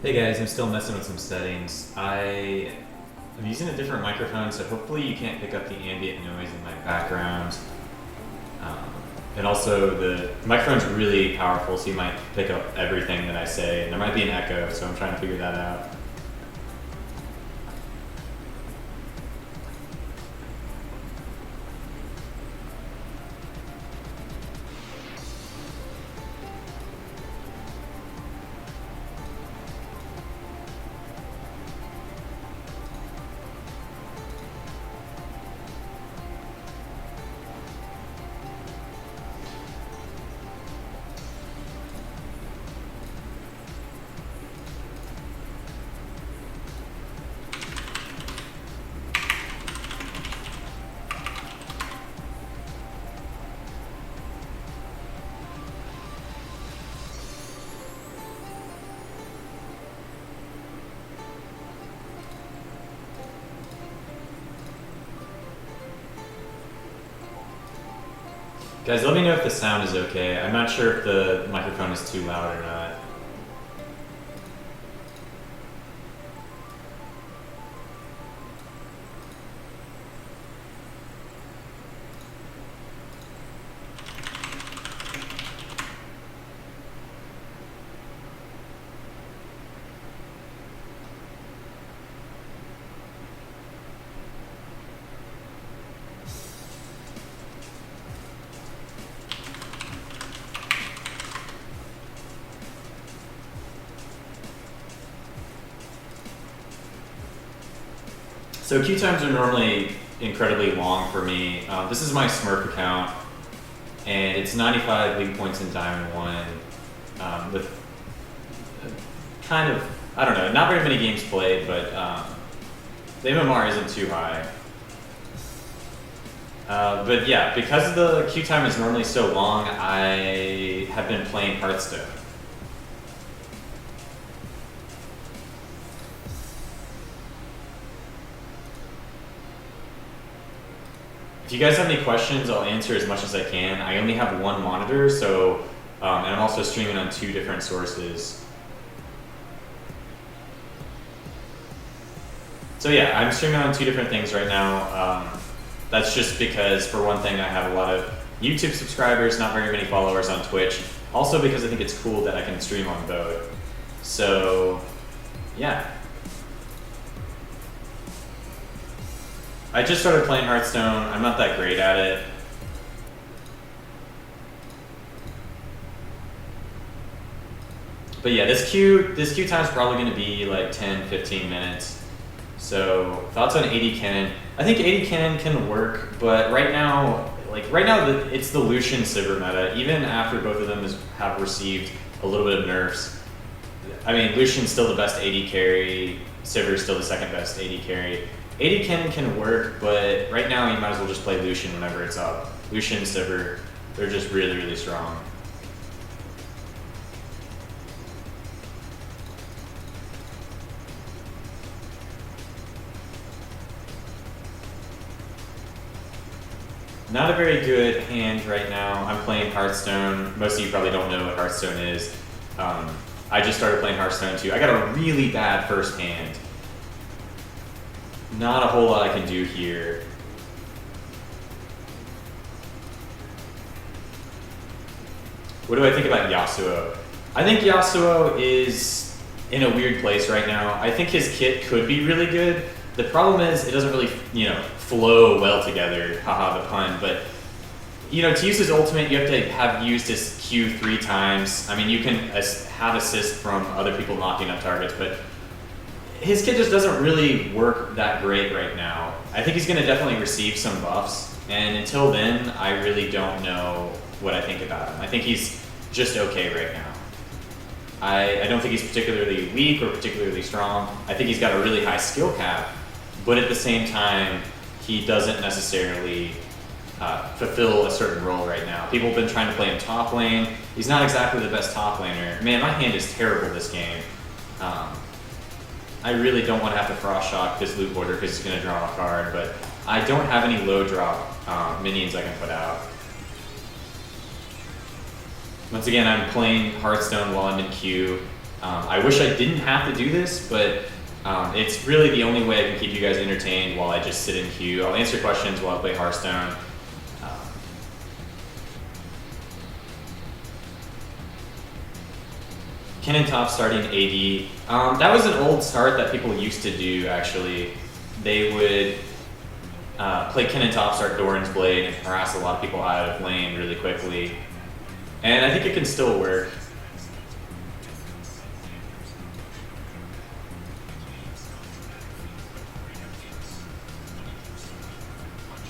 Hey guys, I'm still messing with some settings. I'm using a different microphone, so hopefully you can't pick up the ambient noise in my background. Um, and also the microphone's really powerful, so you might pick up everything that I say, and there might be an echo, so I'm trying to figure that out. Guys, let me know if the sound is okay. I'm not sure if the microphone is too loud or not. So queue times are normally incredibly long for me. This is my Smurf account, and it's 95 league points in Diamond 1 with kind of, I don't know, not very many games played, but the MMR isn't too high. But yeah, because the queue time is normally so long, I have been playing Hearthstone. If you guys have any questions, I'll answer as much as I can. I only have one monitor, so and I'm also streaming on 2 different sources. So yeah, I'm streaming on 2 different things right now. That's just because, for one thing, I have a lot of YouTube subscribers, not very many followers on Twitch. Also because I think it's cool that I can stream on both. So yeah. I just started playing Hearthstone. I'm not that great at it. But yeah, this queue time is probably going to be like 10, 15 minutes. So thoughts on 80 Cannon? I think 80 Cannon can work, but right now, it's the Lucian Sivir meta. Even after both of them have received a little bit of nerfs. I mean, Lucian's still the best AD carry. Sivir's still the second best AD carry. 80 Cannon can work, but right now you might as well just play Lucian whenever it's up. Lucian, Sivir, they're just really, really strong. Not a very good hand right now. I'm playing Hearthstone. Most of you probably don't know what Hearthstone is. I just started playing Hearthstone too. I got a really bad first hand. Not a whole lot I can do here. What do I think about Yasuo? I think Yasuo is in a weird place right now. I think his kit could be really good. The problem is it doesn't really, flow well together. Haha, the pun. But, to use his ultimate, you have to have used his Q 3 times. I mean, you can have assist from other people knocking up targets, but his kit just doesn't really work that great right now. I think he's going to definitely receive some buffs, and until then, I really don't know what I think about him. I think he's just okay right now. I don't think he's particularly weak or particularly strong. I think he's got a really high skill cap, but at the same time, he doesn't necessarily fulfill a certain role right now. People have been trying to play him top lane. He's not exactly the best top laner. Man, my hand is terrible this game. I really don't want to have to Frost Shock this loot border because he's going to draw a card, but I don't have any low drop minions I can put out. Once again, I'm playing Hearthstone while I'm in queue. I wish I didn't have to do this, but it's really the only way I can keep you guys entertained while I just sit in queue. I'll answer questions while I play Hearthstone. Cannon top starting AD. That was an old start that people used to do, actually. They would play Cannon top, start Doran's Blade, and harass a lot of people out of lane really quickly. And I think it can still work.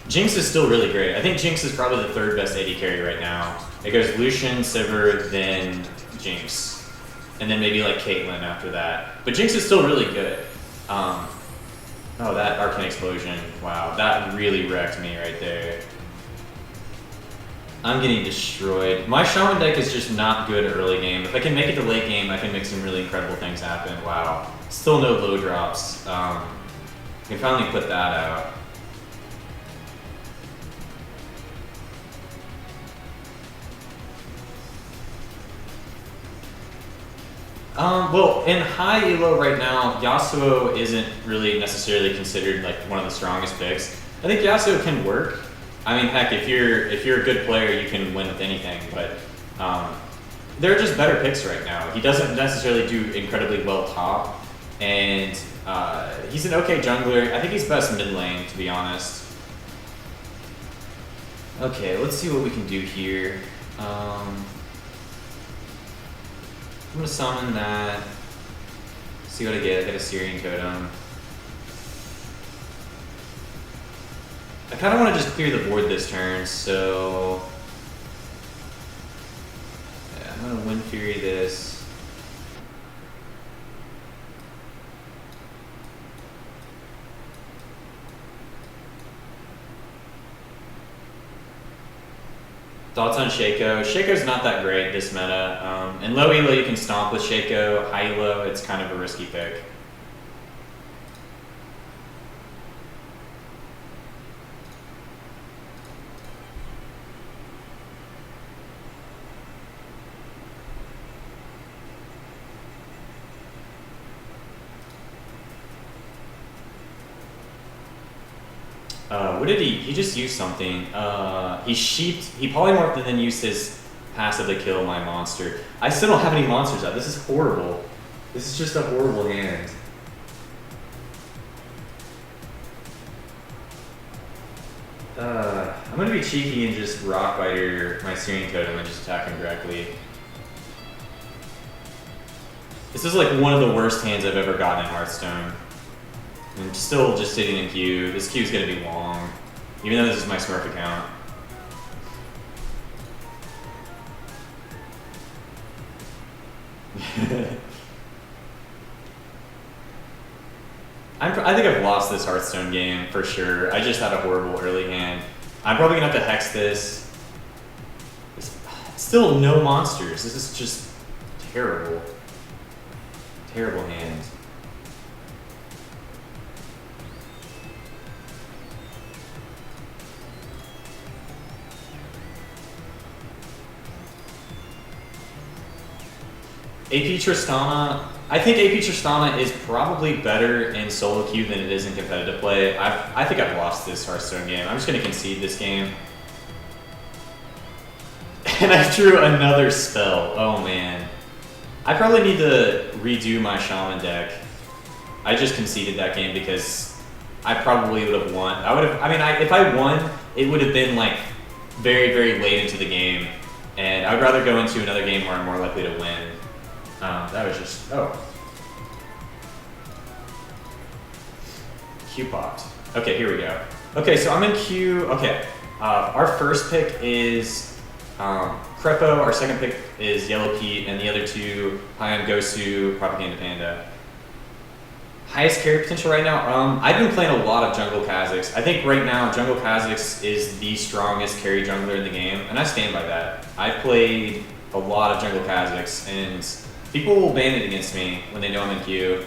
Jinx is still really great. I think Jinx is probably the third best AD carry right now. It goes Lucian, Sivir, then Jinx. And then maybe like Caitlyn after that. But Jinx is still really good. Oh, that Arcane Explosion. Wow, that really wrecked me right there. I'm getting destroyed. My Shaman deck is just not good early game. If I can make it to late game, I can make some really incredible things happen. Wow. Still no low drops. I can finally put that out. Well, in high elo right now, Yasuo isn't really necessarily considered like one of the strongest picks. I think Yasuo can work. I mean, heck, if you're a good player, you can win with anything. But there are just better picks right now. He doesn't necessarily do incredibly well top, and he's an okay jungler. I think he's best mid lane, to be honest. Okay, let's see what we can do here. I'm gonna summon that. See what I get. I get a Syrian Totem. I kind of want to just clear the board this turn, so yeah, I'm gonna Wind Fury this. Thoughts on Shaco? Shaco's not that great this meta. In low elo you can stomp with Shaco. High elo it's kind of a risky pick. What did he just used something. He polymorphed and then used his passive to kill my monster. I still don't have any monsters out. This is horrible. This is just a horrible hand. I'm gonna be cheeky and just Rock Biter my Syrian Totem and just attack him directly. This is like one of the worst hands I've ever gotten in Hearthstone. I'm still just sitting in queue. This queue's gonna be long, even though this is my Smurf account. I think I've lost this Hearthstone game for sure. I just had a horrible early hand. I'm probably gonna have to hex this. Still no monsters. This is just terrible. Terrible hand. AP Tristana, I think AP Tristana is probably better in solo queue than it is in competitive play. I think I've lost this Hearthstone game. I'm just going to concede this game. And I drew another spell. Oh man. I probably need to redo my Shaman deck. I just conceded that game because I probably would have won. If I won, it would have been like very, very late into the game. And I would rather go into another game where I'm more likely to win. That was just, Q popped. Okay, here we go. Okay, so I'm in Q. Okay, our first pick is Crepo, our second pick is Yellow Pete, and the other two, High on Gosu, Propaganda Panda. Highest carry potential right now? I've been playing a lot of Jungle Kha'Zix. I think right now Jungle Kha'Zix is the strongest carry jungler in the game, and I stand by that. I've played a lot of Jungle Kha'Zix, and people will ban it against me when they know I'm in queue.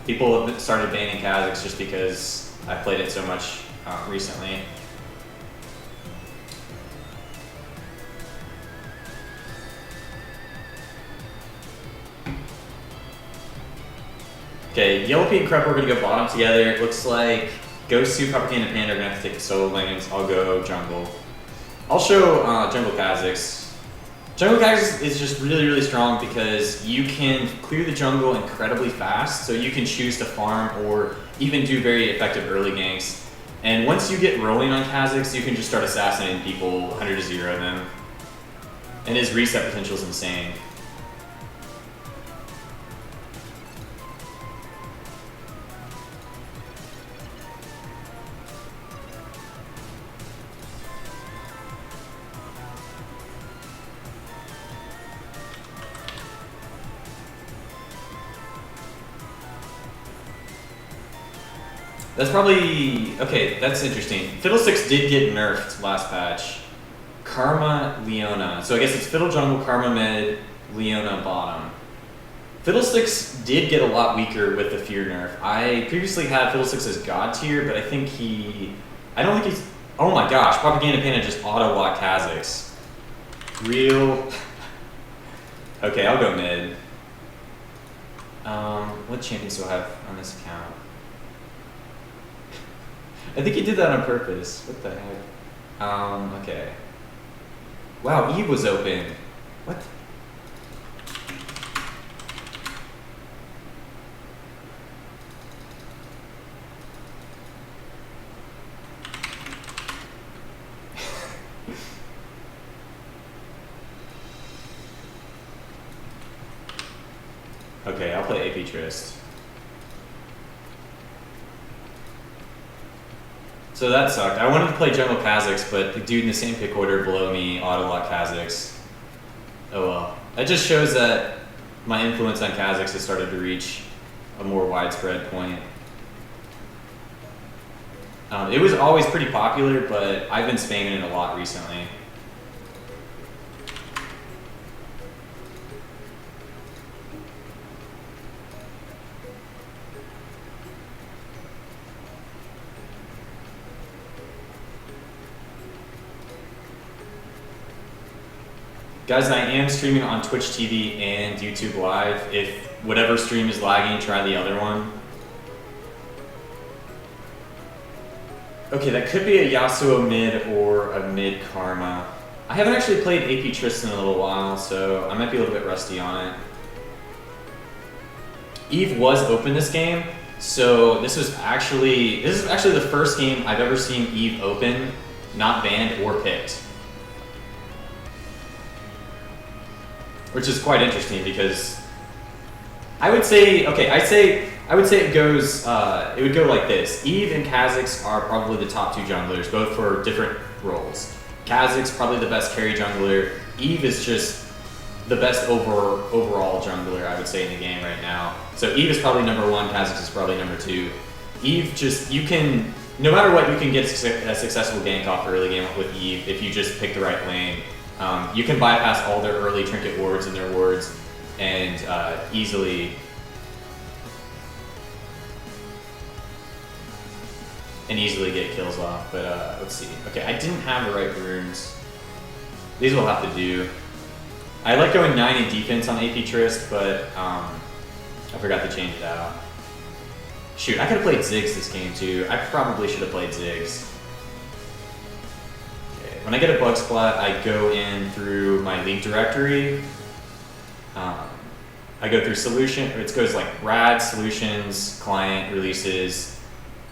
People have started banning Kha'Zix just because I played it so much recently. Okay, Yellow Pete and Crep are gonna go bottom together. It looks like Ghost Suit, Propaganda Panda are gonna have to take the solo lanes. I'll go jungle. I'll show Jungle Kha'Zix. Jungle Kha'Zix is just really, really strong because you can clear the jungle incredibly fast, so you can choose to farm or even do very effective early ganks. And once you get rolling on Kha'Zix, you can just start assassinating people, 100 to 0 them. And his reset potential is insane. That's probably, okay, that's interesting. Fiddlesticks did get nerfed last patch. Karma, Leona. So I guess it's Fiddle Jungle, Karma Mid, Leona bottom. Fiddlesticks did get a lot weaker with the Fear nerf. I previously had Fiddlesticks as God tier, but I don't think he's, oh my gosh, Propaganda Panda just auto-lock Kha'Zix. Real. Okay, I'll go mid. What champions do I have on this account? I think he did that on purpose. What the heck? Okay. Wow, Eve was open. What? Okay, I'll play AP Trist. So that sucked. I wanted to play Jungle Kha'Zix, but the dude in the same pick order below me auto-lock Kha'Zix. Oh well. That just shows that my influence on Kha'Zix has started to reach a more widespread point. It was always pretty popular, but I've been spamming it a lot recently. Guys, I am streaming on Twitch TV and YouTube Live. If whatever stream is lagging, try the other one. Okay, that could be a Yasuo mid or a mid Karma. I haven't actually played AP Tristan in a little while, so I might be a little bit rusty on it. Eve was open this game, so this is actually the first game I've ever seen Eve open, not banned or picked. Which is quite interesting because I would say, okay, I would say it goes, it would go like this. Eve and Kha'Zix are probably the top two junglers, both for different roles. Kha'Zix probably the best carry jungler. Eve is just the best overall jungler, I would say, in the game right now. So Eve is probably number one, Kha'Zix is probably number two. Eve just, you can, no matter what, you can get a successful gank off early game with Eve if you just pick the right lane. You can bypass all their early trinket wards and their wards and easily get kills off. But let's see. Okay, I didn't have the right runes. These will have to do. I like going 9 in defense on AP Trist, but I forgot to change it out. Shoot, I could have played Ziggs this game too. I probably should have played Ziggs. When I get a bug splat, I go in through my league directory. I go through solution, it goes like rad, solutions, client, releases,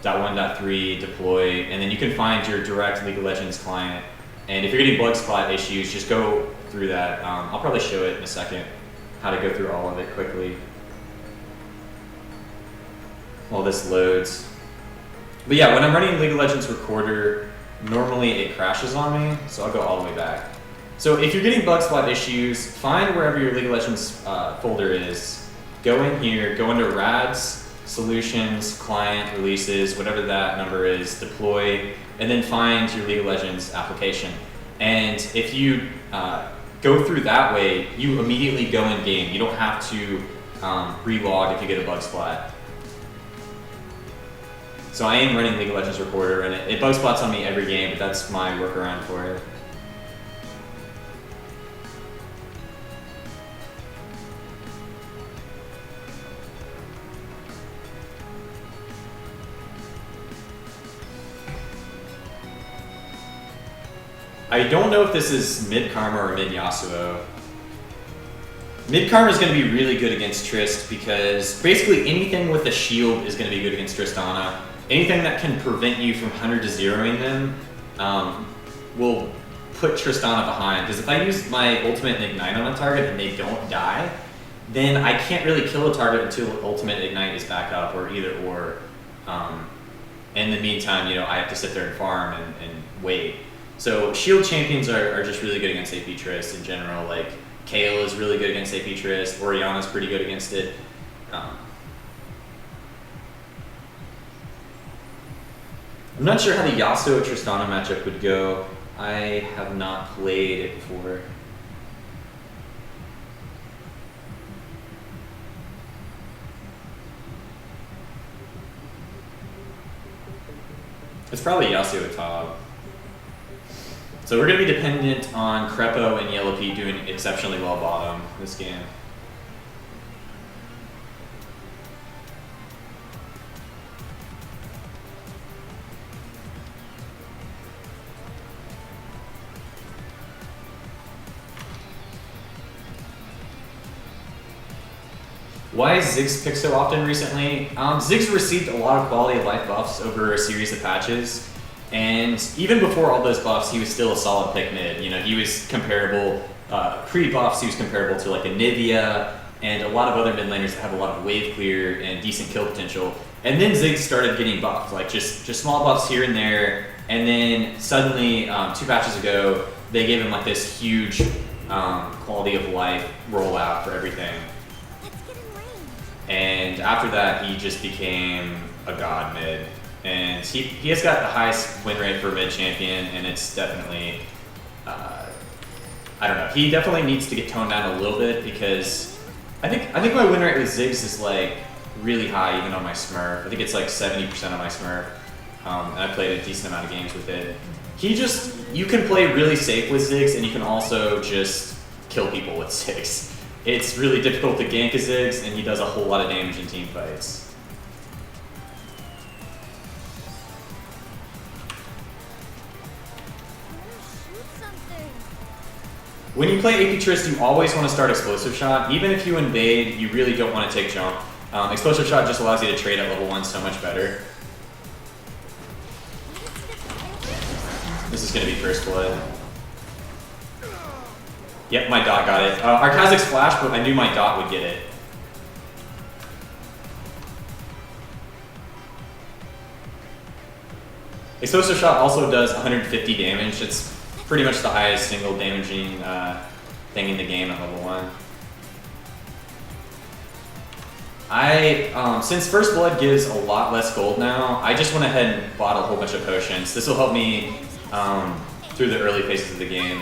.1.3, deploy, and then you can find your direct League of Legends client. And if you're getting bug splat issues, just go through that. I'll probably show it in a second, how to go through all of it quickly while this loads. But yeah, when I'm running League of Legends Recorder, normally it crashes on me, so I'll go all the way back. So if you're getting bug splat issues, find wherever your League of Legends folder is. Go in here, go into rads, solutions, client, releases, whatever that number is, deploy, and then find your League of Legends application. And if you go through that way, you immediately go in game. You don't have to relog if you get a bug splat. So I am running League of Legends Recorder, and it bug splats on me every game, but that's my workaround for it. I don't know if this is mid Karma or mid Yasuo. Mid Karma is going to be really good against Trist because basically anything with a shield is going to be good against Tristana. Anything that can prevent you from 100 to 0ing them will put Tristana behind. Because if I use my ultimate Ignite on a target and they don't die, then I can't really kill a target until ultimate Ignite is back up or either or. In the meantime, you know, I have to sit there and farm and wait. So shield champions are just really good against AP Trist in general. Like Kayle is really good against AP Trist. Orianna's pretty good against it. I'm not sure how the Yasuo Tristana matchup would go. I have not played it before. It's probably Yasuo top. So we're going to be dependent on Crepo and Yellow Pete doing exceptionally well bottom this game. Why is Ziggs picked so often recently? Ziggs received a lot of quality of life buffs over a series of patches, and even before all those buffs, he was still a solid pick mid. You know, he was comparable, pre-buffs, he was comparable to like a Nivea and a lot of other mid laners that have a lot of wave clear and decent kill potential. And then Ziggs started getting buffed, like just small buffs here and there, and then suddenly, 2 patches ago, they gave him like this huge quality of life rollout for everything. And after that, he just became a god mid. And he has got the highest win rate for mid champion, and it's definitely, I don't know, he definitely needs to get toned down a little bit because I think my win rate with Ziggs is like really high even on my Smurf. I think it's like 70% on my Smurf, and I played a decent amount of games with it. You can play really safe with Ziggs, and you can also just kill people with Ziggs. It's really difficult to gank a Ziggs, and he does a whole lot of damage in team fights. When you play AP Trist, you always want to start Explosive Shot. Even if you invade, you really don't want to take jump. Explosive Shot just allows you to trade at level 1 so much better. This is going to be first blood. Yep, my dot got it. Arcazic's flash, but I knew my dot would get it. Explosive Shot also does 150 damage. It's pretty much the highest single damaging thing in the game at level 1. Since First Blood gives a lot less gold now, I just went ahead and bought a whole bunch of potions. This will help me through the early phases of the game.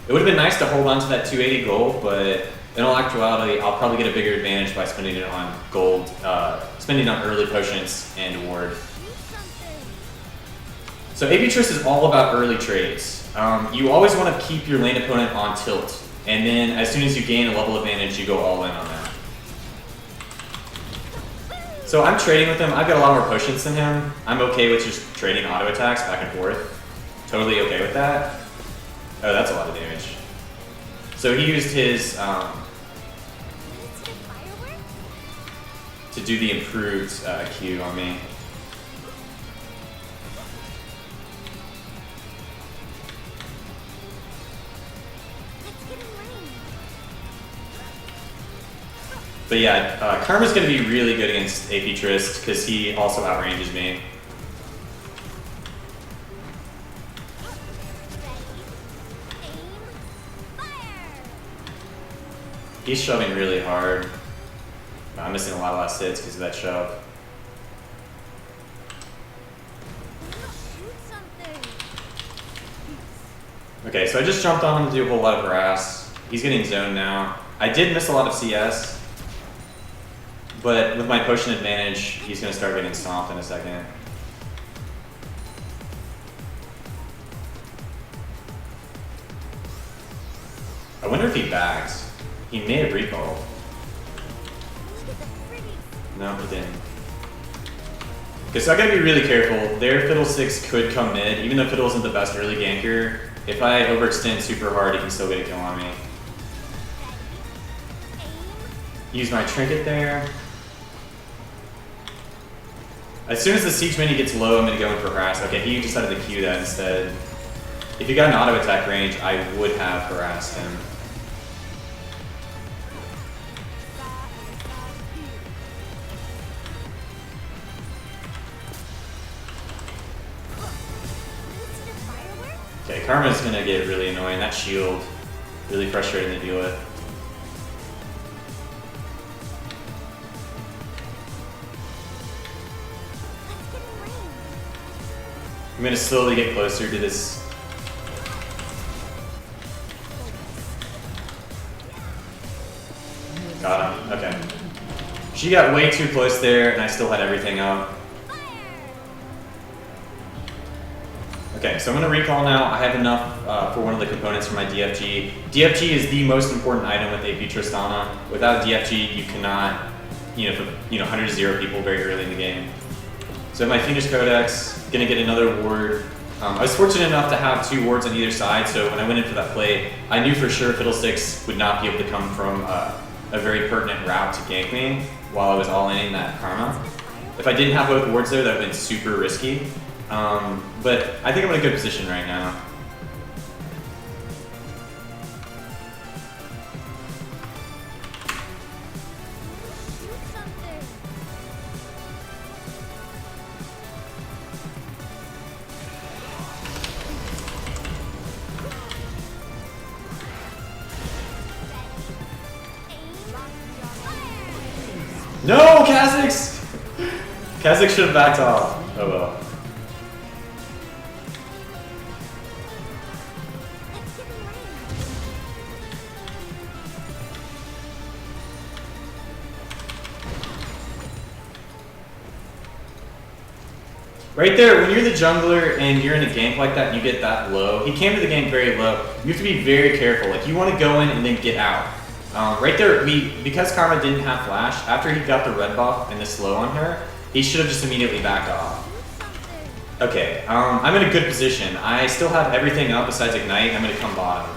It would have been nice to hold on to that 280 gold, but in all actuality, I'll probably get a bigger advantage by spending it on gold, spending on early potions and ward. So AP Trist is all about early trades. You always want to keep your lane opponent on tilt, and then as soon as you gain a level advantage, you go all in on that. So I'm trading with him. I've got a lot more potions than him. I'm okay with just trading auto attacks back and forth. Totally okay with that. Oh, that's a lot of damage. So he used his to do the improved Q on me. But yeah, Karma's going to be really good against AP Trist because he also outranges me. He's shoving really hard. I'm missing a lot of last hits because of that shove. Okay, so I just jumped on him to do a whole lot of harass. He's getting zoned now. I did miss a lot of CS, but with my potion advantage, he's going to start getting stomped in a second. I wonder if he backs. He may have recalled. No, he didn't. Okay, so I gotta be really careful. Their Fiddlesticks could come mid, even though Fiddle isn't the best early ganker. If I overextend super hard, he can still get a kill on me. Use my trinket there. As soon as the siege mini gets low, I'm going to go in for harass. Okay, he decided to Q that instead. If he got an auto attack range, I would have harassed him. Okay, Karma's gonna get really annoying. That shield, really frustrating to deal with. I'm gonna slowly get closer to this. Got him, okay. She got way too close there and I still had everything up. Okay, so I'm going to recall now. I have enough for one of the components for my DFG. DFG is the most important item with AP Tristana. Without DFG, you cannot, put 100-0 people very early in the game. So my Fiendish Codex, going to get another ward. I was fortunate enough to have 2 wards on either side, so when I went in for that play, I knew for sure Fiddlesticks would not be able to come from a very pertinent route to gank me while I was all-inning that Karma. If I didn't have both wards there, that would have been super risky. But I think I'm in a good position right now. No, Kha'Zix! Kha'Zix should have backed off. Oh well. Right there, when you're the jungler and you're in a gank like that, you get that low. He came to the gank very low. You have to be very careful. Like, you want to go in and then get out. Right there, because Karma didn't have flash, after he got the red buff and the slow on her, he should have just immediately backed off. Okay, I'm in a good position. I still have everything up besides Ignite. I'm going to come bottom.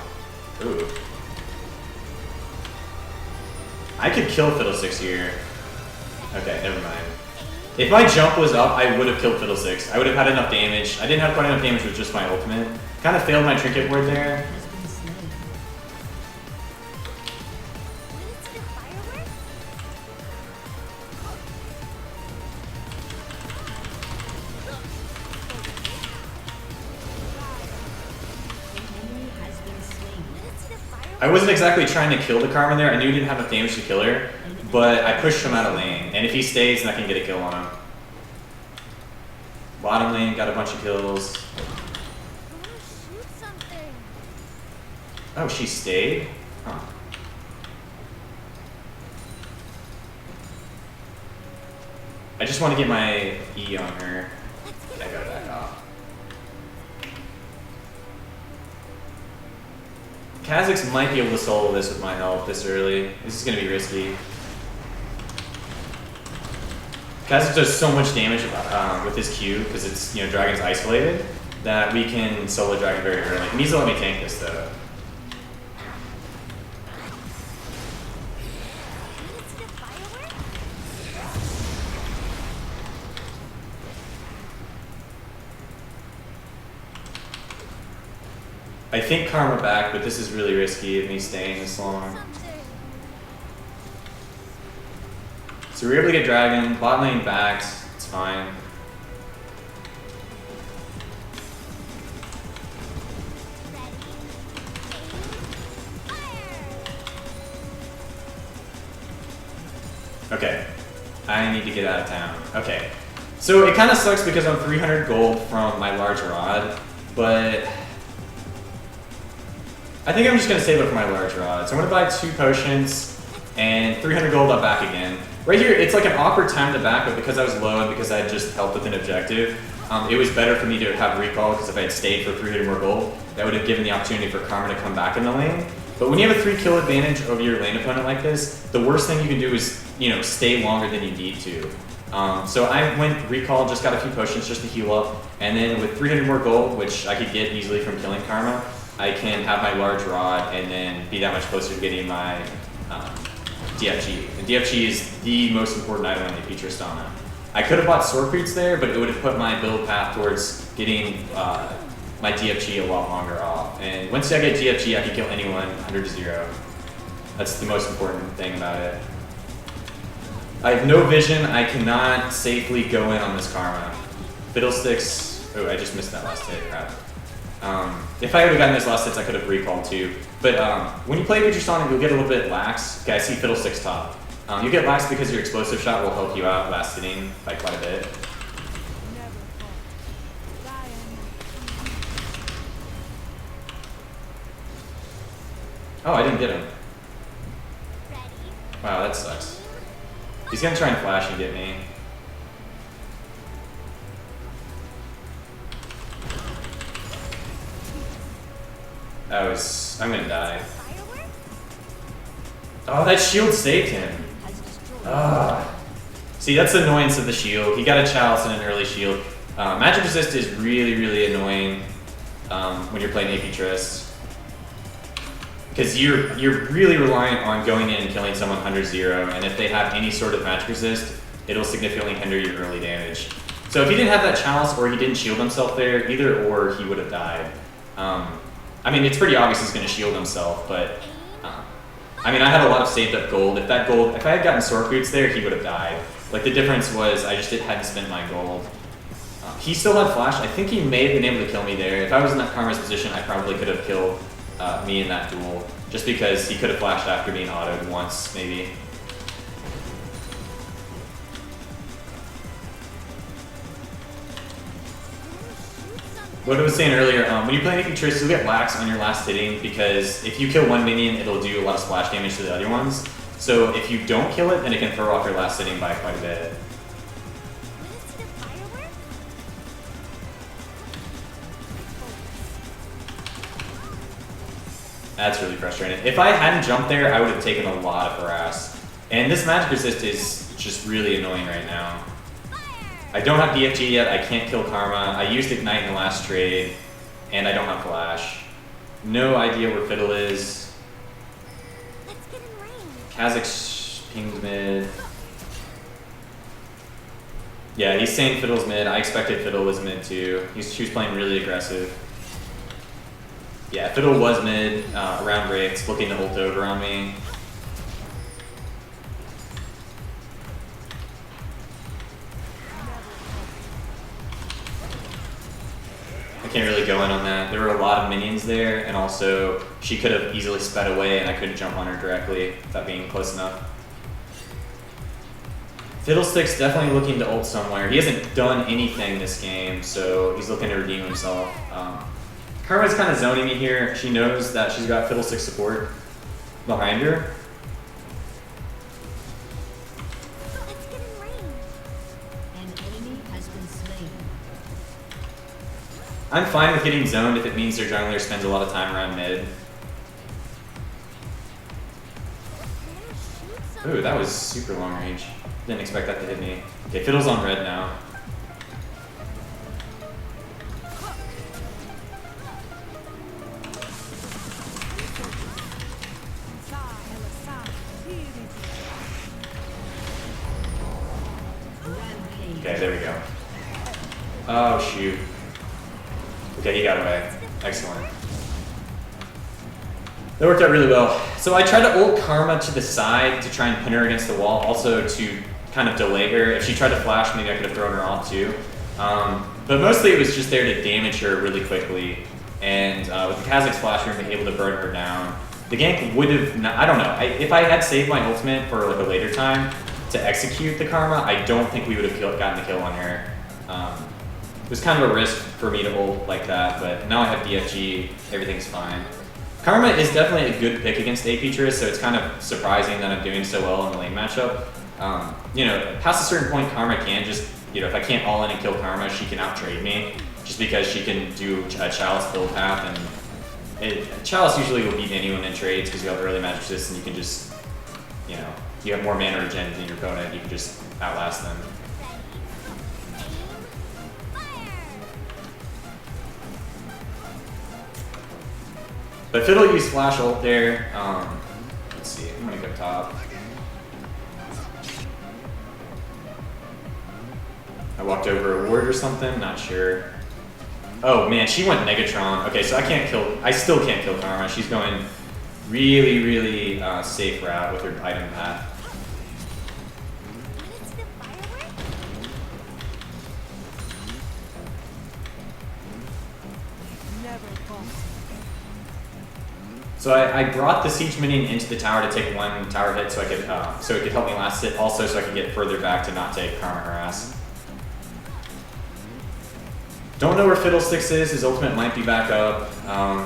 Ooh. I could kill Fiddlesticks here. Okay, never mind. If my jump was up, I would have killed Fiddlesticks. I would have had enough damage. I didn't have quite enough damage with just my ultimate. Kind of failed my trinket ward there. I wasn't exactly trying to kill the Karma there. I knew he didn't have enough damage to kill her, but I pushed him out of lane. And if he stays, then I can get a kill on him. Bottom lane, got a bunch of kills. Oh, she stayed? Huh. I just want to get my E on her. I gotta back off. Kha'Zix might be able to solo this with my help this early. This is going to be risky. Kha'Zix does so much damage with his Q, because it's, Dragon's isolated, that we can solo Dragon very early. He needs to let me tank this, though. I think Karma back, but this is really risky of me staying this long. So we're able to get Dragon, bot lane backed, it's fine. Okay, I need to get out of town. Okay, so it kind of sucks because I'm 300 gold from my large rod, but I think I'm just going to save it for my large rod. So I'm going to buy 2 potions and 300 gold, I'll back again. Right here, it's like an awkward time to back, but because I was low and because I had just helped with an objective, it was better for me to have recall, because if I had stayed for 300 more gold, that would have given the opportunity for Karma to come back in the lane. But when you have a 3 kill advantage over your lane opponent like this, the worst thing you can do is, stay longer than you need to. So I went recall, just got a few potions just to heal up, and then with 300 more gold, which I could get easily from killing Karma, I can have my large rod and then be that much closer to getting my DFG. And DFG is the most important item on the AP Tristana. I could have bought Sword Roots there, but it would have put my build path towards getting my DFG a lot longer off. And once I get DFG, I can kill anyone 100-0. That's the most important thing about it. I have no vision. I cannot safely go in on this Karma. Fiddlesticks. Oh, I just missed that last hit. Crap. If I would have gotten those last hits, I could have recalled too. But when you play Future Sonic, you'll get a little bit lax. Okay, I see Fiddlesticks top. You get lax because your explosive shot will help you out last hitting by quite a bit. Oh, I didn't get him. Wow, that sucks. He's gonna try and flash and get me. I'm gonna die. Oh, that shield saved him. See, that's the annoyance of the shield. He got a Chalice and an early shield. Magic Resist is really, really annoying when you're playing AP Trist. Because you're really reliant on going in and killing someone 100-0, and if they have any sort of Magic Resist, it'll significantly hinder your early damage. So if he didn't have that Chalice or he didn't shield himself there, either or he would have died. I mean, it's pretty obvious he's going to shield himself, but I mean, I had a lot of saved up gold. If I had gotten Sword Boots there, he would have died. Like, the difference was I just hadn't spent my gold. He still had flash. I think he may have been able to kill me there. If I was in that Karma's position, I probably could have killed me in that duel, just because he could have flashed after being autoed once, maybe. What I was saying earlier, when you play AP Trist, you'll get lax on your last hitting, because if you kill one minion, it'll do a lot of splash damage to the other ones. So if you don't kill it, then it can throw off your last hitting by quite a bit. That's really frustrating. If I hadn't jumped there, I would have taken a lot of harass. And this Magic Resist is just really annoying right now. I don't have DFG yet, I can't kill Karma. I used Ignite in the last trade, and I don't have Flash. No idea where Fiddle is. Kazakh's pinged mid. Yeah, he's saying Fiddle's mid. I expected Fiddle was mid too. She was playing really aggressive. Yeah, Fiddle was mid, around Ricks, looking to ult over on me. I can't really go in on that. There were a lot of minions there, and also she could have easily sped away and I couldn't jump on her directly without being close enough. Fiddlestick's definitely looking to ult somewhere. He hasn't done anything this game, so he's looking to redeem himself. Karma's kind of zoning me here. She knows that she's got Fiddlestick support behind her. I'm fine with getting zoned if it means their jungler spends a lot of time around mid. Ooh, that was super long range. Didn't expect that to hit me. Okay, Fiddle's on red now. Okay, there we go. Oh, shoot. Okay, he got away. Excellent. That worked out really well. So I tried to ult Karma to the side to try and pin her against the wall, also to kind of delay her. If she tried to flash, maybe I could have thrown her off too. But mostly it was just there to damage her really quickly. And with the Kazakh's flash, we were able to burn her down. The gank would have, not, I don't know. If I had saved my ultimate for like a later time to execute the Karma, I don't think we would have gotten the kill on her. It was kind of a risk for me to ult like that, but now I have DFG, everything's fine. Karma is definitely a good pick against AP Trist, so it's kind of surprising that I'm doing so well in the lane matchup. You know, past a certain point, Karma can just, you know, if I can't all in and kill Karma, she can out-trade me, just because she can do a Chalice build path, and Chalice usually will beat anyone in trades because you have early magic resist and you can just, you know, you have more mana regen than your opponent, you can just outlast them. But Fiddle used Flash ult there. Let's see, I'm gonna go top. I walked over a ward or something, not sure. Oh man, she went Negatron. Okay, so I still can't kill Karma. She's going really, really safe route with her item path. So I brought the siege minion into the tower to take one tower hit, so I could so it could help me last hit. Also, so I could get further back to not take Karma harass. Don't know where Fiddlesticks is. His ultimate might be back up.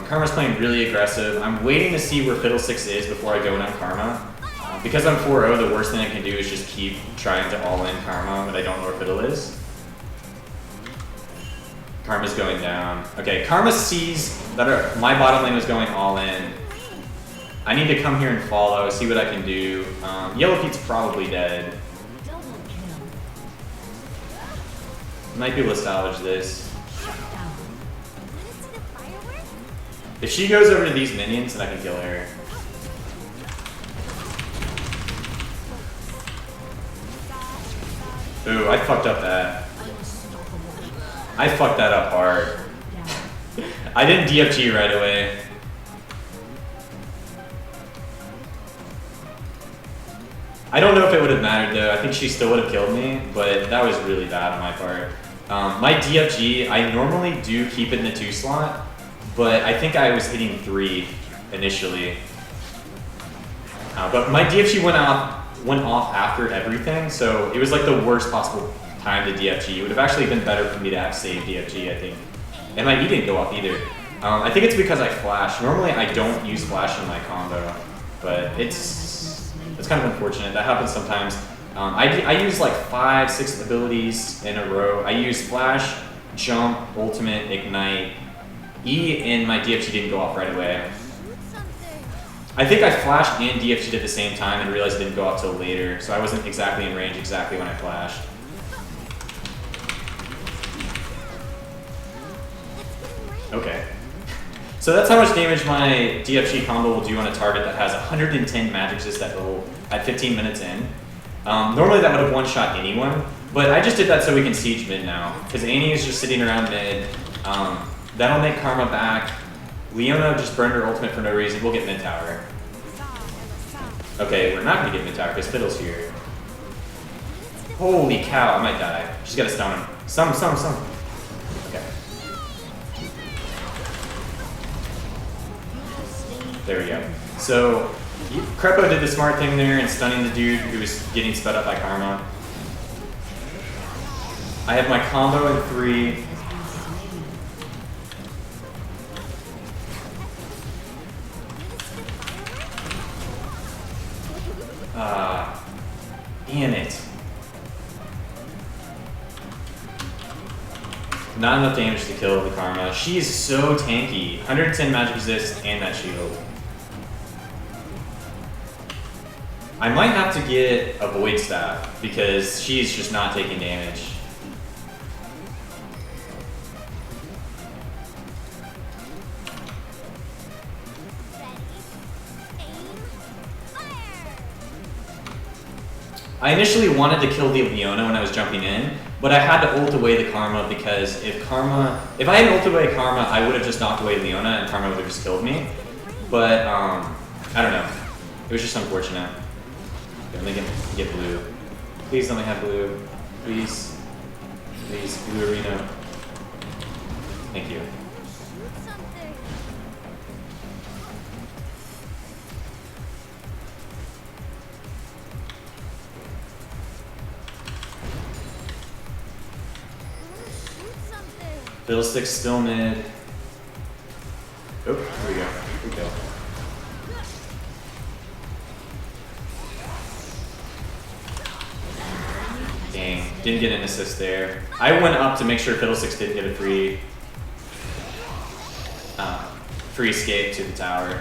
Karma's playing really aggressive. I'm waiting to see where Fiddlesticks is before I go in on Karma. Because I'm 4-0, the worst thing I can do is just keep trying to all-in Karma, but I don't know where Fiddle is. Karma's going down. Okay, Karma sees that my bottom lane was going all-in. I need to come here and follow, see what I can do. Yellow Pete's probably dead. Might be able to salvage this. If she goes over to these minions, then I can kill her. Ooh, I fucked up that. I fucked that up hard. I didn't DFG right away. I don't know if it would have mattered though. I think she still would have killed me, but that was really bad on my part. My DFG, I normally do keep it in the 2 slot. But I think I was hitting 3 initially. But my DFG went off after everything, so it was like the worst possible time to DFG. It would have actually been better for me to have saved DFG, I think. And my E didn't go off either. I think it's because I flash. Normally I don't use flash in my combo, but it's kind of unfortunate. That happens sometimes. I use like 5, 6 abilities in a row. I use flash, jump, ultimate, ignite. E and my DFG didn't go off right away. I think I flashed and DFG'd at the same time and realized it didn't go off till later, so I wasn't exactly in range exactly when I flashed. Okay. So that's how much damage my DFG combo will do on a target that has 110 magic resist at 15 minutes in. Normally that would have one-shot anyone, but I just did that so we can siege mid now, because Annie is just sitting around mid. That'll make Karma back. Leona just burned her ultimate for no reason. We'll get mid tower. Okay, we're not gonna get mid tower because Fiddle's here. Holy cow, I might die. She's gotta stun him. Some. Okay. There we go. So, Crepo did the smart thing there and stunning the dude who was getting sped up by Karma. I have my combo in 3. Damn it. Not enough damage to kill the Karma. She is so tanky. 110 magic resist and that shield. I might have to get a Void Staff because she's just not taking damage. I initially wanted to kill the Leona when I was jumping in, but I had to ult away the Karma because if I hadn't ult away Karma, I would have just knocked away Leona and Karma would have just killed me. But, I don't know. It was just unfortunate. Okay, let me get blue. Please let me have blue. Please. Please, blue arena. Thank you. Fiddlestick's still mid. Oh, here we go. Here we go. Dang, didn't get an assist there. I went up to make sure Fiddlesticks didn't get a free escape to the tower.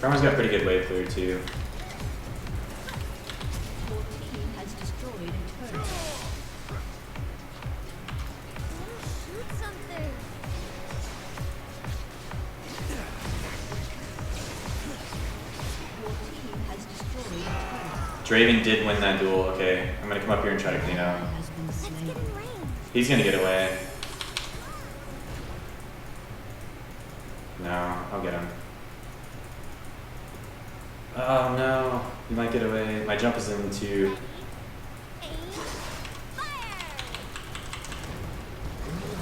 Karma's got pretty good wave clear too. Draven did win that duel. Okay, I'm gonna come up here and try to clean up. He's gonna get away. No, I'll get him. Oh no, he might get away. My jump is into...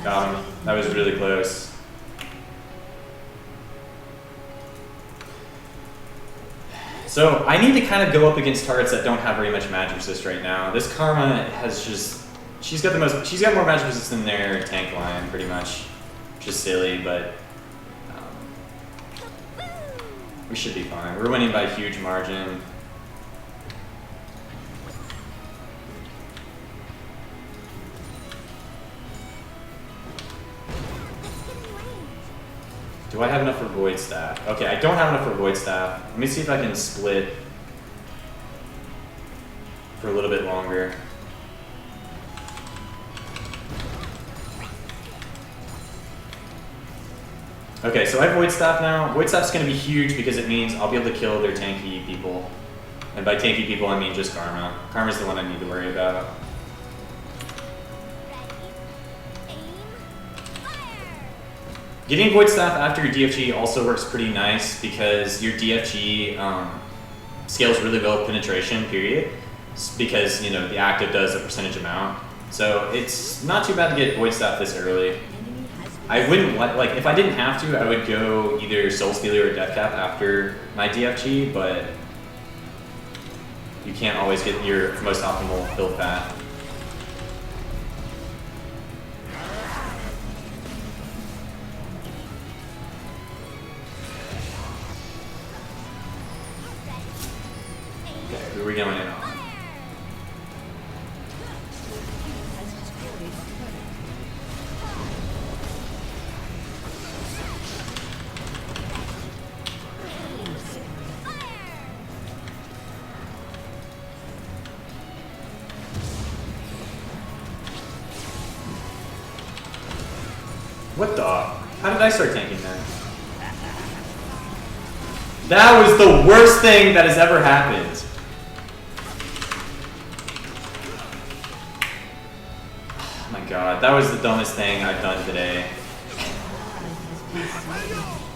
Got him. That was really close. So I need to kind of go up against targets that don't have very much magic resist right now. This Karma has just... She's got more magic resist than their tank line, pretty much. Which is silly, but... we should be fine. We're winning by a huge margin. Do I have enough for Void Staff? Okay, I don't have enough for Void Staff. Let me see if I can split for a little bit longer. Okay, so I have Void Staff now. Void Staff's going to be huge because it means I'll be able to kill their tanky people. And by tanky people, I mean just Karma. Karma's the one I need to worry about. Getting Void Staff after your DFG also works pretty nice because your DFG scales really well with penetration, period. Because, you know, the active does a percentage amount. So it's not too bad to get Void Staff this early. I wouldn't, like, if I didn't have to, I would go either Soul Stealer or Death Cap after my DFG, but you can't always get your most optimal build path. Okay, who are we going in on? What the? How did I start tanking then? That was the worst thing that has ever happened. Oh my god, that was the dumbest thing I've done today.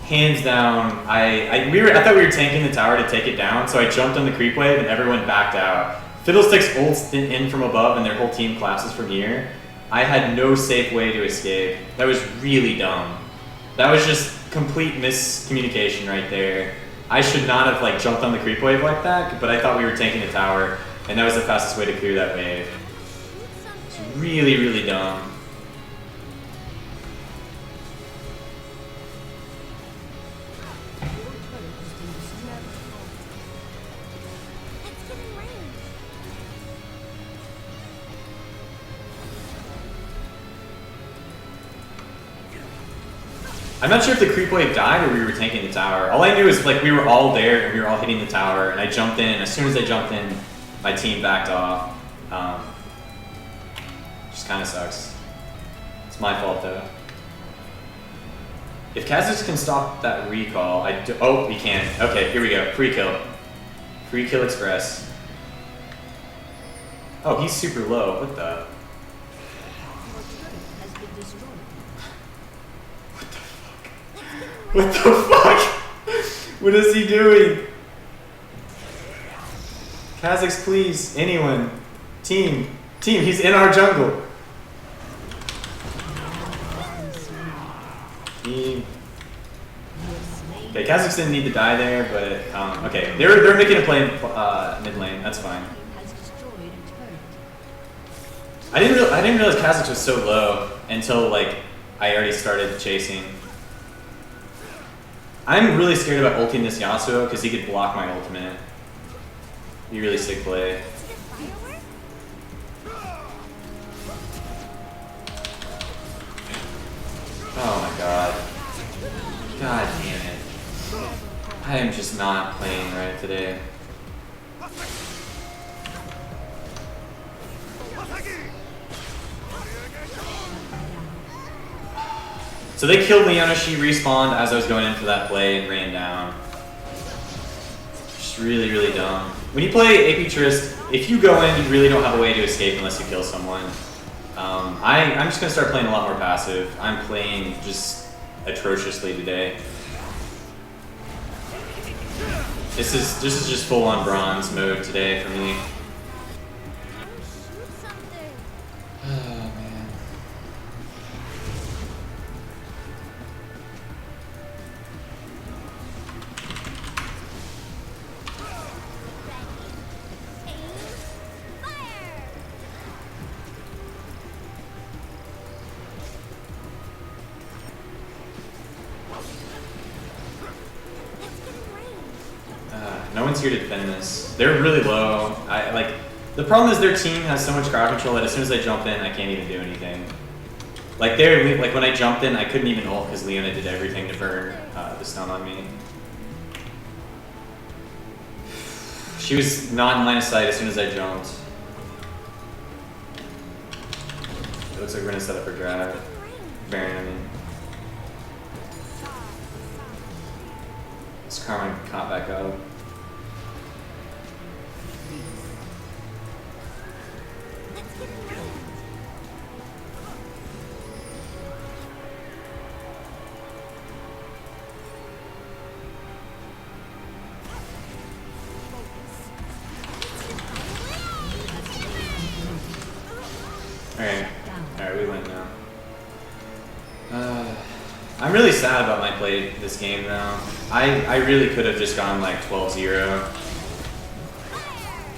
Hands down, I thought we were tanking the tower to take it down, so I jumped on the creep wave and everyone backed out. Fiddlesticks ults in from above and their whole team collapses from here. I had no safe way to escape. That was really dumb. That was just complete miscommunication right there. I should not have like jumped on the creep wave like that, but I thought we were taking the tower, and that was the fastest way to clear that wave. It's really, really dumb. I'm not sure if the creep wave died or we were tanking the tower. All I knew is like we were all there and we were all hitting the tower, and I jumped in, and as soon as I jumped in, my team backed off. Just kind of sucks. It's my fault though. If Kha'Zix can stop that recall, oh, he can. Okay, here we go. Free kill. Free kill express. Oh, he's super low. What the? What the fuck? What is he doing? Kha'Zix, please. Anyone. Team. He's in our jungle. Team. Okay, Kha'Zix didn't need to die there, but okay. They're making a play in mid lane. That's fine. I didn't realize Kha'Zix was so low until like I already started chasing. I'm really scared about ulting this Yasuo because he could block my ultimate. Be really sick play. Oh my god. God damn it. I am just not playing right today. So they killed Leona, she respawned as I was going in for that play and ran down. Just really, really dumb. When you play AP Trist, if you go in, you really don't have a way to escape unless you kill someone. I'm just gonna start playing a lot more passive. I'm playing just atrociously today. This is just full on bronze mode today for me. Oh man. No one's here to defend this. They're really low. The problem is their team has so much crowd control that as soon as I jump in, I can't even do anything. Like when I jumped in, I couldn't even ult because Leona did everything to burn the stun on me. She was not in line of sight as soon as I jumped. It looks like we're gonna set up for drag. Baron, I mean. This Karma caught back up. Alright, we win now. I'm really sad about my play this game though. I really could have just gone like 12-0.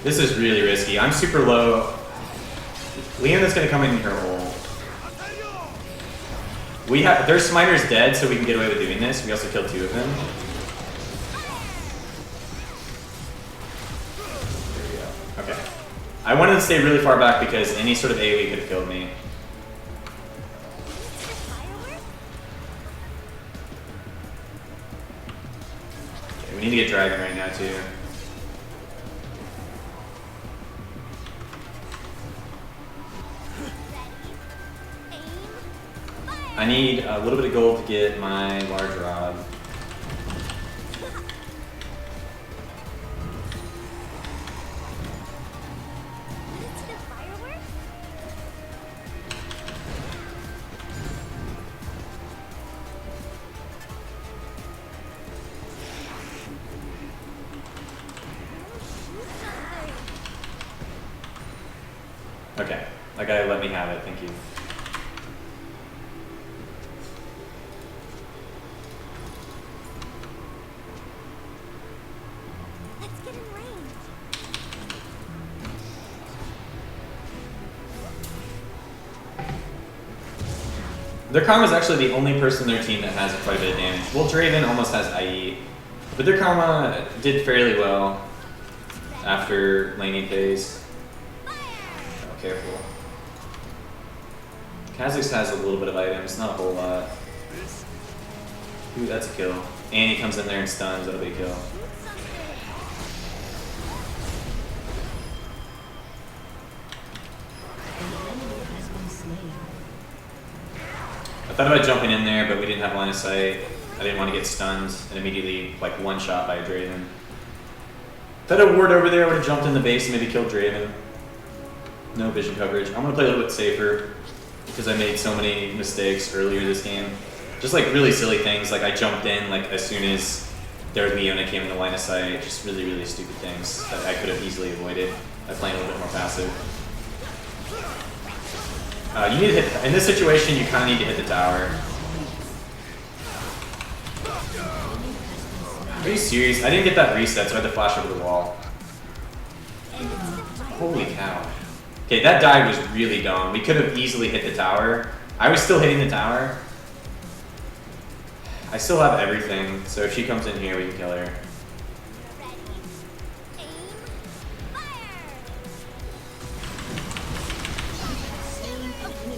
This is really risky. I'm super low. Leona's gonna come in her hole. Their Smiter's dead, so we can get away with doing this. We also killed 2 of them. There we go. Okay. I wanted to stay really far back because any sort of AoE could have killed me. Okay, we need to get Dragon right now too. I need a little bit of gold to get my large rod. Okay, that guy let me have it, thank you. Let's get in range. Their Karma is actually the only person in their team that has quite a bit of damage. Well, Draven almost has IE, but their Karma did fairly well after laning phase. Careful. Kha'Zix has a little bit of items, not a whole lot. Ooh, that's a kill. And he comes in there and stuns, that'll be a kill. I thought about jumping in there, but we didn't have line of sight. I didn't want to get stunned and immediately like one shot by a Draven. If I had a ward over there, I would have jumped in the base and maybe killed Draven. No vision coverage. I'm gonna play a little bit safer because I made so many mistakes earlier this game. Just like really silly things, like I jumped in like as soon as their Leona came in the line of sight. Just really, really stupid things that I could have easily avoided by playing a little bit more passive. You need to hit, in this situation, you kind of need to hit the tower. Are you serious? I didn't get that reset, so I had to flash over the wall. Holy cow. Okay, that dive was really dumb. We could have easily hit the tower. I was still hitting the tower. I still have everything, so if she comes in here, we can kill her.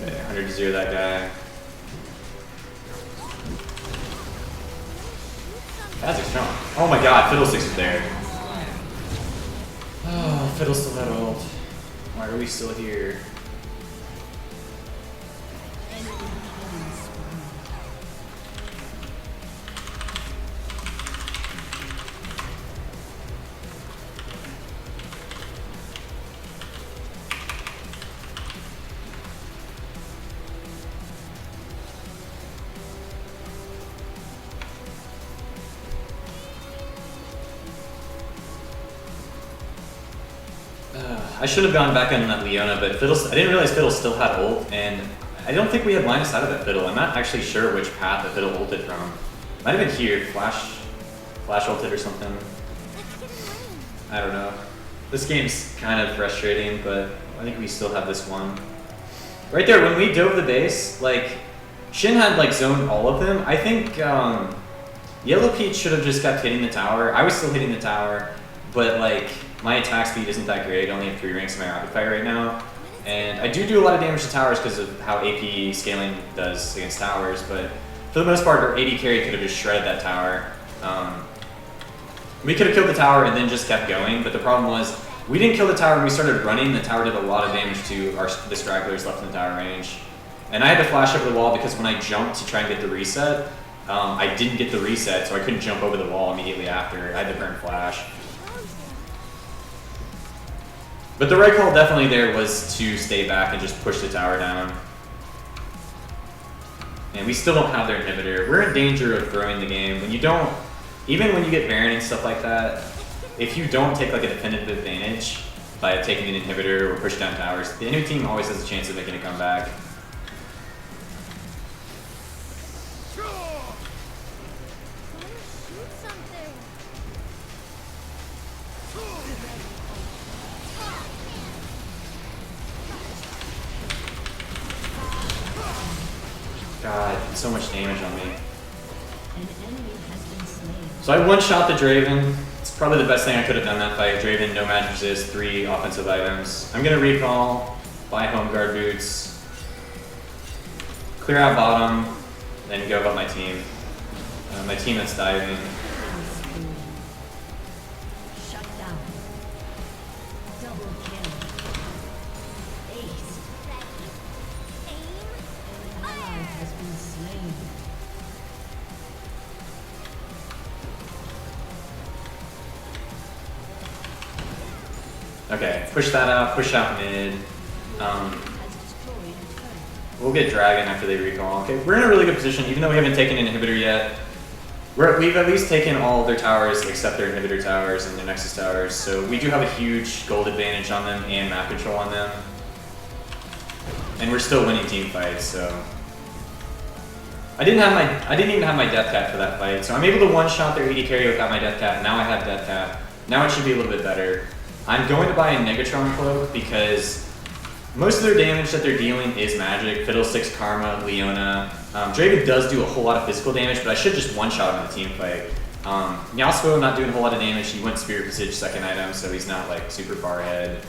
Okay, 100-0 that guy. That's a strong. Oh my god, Fiddlesticks is there. Oh, Fiddle still had ult. Why are we still here? I should have gone back on that Leona, but I didn't realize Fiddle still had ult, and I don't think we had line of sight of that Fiddle. I'm not actually sure which path that Fiddle ulted from. Might have been here, flash ulted or something. I don't know. This game's kind of frustrating, but I think we still have this one. Right there, when we dove the base, like, Shin had like zoned all of them. I think Yellow Peach should have just kept hitting the tower. I was still hitting the tower, but like my attack speed isn't that great. I only have 3 ranks in my rapid fire right now. And I do a lot of damage to towers because of how AP scaling does against towers, but for the most part, our AD carry could have just shredded that tower. We could have killed the tower and then just kept going, but the problem was we didn't kill the tower and we started running. The tower did a lot of damage to the stragglers left in the tower range. And I had to flash over the wall because when I jumped to try and get the reset, I didn't get the reset, so I couldn't jump over the wall immediately after. I had to burn flash. But the right call definitely there was to stay back and just push the tower down. And we still don't have their inhibitor. We're in danger of throwing the game. When you don't, even when you get Baron and stuff like that, if you don't take like a definitive advantage by taking an inhibitor or push down towers, the enemy team always has a chance of making a comeback. God, so much damage on me. So I one-shot the Draven. It's probably the best thing I could have done that fight. Draven, no magic resist, 3 offensive items. I'm gonna recall, buy home guard boots, clear out bottom, then go about my team. My team that's diving. Okay, push that out, push out mid. We'll get Dragon after they recall. Okay, we're in a really good position, even though we haven't taken an inhibitor yet. We've at least taken all of their towers except their inhibitor towers and their Nexus towers, so we do have a huge gold advantage on them and map control on them. And we're still winning team fights, so. I didn't even have my death cap for that fight, so I'm able to one-shot their AD carry without my death cap. Now I have death cap. Now it should be a little bit better. I'm going to buy a Negatron Cloak because most of their damage that they're dealing is magic. Fiddlesticks, Karma, Leona. Draven does do a whole lot of physical damage, but I should just one-shot him in the team fight. Yasuo not doing a whole lot of damage. He went Spirit Visage second item, so he's not like super far ahead.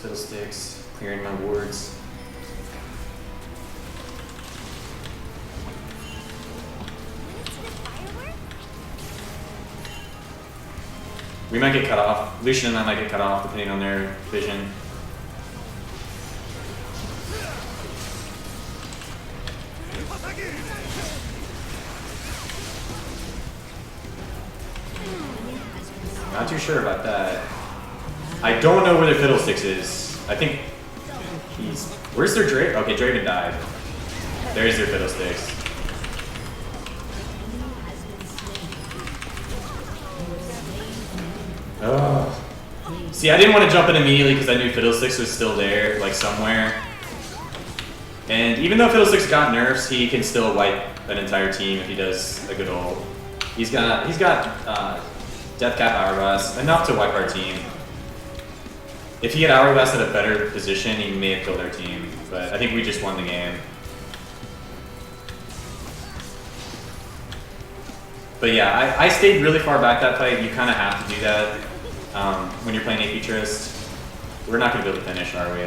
Fiddlesticks, clearing my wards. We might get cut off. Lucian and I might get cut off depending on their vision. Not too sure about that. I don't know where their Fiddlesticks is. I think he's... Where's their Draven? Okay, Draven died. There's their Fiddlesticks. Oh. See, I didn't want to jump in immediately because I knew Fiddlesticks was still there, like somewhere. And even though Fiddlesticks got nerfs, he can still wipe an entire team if he does a good ult. He's got Death Cap Hourglass, enough to wipe our team. If he had Hourglass at a better position, he may have killed our team, but I think we just won the game. But yeah, I stayed really far back that fight. You kind of have to do that when you're playing AP Trist. We're not going to be able to finish, are we?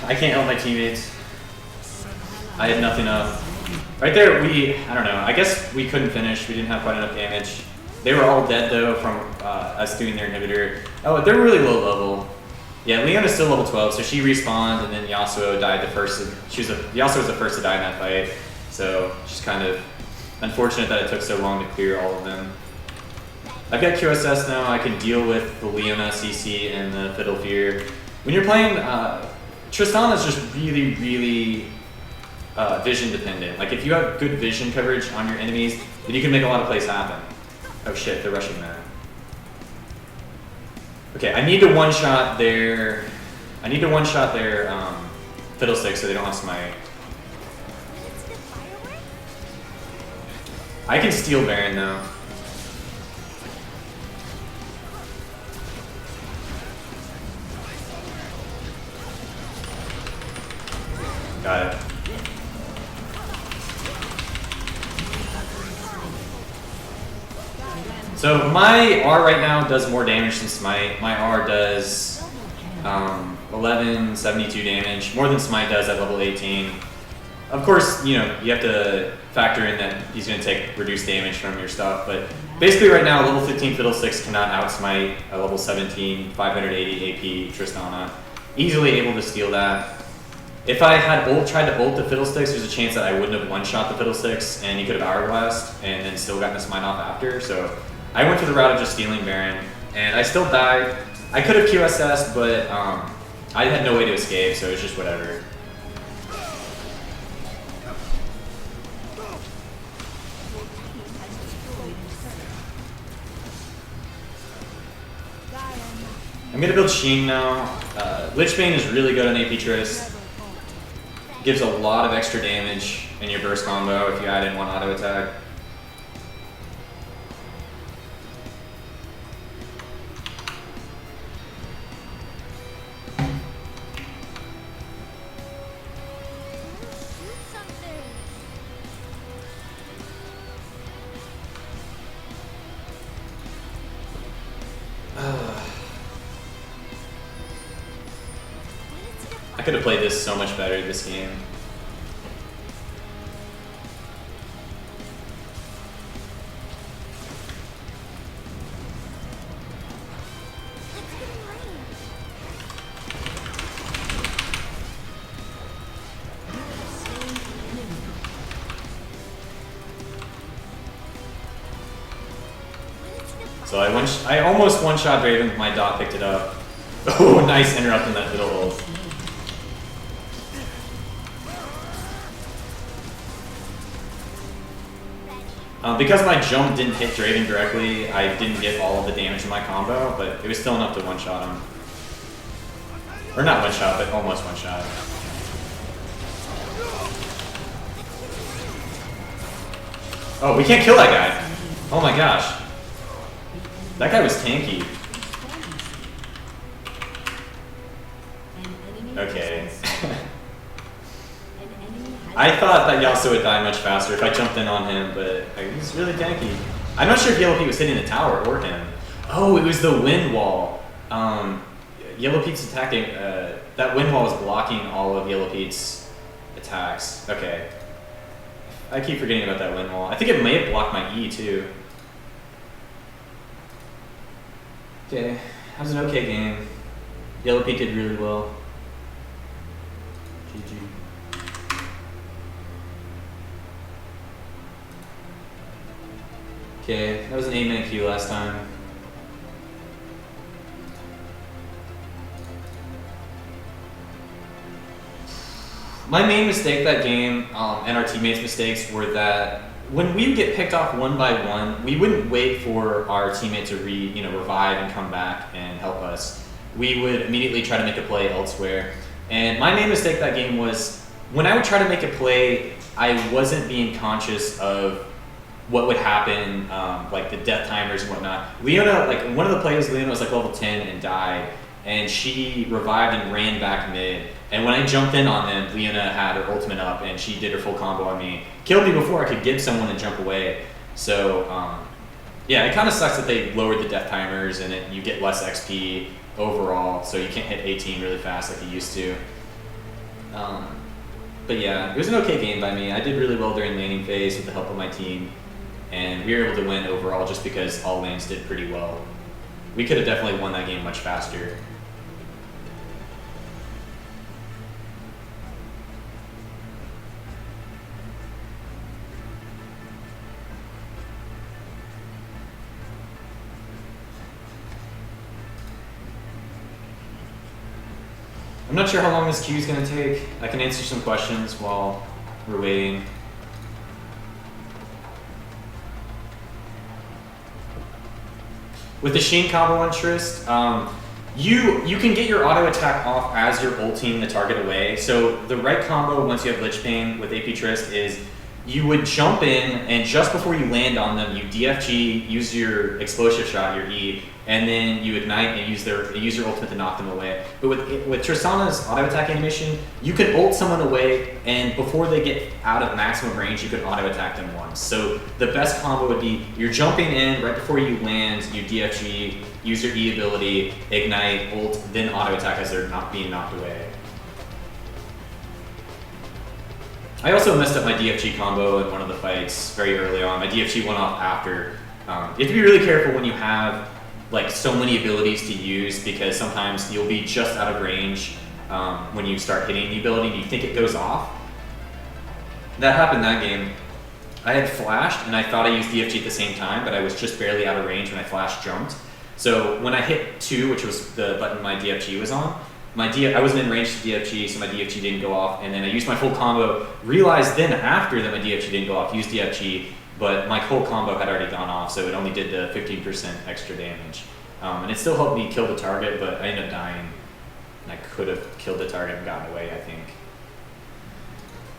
I can't help my teammates. I had nothing up. Right there, I don't know, I guess we couldn't finish. We didn't have quite enough damage. They were all dead though from us doing their inhibitor. Oh, they're really low level. Yeah, Leona's still level 12, so she respawned, and then Yasuo died the first. Yasuo was the first to die in that fight, so she's kind of unfortunate that it took so long to clear all of them. I've got QSS now. I can deal with the Leona CC and the Fiddle Fear. When you're playing, Tristana's just really, really vision dependent. Like if you have good vision coverage on your enemies, then you can make a lot of plays happen. Oh shit, they're rushing that. Okay, I need to one-shot their Fiddlestick so they don't have Smite. I can steal Baron though. Got it. So my R right now does more damage than Smite. My R does 1172 damage, more than Smite does at level 18. Of course, you know, you have to factor in that he's going to take reduced damage from your stuff, but basically right now, level 15 Fiddlesticks cannot outsmite a level 17, 580 AP Tristana. Easily able to steal that. If I had tried to ult the Fiddlesticks, there's a chance that I wouldn't have one-shot the Fiddlesticks, and he could have Hourglassed, and then still gotten the Smite off after, so I went for the route of just stealing Baron, and I still died. I could have QSS, but I had no way to escape, so it was just whatever. I'm gonna build Sheen now. Lichbane is really good on AP Trist. Gives a lot of extra damage in your burst combo if you add in one auto attack. I could have played this so much better this game. So I almost one-shot Draven, but my dot picked it up. Oh, nice interrupt in that fiddle ult. Because my jump didn't hit Draven directly, I didn't get all of the damage in my combo, but it was still enough to one-shot him. Or not one-shot, but almost one-shot. Oh, we can't kill that guy. Oh my gosh. That guy was tanky. Okay. I thought that Yasuo would die much faster if I jumped in on him, but he's really tanky. I'm not sure if Yellow Pete was hitting the tower or him. Oh, it was the wind wall. Yellow Pete's attacking. That wind wall is blocking all of Yellow Pete's attacks. Okay. I keep forgetting about that wind wall. I think it may have blocked my E too. Okay, that was an okay game. Yellow Pete did really well. GG. Okay, that was an 8-minute queue last time. My main mistake that game, and our teammates' mistakes, were that when we would get picked off one by one, we wouldn't wait for our teammate to revive and come back and help us. We would immediately try to make a play elsewhere. And my main mistake that game was when I would try to make a play, I wasn't being conscious of what would happen, like the death timers and whatnot. Leona, like one of the plays, Leona was like level 10 and died, and she revived and ran back mid. And when I jumped in on them, Leona had her ultimate up and she did her full combo on me. Killed me before I could give someone and jump away. So yeah, it kind of sucks that they lowered the death timers and you get less XP overall, so you can't hit 18 really fast like you used to. But yeah, it was an okay game by me. I did really well during laning phase with the help of my team. And we were able to win overall just because all lanes did pretty well. We could have definitely won that game much faster. I'm not sure how long this queue is going to take. I can answer some questions while we're waiting. With the Sheen combo on Trist, you can get your auto attack off as you're ulting the target away. So the right combo once you have Lich Bane with AP Trist is you would jump in and just before you land on them, you DFG, use your explosive shot, your E, and then you ignite and use your ultimate to knock them away. But with Tristana's auto attack animation, you can ult someone away, and before they get out of maximum range, you can auto attack them once. So the best combo would be you're jumping in right before you land, you DFG, use your E ability, ignite, ult, then auto attack as they're not being knocked away. I also messed up my DFG combo in one of the fights very early on. My DFG went off after. You have to be really careful when you have like so many abilities to use because sometimes you'll be just out of range when you start hitting the ability and you think it goes off. That happened that game. I had flashed and I thought I used DFG at the same time, but I was just barely out of range when I flash jumped. So when I hit 2, which was the button my DFG was on, I wasn't in range to DFG, so my DFG didn't go off, and then I used my full combo, realized then after that my DFG didn't go off, used DFG, but my whole combo had already gone off, so it only did the 15% extra damage. And it still helped me kill the target, but I ended up dying, and I could have killed the target and gotten away, I think.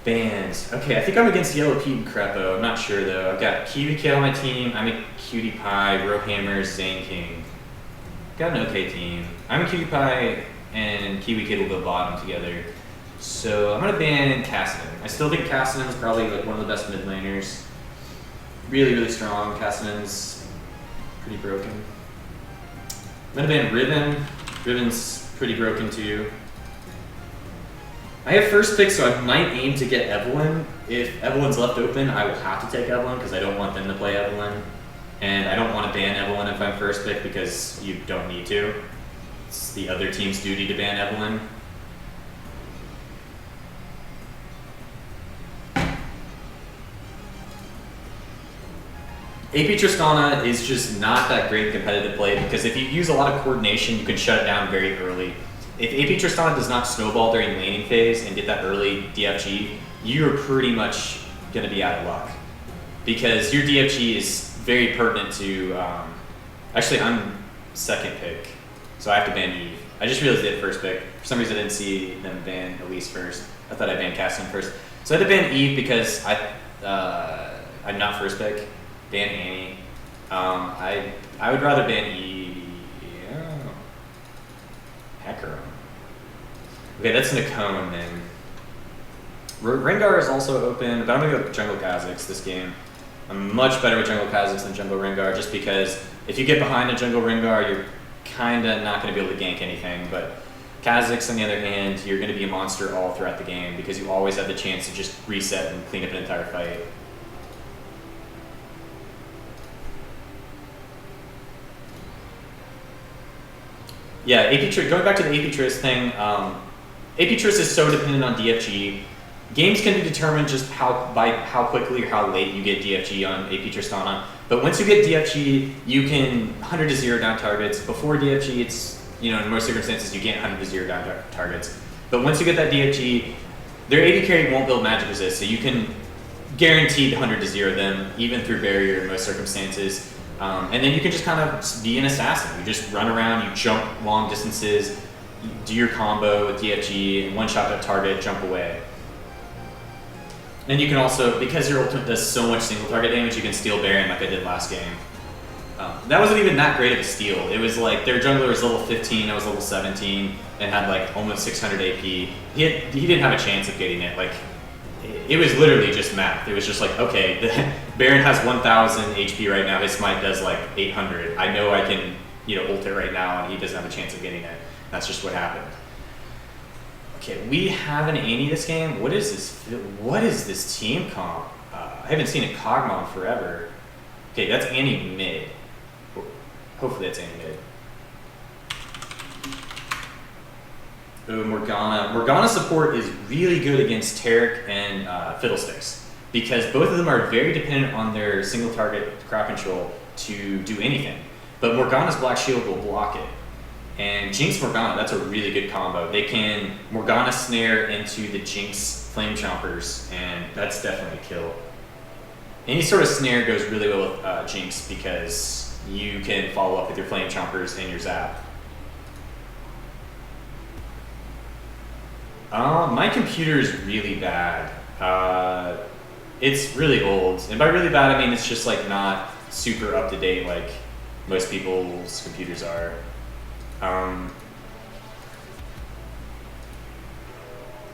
Bans. Okay, I think I'm against Yellow Pete and Crepo, I'm not sure though. I've got Kiwi Kid on my team, I'm a Cutie Pie, Rowhammer, Zane King. Got an okay team. I'm a Cutie Pie, and Kiwi Kid will go bottom together. So I'm gonna ban Cassidy. I still think Cassidy is probably like one of the best mid laners. Really, really strong. Cassidy's pretty broken. I'm gonna ban Riven. Riven's pretty broken too. I have first pick, so I might aim to get Evelyn. If Evelyn's left open, I will have to take Evelyn because I don't want them to play Evelyn. And I don't want to ban Evelyn if I'm first pick because you don't need to. It's the other team's duty to ban Evelyn. AP Tristana is just not that great competitive play because if you use a lot of coordination, you can shut it down very early. If AP Tristana does not snowball during laning phase and get that early DFG, you're pretty much going to be out of luck. Because your DFG is very pertinent to, actually I'm second pick, so I have to ban Eve. I just realized they had first pick. For some reason I didn't see them ban Elise first. I thought I banned Cassian first. So I had to ban Eve because I'm not first pick. Ban Annie. I would rather ban Eve. Yeah. Hecarim. Okay, that's Nakone then. Rengar is also open, but I'm gonna go Jungle Kha'Zix this game. I'm much better with Jungle Kha'Zix than Jungle Rengar just because if you get behind a Jungle Rengar, you're kinda not gonna be able to gank anything, but Kha'Zix on the other hand, you're gonna be a monster all throughout the game because you always have the chance to just reset and clean up an entire fight. Yeah, going back to the AP Trist thing, AP Trist is so dependent on DFG. Games can be determined just by how quickly or how late you get DFG on AP Tristana. But once you get DFG, you can 100 to 0 down targets. Before DFG, it's, in most circumstances, you can't 100 to 0 down targets. But once you get that DFG, their AD carry won't build magic resist, so you can guaranteed 100 to 0 them, even through barrier in most circumstances. And then you can just kind of be an assassin. You just run around, you jump long distances, you do your combo with DFG, and one-shot that target, jump away. And you can also, because your ultimate does so much single target damage, you can steal Baron like I did last game. That wasn't even that great of a steal. It was like, their jungler was level 15, I was level 17, and had like almost 600 AP. He didn't have a chance of getting it. Like, it was literally just math. It was just like, okay, Baron has 1,000 HP right now, his smite does like 800. I know I can, ult it right now, and he doesn't have a chance of getting it. That's just what happened. Okay, we have an Annie this game. What is this team comp? I haven't seen a Kog'Maw in forever. Okay, that's Annie mid. Hopefully that's Annie mid. Ooh, Morgana. Morgana support is really good against Taric and Fiddlesticks because both of them are very dependent on their single target crowd control to do anything. But Morgana's Black Shield will block it. And Jinx Morgana, that's a really good combo. They can Morgana snare into the Jinx Flame Chompers, and that's definitely a kill. Any sort of snare goes really well with Jinx because you can follow up with your Flame Chompers and your Zap. My computer is really bad. It's really old, and by really bad I mean it's just like not super up to date like most people's computers are. I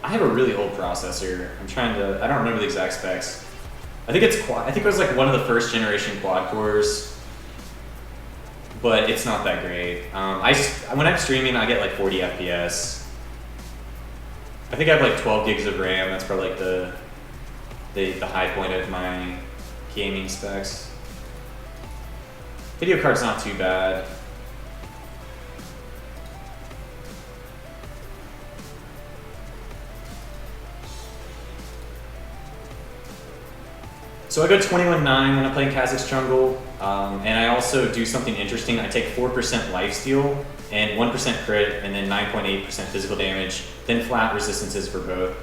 have a really old processor. I don't remember the exact specs. I think it's quad. I think it was like one of the first generation quad cores, but it's not that great. When I'm streaming, I get like 40 FPS. I think I have like 12 gigs of RAM. That's probably like the high point of my gaming specs. Video card's not too bad. So I go 21-9 when I'm playing Kha'Zix jungle, and I also do something interesting. I take 4% lifesteal and 1% crit, and then 9.8% physical damage, then flat resistances for both.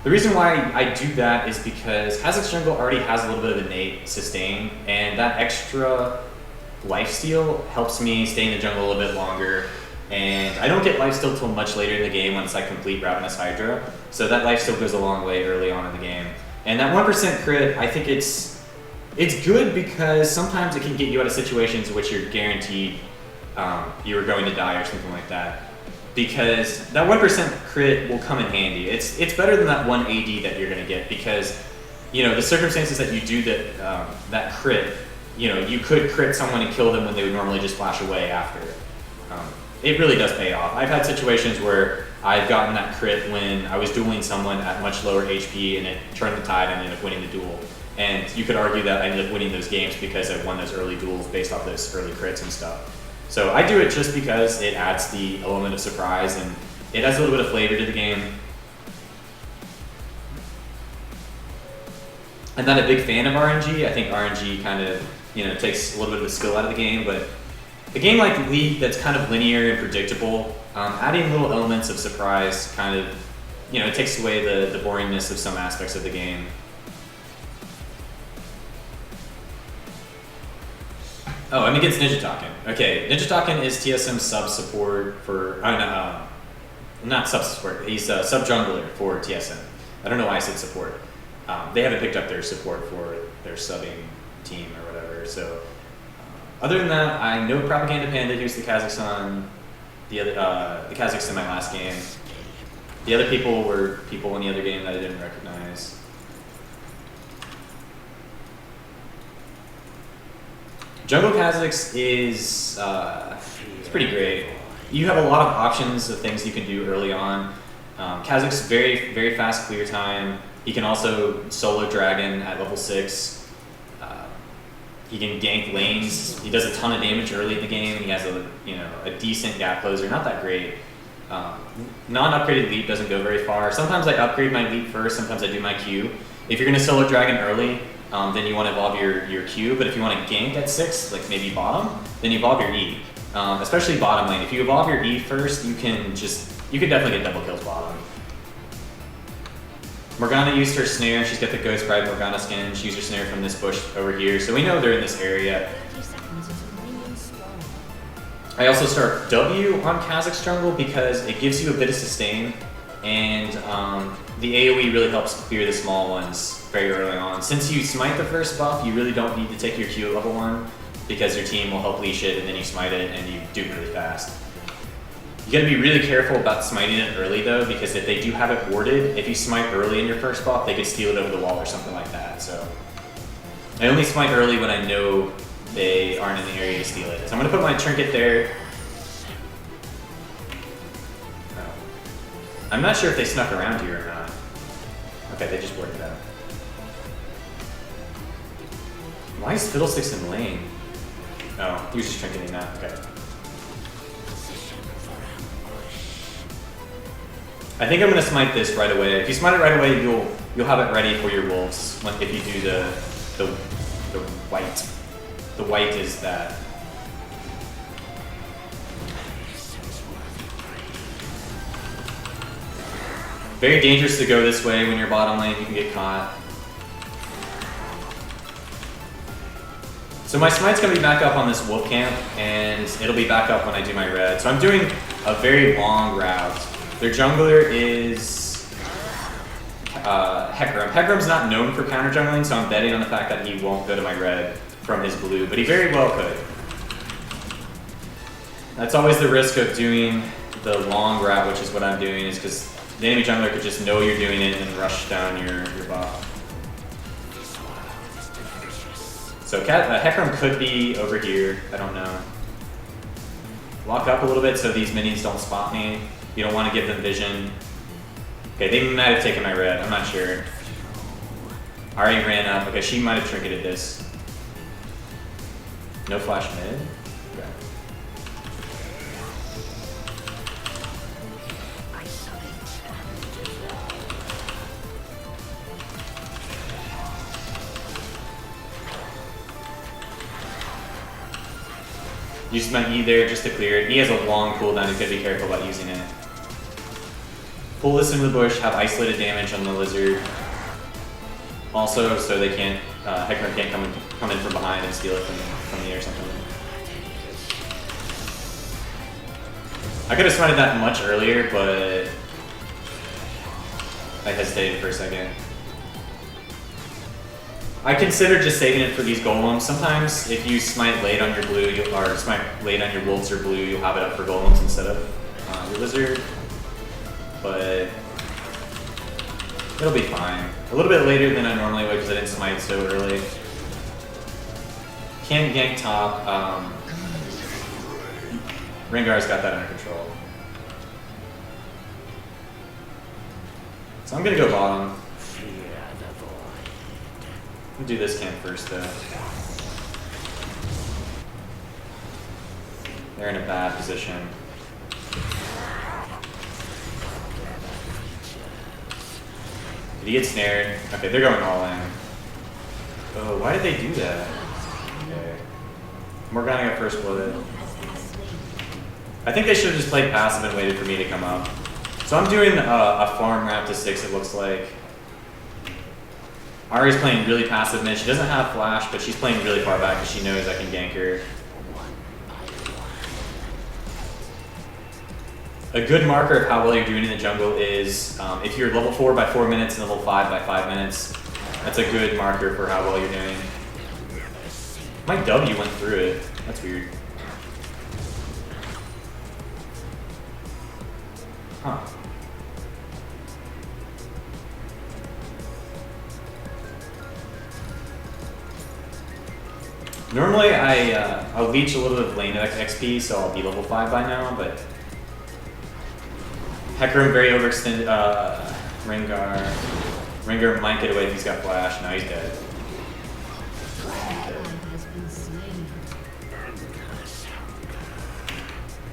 The reason why I do that is because Kha'Zix jungle already has a little bit of innate sustain, and that extra lifesteal helps me stay in the jungle a little bit longer. And I don't get lifesteal till much later in the game once I complete Ravenous Hydra, so that lifesteal goes a long way early on in the game. And that 1% crit, I think it's good because sometimes it can get you out of situations in which you're guaranteed you are going to die or something like that. Because that 1% crit will come in handy. It's better than that 1 AD that you're going to get because, you know, the circumstances that you do that crit, you know, you could crit someone and kill them when they would normally just flash away after. It really does pay off. I've had situations where I've gotten that crit when I was dueling someone at much lower HP and it turned the tide and I ended up winning the duel. And you could argue that I ended up winning those games because I won those early duels based off those early crits and stuff. So I do it just because it adds the element of surprise and it adds a little bit of flavor to the game. I'm not a big fan of RNG. I think RNG kind of, you know, takes a little bit of the skill out of the game, but a game like League that's kind of linear and predictable, adding little elements of surprise kind of, you know, it takes away the boringness of some aspects of the game. Oh, I'm against Ninja Okay, Ninja is TSM sub support for, not sub support, he's a sub jungler for TSM. I don't know why I said support. They haven't picked up their support for their subbing team or whatever, so. Other than that, I know Propaganda Panda, who's the Kazakhstan, the Kazakhs in my last game. The other people were people in the other game that I didn't recognize. Jungle Kazakhs is it's pretty great. You have a lot of options of things you can do early on. Kazakhs very, very fast clear time. He can also solo dragon at level 6. He can gank lanes. He does a ton of damage early in the game. He has a decent gap closer, not that great. Non-upgraded leap doesn't go very far. Sometimes I upgrade my leap first. Sometimes I do my Q. If you're gonna solo dragon early, then you want to evolve your Q. But if you want to gank at 6, like maybe bottom, then you evolve your E. Especially bottom lane. If you evolve your E first, you can definitely get double kills bottom. Morgana used her snare. She's got the Ghost Bride Morgana skin. She used her snare from this bush over here, so we know they're in this area. I also start W on Kha'Zix jungle because it gives you a bit of sustain, and the AoE really helps clear the small ones very early on. Since you smite the first buff, you really don't need to take your Q at level 1 because your team will help leash it, and then you smite it, and you do really fast. You gotta be really careful about smiting it early though, because if they do have it warded, if you smite early in your first buff, they could steal it over the wall or something like that. So I only smite early when I know they aren't in the area to steal it. So I'm gonna put my trinket there. Oh. I'm not sure if they snuck around here or not. Okay, they just warded out. Why is Fiddlesticks in lane? Oh, he was just trinketing that, okay. I think I'm gonna smite this right away. If you smite it right away, you'll have it ready for your wolves. If you do the white. The white is that. Very dangerous to go this way when you're bottom lane, you can get caught. So my smite's gonna be back up on this wolf camp, and it'll be back up when I do my red. So I'm doing a very long route. Their jungler is Hecarim. Hecarim's not known for counter jungling, so I'm betting on the fact that he won't go to my red from his blue, but he very well could. That's always the risk of doing the long route, which is what I'm doing, is because the enemy jungler could just know you're doing it and rush down your bot. So Hecarim could be over here, I don't know. Walk up a little bit so these minions don't spot me. You don't want to give them vision. Okay, they might have taken my red, I'm not sure. Ari ran up, okay, she might have trinketed this. No flash mid? Okay. Used my E there just to clear it. E has a long cooldown, you gotta be careful about using it. Pull this into the bush, have isolated damage on the lizard. Also, so they can't, Hecarim can't come in from behind and steal it from me or something. I could have smited that much earlier, but I hesitated for a second. I consider just saving it for these golems. Sometimes if you smite late on your blue, or smite late on your wolves or blue, you'll have it up for golems instead of your lizard. But it'll be fine. A little bit later than I normally would because I didn't smite so early. Can't gank top. Rengar's got that under control. So I'm gonna go bottom. I'll do this camp first though. They're in a bad position. Did he get snared? Okay, they're going all in. Oh, why did they do that? Okay. Morgana got first blooded. I think they should have just played passive and waited for me to come up. So I'm doing a farm route to 6, it looks like. Ari's playing really passive mid. She doesn't have flash, but she's playing really far back because she knows I can gank her. A good marker of how well you're doing in the jungle is if you're level 4 by 4 minutes and level 5 by 5 minutes. That's a good marker for how well you're doing. My W went through it. That's weird. Huh. Normally I'll leech a little bit of lane XP, so I'll be level 5 by now, but Hecarim very overextended. Rengar might get away if he's got flash. Now he's dead.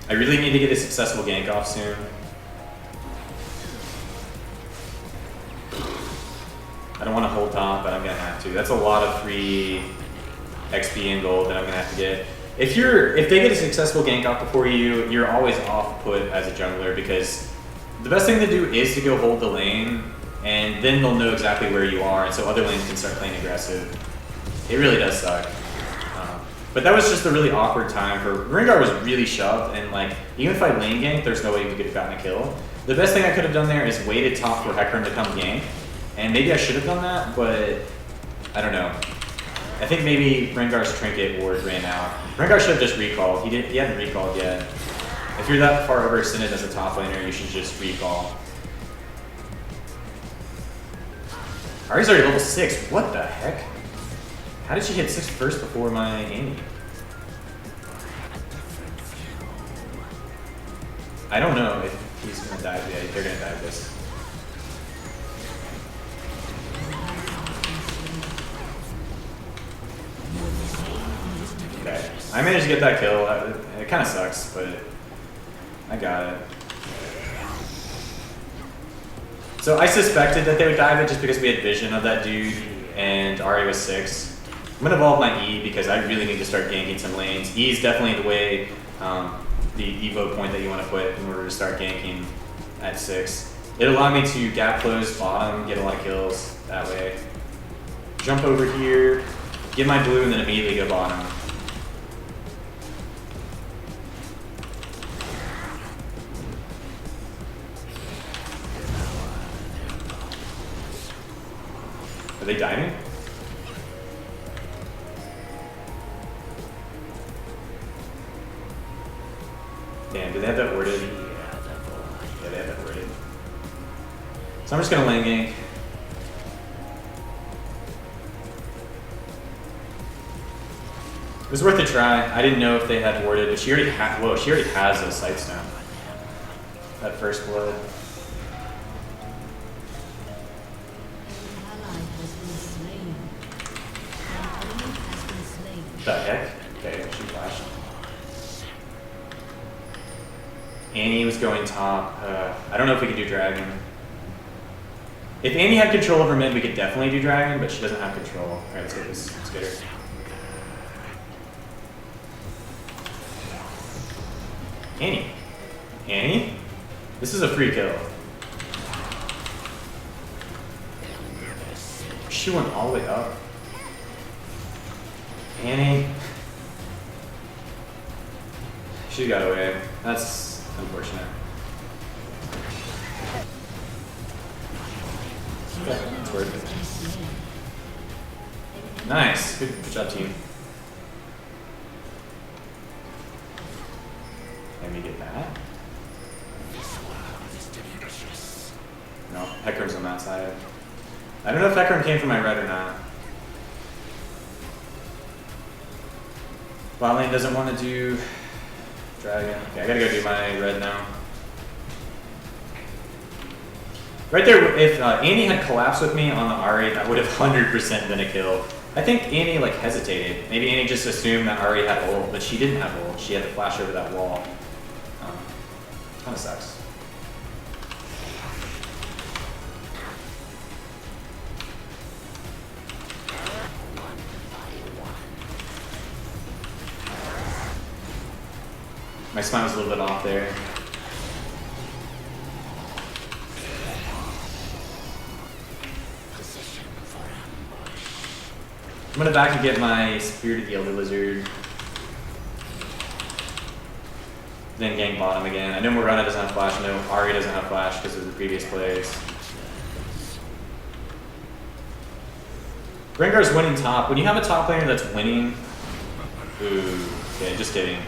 I really need to get a successful gank off soon. I don't want to hold top, but I'm gonna have to. That's a lot of free XP and gold that I'm gonna have to get. If they get a successful gank off before you, you're always off put as a jungler because the best thing to do is to go hold the lane, and then they'll know exactly where you are, and so other lanes can start playing aggressive. It really does suck. But that was just a really awkward time for Rengar was really shoved, and like even if I lane ganked, there's no way we could have gotten a kill. The best thing I could have done there is waited top for Hecarim to come gank, and maybe I should have done that, but I don't know. I think maybe Rengar's trinket ward ran out. Rengar should have just recalled. He hadn't recalled yet. If you're that far overextended as a top laner, you should just recall. Ari's already level 6. What the heck? How did she hit 6 first before my Amy? I don't know if he's gonna die. Yeah, they're gonna die of this. Okay, I managed to get that kill. It kind of sucks, but I got it. So I suspected that they would dive it just because we had vision of that dude, and Ari was 6. I'm gonna evolve my E because I really need to start ganking some lanes. E is definitely the way, the evo point that you want to put in order to start ganking at 6. It allowed me to gap close bottom, get a lot of kills that way. Jump over here, get my blue, and then immediately go bottom. Are they diving? Damn, do they have that worded? Yeah, they have that worded. So I'm just gonna lane gank. It was worth a try. I didn't know if they had warded, but she already she already has those sights now. That first blood. The heck? Okay, she flashed. Annie was going top. I don't know if we could do dragon. If Annie had control over mid, we could definitely do dragon, but she doesn't have control. Alright, let's get this. Let's get her. Annie. Annie? This is a free kill. She went all the way up. Annie. She got away. That's unfortunate. Okay, it's worth it. Nice. Good job, team. Let me get that. No, Hecarim's on that side. I don't know if Hecarim came from my red or not. Bot lane doesn't want to do dragon. Okay, I gotta go do my red now. Right there, if Annie had collapsed with me on the Ahri, that would have 100% been a kill. I think Annie like hesitated. Maybe Annie just assumed that Ahri had ult, but she didn't have ult. She had to flash over that wall. Kind of sucks. My spine was a little bit off there. I'm gonna back and get my Spirit of the Elder Lizard. Then gang bottom again. I know Morgana doesn't have flash, no, Ahri doesn't have flash because of the previous plays. Rengar's winning top. When you have a top laner that's winning, ooh, okay, just kidding.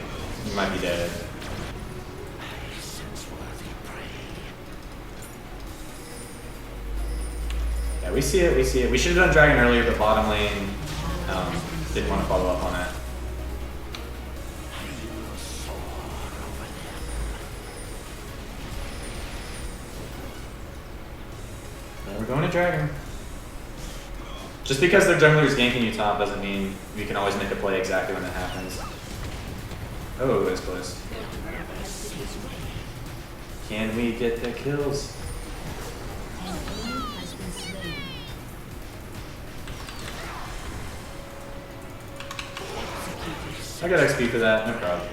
You might be dead. Yeah, we see it, we see it. We should have done dragon earlier, but bottom lane didn't want to follow up on it. We're going to dragon. Just because their jungler's ganking you top doesn't mean you can always make a play exactly when it happens. Oh, that's close. Can we get the kills? I got XP for that, no problem.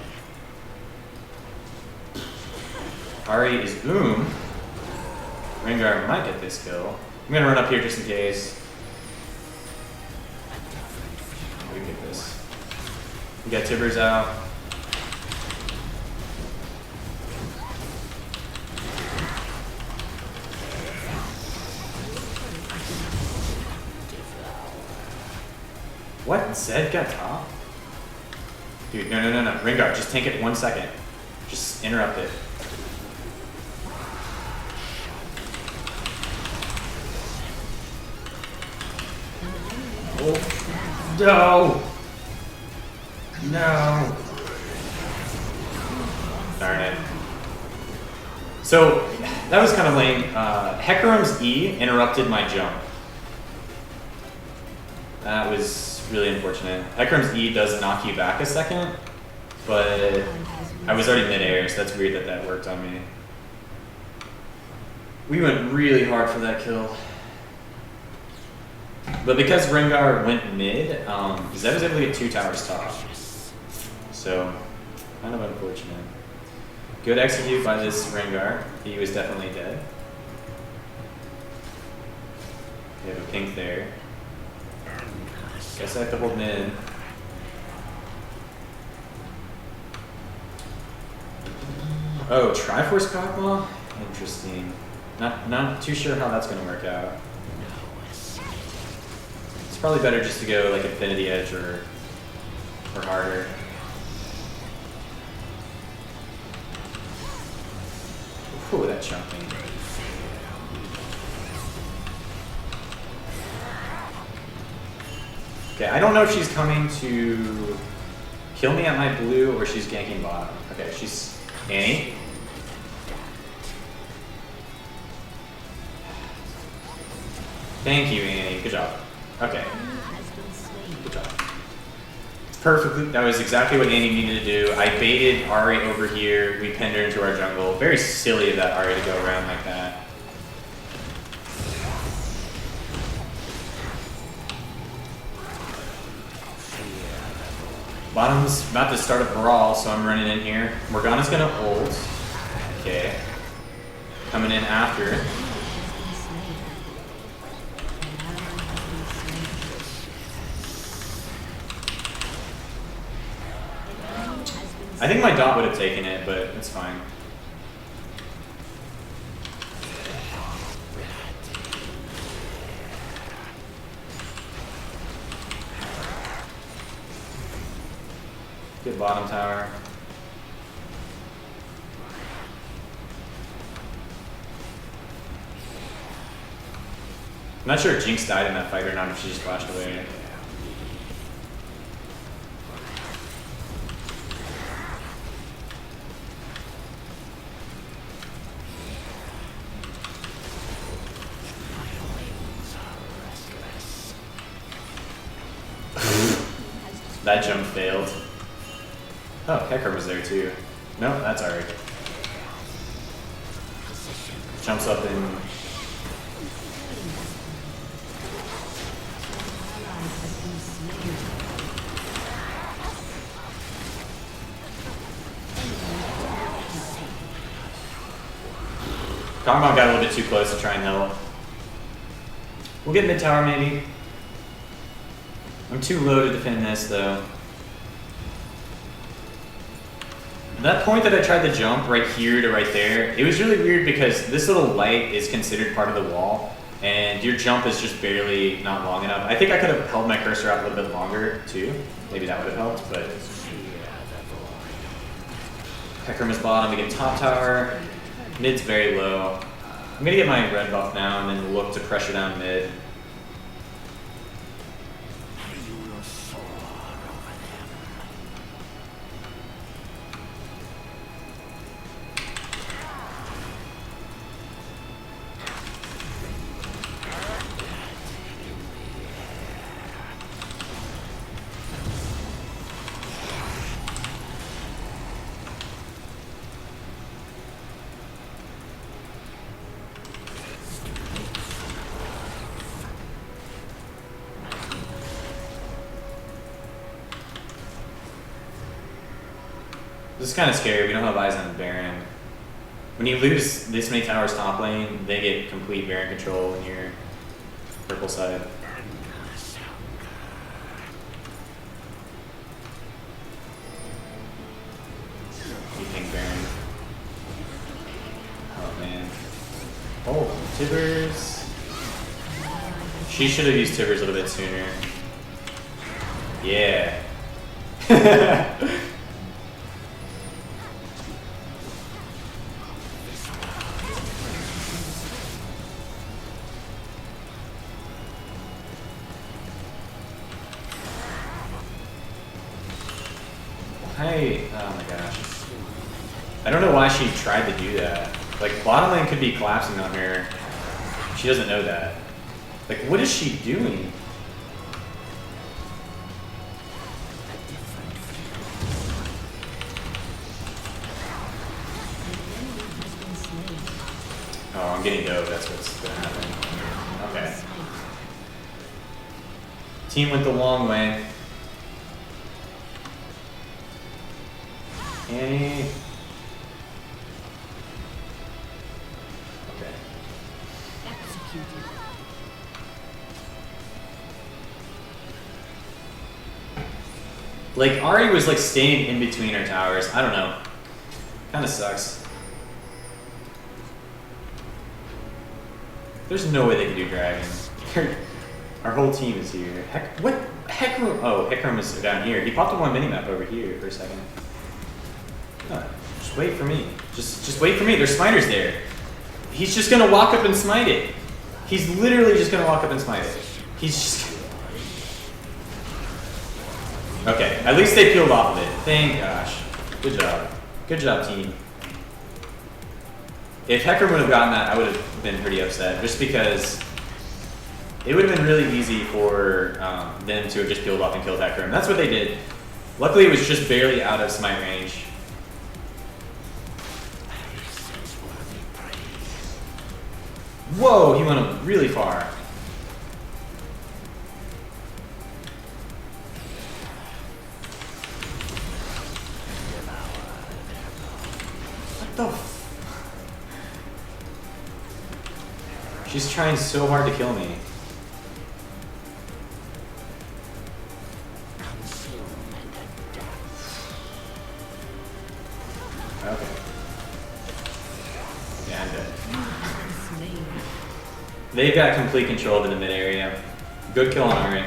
Ahri is boom. Rengar might get this kill. I'm gonna run up here just in case. We get this. We got Tibbers out. What? Zed got top? Dude, no. Rengar, just tank it 1 second. Just interrupt it. Oh, no! No! Darn it. So, that was kind of lame. Hecarim's E interrupted my jump. That was really unfortunate. Hecarim's E does knock you back a second, but I was already mid-air, so that's weird that that worked on me. We went really hard for that kill. But because Rengar went mid, Zed was able to get 2 towers top. So, kind of unfortunate. Good execute by this Rengar. He was definitely dead. We have a pink there. Guess I have to hold mid. Oh, Triforce Cockmaw? Interesting. Not too sure how that's gonna work out. It's probably better just to go like Infinity Edge or harder. Ooh, that jumping. Okay, I don't know if she's coming to kill me at my blue or she's ganking bottom. Okay, she's Annie. Thank you, Annie. Good job. Okay. Good job. Perfectly. That was exactly what Annie needed to do. I baited Ari over here. We pinned her into our jungle. Very silly of that Ari to go around like that. Bottom's about to start a brawl, so I'm running in here. Morgana's gonna ult. Okay. Coming in after. I think my dot would have taken it, but it's fine. Good bottom tower. I'm not sure if Jinx died in that fight or not, if she just flashed away. That jump failed. Oh, Hecker was there too. No, that's alright. Jumps up and... Kog'Maw got a little bit too close to try and help. We'll get mid tower maybe. I'm too low to defend this though. That point that I tried to jump right here to right there, it was really weird because this little light is considered part of the wall and your jump is just barely not long enough. I think I could have held my cursor out a little bit longer too. Maybe that would have helped, but... Hecarim's bottom, we get top tower. Mid's very low. I'm gonna get my red buff now and then look to pressure down mid. This is kind of scary. We don't have eyes on Baron. When you lose this many towers top lane, they get complete Baron control when you're purple side. You think Baron? Oh man. Oh, Tibbers. She should have used Tibbers a little bit sooner. Yeah. Oh my gosh. I don't know why she tried to do that. Like, bottom lane could be collapsing on her. She doesn't know that. Like, what is she doing? Oh, I'm getting dove. That's what's gonna happen. Okay. Team went the long way. Annie. Okay. Like, Ari was like staying in between our towers. I don't know. Kind of sucks. There's no way they can do dragon. Our whole team is here. Heck, what? Heckroom? Oh, Heckroom is down here. He popped up on minimap over here for a second. Huh. Just wait for me. Just wait for me. There's smiters there. He's just gonna walk up and smite it. He's literally just gonna walk up and smite it. He's just. Okay, at least they peeled off of it. Thank gosh. Good job. Good job, team. If Heckroom would have gotten that, I would have been pretty upset. Just because it would have been really easy for them to have just peeled off and killed Heckroom. That's what they did. Luckily, it was just barely out of smite range. Whoa, he went up really far. What the f- She's trying so hard to kill me. Okay. Yeah, I'm dead. They've got complete control of the mid area. Good kill on Ari.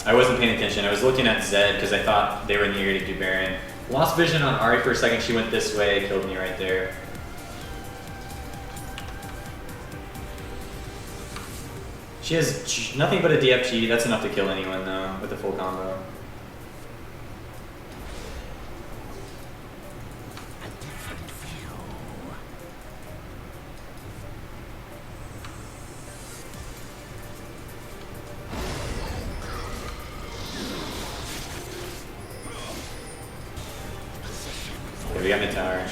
I wasn't paying attention. I was looking at Zed because I thought they were in the area to do Baron. Lost vision on Ari for a second. She went this way, killed me right there. She has nothing but a DFG. That's enough to kill anyone though with a full combo. Okay, we got mid tower.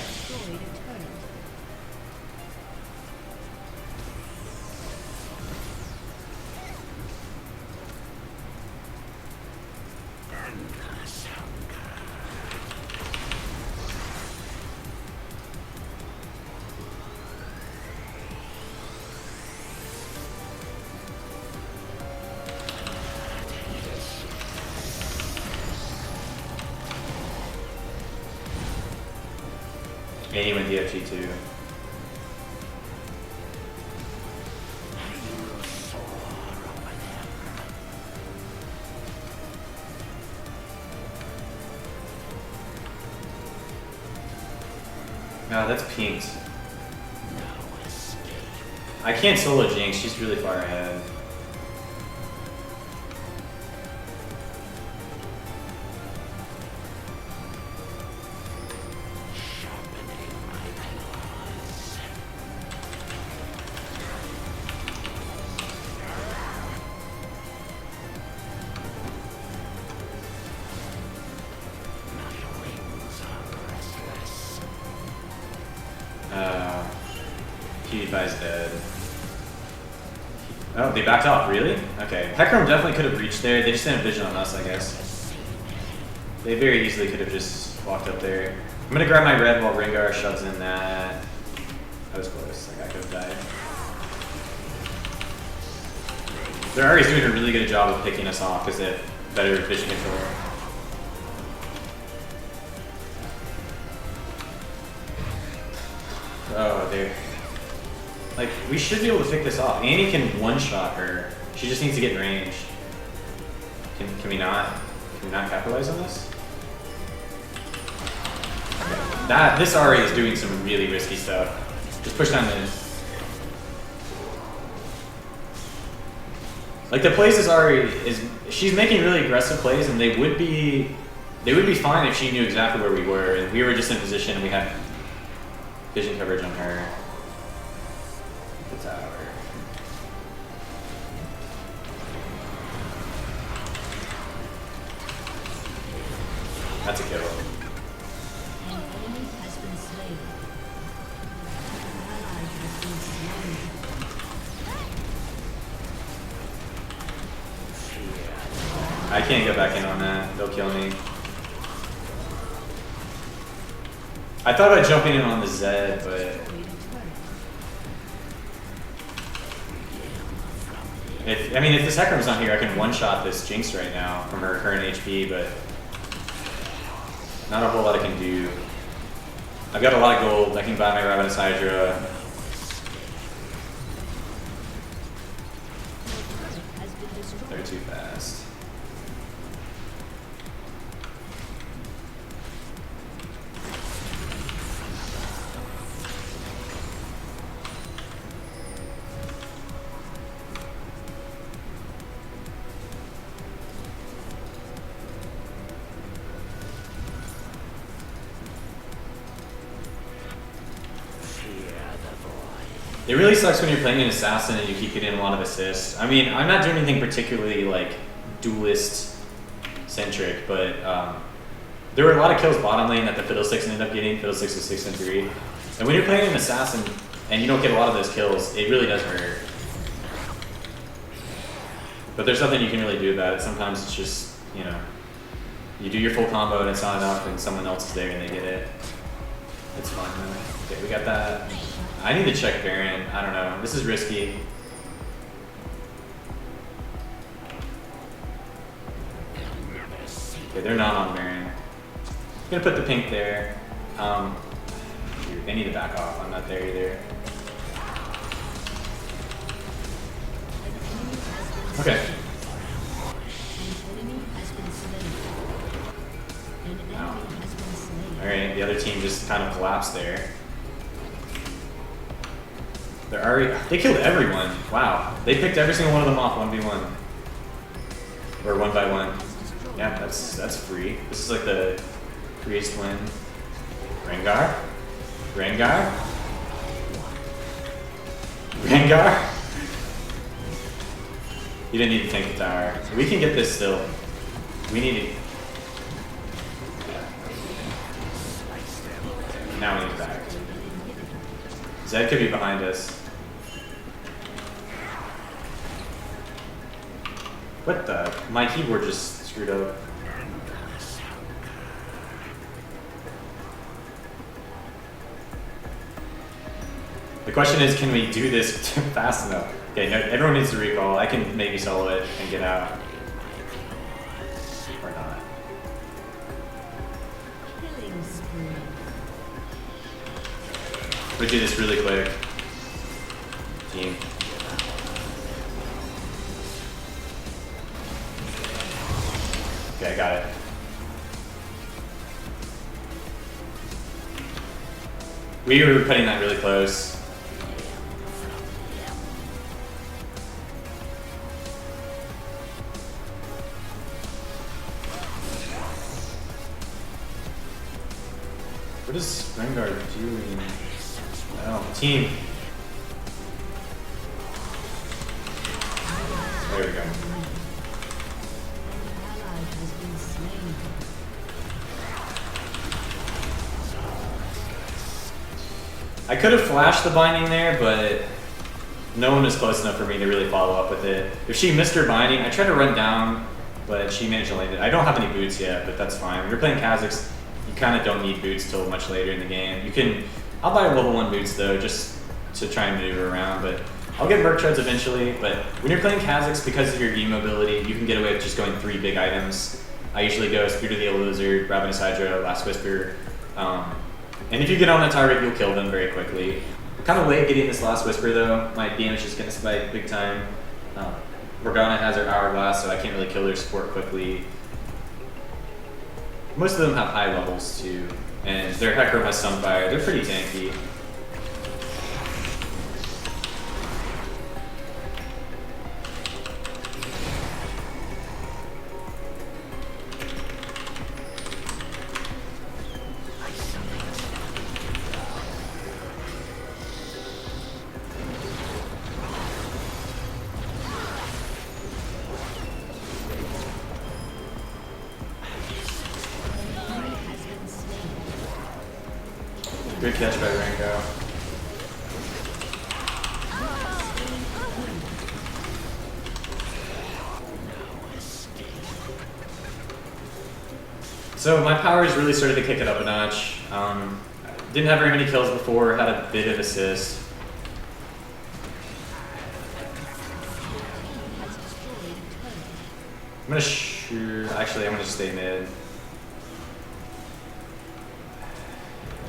And he went DFG too. No, that's Pinked. I can't solo Jinx, she's really far ahead. PewDiePie's dead. Oh, they backed off, really? Okay. Heckroom definitely could have reached there. They just didn't have vision on us, I guess. They very easily could have just walked up there. I'm gonna grab my red while Rengar shoves in that. That was close. That guy could have died. They're already doing a really good job of picking us off because they have better vision control. Oh, dude. Like, we should be able to pick this off. Annie can one-shot her. She just needs to get in range. Can we not capitalize on this? Okay. This Ari is doing some really risky stuff. Just push down mid. Like, the plays this Ari is, she's making really aggressive plays, and they would be fine if she knew exactly where we were, and we were just in position and we had vision coverage on her. The tower. That's a kill. An enemy has been slain. An ally has been slain. I can't go back in on that. They'll kill me. I thought about jumping in on the Zed, but I mean, if the Sacrum's not here, I can one-shot this Jinx right now from her current HP, but not a whole lot I can do. I've got a lot of gold. I can buy my Ravenous Hydra. They're too fast. It really sucks when you're playing an assassin and you keep getting a lot of assists. I mean, I'm not doing anything particularly like duelist centric, but there were a lot of kills bottom lane that the Fiddlesticks ended up getting. Fiddlesticks was 6 and 3, and when you're playing an assassin and you don't get a lot of those kills, it really does hurt. But there's nothing you can really do about it. Sometimes it's just, you know, you do your full combo and it's not enough, and someone else is there and they get it. It's fine though. Okay, we got that. I need to check Baron. I don't know. This is risky. Okay, they're not on Baron. I'm gonna put the pink there. They need to back off. I'm not there either. Okay. Wow. Alright, the other team just kind of collapsed there. They killed everyone. Wow. They picked every single one of them off 1v1. Or 1x1. Yeah, that's free. This is like the freest win. Rengar? Rengar? Rengar? You didn't need to tank the tower. We can get this still. We need it. Yeah. Now we need back. Zed could be behind us. What the? My keyboard just screwed up. The question is, can we do this fast enough? Okay, no, everyone needs to recall. I can maybe solo it and get out. Or not. We'll do this really quick. Team. Okay, I got it. We were putting that really close. What is Rengar doing? Oh, team. There we go. I could have flashed the binding there, but no one was close enough for me to really follow up with it. If she missed her binding, I tried to run down, but she managed to land it. I don't have any boots yet, but that's fine. When you're playing Kha'Zix, you kind of don't need boots till much later in the game. You can, I'll buy level 1 boots though, just to try and maneuver around, but I'll get Merc Treads eventually. But when you're playing Kha'Zix, because of your E mobility, you can get away with just going 3 big items. I usually go Spirit of the Yellow Lizard, Ravenous Hydra, Last Whisper. And if you get on the target, you'll kill them very quickly. Kind of late getting this Last Whisper though. My damage is gonna spike big time. Morgana has her Hourglass, so I can't really kill their support quickly. Most of them have high levels too, and their Hecarim has Sunfire. They're pretty tanky. Good catch by Rango. So my powers really started to kick it up a notch. Didn't have very many kills before, had a bit of assist. I'm gonna actually, I'm gonna just stay mid.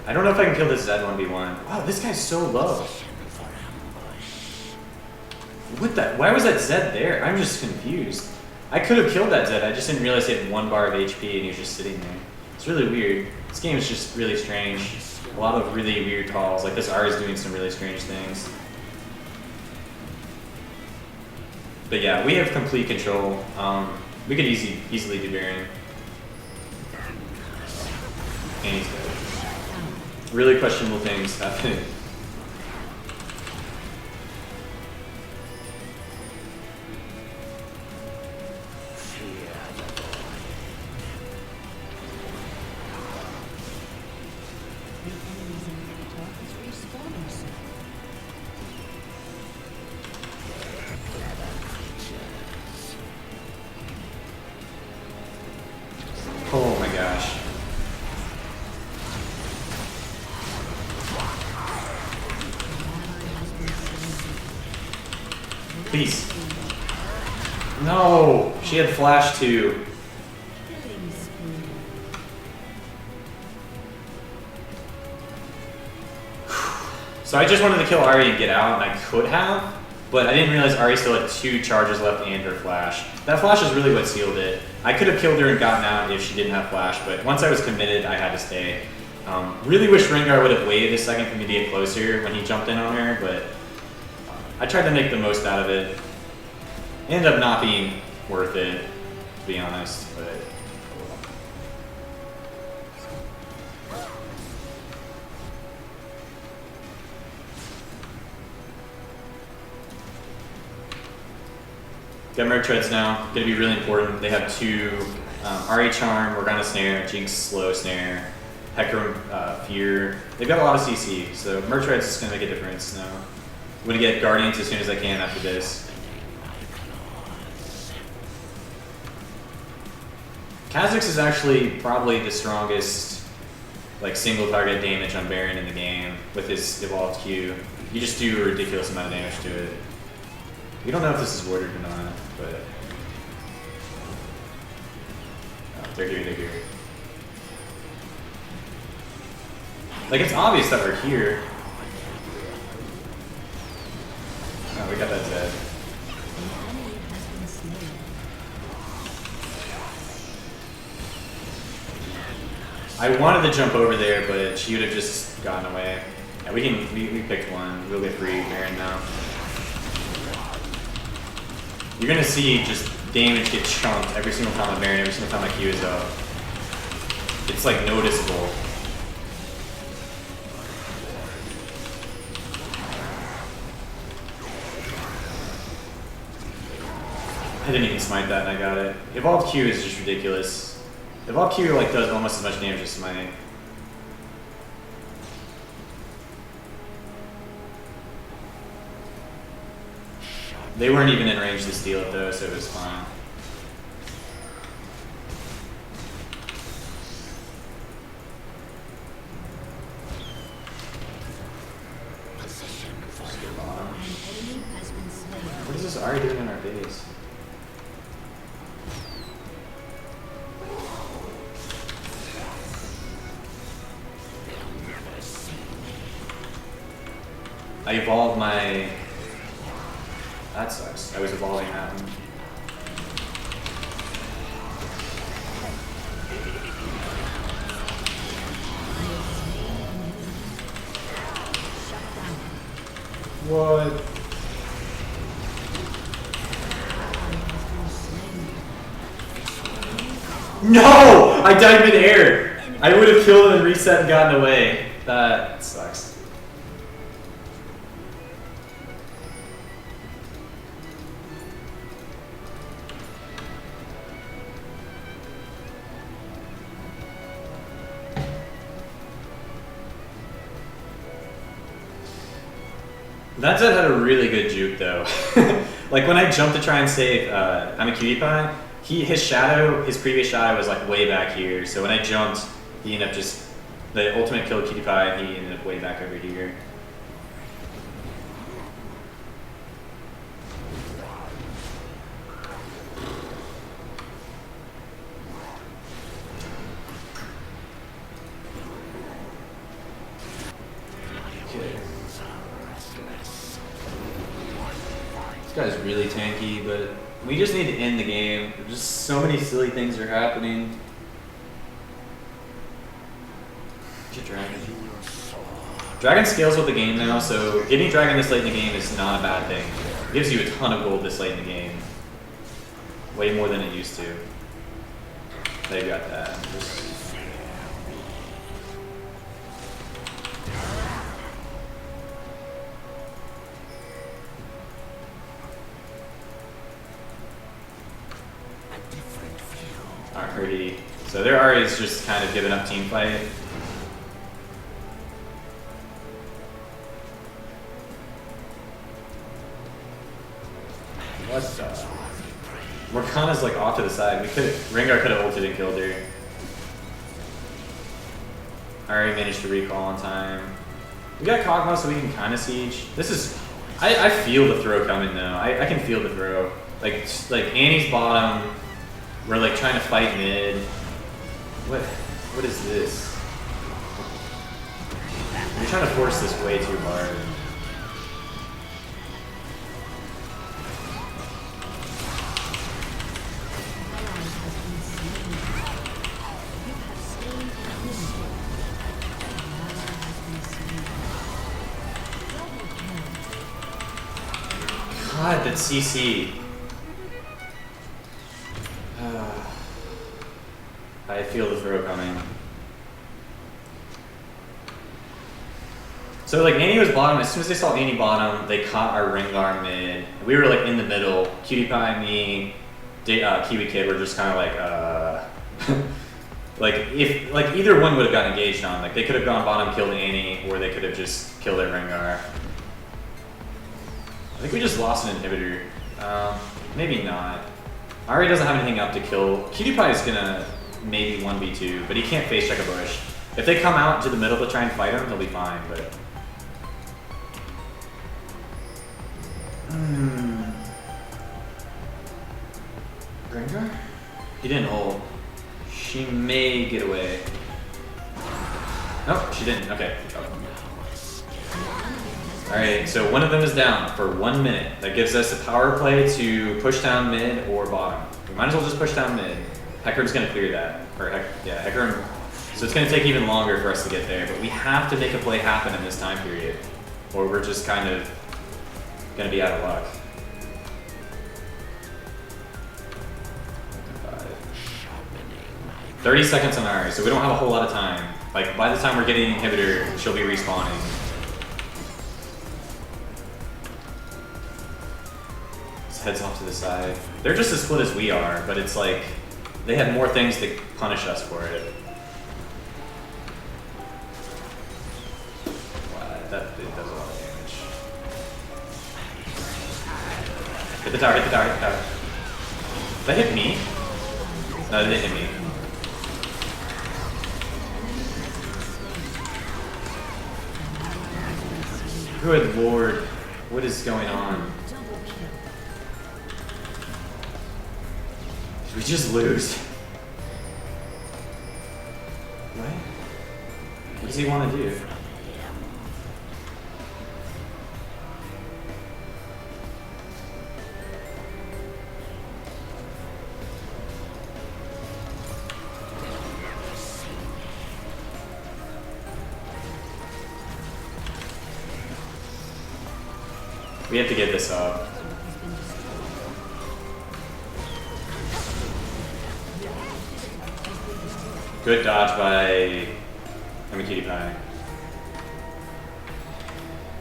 I don't know if I can kill this Zed 1v1. Wow, this guy's so low. What the? Why was that Zed there? I'm just confused. I could have killed that Zed. I just didn't realize he had 1 bar of HP and he was just sitting there. It's really weird. This game is just really strange. A lot of really weird calls. Like this R is doing some really strange things. But yeah, we have complete control. We could easily do Baron. And he's dead. Really questionable things happening. Oh my gosh. Please. No! She had flash too. So I just wanted to kill Ahri and get out, and I could have, but I didn't realize Ahri still had 2 charges left and her flash. That flash is really what sealed it. I could have killed her and gotten out if she didn't have flash, but once I was committed, I had to stay. Really wish Rengar would have waited a second for me to get closer when he jumped in on her, but I tried to make the most out of it. Ended up not being worth it, to be honest, but got Merc Treads now, gonna be really important. They have 2 Ahri Charm, Morgana Snare, Jinx Slow Snare, Hecarim Fear. They've got a lot of CC, so Merc Treads is gonna make a difference now. I'm gonna get Guardians as soon as I can after this. Kha'Zix is actually probably the strongest like single target damage on Baron in the game with his evolved Q. You just do a ridiculous amount of damage to it. We don't know if this is warded or not, but oh, they're here. Like it's obvious that we're here. Oh, we got that Zed. I wanted to jump over there, but she would have just gotten away. Yeah, we picked one. We'll get free Baron now. You're gonna see just damage get chunked every single time a Baron, every single time my Q is up. It's like noticeable. I didn't even smite that and I got it. Evolved Q is just ridiculous. Evolved Q like does almost as much damage as smiting. They weren't even in range to steal it though, so it was fine. What is this Ahri doing in our base? I evolved my... That sucks. I was evolving that one. What? No! I died mid-air! I would have killed him and reset and gotten away. That sucks. That Zed had a really good juke though. Like when I jumped to try and save I'm a Cutie Pie, his previous shadow was like way back here, so when I jumped, he ended up just, the ultimate killed Cutie Pie and he ended up way back over here. guy's really tanky, but we just need to end the game. There's just so many silly things are happening. Get Dragon. Dragon scales with the game now, so getting Dragon this late in the game is not a bad thing. It gives you a ton of gold this late in the game. Way more than it used to. They got that. Alrighty. So their Ahri's just kind of giving up team fight. What the? Morgana's like off to the side. Rengar could have ulted and killed her. Ahri managed to recall on time. We got Kog'Maw so we can kind of siege. This is, I feel the throw coming though. I can feel the throw. Like Annie's bottom. We're like trying to fight mid. What is this? You're trying to force this way too hard. God, that CC. I feel the throw coming. So like Annie was bottom. As soon as they saw Annie bottom, they caught our Rengar mid. We were like in the middle. Cutie Pie, me, Kiwi Kid were just kind of like, like if like either one would have gotten engaged on. Like they could have gone bottom, killed Annie, or they could have just killed their Rengar. I think we just lost an inhibitor. Maybe not. Ahri doesn't have anything up to kill. Cutie Pie is gonna maybe 1v2, but he can't face check a bush. If they come out to the middle to try and fight him, he'll be fine, but... Rengar? He didn't ult. She may get away. Nope, she didn't. Okay. Alright, so one of them is down for 1 minute. That gives us a power play to push down mid or bottom. We might as well just push down mid. Hecarim's gonna clear that. Or Hecarim. So it's gonna take even longer for us to get there, but we have to make a play happen in this time period. Or we're just kind of gonna be out of luck. 30 seconds on Ahri, so we don't have a whole lot of time. Like by the time we're getting inhibitor, she'll be respawning. Heads off to the side. They're just as split as we are, but it's like they have more things to punish us for it. Wow, that it does a lot of damage. Hit the tower, hit the tower, hit the tower. Did that hit me? No, it didn't hit me. Good lord, what is going on? We just lose. What? What does he want to do? We have to get this up. Good dodge by Cutie Pie.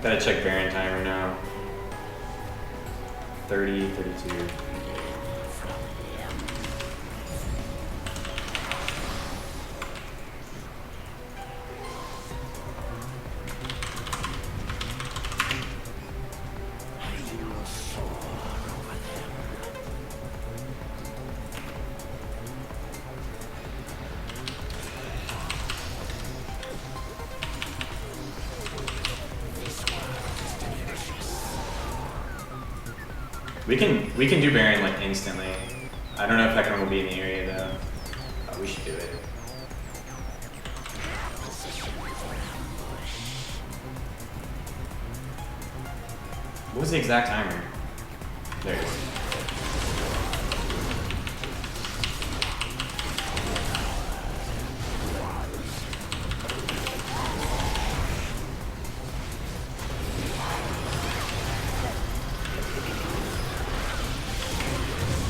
Gotta check Baron timer now. 30, 32. We can do Baron like instantly. I don't know if Hecarim will be in the area though. We should do it. What was the exact timer? There it is.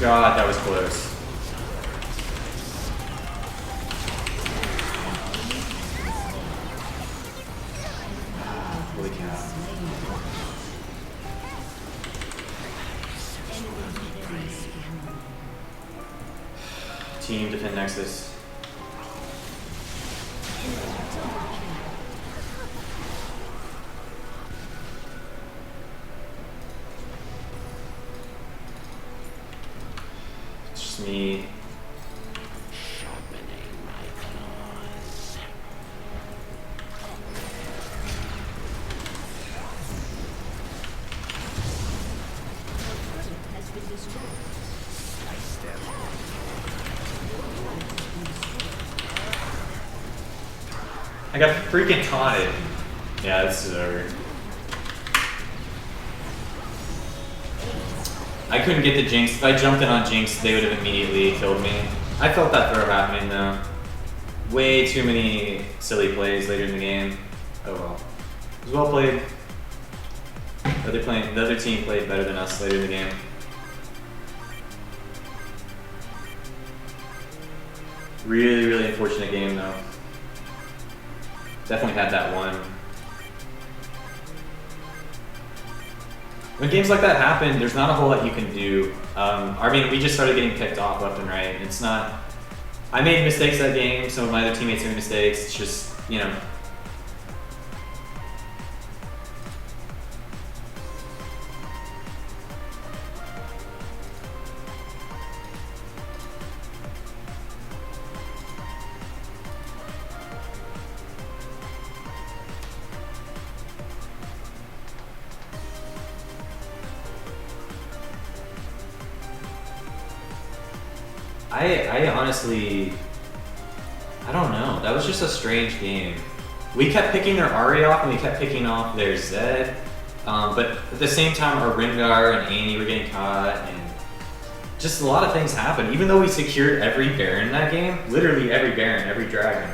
God, that was close. Holy cow. Team defend Nexus. It's just me. Has been destroyed. I got freaking taunted. Yeah, this is over. I couldn't get the Jinx. If I jumped in on Jinx, they would have immediately killed me. I felt that throw happening though. Way too many silly plays later in the game. Oh well. It was well played. The other team played better than us later in the game. Really, really unfortunate game though. Definitely had that one. When games like that happen, there's not a whole lot you can do. I mean, we just started getting picked off left and right. It's not. I made mistakes that game. Some of my other teammates made mistakes. It's just, you know. I honestly, I don't know. That was just a strange game. We kept picking their Ahri off and we kept picking off their Zed. But at the same time, our Rengar and Annie were getting caught and just a lot of things happened. Even though we secured every Baron that game, literally every Baron, every Dragon,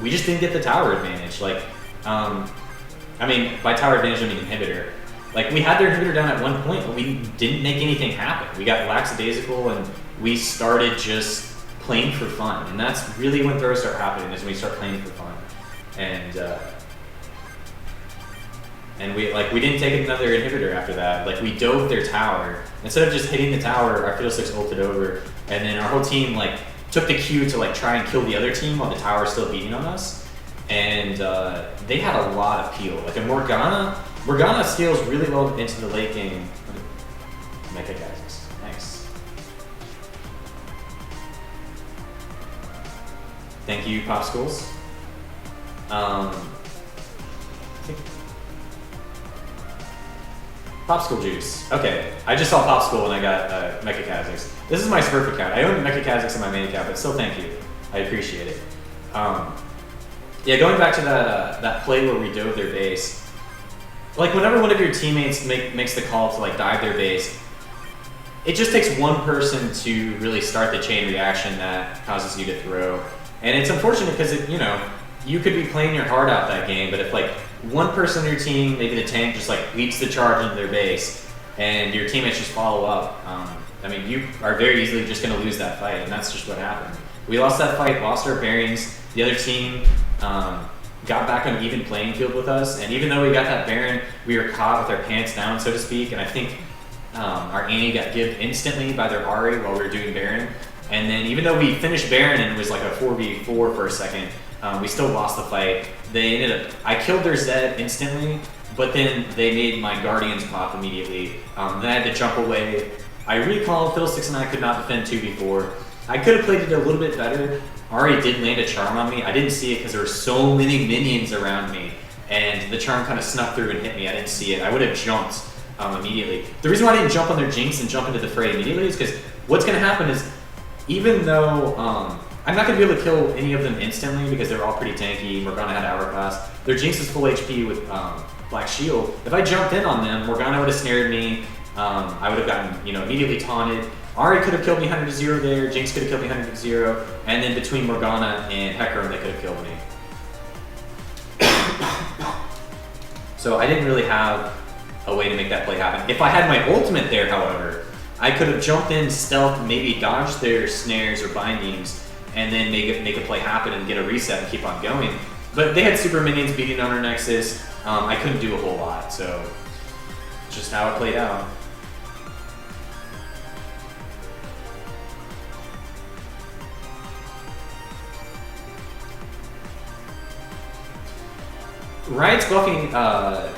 we just didn't get the tower advantage. Like, I mean, by tower advantage, I mean inhibitor. Like, we had their inhibitor down at one point, but we didn't make anything happen. We got lackadaisical and we started just playing for fun. And that's really when throws start happening, is when we start playing for fun. And we didn't take another inhibitor after that. Like, we dove their tower. Instead of just hitting the tower, our Fiddlesticks ulted over. And then our whole team, like, took the cue to, like, try and kill the other team while the tower was still beating on us. And they had a lot of peel. Like, a Morgana scales really well into the late game. Mecha guys, nice. Thank you, Popsicles. Popsicle juice. Okay, I just saw Popsicle when I got Mecha Kha'Zix. This is my Smurf account. I own Mecha Kha'Zix in my main account, but still thank you. I appreciate it. Yeah, going back to that play where we dove their base. Like, whenever one of your teammates makes the call to, like, dive their base, it just takes one person to really start the chain reaction that causes you to throw. And it's unfortunate because, you know, you could be playing your heart out that game, but if, like, one person on your team, maybe the tank, just, like, leads the charge into their base, and your teammates just follow up, I mean, you are very easily just going to lose that fight, and that's just what happened. We lost that fight, lost our bearings. The other team got back on even playing field with us, and even though we got that Baron, we were caught with our pants down, so to speak, and I think our Annie got gived instantly by their Ahri while we were doing Baron. And then even though we finished Baron and it was like a 4v4 for a second, we still lost the fight. I killed their Zed instantly, but then they made my Guardians pop immediately. Then I had to jump away. I recall Fiddlesticks and I could not defend 2v4. I could have played it a little bit better. Ahri did land a charm on me. I didn't see it because there were so many minions around me, and the charm kind of snuck through and hit me. I didn't see it. I would have jumped immediately. The reason why I didn't jump on their Jinx and jump into the fray immediately is because what's going to happen is, even though I'm not going to be able to kill any of them instantly because they're all pretty tanky, Morgana had Hourglass, their Jinx is full HP with Black Shield. If I jumped in on them, Morgana would have snared me, I would have gotten, immediately taunted. Ari could have killed me 100 to 0 there, Jinx could have killed me 100 to 0, and then between Morgana and Hecarim, they could have killed me. So I didn't really have a way to make that play happen. If I had my ultimate there, however, I could have jumped in, stealth, maybe dodged their snares or bindings, and then make a play happen and get a reset and keep on going. But they had super minions beating on our Nexus. I couldn't do a whole lot, so just how it played out. Riot's buffing, I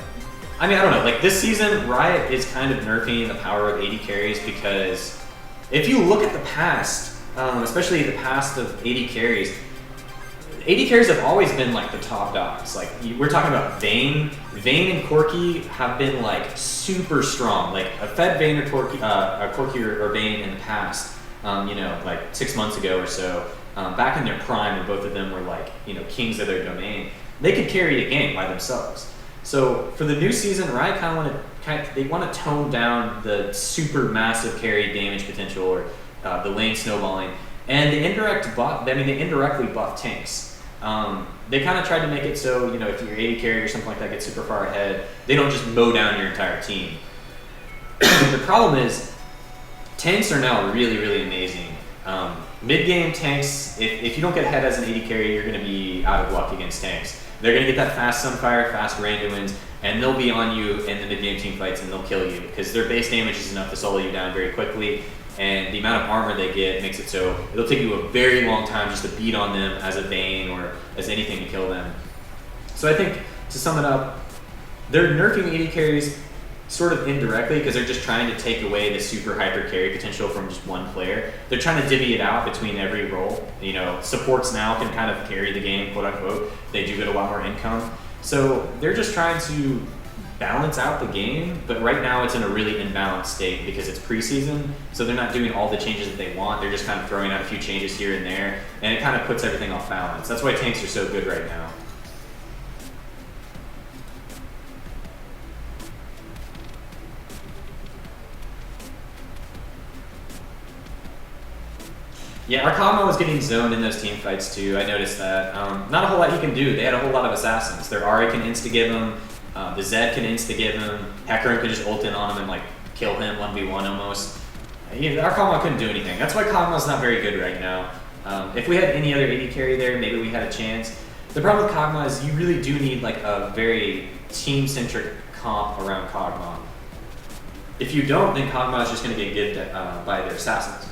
don't know, like this season, Riot is kind of nerfing the power of AD carries because if you look at the past, especially the past of AD carries have always been like the top dogs. Like we're talking about Vayne and Corki have been like super strong. Like a fed Vayne or Corki or Vayne in the past, like 6 months ago or so, back in their prime when both of them were like, kings of their domain, they could carry a game by themselves. So for the new season, Riot they want to tone down the super massive carry damage potential or the lane snowballing, and they indirectly buff tanks. They kind of tried to make it so if your AD carry or something like that gets super far ahead, they don't just mow down your entire team. The problem is tanks are now really, really amazing. Mid-game tanks, if you don't get ahead as an AD carry, you're going to be out of luck against tanks. They're going to get that fast Sunfire, fast Randuin's, and they'll be on you in the mid-game team fights and they'll kill you because their base damage is enough to solo you down very quickly, and the amount of armor they get makes it so it'll take you a very long time just to beat on them as a Vayne or as anything to kill them. So I think, to sum it up, they're nerfing AD carries sort of indirectly because they're just trying to take away the super hyper carry potential from just one player. They're trying to divvy it out between every role. Supports now can kind of carry the game, quote unquote. They do get a lot more income. So they're just trying to balance out the game, but right now it's in a really imbalanced state because it's preseason, so they're not doing all the changes that they want. They're just kind of throwing out a few changes here and there, and it kind of puts everything off balance. That's why tanks are so good right now. Yeah, our Kama was getting zoned in those team fights too. I noticed that. Not a whole lot he can do. They had a whole lot of assassins. Their Ari can insta-give him. The Zed can insta-give him. Hecarim could just ult in on him and like kill him 1v1 almost. Our Kama couldn't do anything. That's why Kog'Maw's not very good right now. If we had any other AD carry there, maybe we had a chance. The problem with Kog'Maw is you really do need like a very team-centric comp around Kog'Maw. If you don't, then Kog'Maw is just going to get given by their assassins.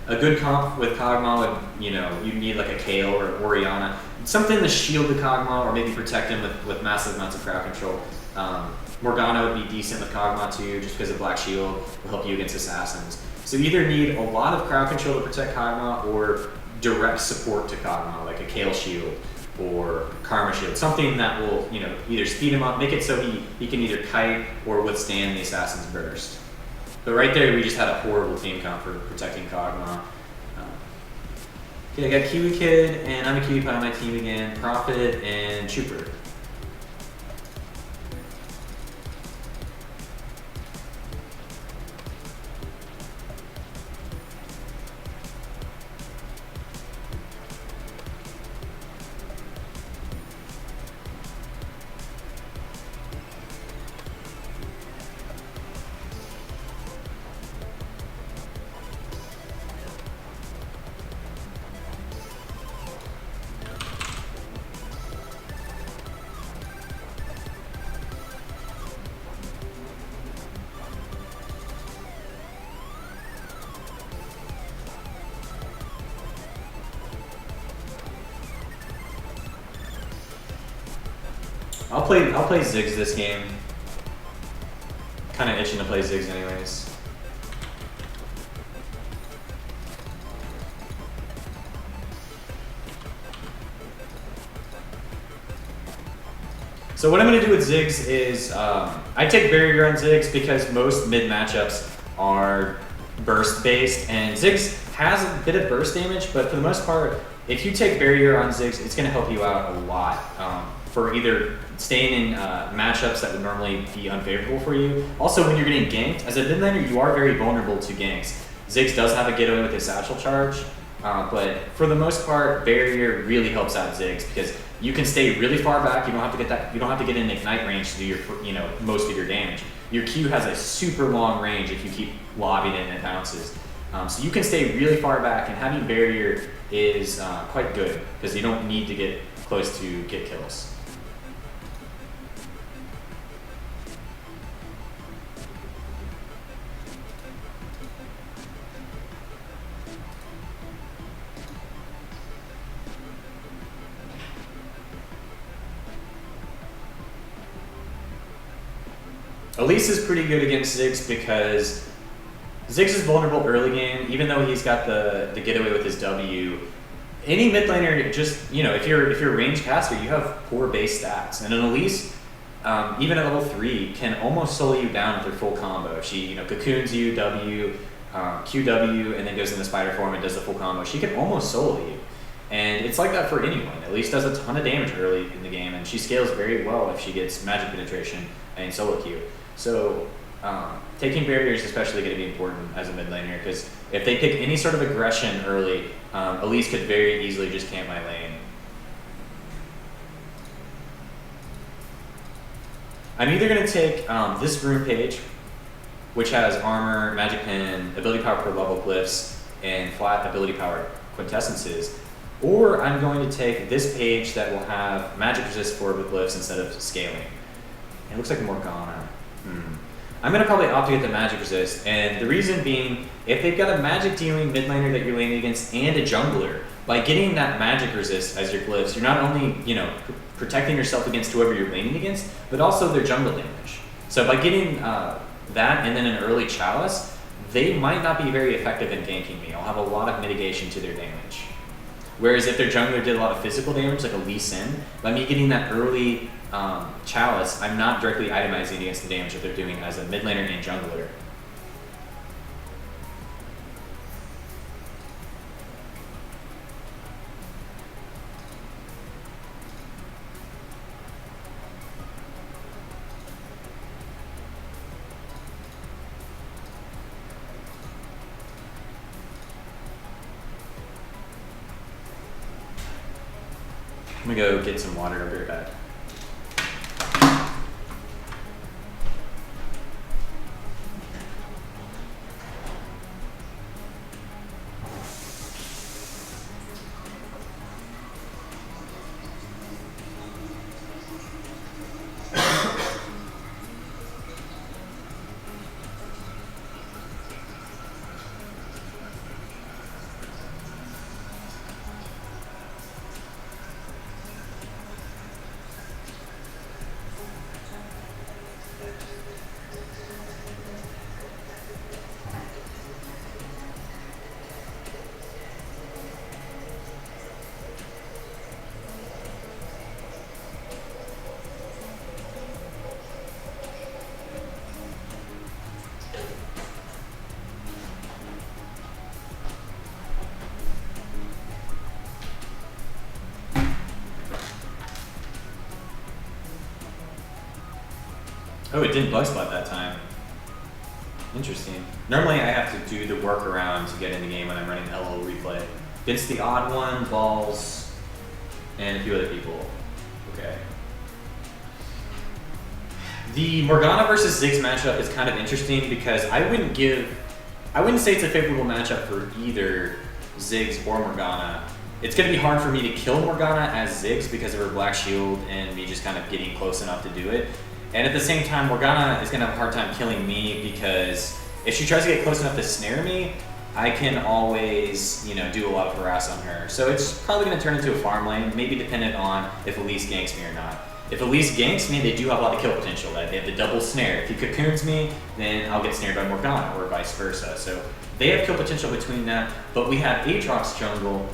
A good comp with Kog'Maw would, you need like a Kayle or Orianna. Something to shield the Kog'Maw or maybe protect him with massive amounts of crowd control. Morgana would be decent with Kog'Maw too, just because of Black Shield will help you against assassins. So you either need a lot of crowd control to protect Kog'Maw or direct support to Kog'Maw, like a Kayle Shield or Karma Shield. Something that will, either speed him up, make it so he can either kite or withstand the assassin's burst. But right there, we just had a horrible team comp for protecting Kog'Maw. Okay, I got Kiwi Kid, and I'm a Kiwi Pie on my team again, Prophet, and Trooper. I'll play Ziggs this game. Kind of itching to play Ziggs anyways. So what I'm going to do with Ziggs is I take barrier on Ziggs because most mid matchups are burst based, and Ziggs has a bit of burst damage, but for the most part, if you take barrier on Ziggs, it's going to help you out a lot. for either staying in matchups that would normally be unfavorable for you. Also, when you're getting ganked, as a mid laner, you are very vulnerable to ganks. Ziggs does have a getaway with his satchel charge, but for the most part, barrier really helps out Ziggs because you can stay really far back. You don't have to get that. You don't have to get in ignite range to do your most of your damage. Your Q has a super long range if you keep lobbing it and it bounces. So you can stay really far back, and having barrier is quite good because you don't need to get close to get kills. Elise is pretty good against Ziggs because Ziggs is vulnerable early game, even though he's got the getaway with his W. Any mid laner, just if you're a range caster, you have poor base stats, and an Elise, even at level 3, can almost solo you down with her full combo. She cocoons you, W, QW, and then goes into spider form and does the full combo. She can almost solo you, and it's like that for anyone. Elise does a ton of damage early in the game, and she scales very well if she gets magic penetration and solo Q. So taking barrier is especially going to be important as a mid laner because if they pick any sort of aggression early, Elise could very easily just camp my lane. I'm either going to take this rune page, which has armor, magic pen, ability power per level glyphs, and flat ability power quintessences, or I'm going to take this page that will have magic resist for the glyphs instead of scaling. It looks like Morgana. I'm going to probably opt to get the magic resist, and the reason being, if they've got a magic dealing mid laner that you're laning against and a jungler, by getting that magic resist as your glyphs, you're not only protecting yourself against whoever you're laning against, but also their jungle damage. So by getting that and then an early chalice, they might not be very effective in ganking me. I'll have a lot of mitigation to their damage. Whereas if their jungler did a lot of physical damage, like a Lee Sin, by me getting that early chalice, I'm not directly itemizing against the damage that they're doing as a mid laner and jungler. I'm gonna go get some water. I'll be right back. Oh, it didn't bug spot that time. Interesting. Normally I have to do the workaround to get in the game when I'm running LO replay. It's the odd one, balls, and a few other people. Okay. The Morgana versus Ziggs matchup is kind of interesting because I wouldn't say it's a favorable matchup for either Ziggs or Morgana. It's going to be hard for me to kill Morgana as Ziggs because of her black shield and me just kind of getting close enough to do it. And at the same time, Morgana is going to have a hard time killing me because if she tries to get close enough to snare me, I can always, do a lot of harass on her. So it's probably going to turn into a farm lane, maybe dependent on if Elise ganks me or not. If Elise ganks me, they do have a lot of kill potential. They have the double snare. If he cocoons me, then I'll get snared by Morgana or vice versa. So they have kill potential between that, but we have Aatrox jungle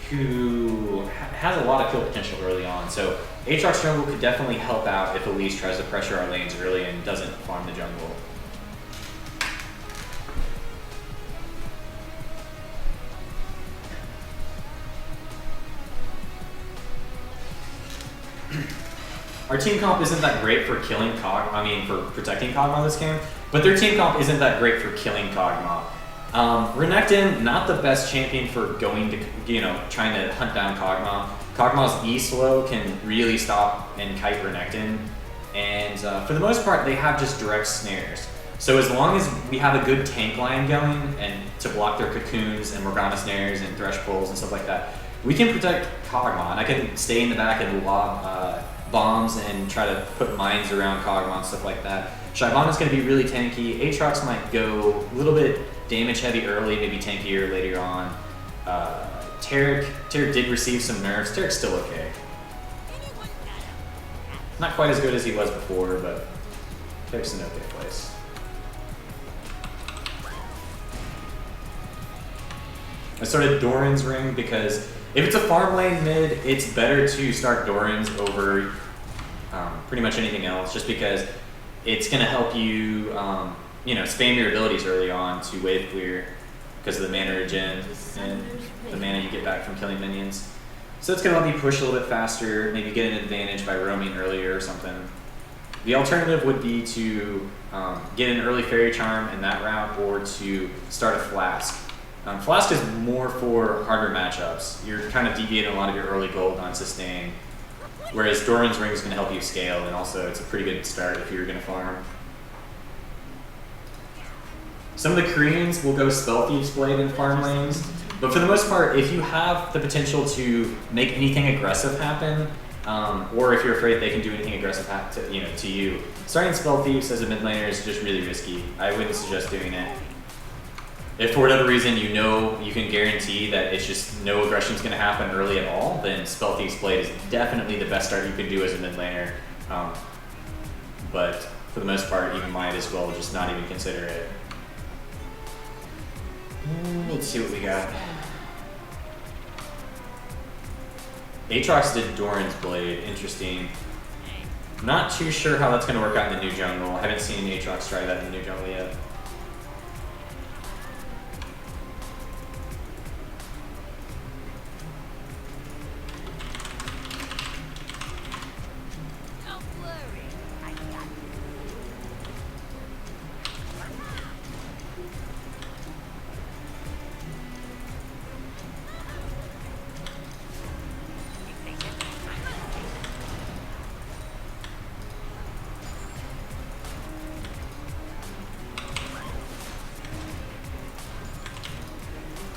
who has a lot of kill potential early on. So Aatrox jungle could definitely help out if Elise tries to pressure our lanes early and doesn't farm the jungle. our team comp isn't that great for killing for protecting Kog'Maw this game, but their team comp isn't that great for killing Kog'Maw. Renekton, not the best champion for going to, trying to hunt down Kog'Maw. Kog'Maw's E-slow can really stop and kite Renekton, and for the most part, they have just direct snares. So as long as we have a good tank line going and to block their cocoons and Morgana snares and thresh pulls and stuff like that, we can protect Kog'Maw, and I can stay in the back and lob bombs and try to put mines around Kog'Maw and stuff like that. Shyvana's going to be really tanky. Aatrox might go a little bit damage heavy early, maybe tankier later on. Taric did receive some nerfs. Taric's still okay. Not quite as good as he was before, but Taric's in an okay place. I started Doran's Ring because if it's a farm lane mid, it's better to start Doran's over pretty much anything else, just because it's going to help you, spam your abilities early on to wave clear because of the mana regen and the mana you get back from killing minions. So it's going to let me push a little bit faster, maybe get an advantage by roaming earlier or something. The alternative would be to get an early Fairy Charm in that route, or to start a Flask. Flask is more for harder matchups. You're kind of deviating a lot of your early gold on sustain, whereas Doran's Ring is going to help you scale, and also it's a pretty good start if you're going to farm. Some of the Koreans will go Spell Thieves Blade in farm lanes, but for the most part, if you have the potential to make anything aggressive happen, or if you're afraid they can do anything aggressive to you, starting Spell Thieves as a mid laner is just really risky. I wouldn't suggest doing it. If for whatever reason you can guarantee that it's just no aggression is going to happen early at all, then Spell Thieves Blade is definitely the best start you can do as a mid laner. But for the most part, you might as well just not even consider it. Let's see what we got. Aatrox did Doran's Blade. Interesting. Not too sure how that's going to work out in the new jungle. I haven't seen Aatrox try that in the new jungle yet.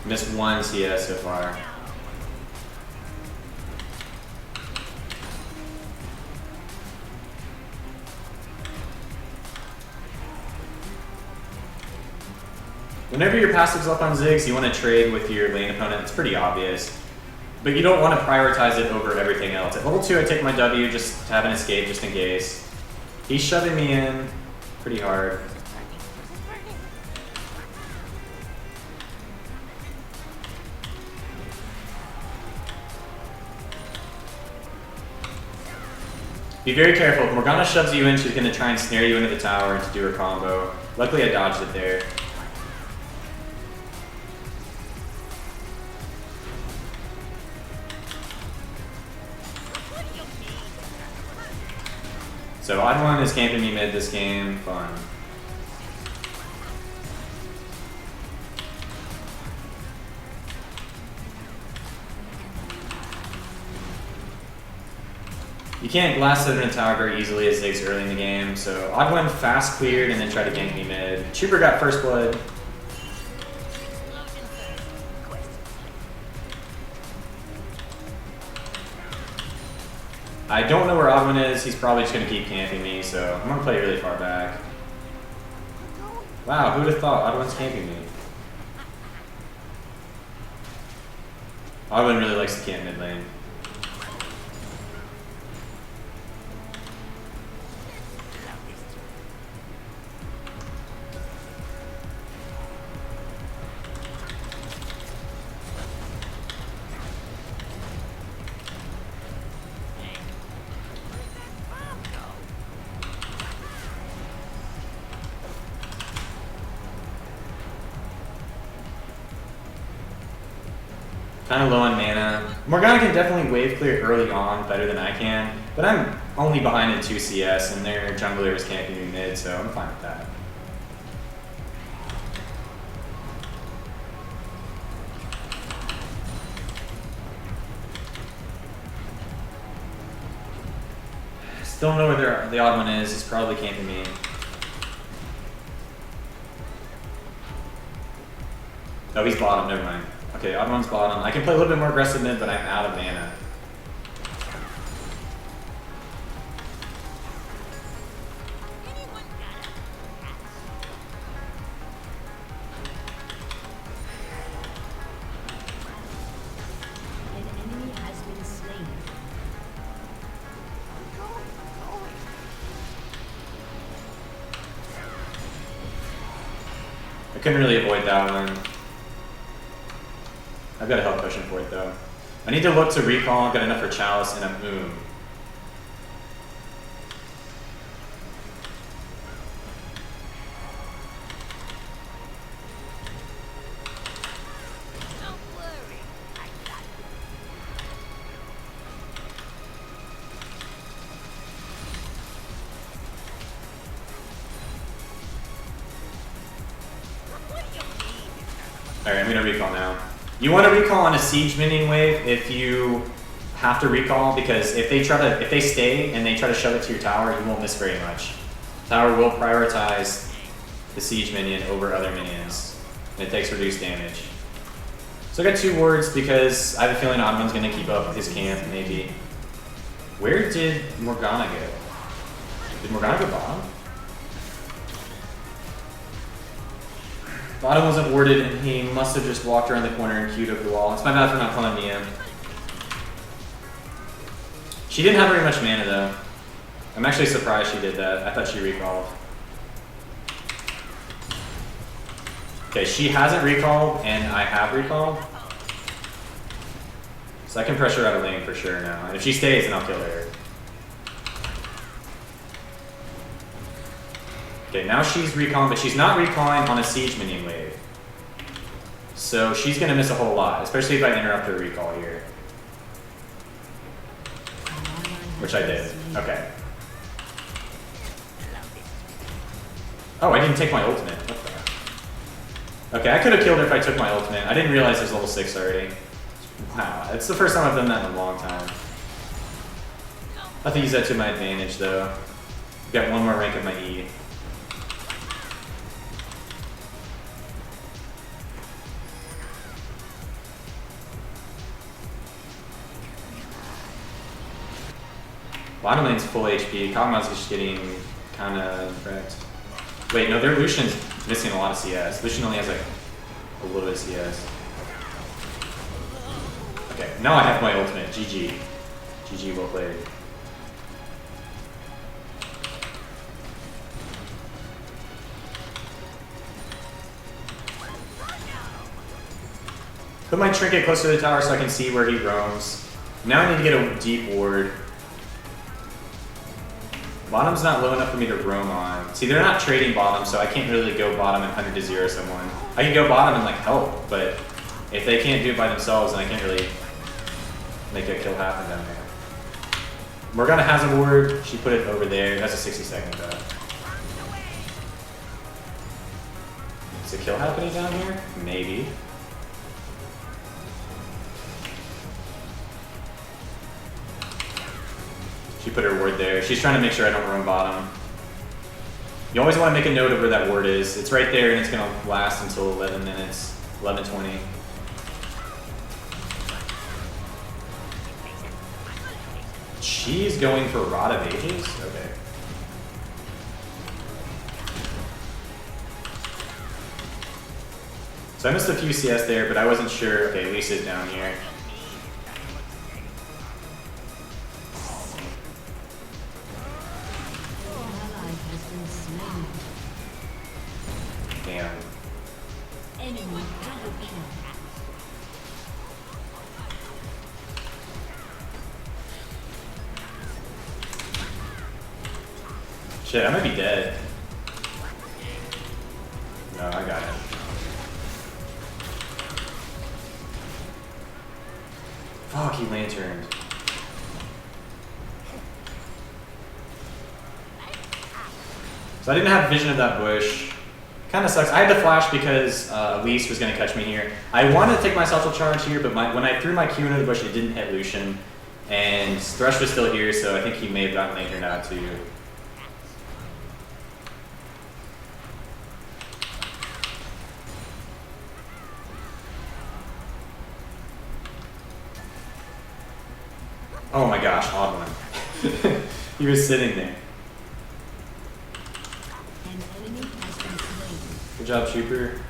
Missed one CS so far. Whenever your passive's up on Ziggs, you want to trade with your lane opponent. It's pretty obvious. But you don't want to prioritize it over everything else. At level 2, I take my W just to have an escape just in case. He's shoving me in pretty hard. Be very careful. If Morgana shoves you in, she's going to try and snare you into the tower to do her combo. Luckily, I dodged it there. So Odd One is camping me mid this game. Fun. You can't blast it in a tower very easily as Ziggs early in the game, so Odd One fast cleared and then tried to gank me mid. Trooper got first blood. I don't know where Odd One is. He's probably just going to keep camping me, so I'm going to play really far back. Wow, who would have thought Odd One's camping me? Odd One really likes to camp mid lane. Kind of low on mana. Morgana can definitely wave clear early on better than I can, but But I'm only behind in 2 CS, and their jungler is camping me mid, so I'm fine with that. Still don't know where the odd one is. It's probably camping me. Oh, he's bottom. Never mind. Okay, odd one's bottom. I can play a little bit more aggressive mid, but I'm out of mana. An enemy has been slain. I couldn't really avoid that one. I've got a health potion for it though. I need to look to recall. I've got enough for Chalice and a Moon. Alright, I'm gonna recall now. You want to recall on a siege minion wave if you have to recall, because if they stay and they try to shove it to your tower, you won't miss very much. Tower will prioritize the siege minion over other minions, and it takes reduced damage. So I got 2 wards because I have a feeling Oddman's gonna keep up with his camp, maybe. Where did Morgana go? Did Morgana go bottom? Bottom wasn't warded, and he must have just walked around the corner and queued over the wall. It's my bad for not calling me in. She didn't have very much mana, though. I'm actually surprised she did that. I thought she recalled. Okay, she hasn't recalled, and I have recalled. So I can pressure out of lane for sure now. And if she stays, then I'll kill her. Okay, now she's recalling, but she's not recalling on a siege minion wave. So she's gonna miss a whole lot, especially if I interrupt her recall here. Which I did. Okay. Oh, I didn't take my ultimate. What the? Okay, I could have killed her if I took my ultimate. I didn't realize it was level 6 already. Wow, it's the first time I've done that in a long time. I have to use that to my advantage, though. I've got 1 more rank of my E. Bottom lane's full HP. Kog'Maw's just getting kind of wrecked. Wait, no, their Lucian's missing a lot of CS. Lucian only has like a little bit of CS. Okay, now I have my ultimate. GG. GG, well played. Put my trinket closer to the tower so I can see where he roams. Now I need to get a deep ward. Bottom's not low enough for me to roam on. See, they're not trading bottom, so I can't really go bottom and 100 to 0 someone. I can go bottom and like help, but if they can't do it by themselves, then I can't really make a kill happen down there. Morgana has a ward. She put it over there. That's a 60-second though. Is a kill happening down here? Maybe. She put her ward there. She's trying to make sure I don't roam bottom. You always want to make a note of where that ward is. It's right there, and it's going to last until 11 minutes, 11:20. She's going for Rod of Ages? Okay. So I missed a few CS there, but I wasn't sure. Okay, Lisa's down here. Damn. Enemy double kill. Shit, I might be dead. No, I got it. Fuck, he lanterned. So I didn't have vision of that bush. Kind of sucks. I had to flash because Elise was going to catch me here. I wanted to take my social charge here, but when I threw my Q into the bush, it didn't hit Lucian. And Thresh was still here, so I think he may have gotten Lantern out too. Oh my gosh, odd one. He was sitting there. An enemy has been slain. Good job, Trooper.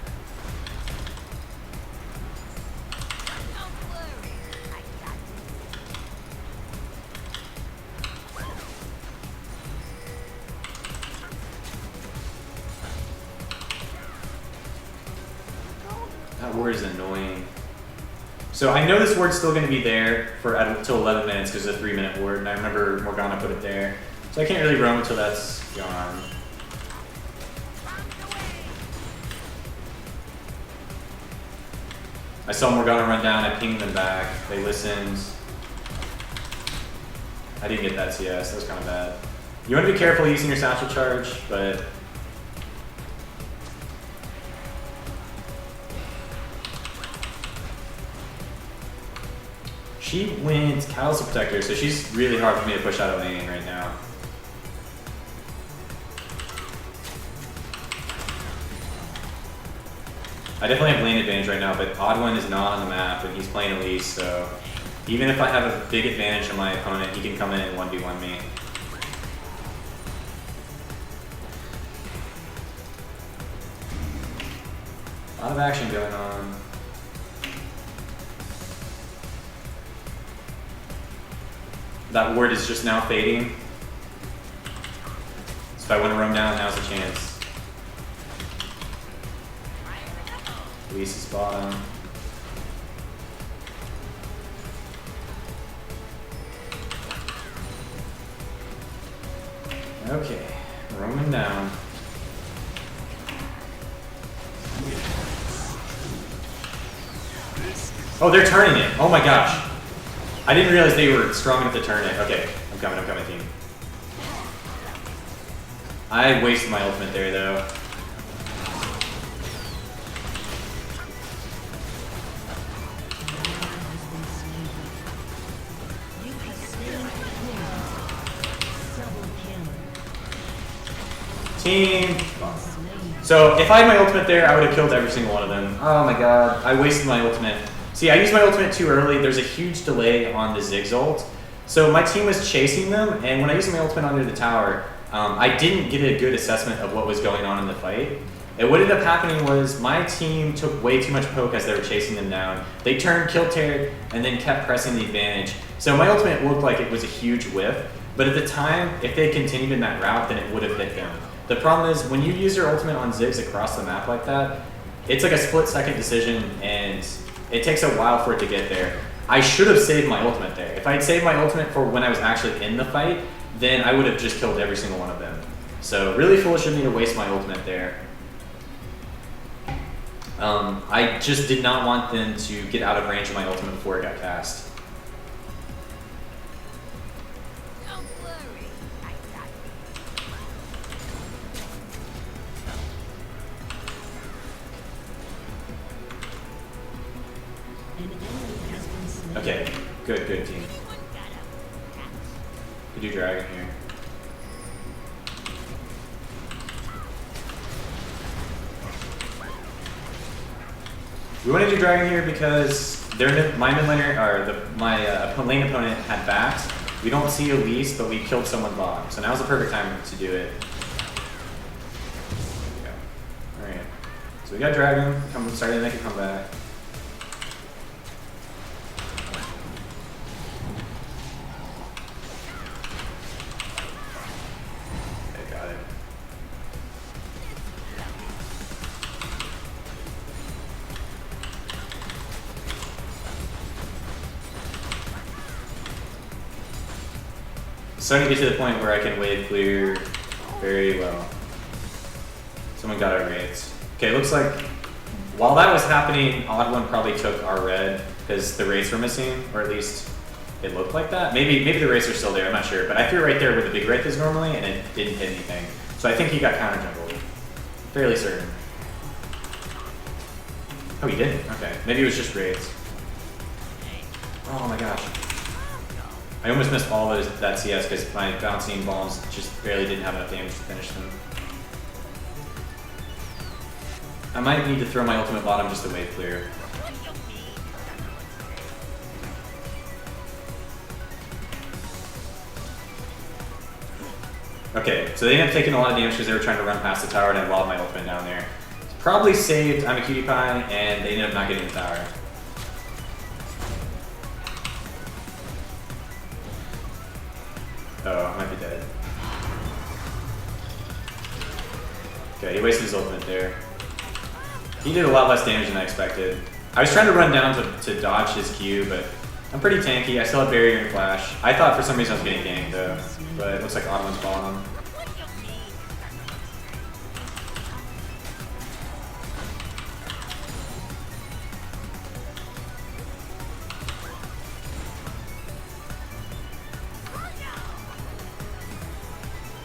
That word is annoying. So I know this word's still going to be there for until 11 minutes because it's a 3-minute word, and I remember Morgana put it there. So I can't really roam until that's gone. I saw Morgana run down, I pinged them back, they listened. I didn't get that CS, that was kind of bad. You want to be careful using your satchel charge, but she went Catalyst Protector, so she's really hard for me to push out of lane right now. I definitely have lane advantage right now, but Odd One is not on the map and he's playing Elise, so even if I have a big advantage on my opponent, he can come in and 1v1 me. A lot of action going on. That ward is just now fading. So if I want to roam down, now's the chance. Elise is bottom. Okay, roaming down. Oh, they're turning it. Oh my gosh. I didn't realize they were strong enough to turn it. Okay, I'm coming, team. I wasted my ultimate there, though. Team. So if I had my ultimate there, I would have killed every single one of them. Oh my god, I wasted my ultimate. See, I used my ultimate too early. There's a huge delay on the Ziggs ult. So my team was chasing them, and when I used my ultimate under the tower, I didn't get a good assessment of what was going on in the fight. And what ended up happening was my team took way too much poke as they were chasing them down. They turned, kill tear, and then kept pressing the advantage. So my ultimate looked like it was a huge whiff, but at the time, if they continued in that route, then it would have hit them. The problem is, when you use your ultimate on Ziggs across the map like that, it's like a split-second decision, and it takes a while for it to get there. I should have saved my ultimate there. If I had saved my ultimate for when I was actually in the fight, then I would have just killed every single one of them. So really foolish of me to waste my ultimate there. I just did not want them to get out of range of my ultimate before it got cast. Okay, good team. Could do dragon here. We want to do dragon here because my mid laner, or my lane opponent had backs. We don't see Elise, but we killed someone bot. So now's the perfect time to do it. Alright. So we got dragon, starting to make a comeback. Starting to get to the point where I can wave clear very well. Someone got our raids. Okay, looks like while that was happening, Odd One probably took our red because the raids were missing, or at least it looked like that. Maybe the raids are still there, I'm not sure. But I threw right there where the big wraith is normally, and it didn't hit anything. So I think he got counter jungled. Fairly certain. Oh, he didn't? Okay. Maybe it was just raids. Oh my gosh. I almost missed all that CS because my bouncing bombs just barely didn't have enough damage to finish them. I might need to throw my ultimate bottom just to wave clear. Okay, so they ended up taking a lot of damage because they were trying to run past the tower and I lobbed my ultimate down there. Probably saved I'm a Cutie Pie and they ended up not getting the tower. Oh, I might be dead. Okay, he wasted his ultimate there. He did a lot less damage than I expected. I was trying to run down to dodge his Q, but I'm pretty tanky. I still have barrier and flash. I thought for some reason I was getting ganked though, but it looks like Ottoman's balling him.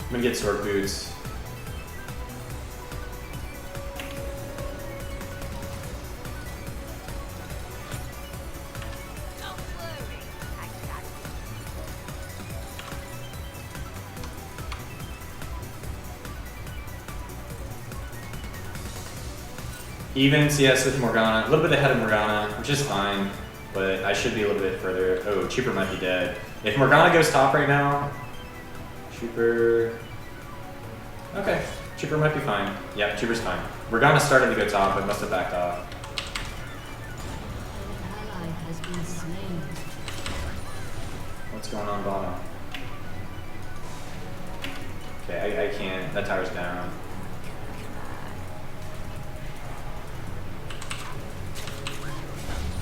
I'm gonna get sword boots. Even CS with Morgana, a little bit ahead of Morgana, which is fine, but I should be a little bit further. Oh, Trooper might be dead. If Morgana goes top right now, Trooper... Okay, Trooper might be fine. Yeah, Trooper's fine. Morgana started to go top, but must have backed off. An ally has been slain. What's going on bottom? Okay, I can't. That tower's down.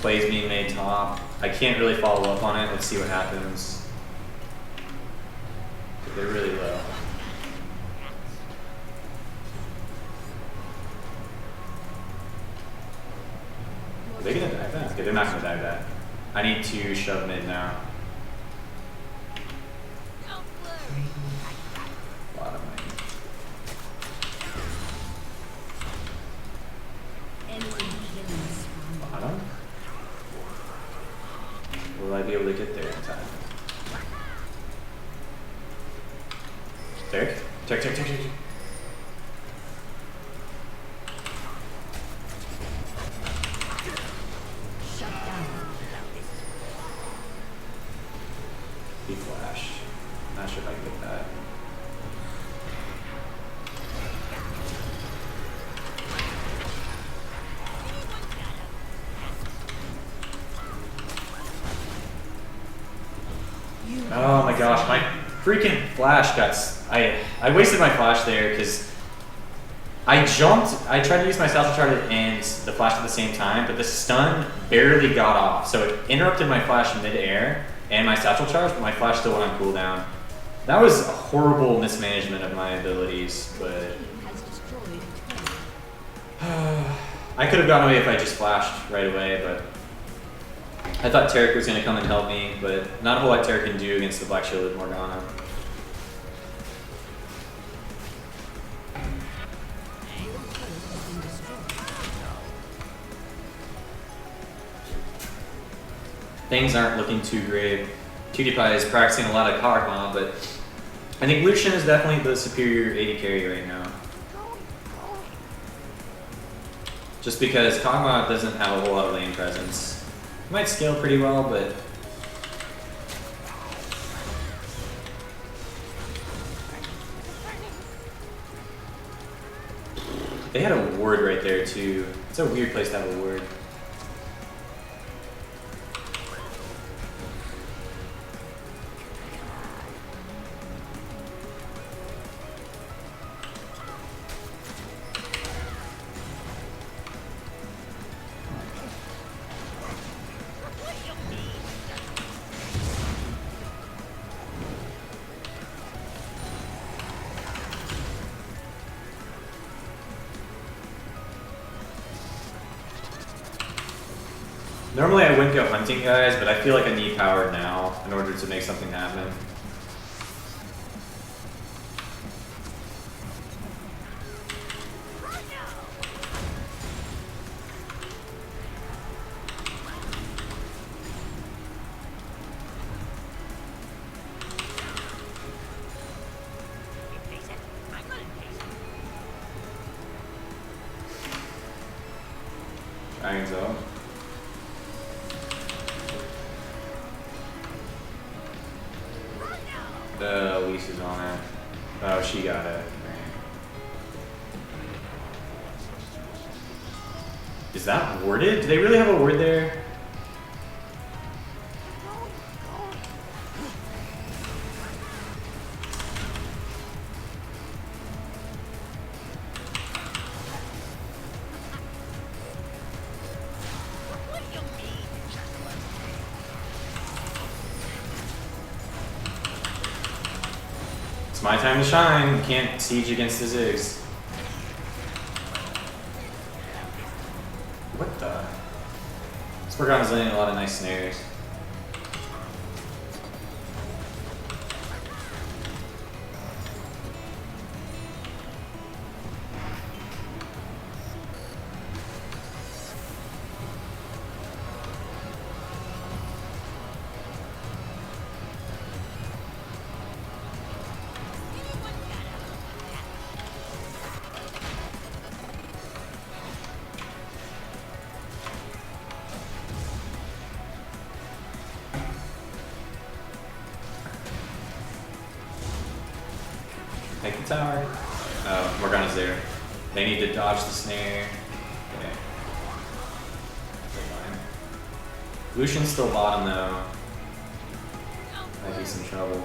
Plays being made top. I can't really follow up on it. Let's see what happens. They're really low. Are they gonna dive that? Okay, they're not gonna dive that. I need to shove mid now. Bottom lane. Enemy killing spree. Bottom? Will I be able to get there in time? Derek? Derek. Shut down. He flashed. Not sure if I can get that. Oh my gosh, my freaking flash got... I wasted my flash there because I jumped, I tried to use my Satchel Charge and the flash at the same time, but the stun barely got off. So it interrupted my flash mid-air and my Satchel Charge, but my flash still went on cooldown. That was a horrible mismanagement of my abilities, but... Has destroyed a turret. I could have gotten away if I just flashed right away, but... I thought Tarek was going to come and help me, but not a whole lot Tarek can do against the Black Shielded Morgana. Your turret has been destroyed. Things aren't looking too great. Cutie Pie is practicing a lot of Karma, but I think Lucian is definitely the superior AD carry right now. Just because Kog'Maw doesn't have a whole lot of lane presence. Might scale pretty well, but they had a ward right there too. It's a weird place to have a ward. Normally I wouldn't go hunting, guys, but I feel like I need power now in order to make something happen. Iron's out. The Lisa's on it. Oh, she got it. Is that warded? Do they really have a ward there? It's my time to shine. You can't siege against the Ziggs. What the? This Morgana's laying a lot of nice snares. Take the tower. Oh, Morgana's there. They need to dodge the snare. Okay. They're fine. Lucian's still bottom though. Might be some trouble.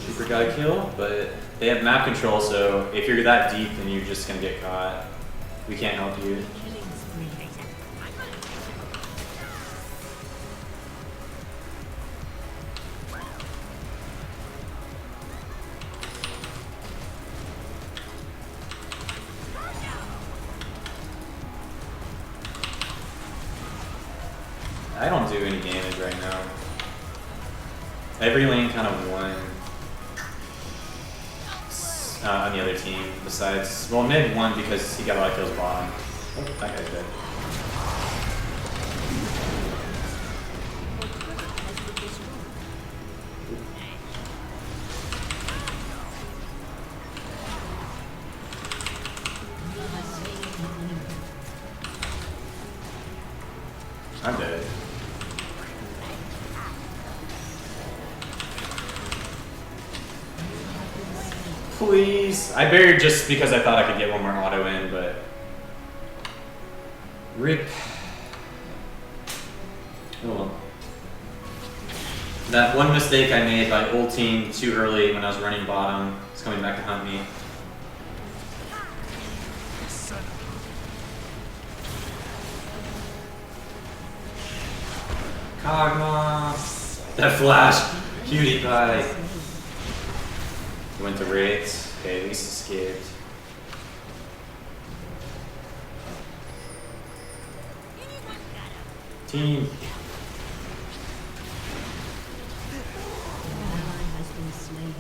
Super got a kill, but they have map control, so if you're that deep, then you're just gonna get caught. We can't help you. Killing spree. I don't do any damage right now. Every lane kind of won on the other team, besides, well, mid won because he got a lot of kills bottom. Oh, that guy's dead. I'm dead. Please. I buried just because I thought I could get one more auto in, but rip. Oh well. That one mistake I made by ulting too early when I was running bottom is coming back to hunt me. Kog'Maw. That flash. Cutie pie. Went to raids. Okay, at least escaped. Team. Ally has been slain.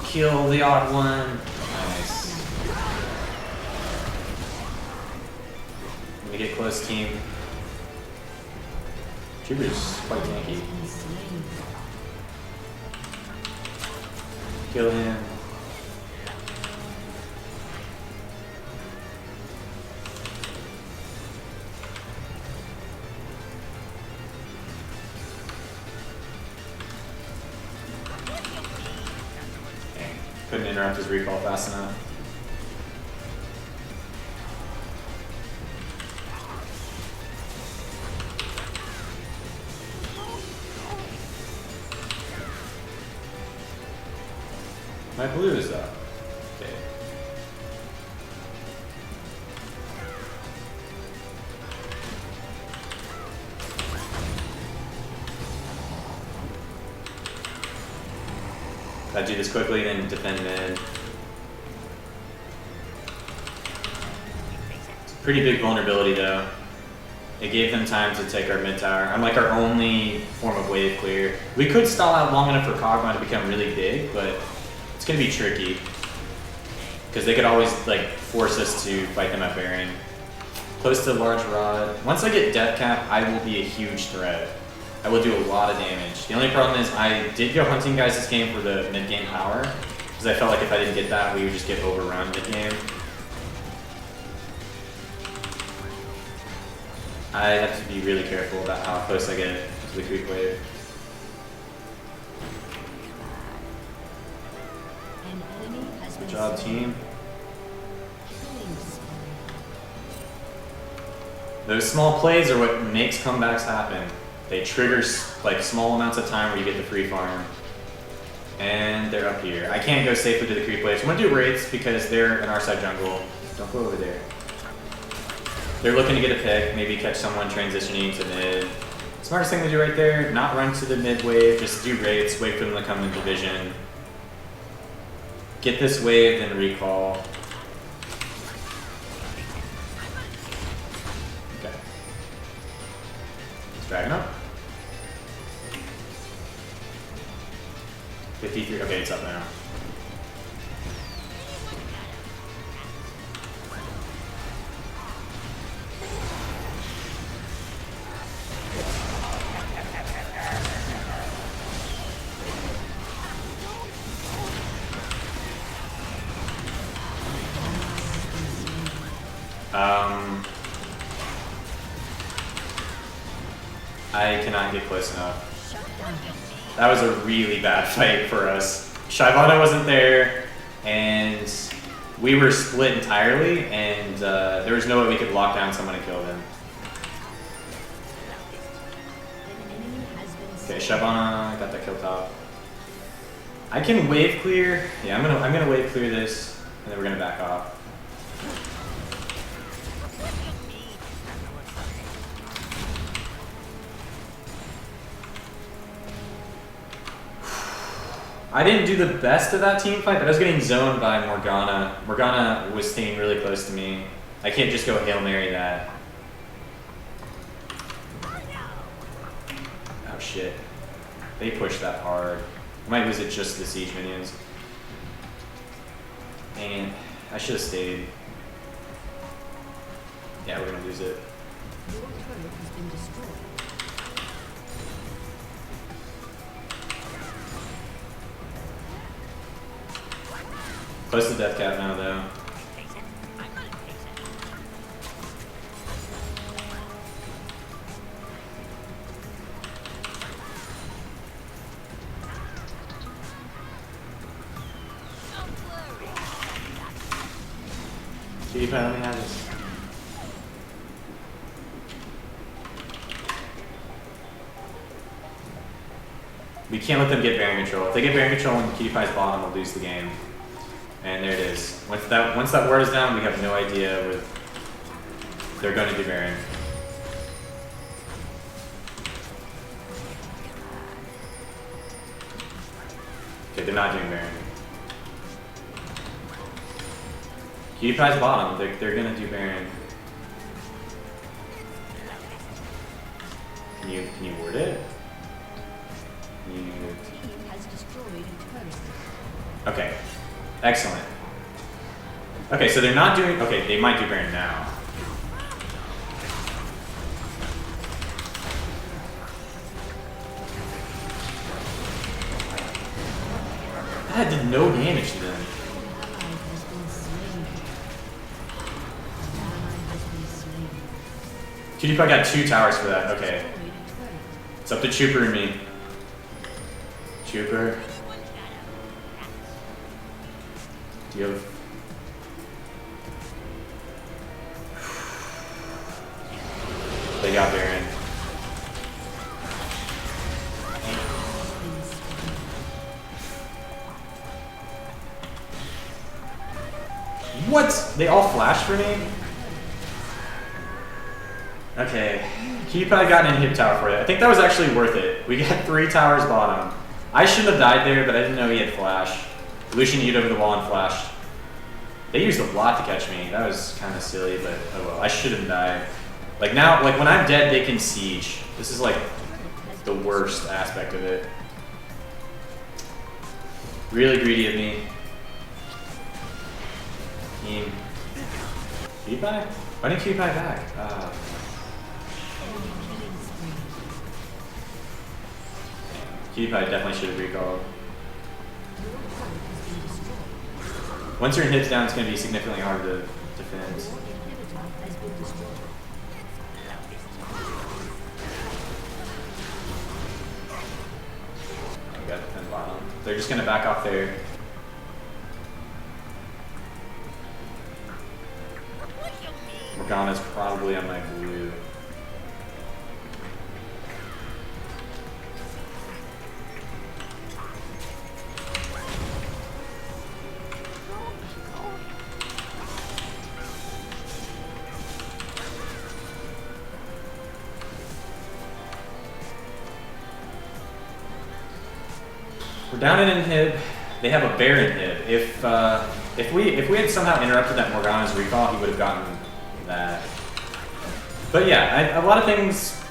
Kill the odd one. Nice. Let me get close, team. Jupiter's quite tanky. Been slain. Kill him. Dang. Couldn't interrupt his recall fast enough. My blue is up. Okay. Gotta do this quickly, then defend mid. It's a pretty big vulnerability though. It gave them time to take our mid tower. I'm like our only form of wave clear. We could stall out long enough for Kog'Maw to become really big, but it's gonna be tricky. because they could always like force us to fight them at Baron. Close to large rod. Once I get death cap, I will be a huge threat. I will do a lot of damage. The only problem is I did go hunting guys this game for the mid game power, because I felt like if I didn't get that, we would just get overrun mid game. I have to be really careful about how close I get to the creep wave. An enemy has been Good job, slain. team. Killing spree. Those small plays are what makes comebacks happen. They trigger like small amounts of time where you get the free farm. And they're up here. I can't go safely to the creep waves. I'm gonna do wraiths because they're in our side jungle. Don't go over there. They're looking to get a pick, maybe catch someone transitioning to mid. Smartest thing to do right there, not run to the mid wave, just do wraiths, wait for them to come into vision. Get this wave, then recall. Okay. It's dragging up. 53, okay, it's up now. I cannot get close enough. That was a really bad fight for us. Shyvana wasn't there, and we were split entirely, and there was no way we could lock down someone and kill them. An enemy has been Okay, slain. Shyvana got that kill top. I can wave clear. Yeah, I'm gonna wave clear this, and then we're gonna back off. I didn't do the best of that team fight, but I was getting zoned by Morgana. Morgana was staying really close to me. I can't just go Hail Mary that. Oh shit. They pushed that hard. I might lose it just to the siege minions. And I should have stayed. Yeah, we're gonna lose it. Your turret has been destroyed. Close to death cap now though. Cutie pie, let me have this. We can't let them get Baron control. If they get Baron control and Cutie Pie's bottom, we'll lose the game. And there it is. Once that word is down, we have no idea what they're going to do Baron. Okay, they're not doing Baron. Cutie Pie's bottom, they're going to do Baron. Can you word it? Team has destroyed a turret. Okay, excellent. Okay, so they're not doing, okay, they might do Baron now. That did no damage to them. An ally has been slain. An ally has been slain. Cutie Pie got 2 towers for that, okay. Destroyed a turret. It's up to Trooper and me. Trooper. Do you have... They got Baron. What? They all flashed for me? Okay. Cutie Pie got an inhib tower for it. I think that was actually worth it. We got 3 towers bottom. I shouldn't have died there, but I didn't know he had flash. Lucian hit over the wall and flashed. They used a lot to catch me. That was kind of silly, but oh well. I shouldn't die. Like now, like when I'm dead, they can siege. This is like the worst aspect of it. Really greedy of me. team. PewDiePie? Why didn't PewDiePie back? PewDiePie definitely should have recalled. Once your inhib's down, it's going to be significantly harder to defend. We got defend bottom. They're just going to back off there. Morgana's probably on my blue. We're down an inhib. They have a bear inhib. If we had somehow interrupted that Morgana's recall, he would have gotten that. But yeah, a lot of things.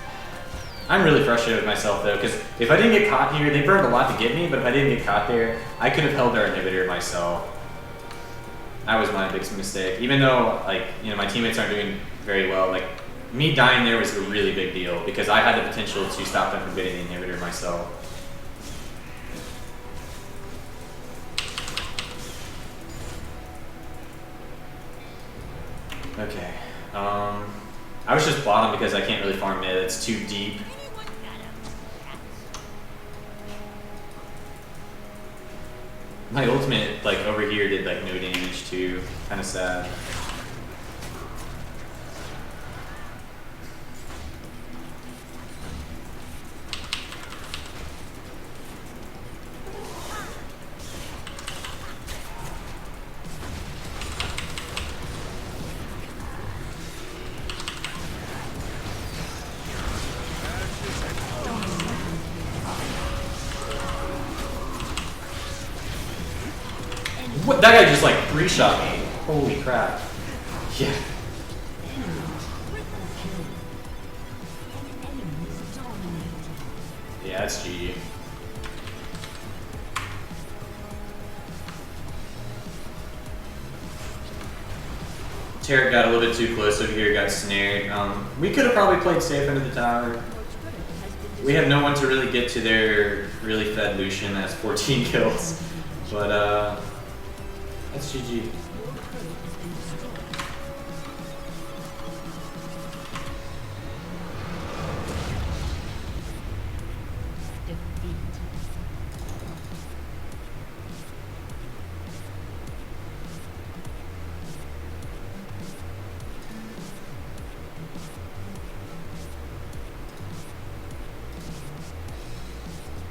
I'm really frustrated with myself though, because if I didn't get caught here, they burned a lot to get me. But if I didn't get caught there, I could have held their inhibitor myself. That was my biggest mistake. Even though, like, you know, my teammates aren't doing very well, like, me dying there was a really big deal because I had the potential to stop them from getting the inhibitor myself. Okay. I was just bottom because I can't really farm mid. It's too deep. My ultimate, like, over here did, like, no damage too. Kind of sad. What? That guy just like 3-shot me. Holy crap. Yeah. Yeah, it's GG. Tarek got a little bit too close over here, got snared. We could have probably played safe under the tower. We have no one to really get to their really fed Lucian that has 14 kills. But that's GG.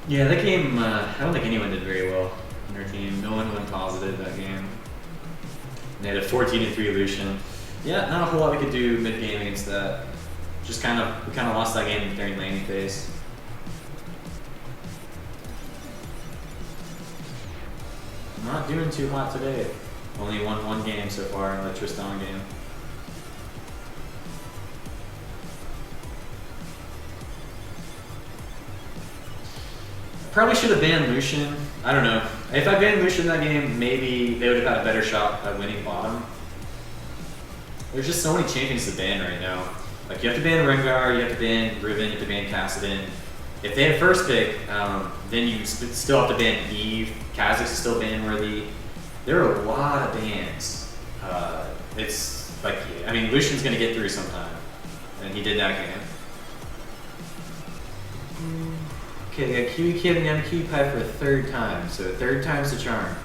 Yeah, that game, I don't think anyone did very well in their team. No one went positive that game. They had a 14-3 Lucian. Yeah, not a whole lot we could do mid-game against that. Just we kind of lost that game during laning phase. I'm not doing too hot today. Only won one game so far in the Tristan game. Probably should have banned Lucian. I don't know. If I banned Lucian in that game, maybe they would have had a better shot at winning bottom. There's just so many champions to ban right now. Like, you have to ban Rengar, you have to ban Riven, you have to ban Kassadin. If they had first pick, then you still have to ban Eve. Kha'Zix is still ban-worthy. There are a lot of bans. It's like, I mean, Lucian's gonna get through sometime. And he did that game. Okay, they got Kiwi Kid and PewDiePie for a third time, so third time's the charm.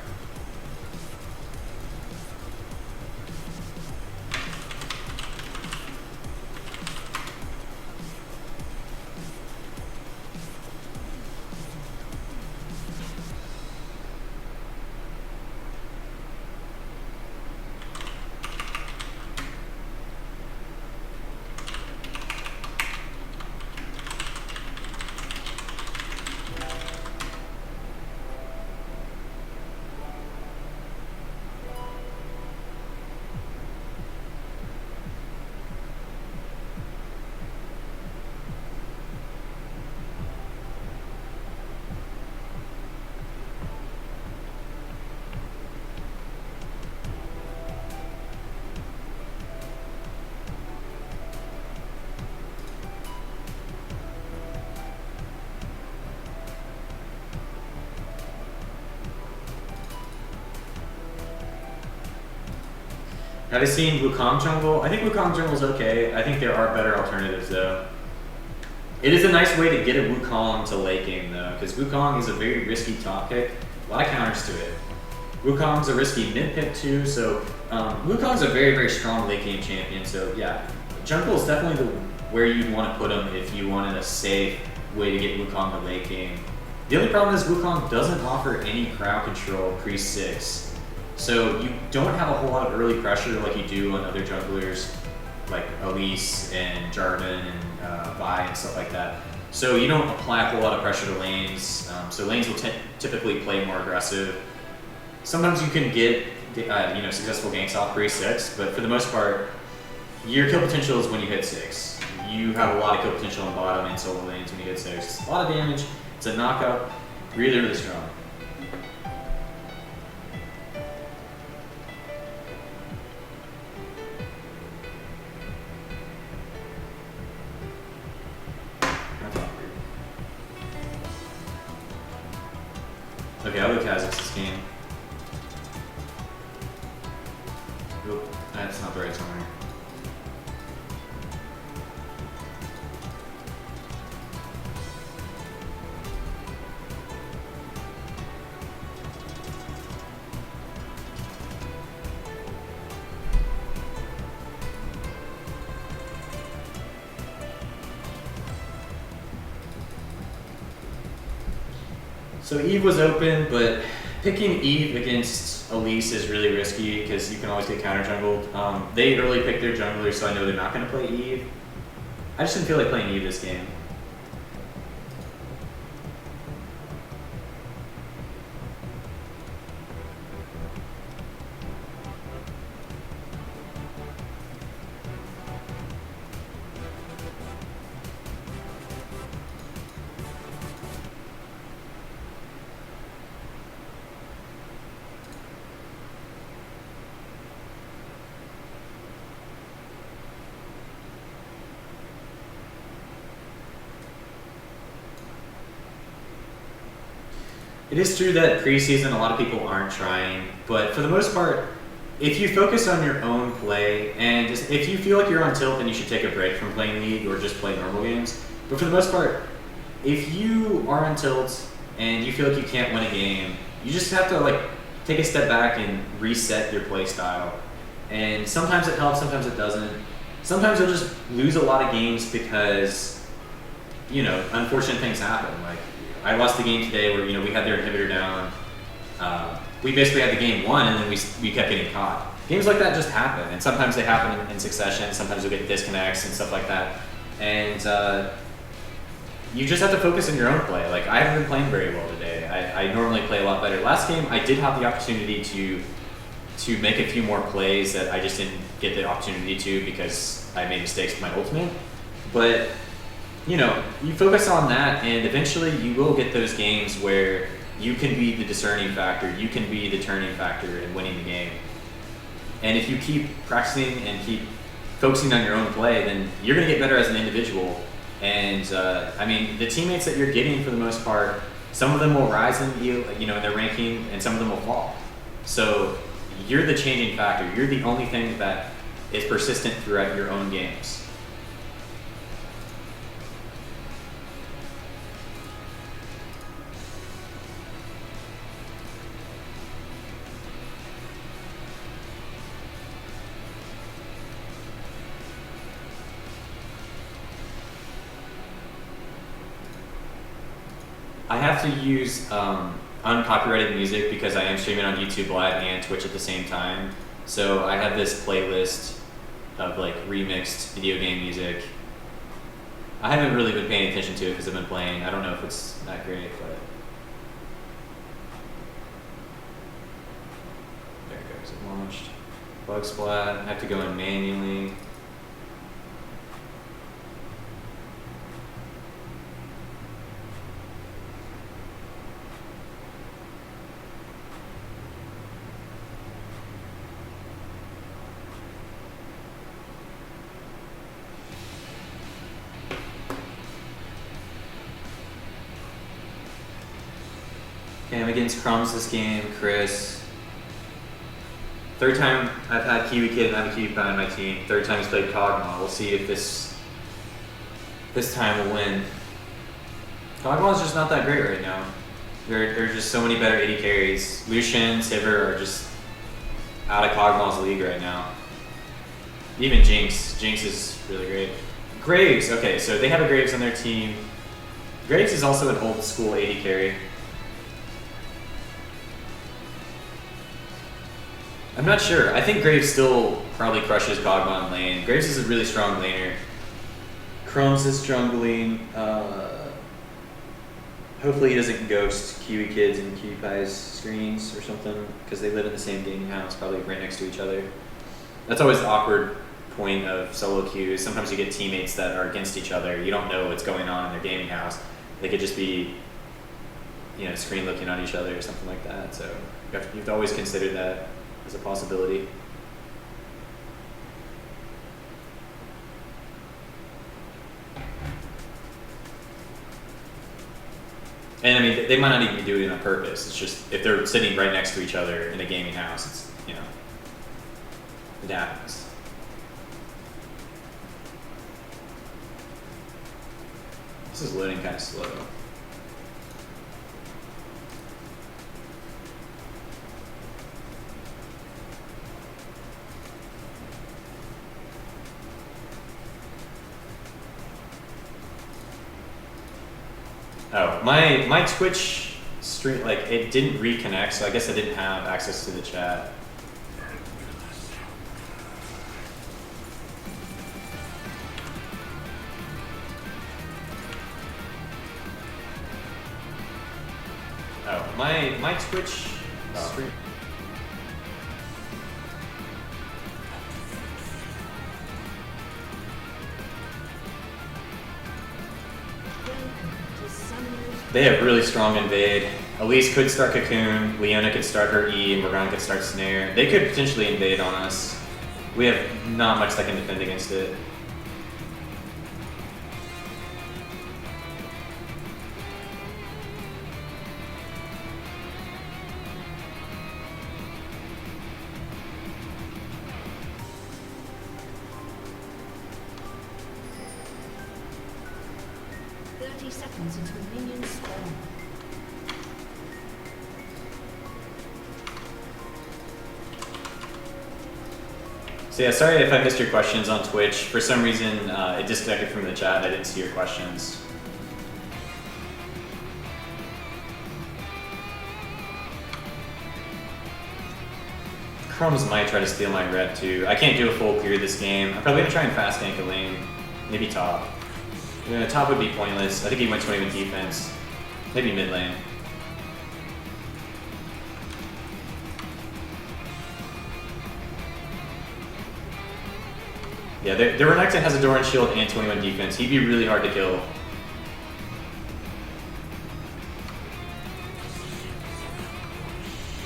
Have I seen Wukong jungle? I think Wukong jungle is okay. I think there are better alternatives though. It is a nice way to get a Wukong to late game though, because Wukong is a very risky top pick. A lot of counters to it. Wukong's a risky mid pick too, so Wukong's a very, very strong late game champion. So yeah, jungle is definitely where you'd want to put him if you wanted a safe way to get Wukong to late game. The only problem is Wukong doesn't offer any crowd control pre-6. So you don't have a whole lot of early pressure like you do on other junglers like Elise and Jarvan and Vi and stuff like that. So you don't apply a whole lot of pressure to lanes. So lanes will typically play more aggressive. Sometimes you can get successful ganks off pre-6, but for the most part, your kill potential is when you hit 6. You have a lot of kill potential on bottom and solo lanes when you hit 6. A lot of damage. It's a knockup. Really, really strong. Okay, I'll go Kha'Zix this game. Oop, that's not the right somewhere. So Eve was open, but picking Eve against Elise is really risky because you can always get counter jungled. They early picked their jungler, so I know they're not going to play Eve. I just didn't feel like playing Eve this game. It is true that preseason a lot of people aren't trying, but for the most part, if you focus on your own play, and just, if you feel like you're on tilt, then you should take a break from playing League or just play normal games. But for the most part, if you are on tilt and you feel like you can't win a game, you just have to take a step back and reset your play style. And sometimes it helps, sometimes it doesn't. Sometimes you'll just lose a lot of games because, unfortunate things happen. Like, I lost the game today where, we had their inhibitor down. We basically had the game won, and then we kept getting caught. Games like that just happen, and sometimes they happen in succession. Sometimes you'll get disconnects and stuff like that. And you just have to focus on your own play. Like, I haven't been playing very well today. I normally play a lot better. Last game, I did have the opportunity to make a few more plays that I just didn't get the opportunity to because I made mistakes with my ultimate. But you focus on that, and eventually you will get those games where you can be the discerning factor, you can be the turning factor in winning the game. And if you keep practicing and keep focusing on your own play, then you're going to get better as an individual. And the teammates that you're getting for the most part, some of them will rise in their ranking, and some of them will fall. So you're the changing factor. You're the only thing that is persistent throughout your own games. I have to use uncopyrighted music because I am streaming on YouTube Live and Twitch at the same time. So I have this playlist of remixed video game music. I haven't really been paying attention to it because I've been playing. I don't know if it's that great, but there it goes. It launched. Bug splat. I have to go in manually. Okay, I'm against Crumbs this game, Chris. Third time I've had Kiwi Kid and I have a Kiwi Pie on my team. Third time he's played Kog'Maw. We'll see if this time will win. Kog'Maw's just not that great right now. There are just so many better AD carries. Lucian, Sivir are just out of Kog'Maw's league right now. Even Jinx. Jinx is really great. Graves, okay, so they have a Graves on their team. Graves is also an old school AD carry. I'm not sure. I think Graves still probably crushes Kog'Maw in lane. Graves is a really strong laner. Crumbs is jungling. Hopefully he doesn't ghost Kiwi Kids and Kiwi Pie's screens or something, because they live in the same gaming house, probably right next to each other. That's always the awkward point of solo queues. Sometimes you get teammates that are against each other. You don't know what's going on in their gaming house. They could just be, you know, screen looking on each other or something like that. So you have to always consider that as a possibility. And I mean, they might not even be doing it on purpose. It's just if they're sitting right next to each other in a gaming house, it's, you know, it happens. This is loading kind of slow. Oh, my Twitch stream, like, it didn't reconnect, so I guess I didn't have access to the chat. Oh, my Twitch stream. They have really strong invade. Elise could start Cocoon, Leona could start her E, and Morgana could start Snare. They could potentially invade on us. We have not much that can defend against it. Seconds until minions spawn. So yeah, sorry if I missed your questions on Twitch. For some reason, it disconnected from the chat. I didn't see your questions. Crumbs might try to steal my red too. I can't do a full clear this game. I'm probably gonna try and fast gank a lane. Maybe top. Yeah, top would be pointless. I think he went 20 with defense. Maybe mid lane. Yeah, their Renekton has a Doran shield and 21 defense. He'd be really hard to kill.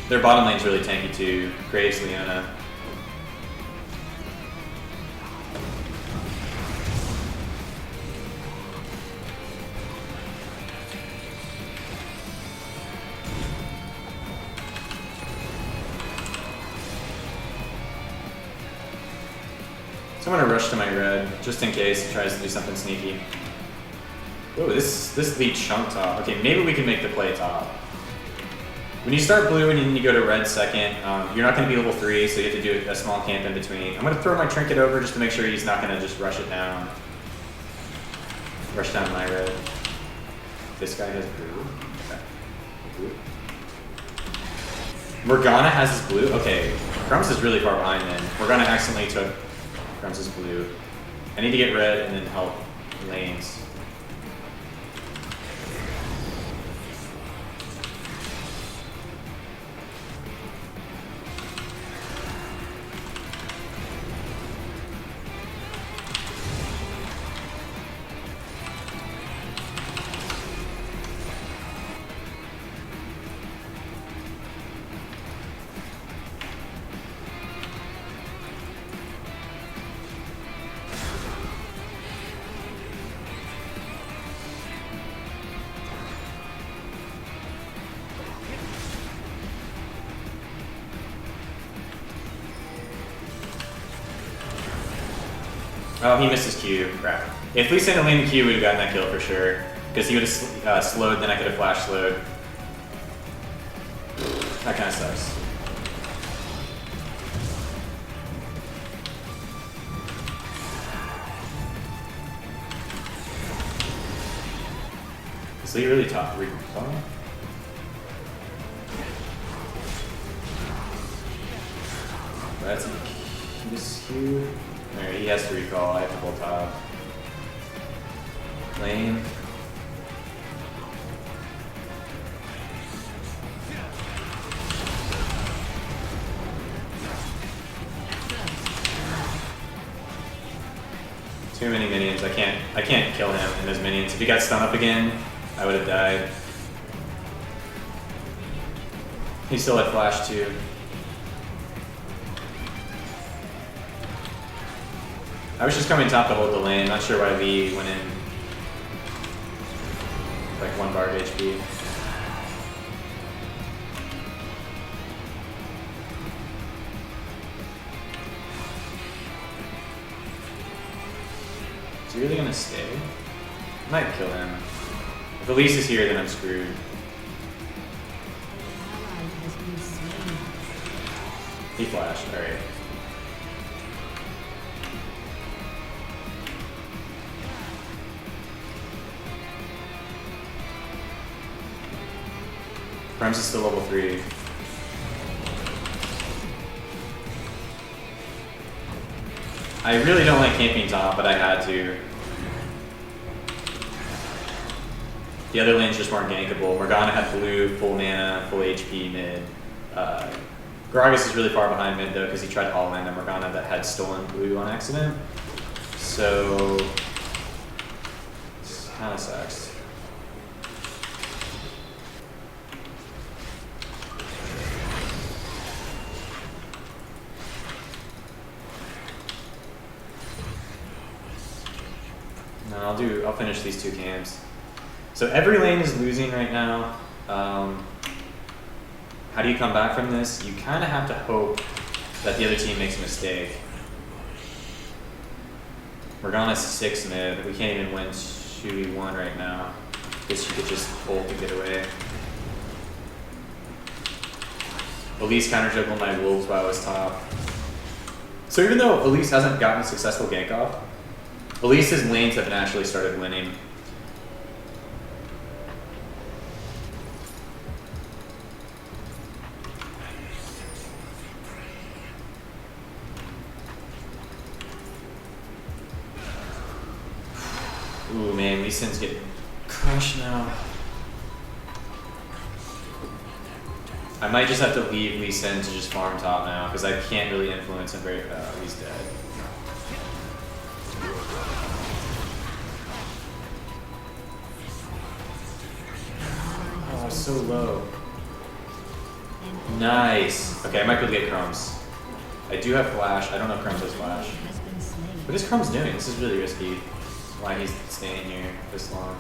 Their bottom lane's really tanky too. Graves, Leona. So I'm gonna rush to my red, just in case he tries to do something sneaky. Oh, this lead chunk top. Okay, maybe we can make the play top. When you start blue and then you go to red second, you're not gonna be level 3, so you have to do a small camp in between. I'm gonna throw my trinket over just to make sure he's not gonna just rush it down. Rush down my red. This guy has blue. Okay. Blue. Morgana has his blue? Okay, Crumbs is really far behind then. Morgana accidentally took Crumbs is blue. I need to get red and then help lanes. Oh, he missed his Q. Crap. If Lee Sin had landed Q, we'd have gotten that kill for sure. Because he would have slowed, then I could have flash slowed. That kind of sucks. Is Lee really top recall? That's a Q. Alright, he has to recall. I have to pull top. Lane. Too many minions. I can't kill him and those minions. If he got stun up again, I would have died. He still had flash too. I was just coming top to hold the lane. Not sure why V went in. Like 1 bar of HP. Is he really gonna stay? I might kill him. If Elise is here, then I'm screwed. He flashed, alright. Primes is still level 3. I really don't like camping top, but I had to. The other lanes just weren't gankable. Morgana had blue, full mana, full HP mid. Gragas is really far behind mid though because he tried all in on Morgana that had stolen blue on accident. So, it kind of sucks. I'll finish these 2 camps. So every lane is losing right now. How do you come back from this? You kind of have to hope that the other team makes a mistake. Morgana's 6 mid. We can't even win 2v1 right now. Guess you could just ult to get away. Elise counter juggled my wolves while I was top. So even though Elise hasn't gotten a successful gank off, Elise's lanes have naturally started winning. Ooh man, Lee Sin's getting crushed now. I might just have to leave Lee Sin to just farm top now because I can't really influence him very. He's dead. Oh, so low. Nice. Okay, I might be able to get Crumbs. I do have flash. I don't know if Crumbs has flash. What is Crumbs doing? This is really risky. Why he's staying here this long.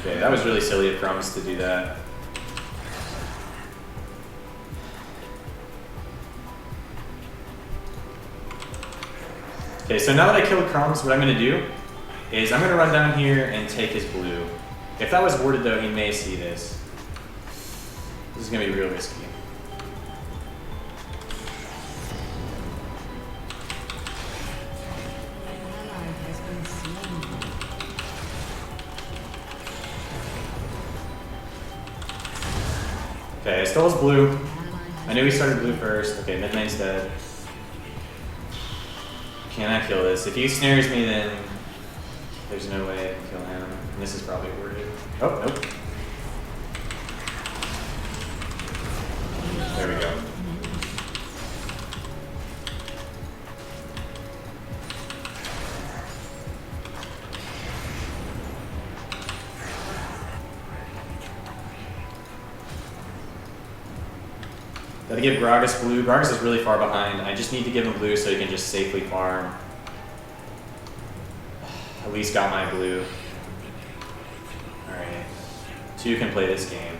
Okay, that was really silly of Crumbs to do that. Okay, so now that I killed Crumbs, what I'm going to do is I'm going to run down here and take his blue. If that was warded though, he may see this. This is going to be real risky. Okay, I stole his blue. I knew he started blue first. Okay, mid lane's dead. Can I kill this? If he snares me, then there's no way I can kill him. And this is probably worded. Oh, nope. There we go. Gotta give Gragas blue. Gragas is really far behind. I just need to give him blue so he can just safely farm. At least got my blue. Alright. Two can play this game.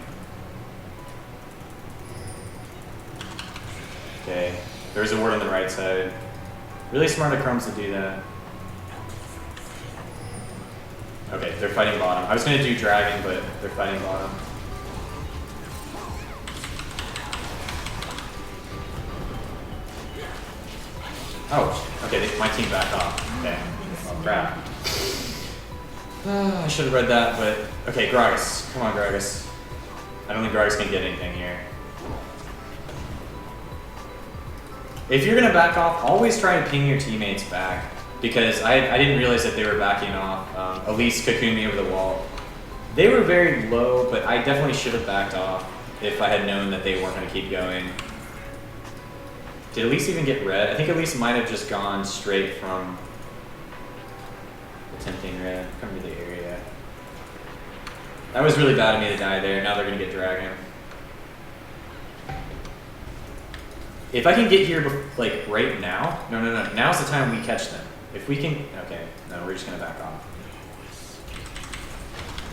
Okay, there's a ward on the right side. Really smart of Crumbs to do that. Okay, they're fighting bottom. I was gonna do dragon, but they're fighting bottom. Oh, okay, my team backed off. Okay, oh crap. I should have read that, but okay, Gragas. Come on, Gragas. I don't think Gragas can get anything here. If you're gonna back off, always try to ping your teammates back, because I didn't realize that they were backing off. Elise cocooned me over the wall. They were very low, but I definitely should have backed off if I had known that they weren't gonna keep going. Did Elise even get red? I think Elise might have just gone straight from attempting red. Come to the area. That was really bad of me to die there. Now they're gonna get dragon. If I can get here, like, right now, no, now's the time we catch them. If we can, okay, no, we're just gonna back off.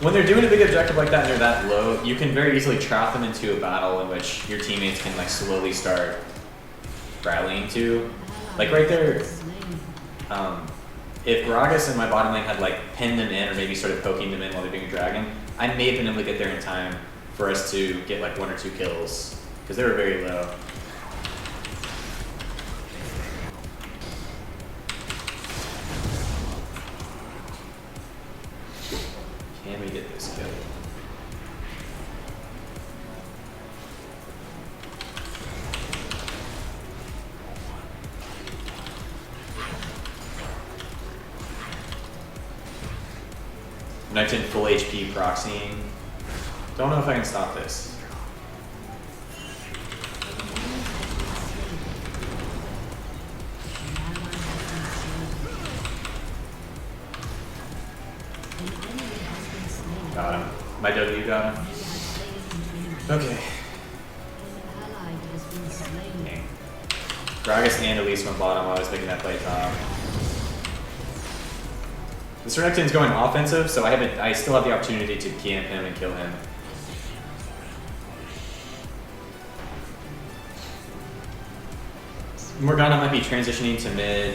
When they're doing a big objective like that and they're that low, you can very easily trap them into a battle in which your teammates can, like, slowly start rallying to. Like, right there, if Gragas and my bottom lane had, like, pinned them in or maybe started poking them in while they're doing a dragon, I may have been able to get there in time for us to get, like, 1 or 2 kills, because they were very low. Can we get this kill? Knight in full HP proxying. Don't know if I can stop this. Got him. My W got him. Okay. Okay. Gragas and Elise went bottom while I was making that play top. This Renekton's going offensive, so I still have the opportunity to camp him and kill him. Morgana might be transitioning to mid.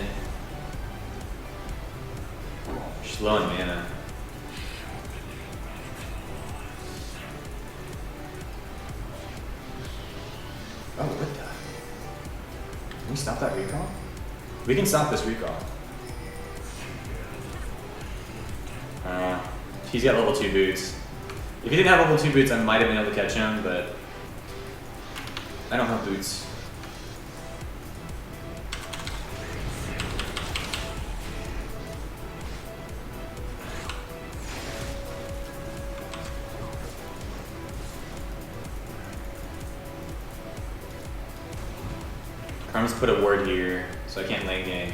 She's low in mana. Oh, what the? Can we stop that recall? We can stop this recall. He's got level 2 boots. If he didn't have level 2 boots, I might have been able to catch him, but I don't have boots. Karma's put a ward here, so I can't lane gank.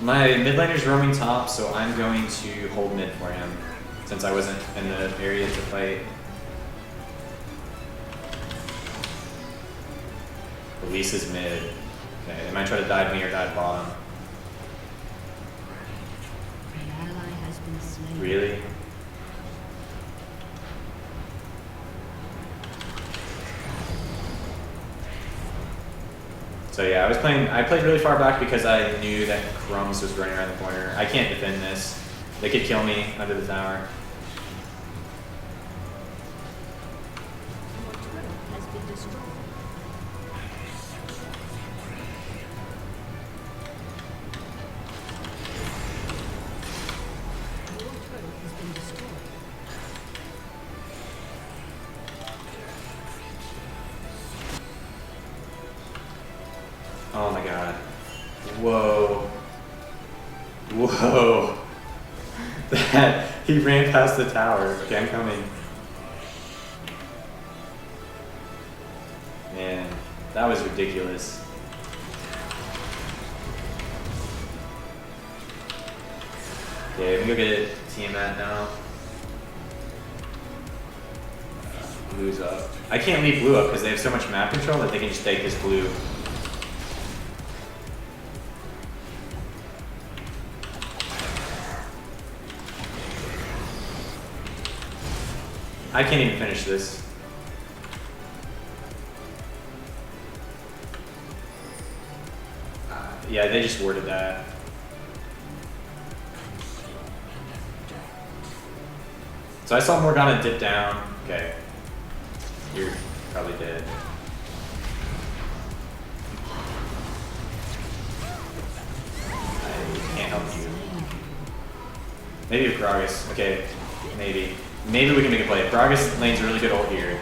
My mid laner's roaming top, so I'm going to hold mid for him, since I wasn't in the area to fight. Elise is mid. Okay, they might try to dive me or dive bottom. Really? So yeah, I played really far back because I knew that Crumbs was running around the corner. I can't defend this. They could kill me under the tower. Oh my god. Whoa. Whoa. That, he ran past the tower. Okay, I'm coming. Man, that was ridiculous. Okay, let me go get Tiamat now. Blue's up. I can't leave blue up because they have so much map control that they can just take this blue I can't even finish this. Yeah, they just worded that. So I saw Morgana dip down. Okay. You're probably dead. I can't help you. Maybe with Gragas. Okay. Maybe. Maybe we can make a play. Gragas lane's a really good ult here.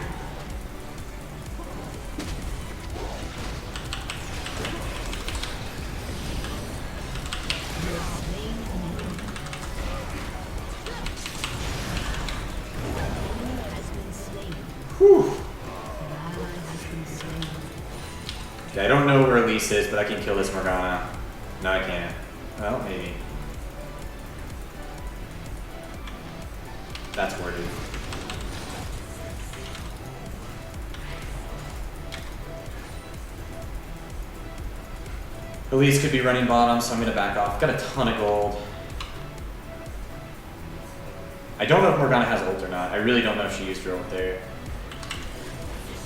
Whew. Okay, I don't know where Elise is, but I can kill this Morgana. No, I can't. Well, maybe. That's worded. Elise could be running bottom, so I'm gonna back off. Got a ton of gold. I don't know if Morgana has ult or not. I really don't know if she used her ult there.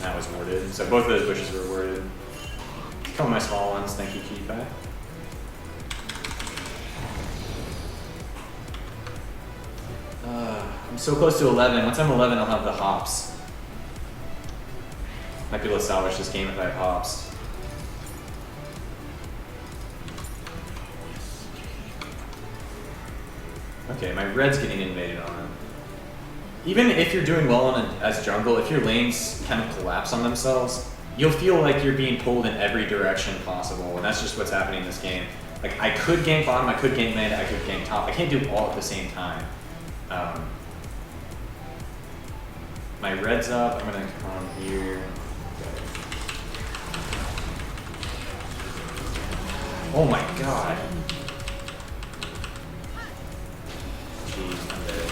That was worded. So both of those bushes were worded. A couple of my small ones. Thank you, Keepa. I'm so close to 11. Once I'm 11, I'll have the hops. Might be able to salvage this game if I have hops. Okay, my red's getting invaded on. Even if you're doing well on as jungle, if your lanes kind of collapse on themselves, you'll feel like you're being pulled in every direction possible, and that's just what's happening in this game. Like, I could gank bottom, I could gank mid, I could gank top. I can't do all at the same time. My red's up, I'm gonna come here. Okay. Oh my god. Jeez, I'm dead.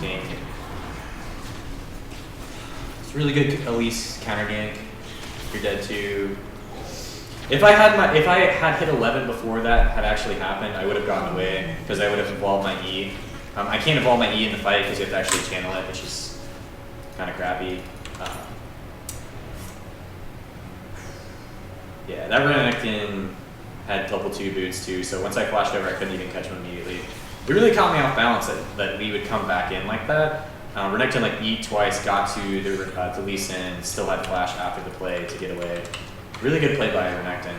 Dang it. It's really good Elise counter gank. You're dead too. If I had hit 11 before that had actually happened, I would have gotten away because I would have evolved my E. I can't evolve my E in the fight because you have to actually channel it, which is kind of crappy. Yeah, that Renekton had level 2 boots too, so once I flashed over, I couldn't even catch him immediately. It really caught me off balance that Lee would come back in like that. Renekton like E twice, got to the Lee Sin, still had flash after the play to get away. Really good play by Renekton.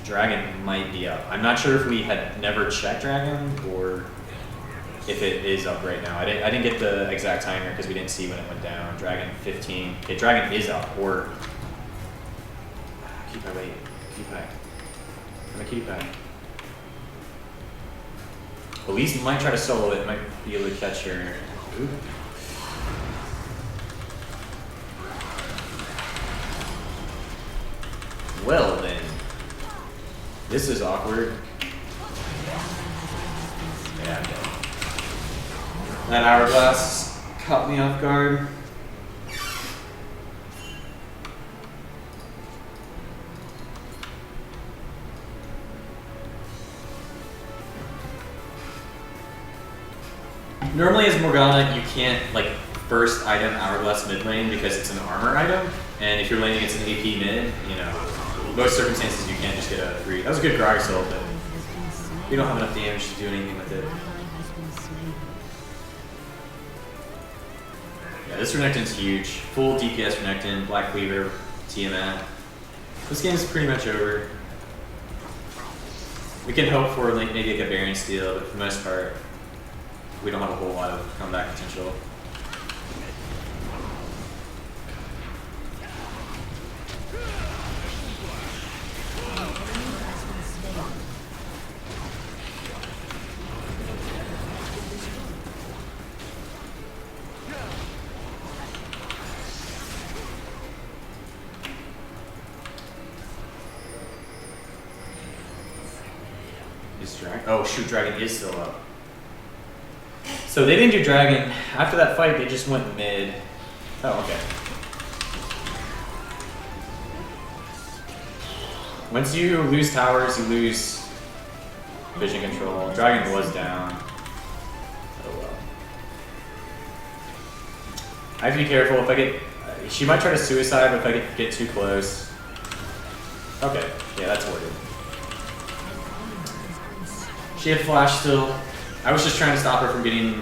Dragon might be up. I'm not sure if we had never checked Dragon or if it is up right now. I didn't get the exact timer because we didn't see when it went down. Dragon 15. Okay, Dragon is up, or keep my weight. Keep back. I'm gonna keep back. Elise might try to solo it, might be able to catch her. Ooh. Well then, this is awkward. Yeah, I'm dead. That hourglass caught me off guard. Normally as Morgana, you can't like first item hourglass mid lane because it's an armor item, and if you're laning against an AP mid, you know, most circumstances you can't just get a free. That was a good Gragas ult, but we don't have enough damage to do anything with it. Yeah, this Renekton's huge. Full DPS Renekton, Black Cleaver, Tiamat. This game is pretty much over. We can hope for like maybe like a Baron steal, but for the most part, we don't have a whole lot of comeback potential. Oh shoot, Dragon is still up. So they didn't do Dragon. After that fight, they just went mid. Oh, okay. Once you lose towers, you lose vision control. Dragon was down. Oh well. I have to be careful if I get... she might try to suicide, but if I get too close... Okay, yeah, that's worded. She had flash still. I was just trying to stop her from getting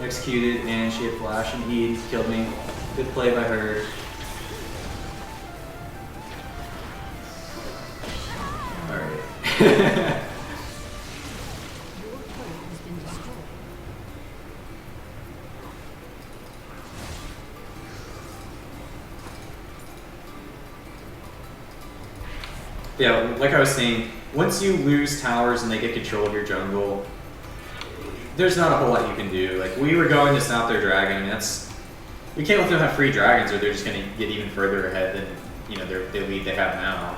executed, and she had flash, and he killed me. Good play by her. Alright. Yeah, like I was saying, once you lose towers and they get control of your jungle, there's not a whole lot you can do. Like, we were going to stop their dragon, and that's... we can't let them have free dragons or they're just going to get even further ahead than, you know, the lead they have now.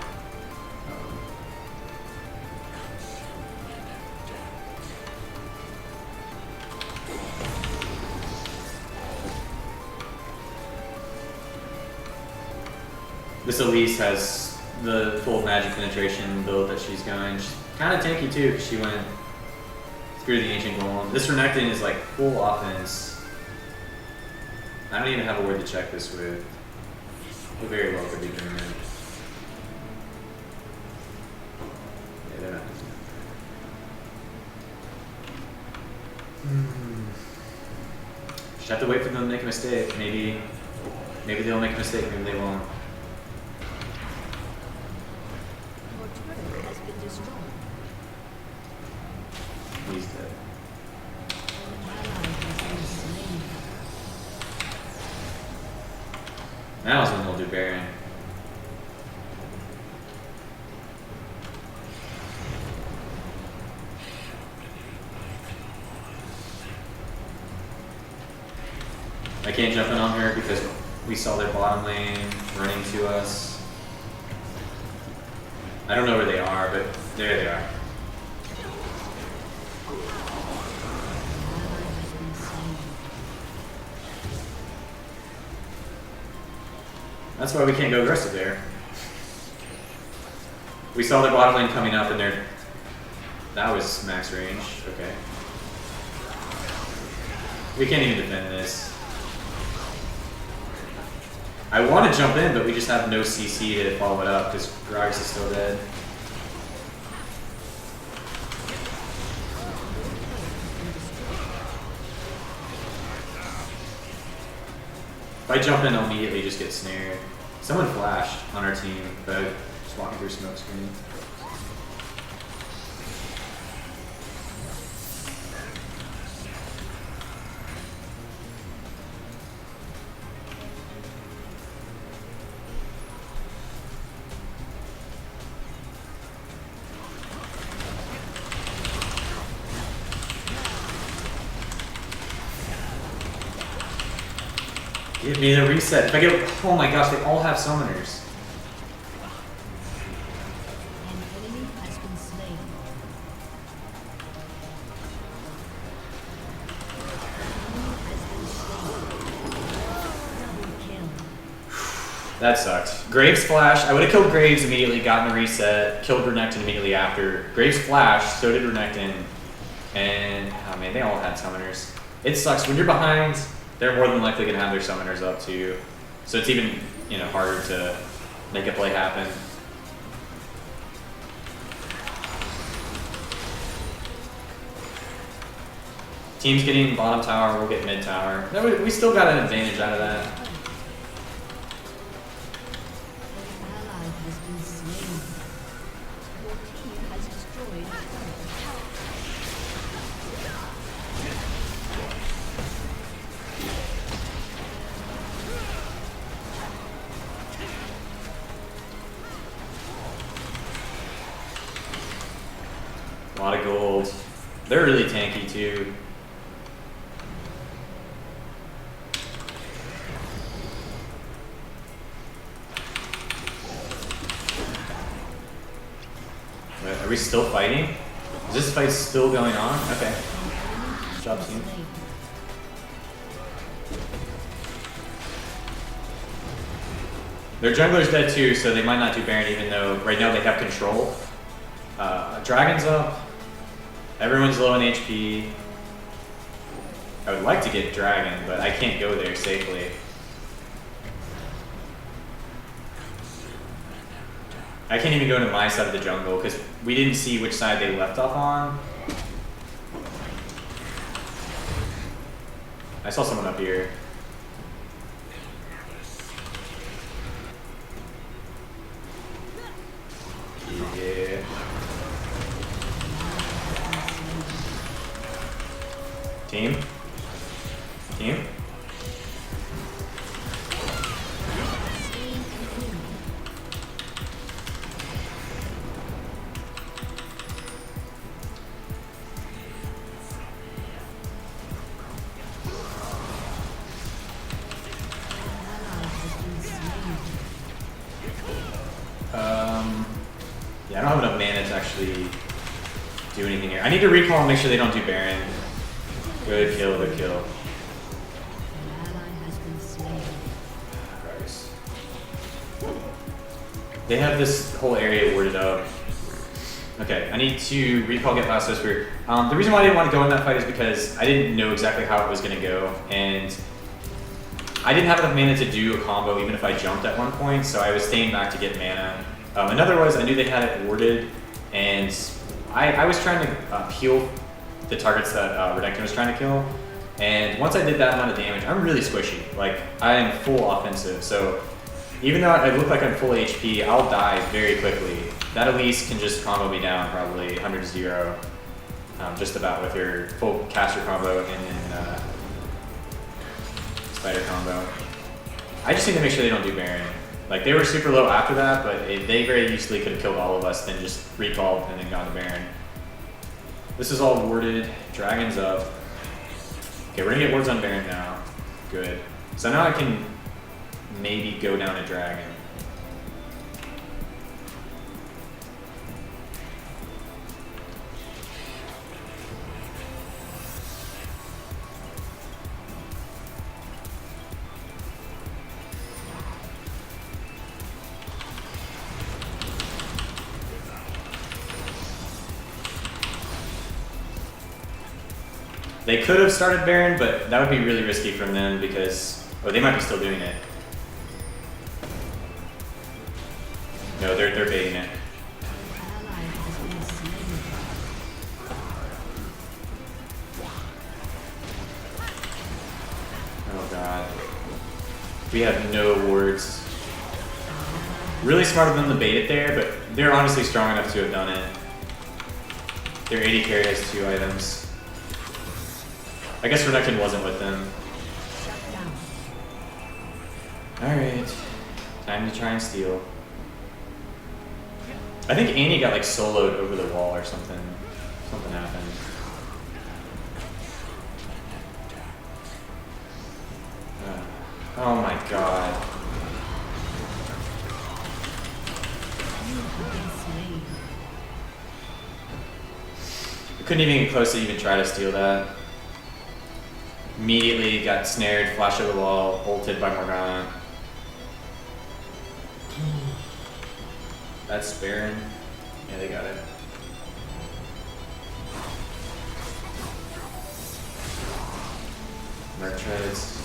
This Elise has the full magic penetration build that she's going. She's kind of tanky too, because she went through the ancient golem. This Renekton is like full offense. I don't even have a word to check this with. We very well could be doing it. Yeah, they're not doing it. Just have to wait for them to make a mistake. Maybe they'll make a mistake, maybe they won't. He's dead. Now is when we'll do Baron. I can't jump in on her because we saw their bottom lane running to us. I don't know where they are, but there they are. That's why we can't go aggressive there. We saw their bottom lane coming up and that was max range. Okay. We can't even defend this. I want to jump in, but we just have no CC to follow it up because Gragas is still dead. If I jump in, I'll immediately just get snared. Someone flashed on our team, but just walking through smoke screen. Give me the reset. If I get, oh my gosh, they all have summoners. An enemy has been slain. Double kill. That sucked. Graves flashed. I would have killed Graves immediately, gotten the reset, killed Renekton immediately after. Graves flashed, so did Renekton. And, oh man, they all had summoners. It sucks. When you're behind, they're more than likely going to have their summoners up too. So it's even, you know, harder to make a play happen. Team's getting bottom tower, we'll get mid tower. No, we still got an advantage out of that. Ally has been slain. Your team has destroyed a turret. A lot of gold. They're really tanky too. Wait, are we still fighting? Is this fight still going on? Okay. Good job, team. Their jungler's dead too, so they might not do Baron even though right now they have control. Dragon's up. Everyone's low on HP. I would like to get Dragon, but I can't go there safely. I can't even go to my side of the jungle because we didn't see which side they left off on. I saw someone up here. Yeah. Team? Team? Yeah, I don't have enough mana to actually do anything here. I need to recall and make sure they don't do Baron. Good kill, good kill. Christ. They have this whole area warded up. Okay, I need to recall, get past this weird. The reason why I didn't want to go in that fight is because I didn't know exactly how it was going to go, and I didn't have enough mana to do a combo even if I jumped at one point, so I was staying back to get mana. Another was I knew they had it warded, and I was trying to heal the targets that Redecton was trying to kill, and once I did that amount of damage, I'm really squishy. Like, I am full offensive, so even though I look like I'm full HP, I'll die very quickly. That Elise can just combo me down probably 100-0, just about with her full caster combo and then spider combo. I just need to make sure they don't do Baron. Like, they were super low after that, but they very easily could have killed all of us, then just recalled and then gone to Baron. This is all warded. Dragon's up. Okay, we're gonna get wards on Baron now. Good. So now I can maybe go down a Dragon. They could have started Baron, but that would be really risky from them because, oh, they might be still doing it. No, they're baiting it. Oh god. We have no wards. Really smart of them to bait it there, but they're honestly strong enough to have done it. Their 80 carry has 2 items. I guess Renekton wasn't with them. Alright. Time to try and steal. I think Annie got like soloed over the wall or something. Something happened. Oh my god. I couldn't even get close to even try to steal that. Immediately got snared, flashed over the wall, ulted by Morgana. That's Baron. Yeah, they got it. Merc treads.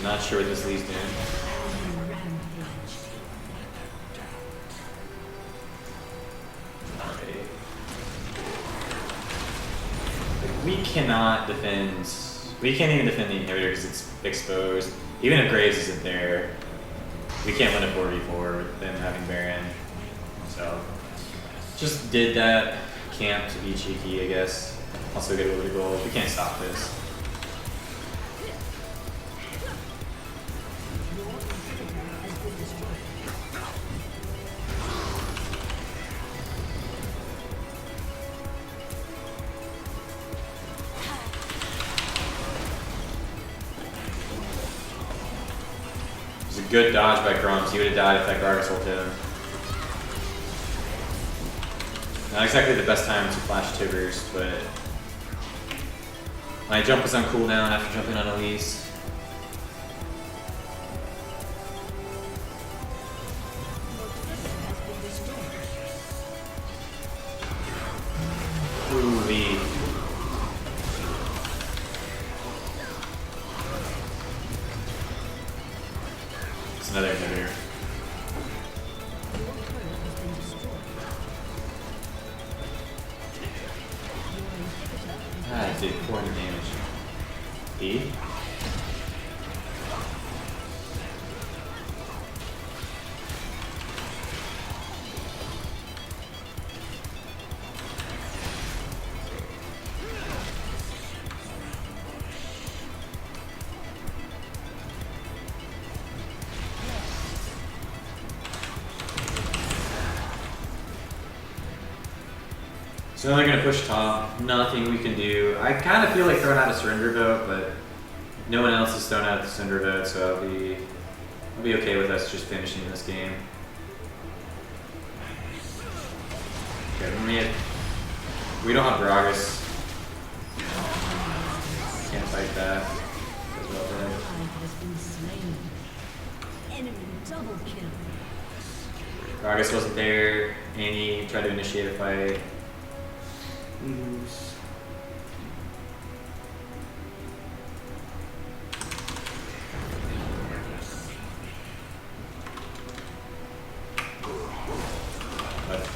Not sure what this leads doing. Okay. We cannot defend. We can't even defend the inhibitor because it's exposed. Even if Graves isn't there, we can't win a 4v4 with them having Baron. So, just did that camp to be cheeky, I guess. Also get a little bit of gold. We can't stop this. a good dodge by Crumbs. He would have died if that Gragas ult hit him. Not exactly the best time to flash Tibbers, but my jump was on cooldown after jumping on Elise. Ooh, V. It's another inhibitor. Ah, it did 400 damage. E? So now they're gonna push top. Nothing we can do. I kind of feel like throwing out a surrender vote, but no one else has thrown out the surrender vote, so I'll be okay with us just finishing this game. Okay, we don't have Gragas. Can't fight that. As well then. Has been slain. Enemy double kill. Gragas wasn't there. Annie tried to initiate a fight. Lose. But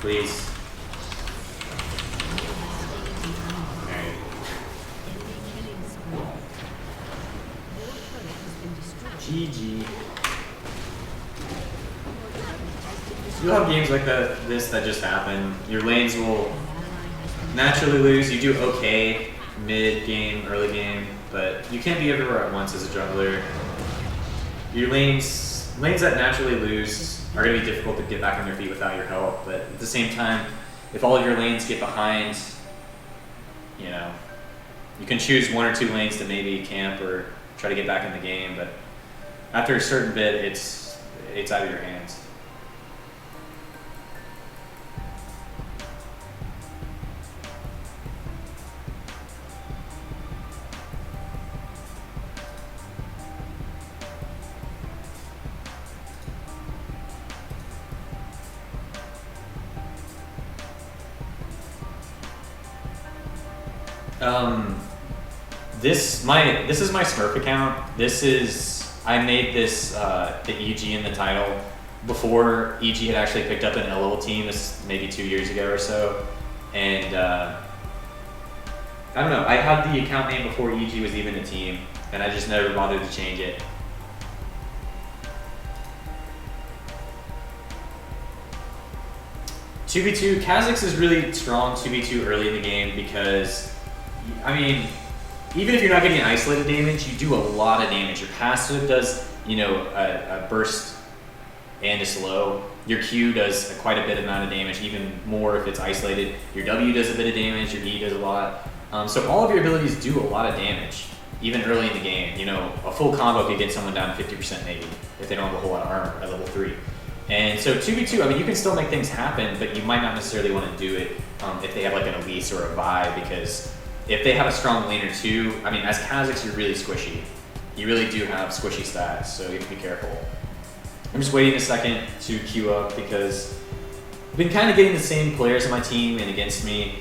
please. Alright. GG. You'll have games like this that just happen. Your lanes will naturally lose. You do okay mid game, early game, but you can't be everywhere at once as a jungler. Your lanes that naturally lose are going to be difficult to get back on their feet without your help, but at the same time, if all of your lanes get behind, you know, you can choose one or two lanes to maybe camp or try to get back in the game, but after a certain bit, it's out of your hands. This is my Smurf account. I made this the EG in the title before EG had actually picked up an LOL team. This maybe 2 years ago or so, and I don't know. I had the account name before EG was even a team, and I just never bothered to change it. Two v two, Kha'Zix is really strong 2v2 early in the game because, I mean, even if you're not getting isolated damage, you do a lot of damage. Your passive does, you know, a burst and a slow. Your Q does quite a bit amount of damage, even more if it's isolated. Your W does a bit of damage, your E does a lot. So all of your abilities do a lot of damage, even early in the game. You know, a full combo could get someone down 50% maybe, if they don't have a whole lot of armor at level 3. And so 2v2, I mean, you can still make things happen, but you might not necessarily want to do it if they have like an Elise or a Vi, because if they have a strong laner too, I mean, as Kha'Zix, you're really squishy. You really do have squishy stats, so you have to be careful. I'm just waiting a second to queue up because I've been kind of getting the same players on my team and against me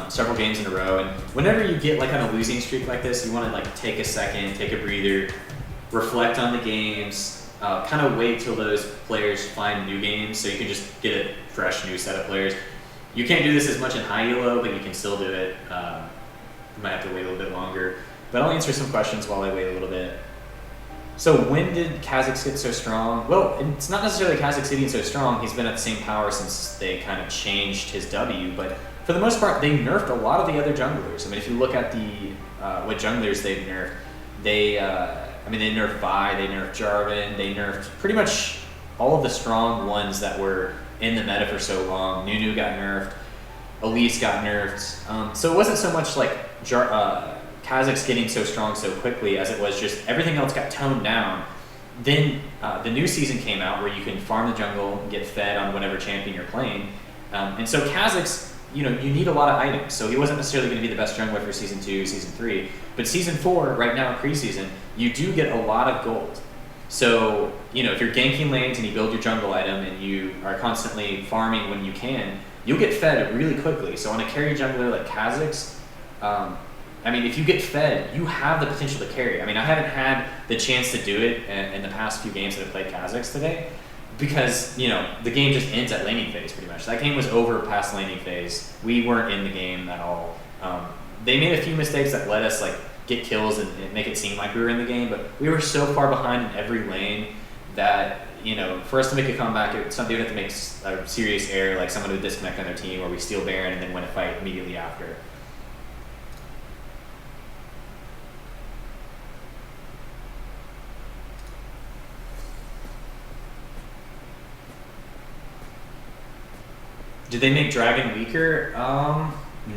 several games in a row. And whenever you get like on a losing streak like this, you want to like take a second, take a breather, reflect on the games, kind of wait till those players find new games so you can just get a fresh new set of players. You can't do this as much in high elo, but you can still do it. You might have to wait a little bit longer, but I'll answer some questions while I wait a little bit. So when did Kha'Zix get so strong? Well, it's not necessarily Kha'Zix getting so strong. He's been at the same power since they kind of changed his W, but for the most part, they nerfed a lot of the other junglers. I mean, if you look at the what junglers they've nerfed, they nerfed Vi, they nerfed Jarvan, they nerfed pretty much all of the strong ones that were in the meta for so long. Nunu got nerfed, Elise got nerfed. So it wasn't so much like Kha'Zix getting so strong so quickly as it was just everything else got toned down. Then the new season came out where you can farm the jungle and get fed on whatever champion you're playing. And so Kha'Zix, you need a lot of items. So he wasn't necessarily going to be the best jungler for Season 2, Season 3. But Season 4, right now, preseason, you do get a lot of gold. So, if you're ganking lanes and you build your jungle item and you are constantly farming when you can, you'll get fed really quickly. So on a carry jungler like Kha'Zix, if you get fed, you have the potential to carry. I haven't had the chance to do it in the past few games that I've played Kha'Zix today because, the game just ends at laning phase pretty much. That game was over past laning phase. We weren't in the game at all. They made a few mistakes that let us get kills and make it seem like we were in the game, but we were so far behind in every lane that, for us to make a comeback, they would have to make a serious error, like someone would disconnect on their team or we steal Baron and then win a fight immediately after. Did they make Dragon weaker?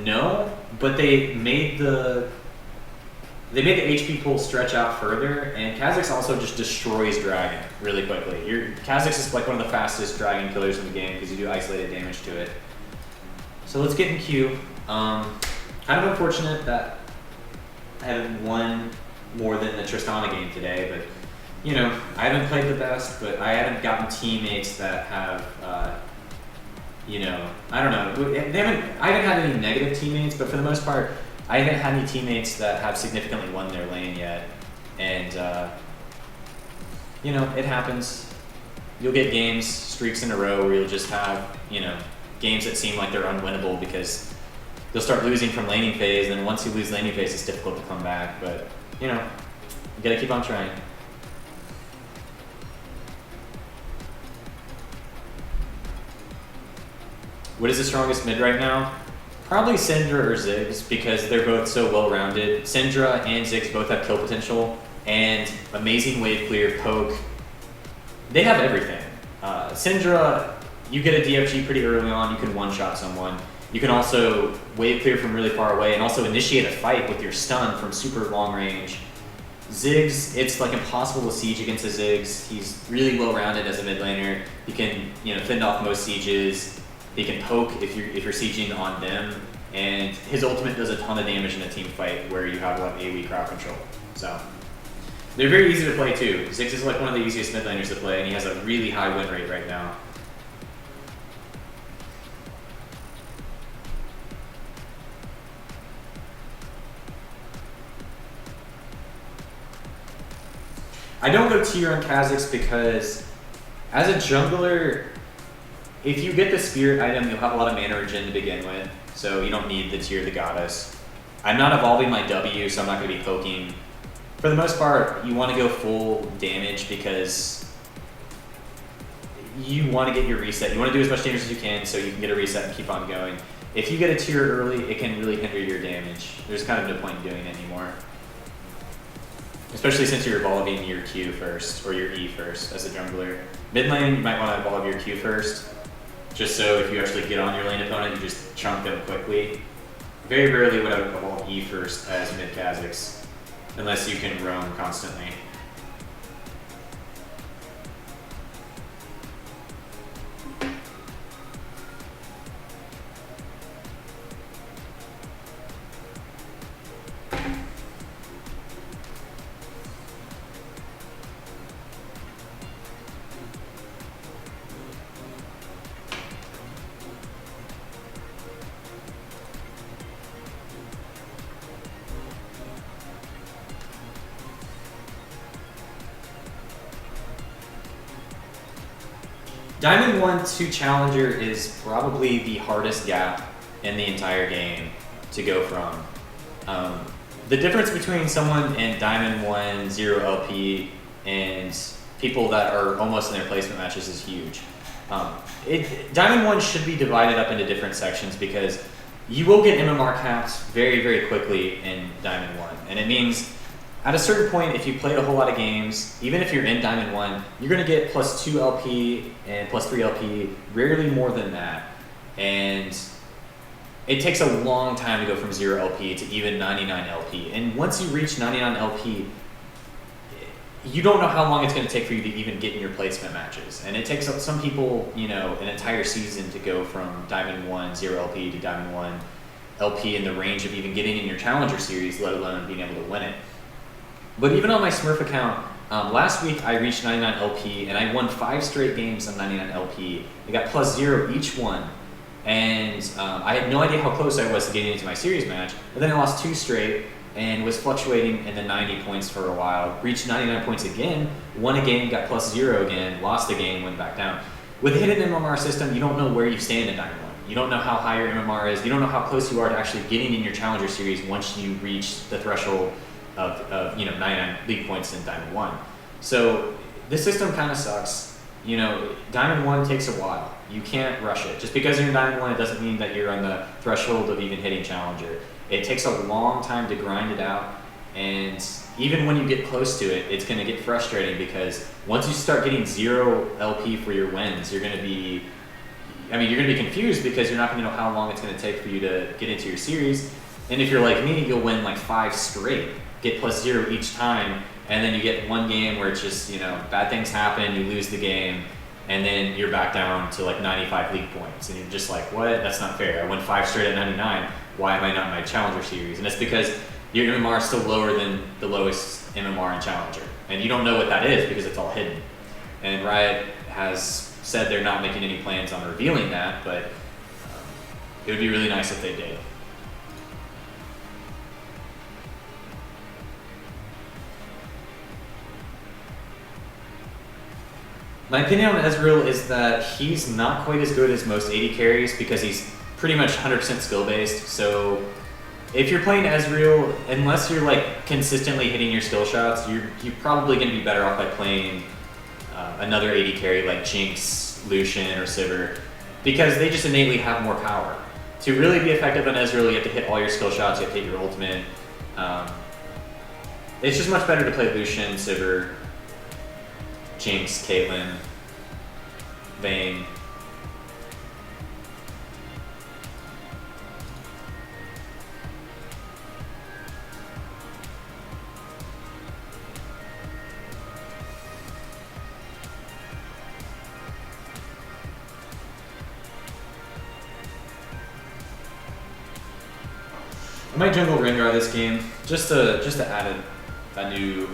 No, but they made the HP pool stretch out further, and Kha'Zix also just destroys Dragon really quickly. Kha'Zix is one of the fastest Dragon killers in the game because you do isolated damage to it. So let's get in queue. Kind of unfortunate that I haven't won more than the Tristana game today, but I haven't played the best, but I haven't gotten teammates that have I don't know. I haven't had any negative teammates, but for the most part, I haven't had any teammates that have significantly won their lane yet. And, it happens. You'll get games, streaks in a row where you'll just have, games that seem like they're unwinnable because they'll start losing from laning phase, and once you lose laning phase, it's difficult to come back. But, you gotta keep on trying. What is the strongest mid right now? Probably Syndra or Ziggs because they're both so well-rounded. Syndra and Ziggs both have kill potential and amazing wave clear, poke. They have everything. Syndra, you get a DFG pretty early on, you can one-shot someone. You can also wave clear from really far away and also initiate a fight with your stun from super long range. Ziggs, it's impossible to siege against a Ziggs. He's really well-rounded as a mid laner. He can, fend off most sieges. He can poke if you're sieging on them, and his ultimate does a ton of damage in a team fight where you have AoE crowd control. So they're very easy to play too. Ziggs is one of the easiest mid laners to play, and he has a really high win rate right now. I don't go tier on Kha'Zix because as a jungler, if you get the spirit item, you'll have a lot of mana regen to begin with, so you don't need the tier of the goddess. I'm not evolving my W, so I'm not going to be poking. For the most part, you want to go full damage because you want to get your reset. You want to do as much damage as you can so you can get a reset and keep on going. If you get a tier early, it can really hinder your damage. There's kind of no point in doing it anymore. Especially since you're evolving your Q first, or your E first as a jungler. Mid lane, you might want to evolve your Q first. Just so if you actually get on your lane opponent, you just chunk them quickly. Very rarely would I evolve E first as mid Kha'Zix, unless you can roam constantly. Diamond 1-2 Challenger is probably the hardest gap in the entire game to go from. The difference between someone in Diamond 1 0 LP and people that are almost in their placement matches is huge. Diamond 1 should be divided up into different sections because you will get MMR caps very, very quickly in Diamond 1. And it means at a certain point, if you played a whole lot of games, even if you're in Diamond 1, you're going to get plus 2 LP and plus 3 LP, rarely more than that. And it takes a long time to go from 0 LP to even 99 LP. And once you reach 99 LP, you don't know how long it's going to take for you to even get in your placement matches. And it takes some people, you know, an entire season to go from Diamond 1 0 LP to Diamond 1 LP in the range of even getting in your Challenger Series, let alone being able to win it. But even on my Smurf account, last week I reached 99 LP and I won 5 straight games on 99 LP. I got plus 0 each one. And I had no idea how close I was to getting into my series match. But then I lost 2 straight and was fluctuating in the 90 points for a while. Reached 99 points again, won a game, got plus 0 again, lost a game, went back down. With the hidden MMR system, you don't know where you stand in Diamond 1. You don't know how high your MMR is. You don't know how close you are to actually getting in your Challenger Series once you reach the threshold of 99 league points in Diamond 1. So this system kind of sucks. You know, Diamond 1 takes a while. You can't rush it. Just because you're in Diamond 1, it doesn't mean that you're on the threshold of even hitting Challenger. It takes a long time to grind it out, and even when you get close to it, it's going to get frustrating because once you start getting 0 LP for your wins, you're going to be confused because you're not going to know how long it's going to take for you to get into your series. And if you're like me, you'll win like 5 straight, get plus 0 each time, and then you get one game where it's just, you know, bad things happen, you lose the game, and then you're back down to like 95 league points. And you're just like, what? That's not fair. I won 5 straight at 99. Why am I not in my Challenger Series? And it's because your MMR is still lower than the lowest MMR in Challenger. And you don't know what that is because it's all hidden. And Riot has said they're not making any plans on revealing that, but it would be really nice if they did. My opinion on Ezreal is that he's not quite as good as most AD carries because he's pretty much 100% skill based. So if you're playing Ezreal, unless you're like consistently hitting your skill shots, you're probably going to be better off by playing another AD carry like Jinx, Lucian, or Sivir, because they just innately have more power. To really be effective on Ezreal, you have to hit all your skill shots, you have to hit your ultimate. It's just much better to play Lucian, Sivir, Jinx, Caitlyn, Vayne. I might jungle Rengar this game, just to add a new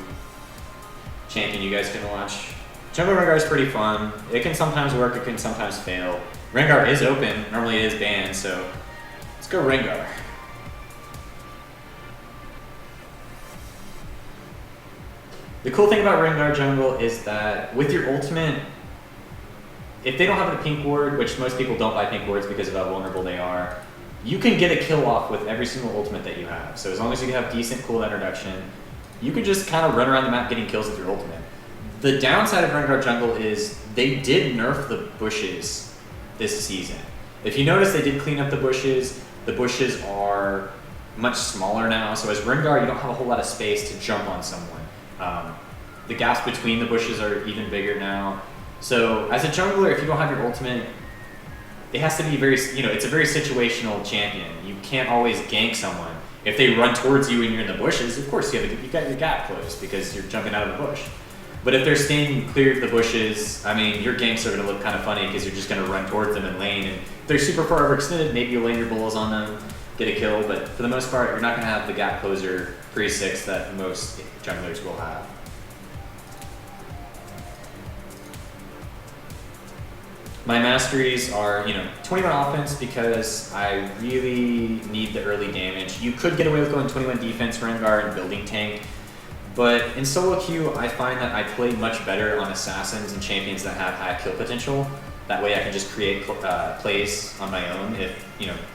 champion you guys can watch. Jungle Rengar is pretty fun. It can sometimes work, it can sometimes fail. Rengar is open, normally it is banned, so let's go Rengar. The cool thing about Rengar jungle is that with your ultimate, if they don't have the pink ward, which most people don't buy pink wards because of how vulnerable they are, you can get a kill off with every single ultimate that you have. So as long as you have decent cooldown reduction, you can just kind of run around the map getting kills with your ultimate. The downside of Rengar jungle is they did nerf the bushes this season. If you notice, they did clean up the bushes. The bushes are much smaller now, so as Rengar, you don't have a whole lot of space to jump on someone. The gaps between the bushes are even bigger now. So as a jungler, if you don't have your ultimate, it has to be very, it's a very situational champion. You can't always gank someone. If they run towards you and you're in the bushes, of course you got your gap closed because you're jumping out of the bush. But if they're staying clear of the bushes, I mean, your ganks are going to look kind of funny because you're just going to run towards them and lane. And if they're super far overextended, maybe you'll lane your bulls on them, get a kill. But for the most part, you're not going to have the gap closer pre-6 that most junglers will have. My masteries are, 21 offense because I really need the early damage. You could get away with going 21 defense, Rengar, and building tank. But in solo queue, I find that I play much better on assassins and champions that have high kill potential. That way I can just create plays on my own if,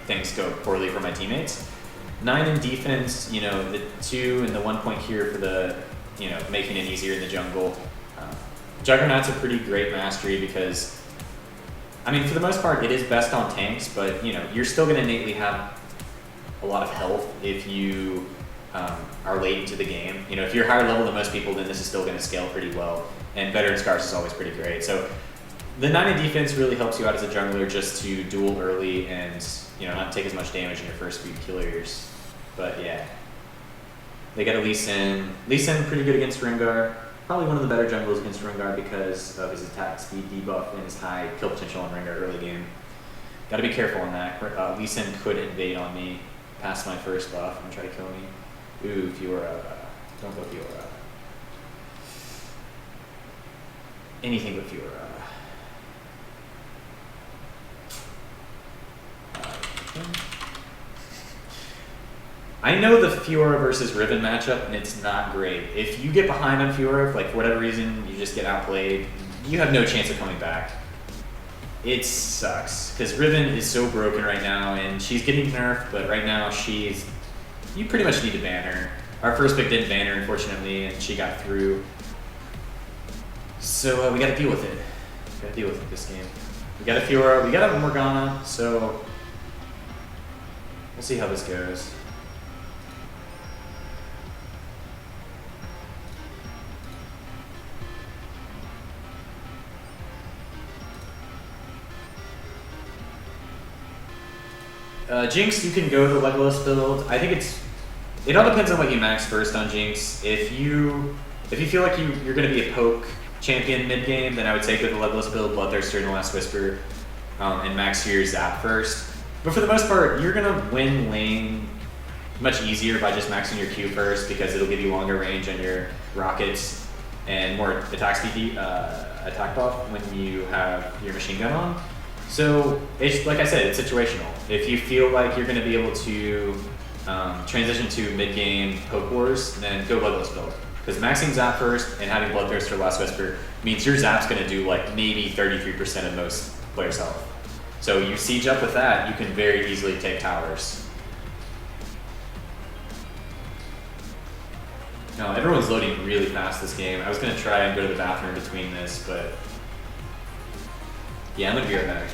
things go poorly for my teammates. 9 in defense, the 2 and the 1 point here for the, making it easier in the jungle. Juggernaut's a pretty great mastery because, for the most part, it is best on tanks, but, you're still going to innately have a lot of health if you are late into the game. You know, if you're higher level than most people, then this is still going to scale pretty well. And Veteran Scars is always pretty great. So the 90 defense really helps you out as a jungler just to duel early and, you know, not take as much damage in your first few killers. But yeah. They got a Lee Sin. Lee Sin pretty good against Rengar. Probably one of the better junglers against Rengar because of his attack speed debuff and his high kill potential on Rengar early game. Got to be careful on that. Lee Sin could invade on me past my first buff and try to kill me. Ooh, Fiora. Don't go Fiora. Anything but Fiora. I know the Fiora versus Riven matchup, and it's not great. If you get behind on Fiora, like for whatever reason, you just get outplayed, you have no chance of coming back. It sucks, because Riven is so broken right now, and she's getting nerfed, but right now you pretty much need to ban her. Our first pick didn't ban her, unfortunately, and she got through. So we gotta deal with it. We gotta deal with it this game. We got a Fiora, we got a Morgana, so we'll see how this goes. Jinx, you can go the Legolas build. I think it all depends on what you max first on Jinx. If you feel like you're going to be a poke champion mid game, then I would say go the Legolas build, Bloodthirster and Last Whisper, and max your Zap first. But for the most part, you're going to win lane much easier by just maxing your Q first because it'll give you longer range on your rockets and more attack speed, attack buff when you have your machine gun on. So, it's like I said, it's situational. If you feel like you're going to be able to transition to mid-game poke wars, then go Legolas build. Because maxing Zap first and having Bloodthirster or Last Whisper means your Zap's going to do like maybe 33% of most players' health. So you siege up with that, you can very easily take towers. No, everyone's loading really fast this game. I was going to try and go to the bathroom between this, but yeah, I'm going to be right back.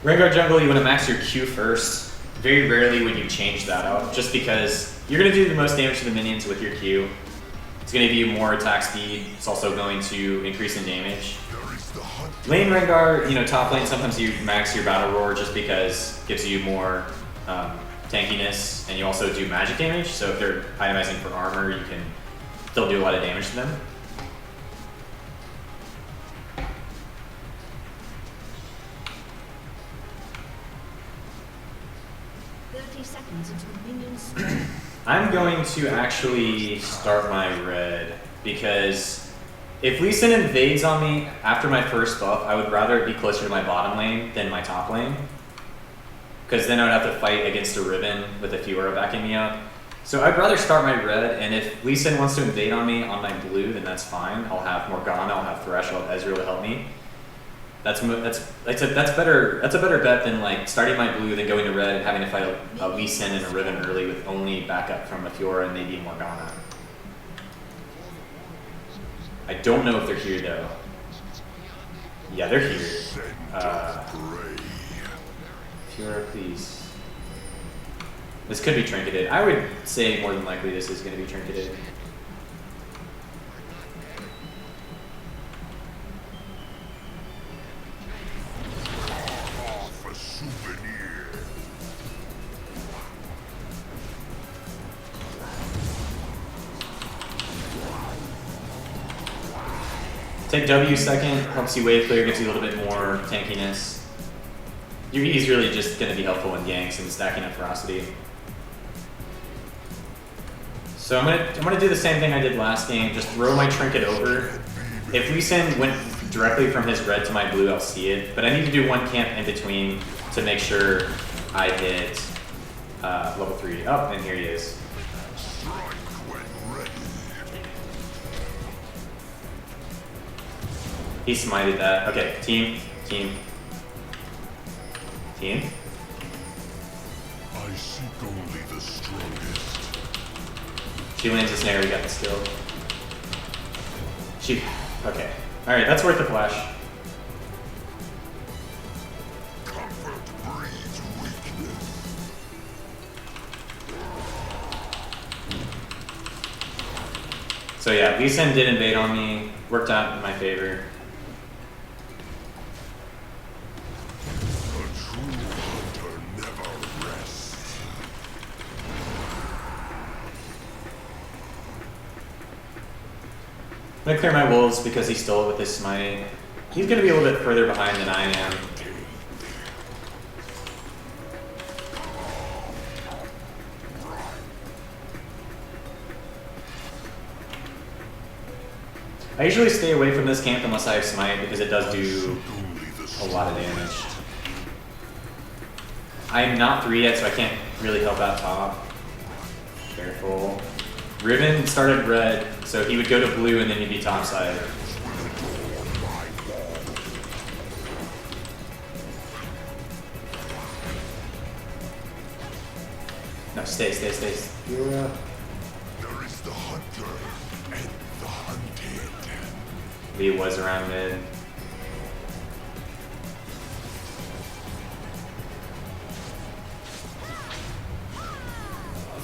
Rengar jungle, you want to max your Q first. Very rarely would you change that out, just because you're going to do the most damage to the minions with your Q. It's going to give you more attack speed. It's also going to increase in damage. Lane Rengar, you know, top lane, sometimes you max your Battle Roar just because it gives you more tankiness, and you also do magic damage. So if they're itemizing for armor, you can still do a lot of damage to them. I'm going to actually start my red because if Lee Sin invades on me after my first buff, I would rather it be closer to my bottom lane than my top lane, because then I would have to fight against a Riven with a Fiora backing me up. So I'd rather start my red, and if Lee Sin wants to invade on me on my blue, then that's fine. I'll have Morgana, I'll have Thresh, I'll have Ezreal to help me. That's better. That's a better bet than like starting my blue, then going to red and having to fight a Lee Sin and a Riven early with only backup from a Fiora and maybe a Morgana. I don't know if they're here though. Yeah, they're here. Fiora, please. This could be trinketed. I would say more than likely this is going to be trinketed. Take W second, helps you wave clear, gives you a little bit more tankiness. Yugi's really just going to be helpful in ganks and stacking up ferocity. So I'm gonna do the same thing I did last game. Just throw my trinket over. If Lee Sin went directly from his red to my blue, I'll see it. But I need to do one camp in between to make sure I hit level 3. Oh, and here he is. He smited that. Okay, team. I seek only the strongest. She lands a snare, we got the skill. Okay. Alright, that's worth the flash. Comfort breeds weakness. So yeah, Lee Sin did invade on me. Worked out in my favor. A true hunter never rests. I'm gonna clear my wolves because he stole it with his smiting. He's gonna be a little bit further behind than I am. I usually stay away from this camp unless I have smite because it does do a lot of damage. I'm not 3 yet, so I can't really help out top. Careful. Riven started red, so he would go to blue and then he'd be topside. No, stay. There is the hunter and the hunted. Lee was around mid.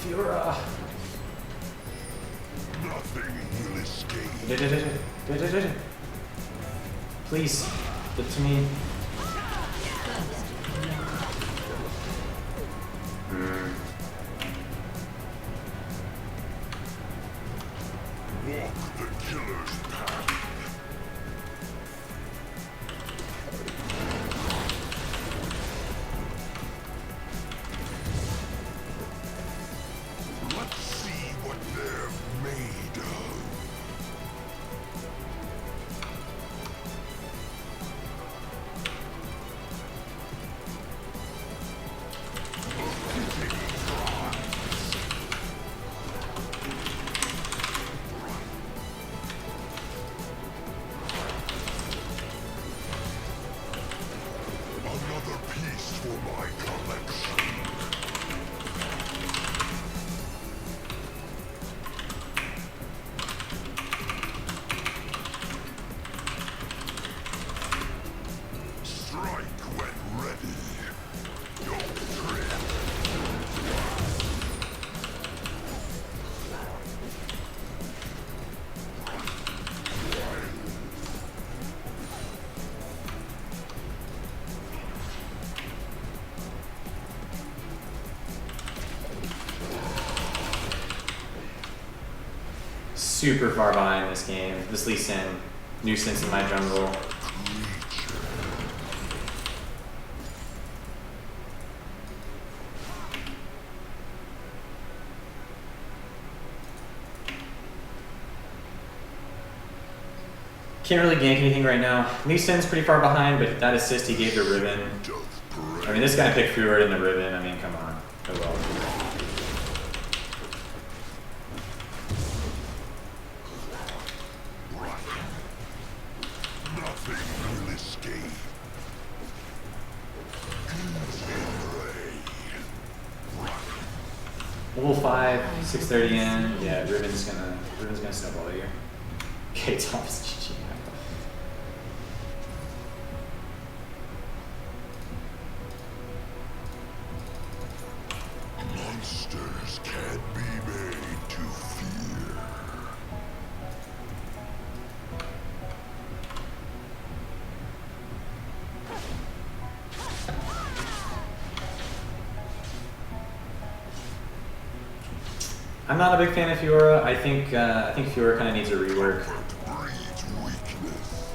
Fiora. Nothing will escape. Please, get to me. Walk the killer's path. Let's see what they're made of. Another piece for my collection. Strike when ready. Don't trip. Super far behind this game. This Lee Sin, nuisance in my jungle. Can't really gank anything right now. Lee Sin's pretty far behind, but that assist he gave to Riven. I mean, this guy picked Fjord in the Riven. I mean, come on. Oh well. Nothing will escape. Level 5, 6:30 in. Yeah, Riven's gonna snowball here. Okay, top is GG. Monsters can't be made to fear. I'm not a big fan of Fiora. I think Fiora kind of needs a rework. Breeds weakness.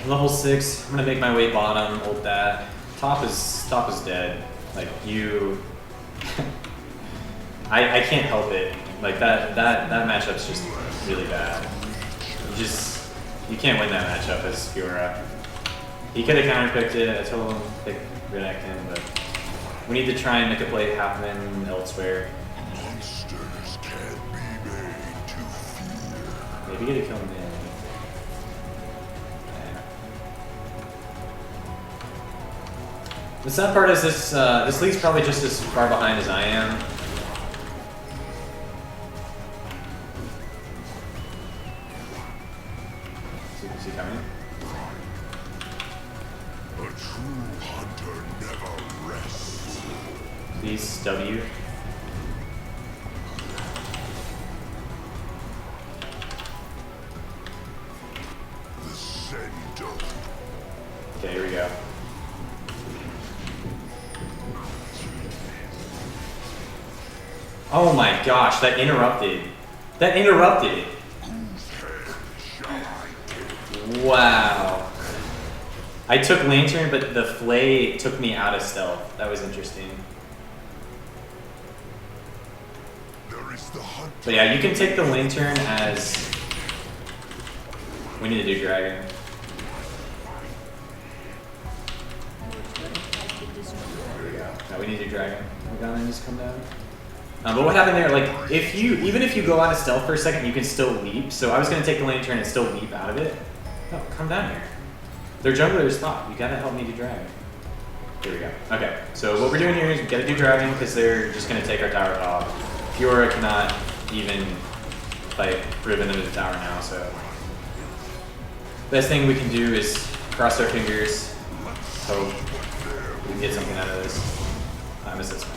Level 6. I'm gonna make my way bottom. Ult that. Top is dead. Like you. I can't help it. Like that matchup's just really bad. You can't win that matchup as Fiora. He could have counterpicked it. I told him pick Renekton, but we need to try and make a play happen elsewhere. Monsters can't be made to fear. Maybe get a kill in. The sad part is this league's probably just as far behind as I am. Is he coming? A true hunter never rests. Please, W. The scent of Okay, here we go. Oh my gosh, that interrupted. That interrupted. Wow. I took Lantern, but the Flay took me out of stealth. That was interesting. there is the hunter. But yeah, you can take the Lantern as... We need to do Dragon. There we go. No, we need to do Dragon. We're gonna just come down. But what happened there, like, even if you go out of stealth for a second, you can still leap. So I was gonna take the Lantern and still leap out of it. No, come down here. Their jungler is top. You gotta help me do Dragon. Here we go. Okay, so what we're doing here is we gotta do Dragon because they're just gonna take our tower top. Fiora cannot even fight Riven into the tower now, so. Best thing we can do is cross our fingers, hope we can get something out of this. I missed this one.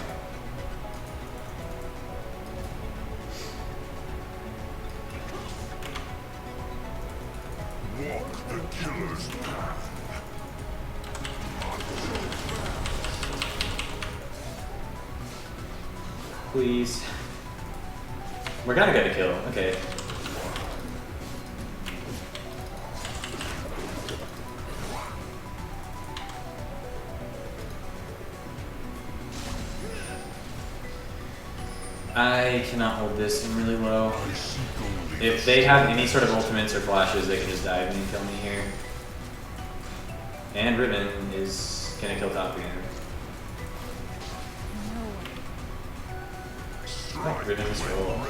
Walk the killer's path. Please. We're gonna get a kill. Okay. I cannot hold this. I'm really low. I seek only If they have any sort of ultimates or flashes, they can just dive me and kill me here. And Riven is gonna kill top again. Oh, Riven is full.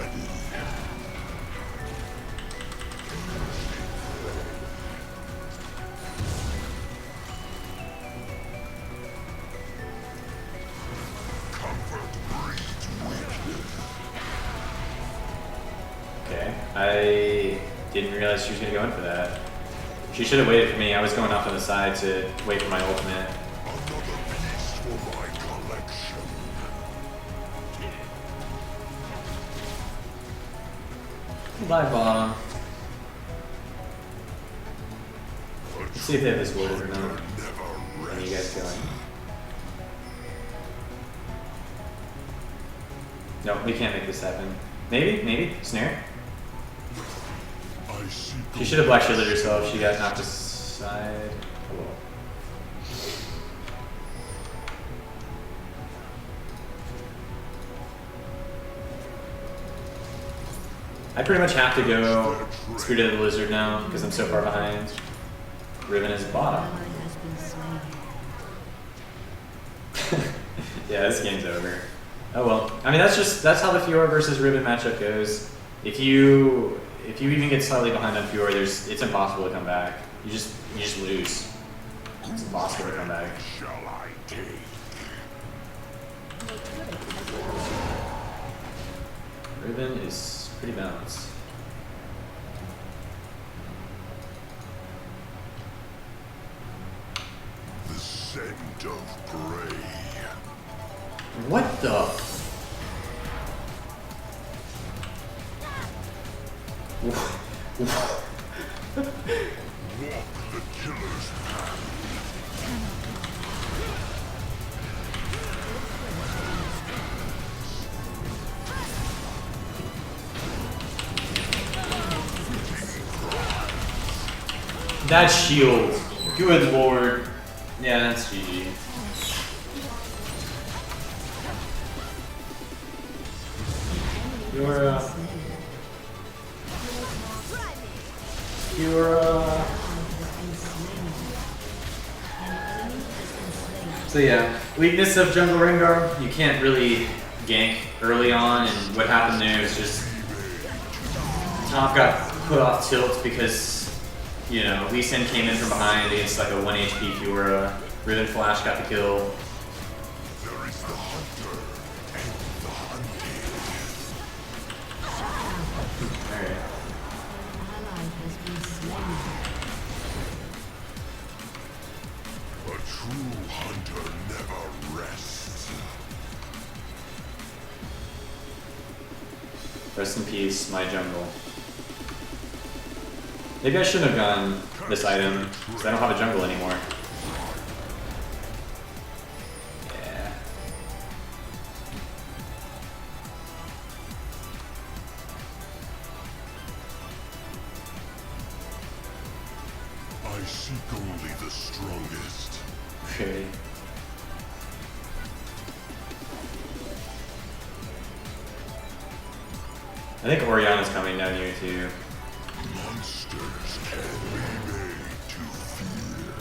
comfort breeds weakness. Okay. I didn't realize she was gonna go in for that. She should have waited for me. I was going off on the side to wait for my ultimate. Another piece for my collection. Bye, bottom. A Let's see if they have this warded or true not. hunter never Where are you guys rests. going? No, we can't make this happen. Maybe? Snare? I seek She should have black shielded herself. She got knocked aside. Cool. I pretty much have to go Spirit of the Lizard now because I'm so far behind. Riven is bottom. Ally has been slain. Yeah, this game's over. Oh well. I mean, that's how the Fiora versus Riven matchup goes. If you even get slightly behind on Fiora, it's impossible to come back. You just lose. It's impossible to come back. shall I take? Riven is pretty balanced. The scent of prey. What the? Walk the killer's path. That shield. Good lord. Yeah, that's GG. Fiora. Fiora. So yeah, weakness of Jungle Rengar, you can't really gank early on, and what happened there is just Top got put off tilt because, you know, Lee Sin came in from behind against like a 1 HP Fiora. Riven Flash got the kill. There is the hunter and the hunted. Alright. Ally has been slain. A true hunter never rests. Rest in peace, my jungle. Maybe I shouldn't have gotten this item, because I don't have a jungle anymore. Yeah. I seek only the strongest. Okay. I think Oriana's coming down here too. Monsters can be made to fear.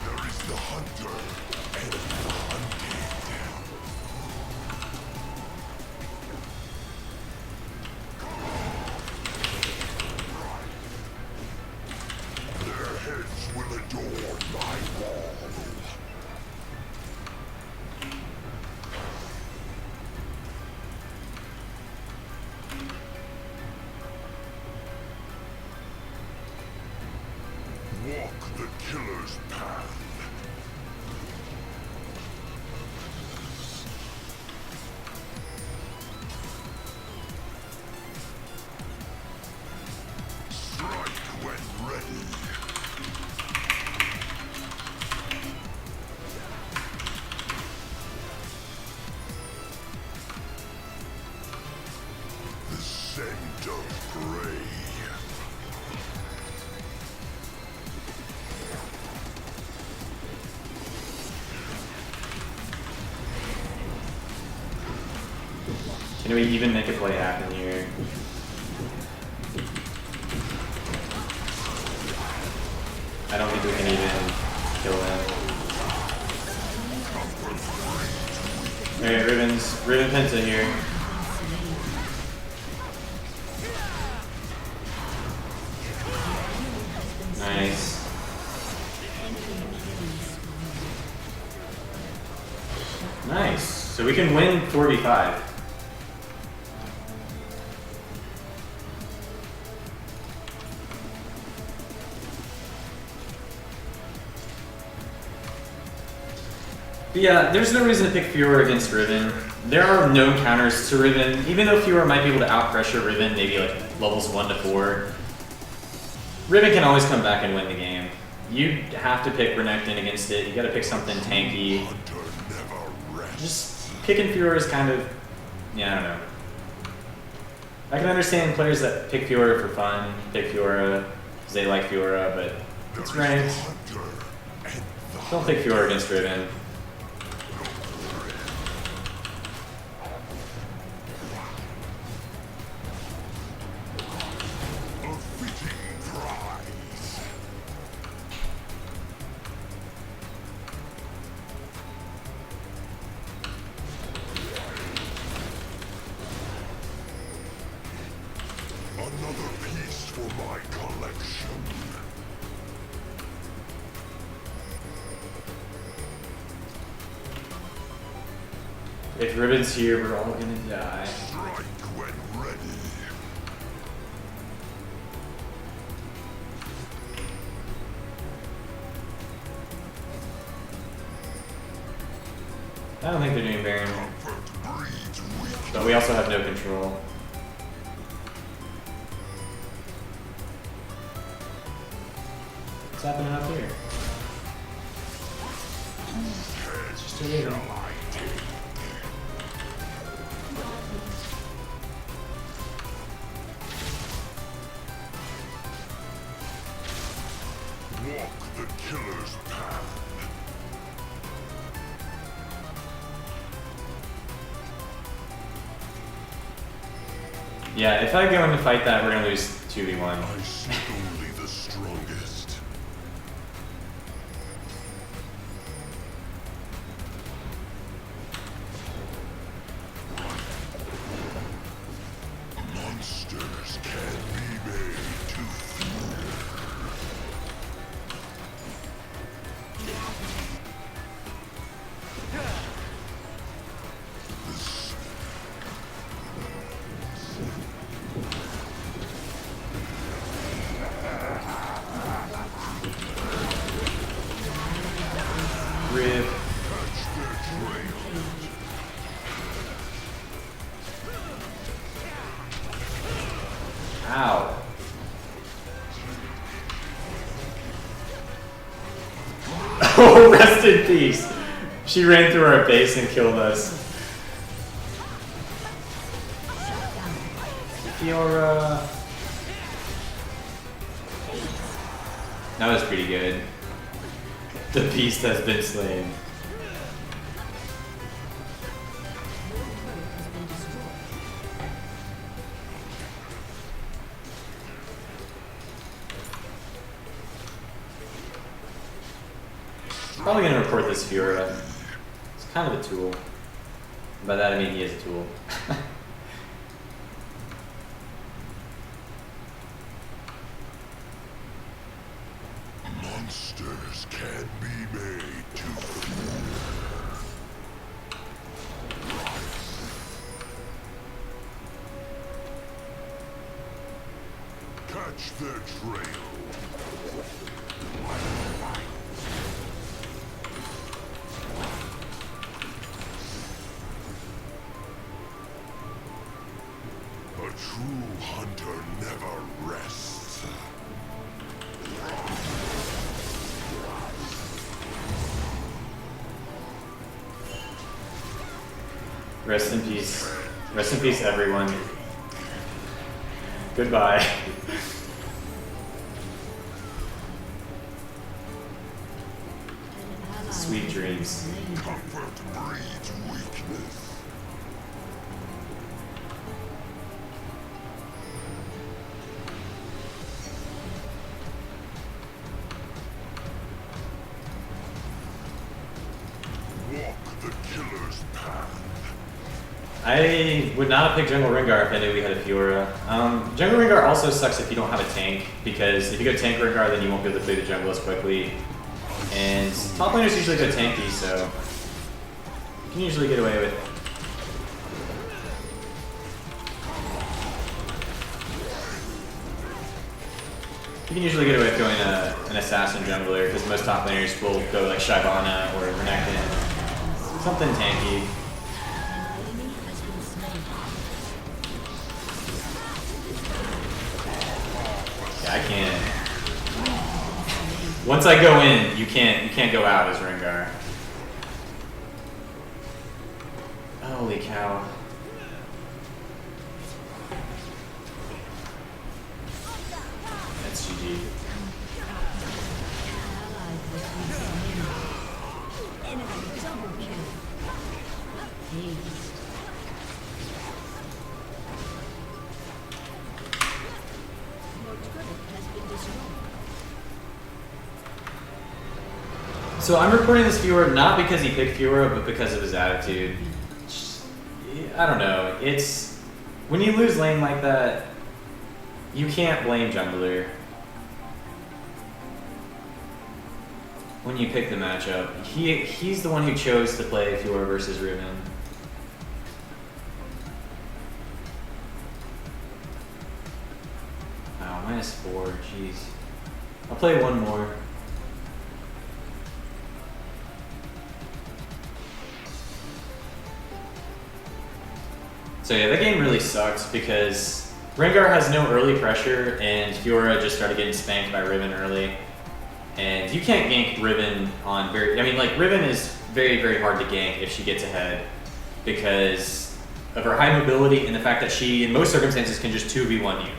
There is the hunter and the hunted. Their heads will adorn my wall. Walk the killer's path. Strike when ready. The scent of prey. Can we even make a play happen here? I don't think we can even kill him. Alright, Riven Penta here. Nice. Nice. So we can win 4v5. But yeah, there's no reason to pick Fiora against Riven. There are known counters to Riven, even though Fiora might be able to out-pressure Riven, maybe like levels 1 to 4. Riven can always come back and win the game. You have to pick Renekton against it, you gotta pick something tanky. Hunter never rests. Just picking Fiora is kind of, yeah, I don't know. I can understand players that pick Fiora for fun, pick Fiora because they like Fiora, but it's ranked. Don't pick Fiora against Riven. A fitting prize. Another piece for my collection. If Riven's here, we're all gonna die. Strike when ready. I don't think they're doing Baron, Comfort breeds weakness. but we also have no control. What's happening up here? It's just a Riven. Walk the killer's path. Yeah, if I go in to fight that, we're gonna lose 2v1. I seek only the strongest. Monsters can be made to fear. Riv. Catch their trail. Ow. Oh, rest in peace. She ran through our base and killed us. Fiora. That was pretty good. The beast has been slain. Probably gonna report this Fiora. It's kind of a tool. By that I mean he is a tool. Monsters can be made to fear. Catch their trail. A true hunter never rests. Rest in peace. Rest in peace, everyone. Goodbye. Sweet dreams. Comfort breeds weakness. Walk the killer's path. I would not have picked Jungle Rengar if I knew we had a Fiora. Jungle Rengar also sucks if you don't have a tank, because if you go tank Rengar, then you won't be able to play the jungle as quickly. And top laners usually go tanky, so you can usually get away with it. You can usually get away with going an assassin jungler, because most top laners will go like Shyvana or Renekton. Something tanky. Yeah, I can't. Once I go in, you can't go out as Rengar. Holy cow. That's GG. Enemy double kill. Haste. Your turret has been destroyed. So I'm reporting this Fiora not because he picked Fiora, but because of his attitude. I don't know. It's when you lose lane like that, you can't blame jungler. When you pick the matchup, he's the one who chose to play Fiora versus Riven. Oh, -4. Jeez. I'll play one more. So yeah, that game really sucks because Rengar has no early pressure and Fiora just started getting spanked by Riven early. And you can't gank Riven on Riven is very, very hard to gank if she gets ahead because of her high mobility and the fact that she, in most circumstances, can just 2v1 you.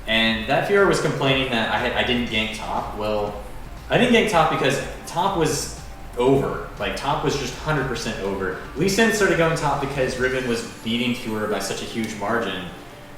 And that Fiora was complaining that I didn't gank top. Well, I didn't gank top because top was over. Like, top was just 100% over. Lee Sin started going top because Riven was beating Fiora by such a huge margin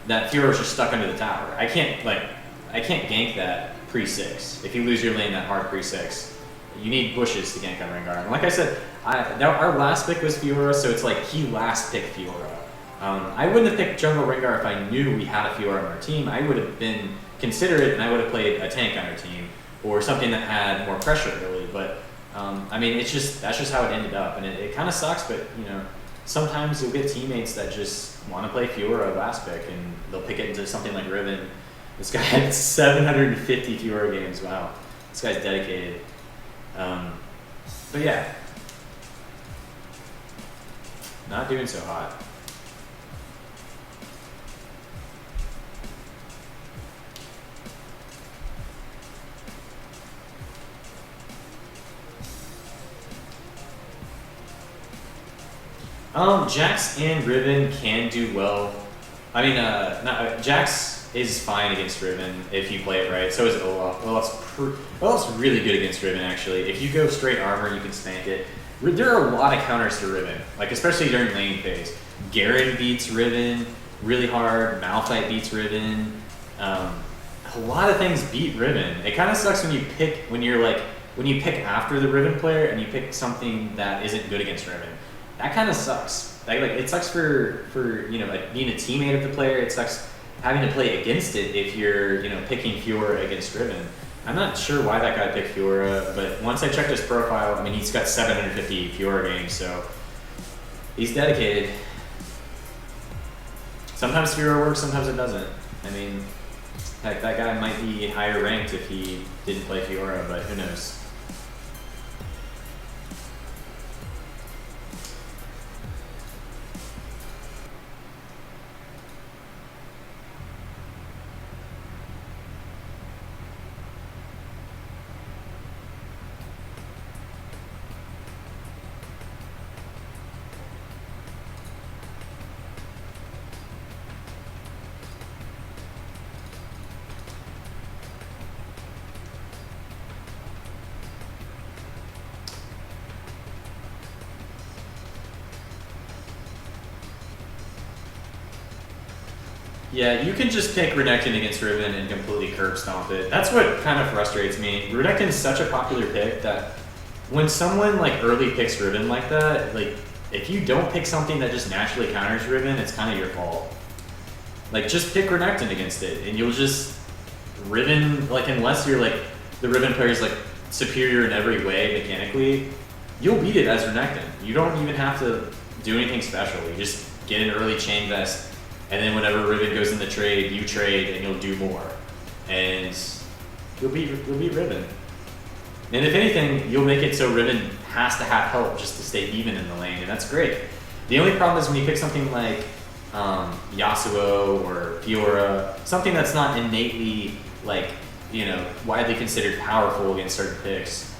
that Fiora was just stuck under the tower. I can't gank that pre-6. If you lose your lane that hard pre-6, you need bushes to gank on Rengar. And like I said, now our last pick was Fiora, so it's like he last picked Fiora. I wouldn't have picked jungle Rengar if I knew we had a Fiora on our team. I would have been considerate and I would have played a tank on our team or something that had more pressure early. But I mean, that's just how it ended up, and it kind of sucks. But you know, sometimes you'll get teammates that just want to play Fiora last pick, and they'll pick it into something like Riven. This guy had 750 Fiora games. Wow, this guy's dedicated. But yeah, not doing so hot. Jax and Riven can do well. I mean, Jax is fine against Riven if you play it right. So is Olaf. Olaf's really good against Riven, actually. If you go straight armor, you can stank it. There are a lot of counters to Riven, like especially during lane phase. Garen beats Riven really hard. Malphite beats Riven. A lot of things beat Riven. It kind of sucks when you pick after the Riven player and you pick something that isn't good against Riven. That kind of sucks. Like it sucks for you know, being a teammate of the player. It sucks having to play against it if you're, you know, picking Fiora against Riven. I'm not sure why that guy picked Fiora, but once I checked his profile, I mean, he's got 750 Fiora games, so he's dedicated. Sometimes Fiora works, sometimes it doesn't. I mean, heck, that guy might be higher ranked if he didn't play Fiora, but who knows. Yeah, you can just pick Renekton against Riven and completely curb stomp it. That's what kind of frustrates me. Renekton is such a popular pick that when someone like early picks Riven like that, like if you don't pick something that just naturally counters Riven, it's kind of your fault. Like just pick Renekton against it, and you'll just Riven, like unless you're like the Riven player's like superior in every way mechanically, you'll beat it as Renekton. You don't even have to do anything special. You just get an early chain vest. And then whenever Riven goes in the trade, you trade and you'll do more. And you'll beat Riven. And if anything, you'll make it so Riven has to have help just to stay even in the lane, and that's great. The only problem is when you pick something like Yasuo or Fiora, something that's not innately, like, you know, widely considered powerful against certain picks.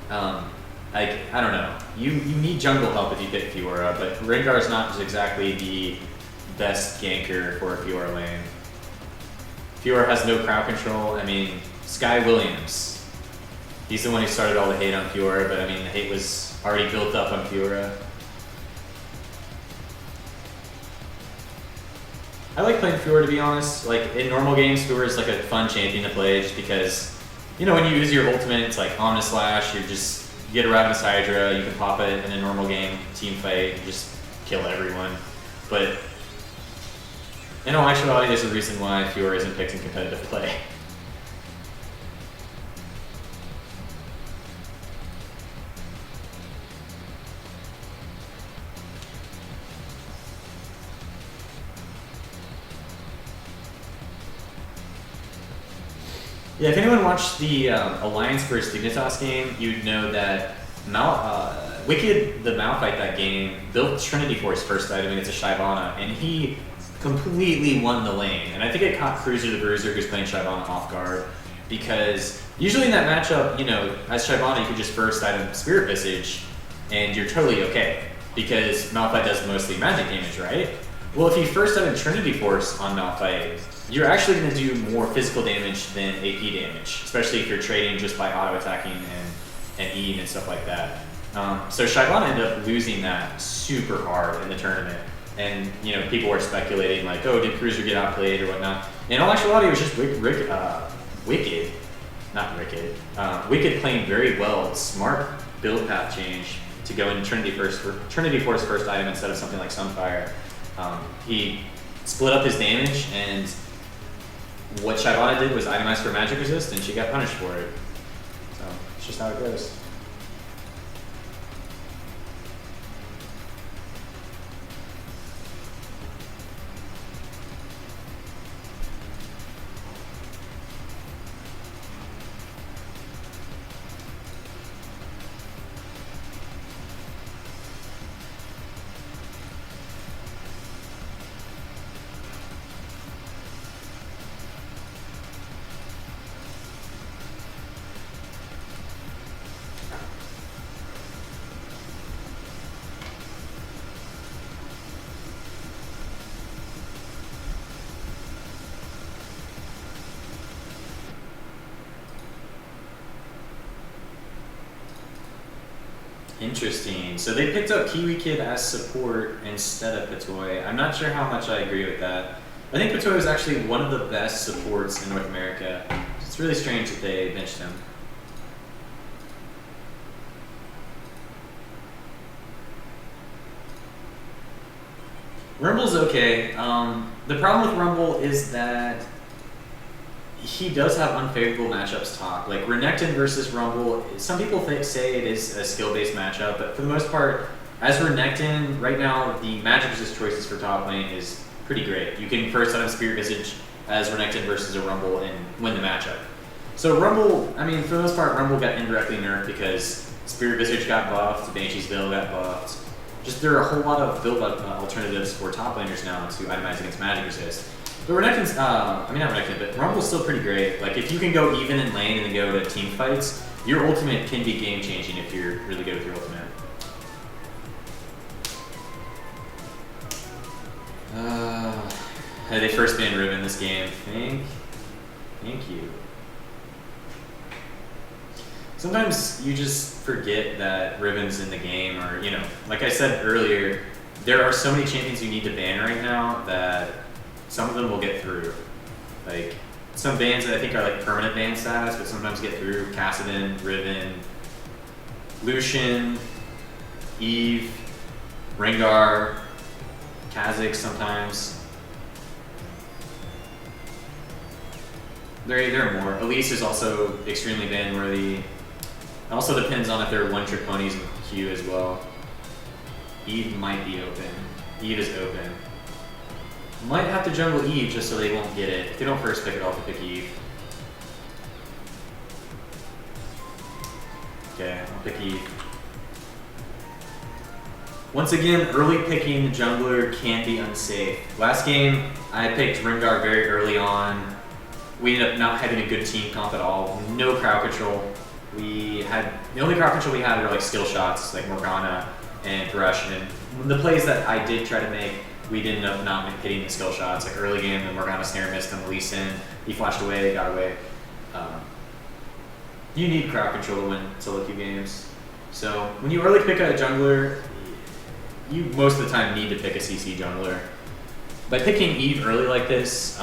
Like, I don't know. You need jungle help if you pick Fiora, but Rengar's not exactly the best ganker for a Fiora lane. Fiora has no crowd control. I mean, Sky Williams, he's the one who started all the hate on Fiora, but I mean, the hate was already built up on Fiora. I like playing Fiora, to be honest. Like, in normal games, Fiora is like a fun champion to play just because, you know, when you use your ultimate, it's like Omni Slash, you get a Ravenous Hydra, you can pop it in a normal game, team fight, and just kill everyone. But in all actuality, there's a reason why Fiora isn't picked in competitive play. Yeah, if anyone watched the Alliance vs Dignitas game, you'd know that Wicked, the Malphite that game, built Trinity for his first item against a Shyvana, and he completely won the lane. And I think it caught Cruiser the Bruiser, who's playing Shyvana, off guard, because usually in that matchup, you know, as Shyvana, you can just first item Spirit Visage, and you're totally okay, because Malphite does mostly magic damage, right? Well, if you first have a Trinity Force on Malphite, you're actually going to do more physical damage than AP damage, especially if you're trading just by auto-attacking and Eve and stuff like that. So Shyvana ended up losing that super hard in the tournament. And, you know, people were speculating like, oh, did Cruiser get outplayed or whatnot? In all actuality, it was just Wicked playing very well. Smart build path change to go in Trinity Force first item instead of something like Sunfire. He split up his damage, and what Shyvana did was itemize for magic resist, and she got punished for it. So it's just how it goes. Interesting. So they picked up Kiwi Kid as support instead of Patoy. I'm not sure how much I agree with that. I think Patoy was actually one of the best supports in North America. It's really strange that they benched him. Rumble's okay. The problem with Rumble is that he does have unfavorable matchups top. Like Renekton versus Rumble, some people say it is a skill-based matchup, but for the most part, as Renekton, right now, the magic resist choices for top lane is pretty great. You can first item Spirit Visage as Renekton versus a Rumble and win the matchup. So Rumble, I mean, for the most part, Rumble got indirectly nerfed because Spirit Visage got buffed, Banshee's Veil got buffed. Just there are a whole lot of build alternatives for top laners now to itemize against magic resist. But Renekton's, I mean not Renekton, but Rumble's still pretty great. Like if you can go even in lane and then go to team fights, your ultimate can be game changing if you're really good with your ultimate. Hey, they first banned Riven this game. Thank you. Sometimes you just forget that Riven's in the game, or you know, like I said earlier, there are so many champions you need to ban right now that some of them will get through. Like some bans that I think are like permanent ban status, but sometimes get through. Kassadin, Riven, Lucian, Eve, Rengar, Kha'Zix sometimes. There are more. Elise is also extremely ban worthy. It also depends on if there are one-trick ponies with Q as well. Eve might be open. Eve is open. Might have to jungle Eve just so they won't get it. If they don't first pick it, I'll have to pick Eve. Okay, I'll pick Eve. Once again, early picking the jungler can be unsafe. Last game, I picked Rengar very early on. We ended up not having a good team comp at all. No crowd control. The only crowd control we had were like skill shots, like Morgana and Thresh. And the plays that I did try to make, we did end up not hitting the skill shots. Like early game, the Morgana snare missed on the Lee Sin. He flashed away, got away. You need crowd control to win solo queue games. So when you early pick a jungler, you most of the time need to pick a CC jungler. By picking Eve early like this,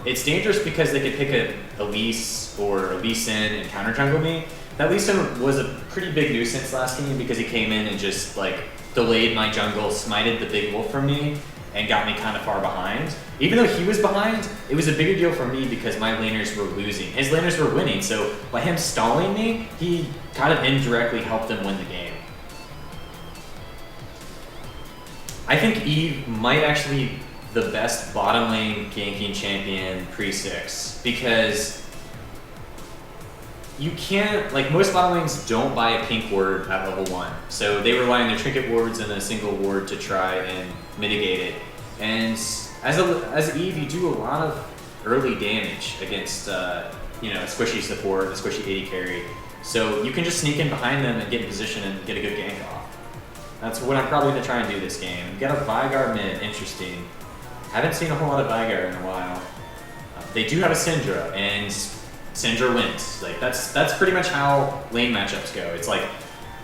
it's dangerous because they could pick a Elise or a Lee Sin and counter jungle me. That Lee Sin was a pretty big nuisance last game because he came in and just like delayed my jungle, smited the big wolf from me, and got me kind of far behind. Even though he was behind, it was a bigger deal for me because my laners were losing. His laners were winning, so by him stalling me, he kind of indirectly helped them win the game. I think Eve might actually be the best bottom lane ganking champion pre-6 because you can't, like most bottom lanes don't buy a pink ward at level 1. So they rely on their trinket wards and a single ward to try and mitigate it. And as Eve, you do a lot of early damage against you know, a squishy support, a squishy AD carry. So you can just sneak in behind them and get in position and get a good gank off. That's what I'm probably going to try and do this game. Get a Vygar mid, interesting. Haven't seen a whole lot of Vygar in a while. They do have a Syndra, and Syndra wins. Like that's pretty much how lane matchups go. It's like,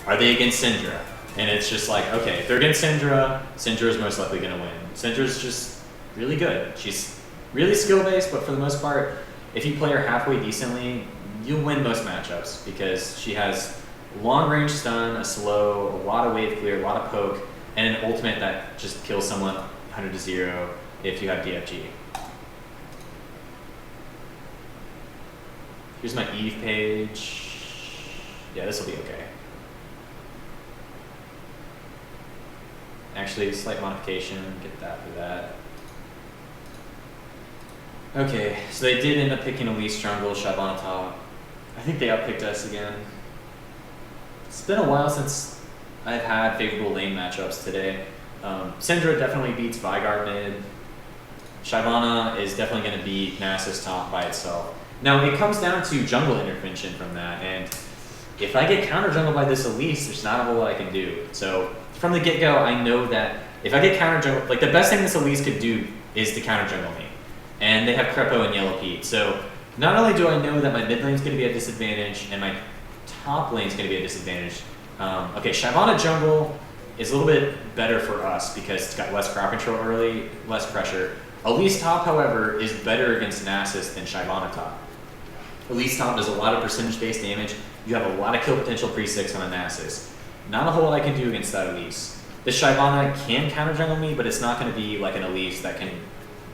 are they against Syndra? And it's just like, okay, if they're against Syndra, Syndra is most likely gonna win. Syndra's just really good. She's really skill-based, but for the most part, if you play her halfway decently, you'll win most matchups because she has long-range stun, a slow, a lot of wave clear, a lot of poke, and an ultimate that just kills someone 100 to 0 if you have DFG. Here's my Eve page. Yeah, this will be okay. Actually, slight modification, get that for that. Okay, so they did end up picking Elise jungle, Shyvana top. I think they uppicked us again. It's been a while since I've had favorable lane matchups today. Syndra definitely beats Vygar mid. Shyvana is definitely going to beat Nasus top by itself. Now, it comes down to jungle intervention from that, and if I get counter jungle by this Elise, there's not a whole lot I can do. So, from the get-go, I know that if I get counter jungle, like the best thing this Elise could do is to counter jungle me. And they have Crepo and Yellow Pete. So, not only do I know that my mid lane is going to be at disadvantage, and my top lane is going to be at disadvantage. Okay, Shyvana jungle is a little bit better for us because it's got less crowd control early, less pressure. Elise top, however, is better against Nasus than Shyvana top. Elise top does a lot of percentage-based damage. You have a lot of kill potential pre-6 on a Nasus. Not a whole lot I can do against that Elise. The Shyvana can counter jungle me, but it's not going to be like an Elise that can,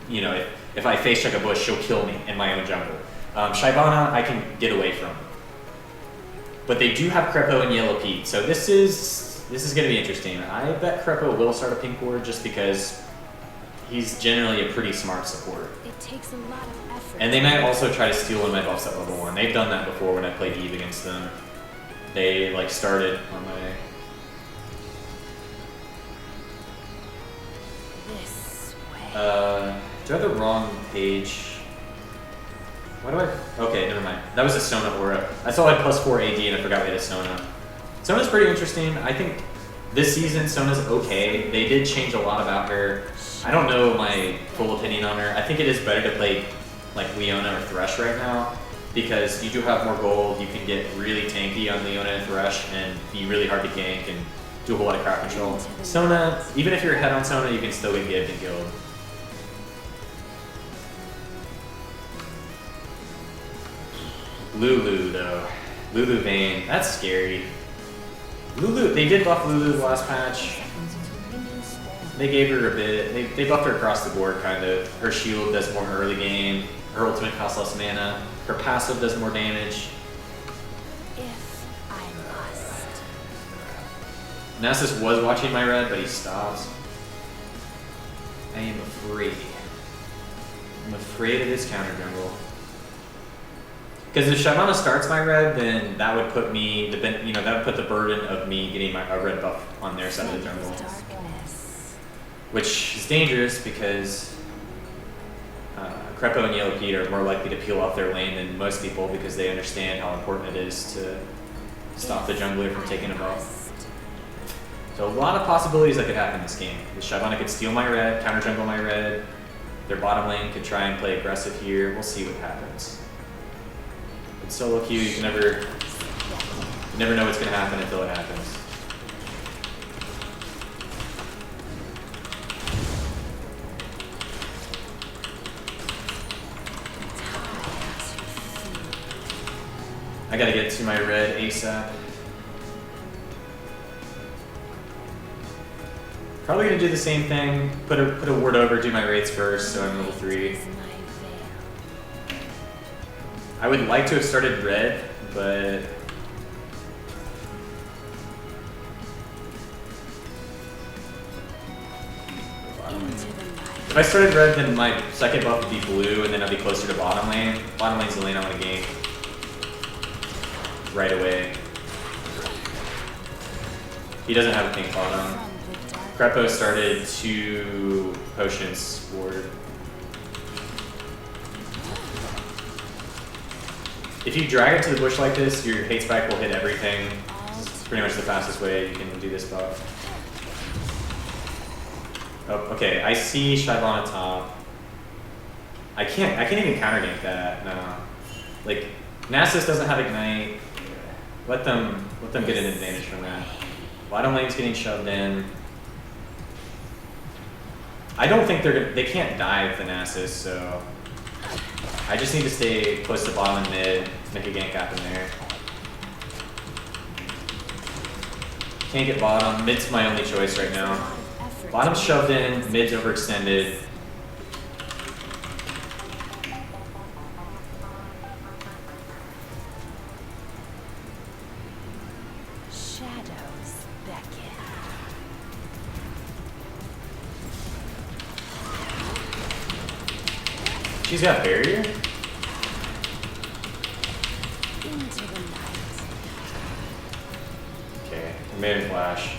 you know, if I face check a bush, she'll kill me in my own jungle. Shyvana, I can get away from. But they do have Crepo and Yellow Pete, so this is going to be interesting. I bet Crepo will start a pink ward just because he's generally a pretty smart support. It takes a lot of effort. And they might also try to steal one of my buffs at level 1. They've done that before when I played Eve against them. They like started on my... This way. Do I have the wrong page? Why do I... Okay, never mind. That was a Sona aura. I saw I had +4 AD and I forgot we had a Sona. Sona's pretty interesting. I think this season Sona's okay. They did change a lot about her. I don't know my full opinion on her. I think it is better to play like Leona or Thresh right now because you do have more gold. You can get really tanky on Leona and Thresh and be really hard to gank and do a whole lot of crowd control. Sona, even if you're ahead on Sona, you can still get gibbed and killed. Lulu though. Lulu Vayne, that's scary. Lulu, they did buff Lulu the last patch. They gave her a bit. They buffed her across the board, kind of. Her shield does more early game. Her ultimate costs less mana. Her passive does more damage. If I must. Nasus was watching my red, but he stopped. I am afraid. I'm afraid of this counter jungle. Because if Shyvana starts my red, then that would put me, that would put the burden of me getting a red buff on their side of the jungle. Darkness. Which is dangerous because Crepo and Yellow Pete are more likely to peel off their lane than most people because they understand how important it is to stop the jungler from taking a buff. So a lot of possibilities that could happen in this game. Shyvana could steal my red, counter jungle my red. Their bottom lane could try and play aggressive here. We'll see what happens. It's solo queue, you never know what's going to happen until it happens. I gotta get to my red ASAP. Probably gonna do the same thing. Put a ward over, do my raids first, so I'm level 3. I would like to have started red, but if I started red, then my second buff would be blue, and then I'd be closer to bottom lane. Bottom lane's the lane I want to gank right away. He doesn't have a pink bottom. Crepo started 2 potions ward. If you drag it to the bush like this, your hate spike will hit everything. This is pretty much the fastest way you can do this buff. Oh, okay, I see Shyvana top. I can't even counter gank that, no. Like, Nasus doesn't have Ignite. Let them get an advantage from that. Bottom lane's getting shoved in. I don't think they can't dive the Nasus, so I just need to stay close to bottom and mid, make a gank happen there. Can't get bottom. Mid's my only choice right now. Bottom's shoved in, mid's overextended. Shadows beckon. She's got barrier? Into the night. Okay, maiden flash.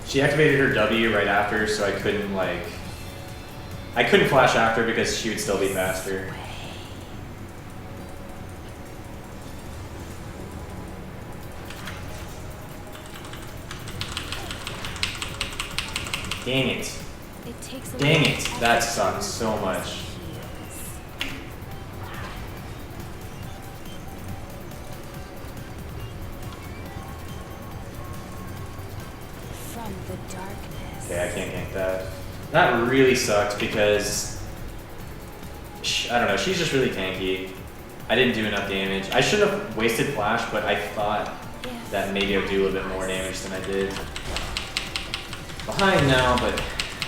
She activated her W right after, so I couldn't flash after because she would still be faster. Dang it. It takes a Dang lot it. of That effort sucks to so move much. heals. From the darkness. Okay, I can't gank that. That really sucked because, I don't know, she's just really tanky. I didn't do enough damage. I should have wasted flash, but I thought that maybe I would do a little bit more damage than I did. Behind now, but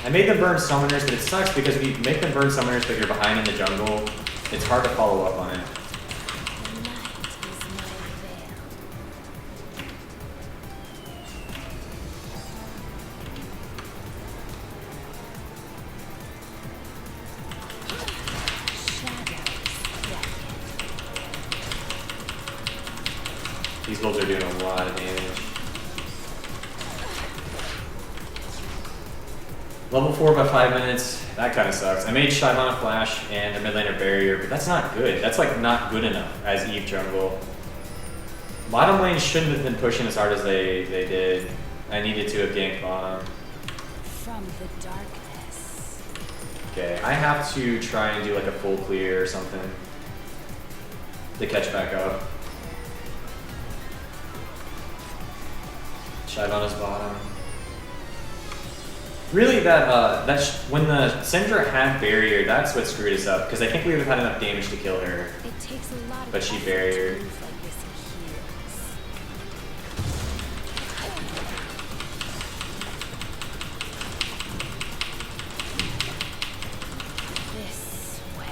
I made them burn summoners, but it sucks because if you make them burn summoners but you're behind in the jungle, it's hard to follow up on it. The night is my veil. Shadows beckon. These bulls are doing a lot of damage. Level 4 by 5 minutes, that kind of sucks. I made Shyvana flash and a mid laner barrier, but that's not good. That's like not good enough as Eve jungle. Bottom lane shouldn't have been pushing as hard as they did. I needed to have ganked bottom. From the darkness. Okay, I have to try and do like a full clear or something to catch back up. Shyvana's bottom. Really, when the Syndra had barrier, that's what screwed us up. Because I think we would have had enough damage to kill her. It takes a lot of But she effort barriered. to move like this in heals. This way.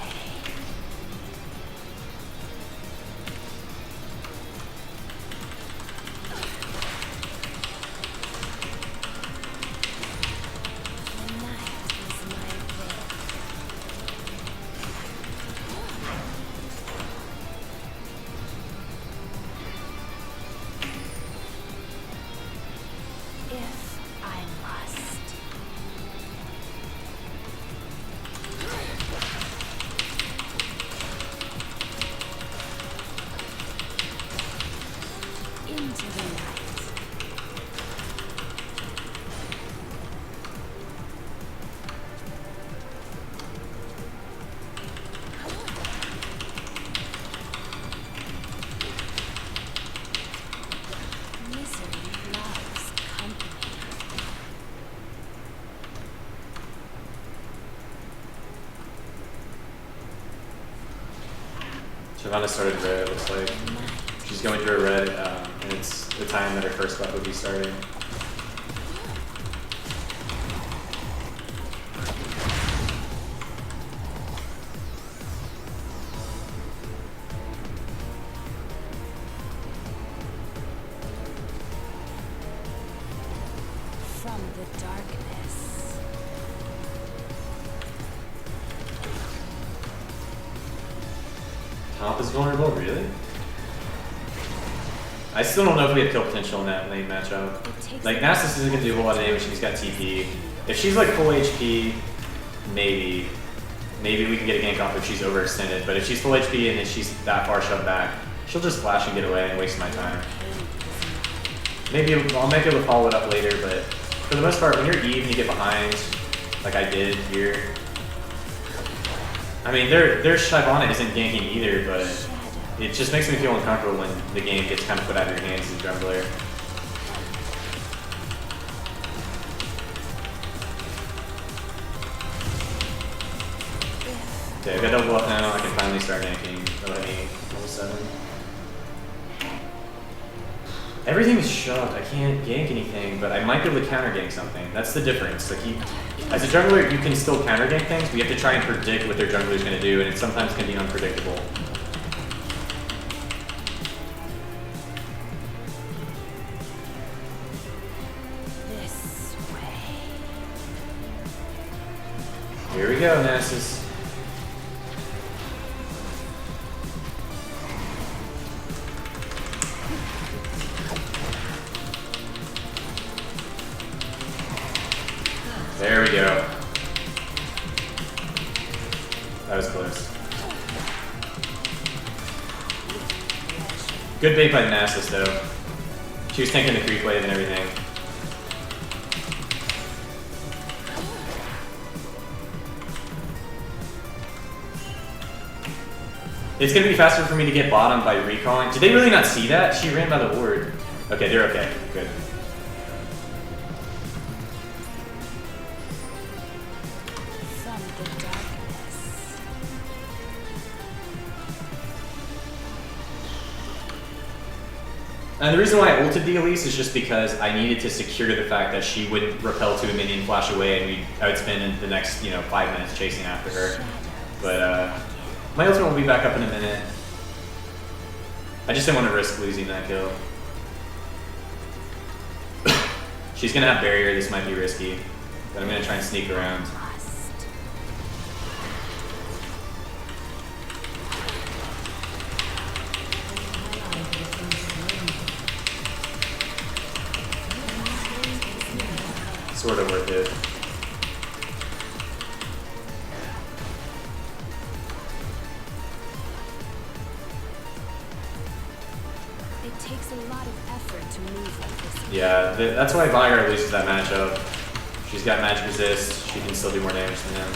The night is my veil. If I must. Into the night. Misery loves company. Shyvana started red, looks like. She's going through a red, and it's the time that her first buff would be starting. From the darkness. Top is vulnerable, really? I still don't know if we have kill potential in that lane matchup. It takes Like, Nasus isn't gonna do a whole lot of damage, she's got TP. If she's like full HP, maybe we can get a gank off if she's overextended, but if she's full HP and then she's that far shoved back, she'll just flash and get away and waste my time. Maybe I'll make able to follow it up later, but for the most part, when you're Eve and you get behind, like I did here, I mean, their Shyvana isn't ganking either, but it just makes me feel uncomfortable when the game gets kind of put out of your hands as a jungler. Okay, I got double up now. I can finally start ganking. Level 7. Everything's shoved. I can't gank anything, but I might be able to counter gank something. That's the difference. Like as a jungler, you can still counter gank things, but you have to try and predict what their jungler is going to do, and it sometimes can be unpredictable. This way. Here we go, Nasus. There we go. That was close. Good bait by Nasus though. She was tanking the creep wave and everything. It's gonna be faster for me to get bottom by recalling. Did they really not see that? She ran by the ward. Okay, they're okay. Good. From the darkness. And the reason why I ulted the Elise is just because I needed to secure the fact that she wouldn't repel to a minion, flash away, and I would spend the next 5 minutes chasing after her. But my ultimate will be back up in a minute. I just didn't want to risk losing that kill. She's gonna have barrier. This might be risky, but I'm gonna try and sneak around. Must. Sort of worth it. It takes a lot of effort to move like this. Yeah, that's why Valkrin loses that matchup. She's got magic resist. She can still do more damage than him.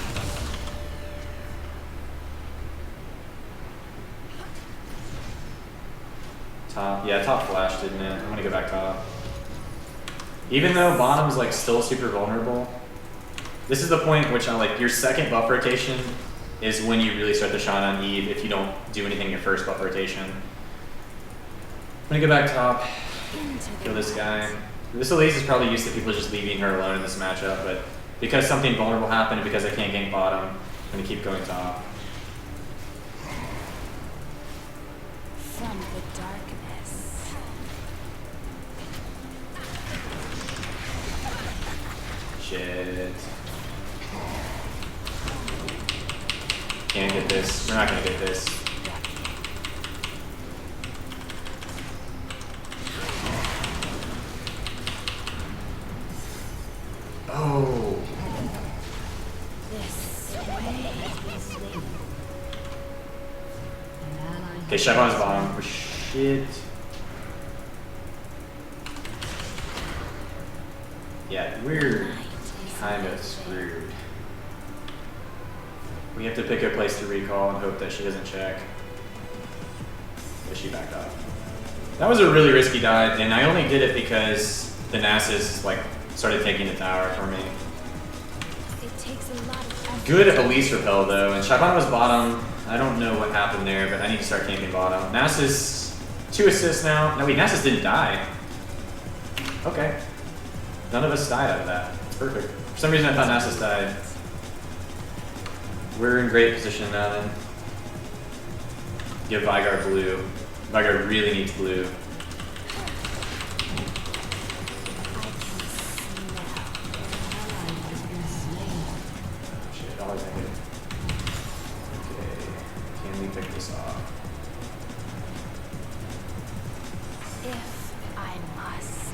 Top, yeah, top flashed, didn't it? I'm gonna go back top. Even though bottom's like still super vulnerable, this is the point which I like. Your second buff rotation is when you really start to shine on Eve if you don't do anything in your first buff rotation. I'm gonna go back top, kill this guy. This Elise is probably used to people just leaving her alone in this matchup, but because something vulnerable happened, because I can't gank bottom, I'm gonna keep going top. From the darkness. Shit. Can't get this. We're not gonna get this. Oh. This way. Okay, Shyvana's bottom. Oh, shit. Yeah, we're kind of screwed. We have to pick a place to recall and hope that she doesn't check. But she backed off. That was a really risky dive, and I only did it because the Nasus started taking the tower for me. It takes a lot of effort. Good Elise repel though, and Shyvana was bottom. I don't know what happened there, but I need to start camping bottom. Nasus, 2 assists now. No wait, Nasus didn't die. Okay. None of us died out of that. It's perfect. For some reason I thought Nasus died. We're in great position now then. Give Vygar blue. Vygar really needs blue. Shit, always negative. Okay, can we pick this off? If I must.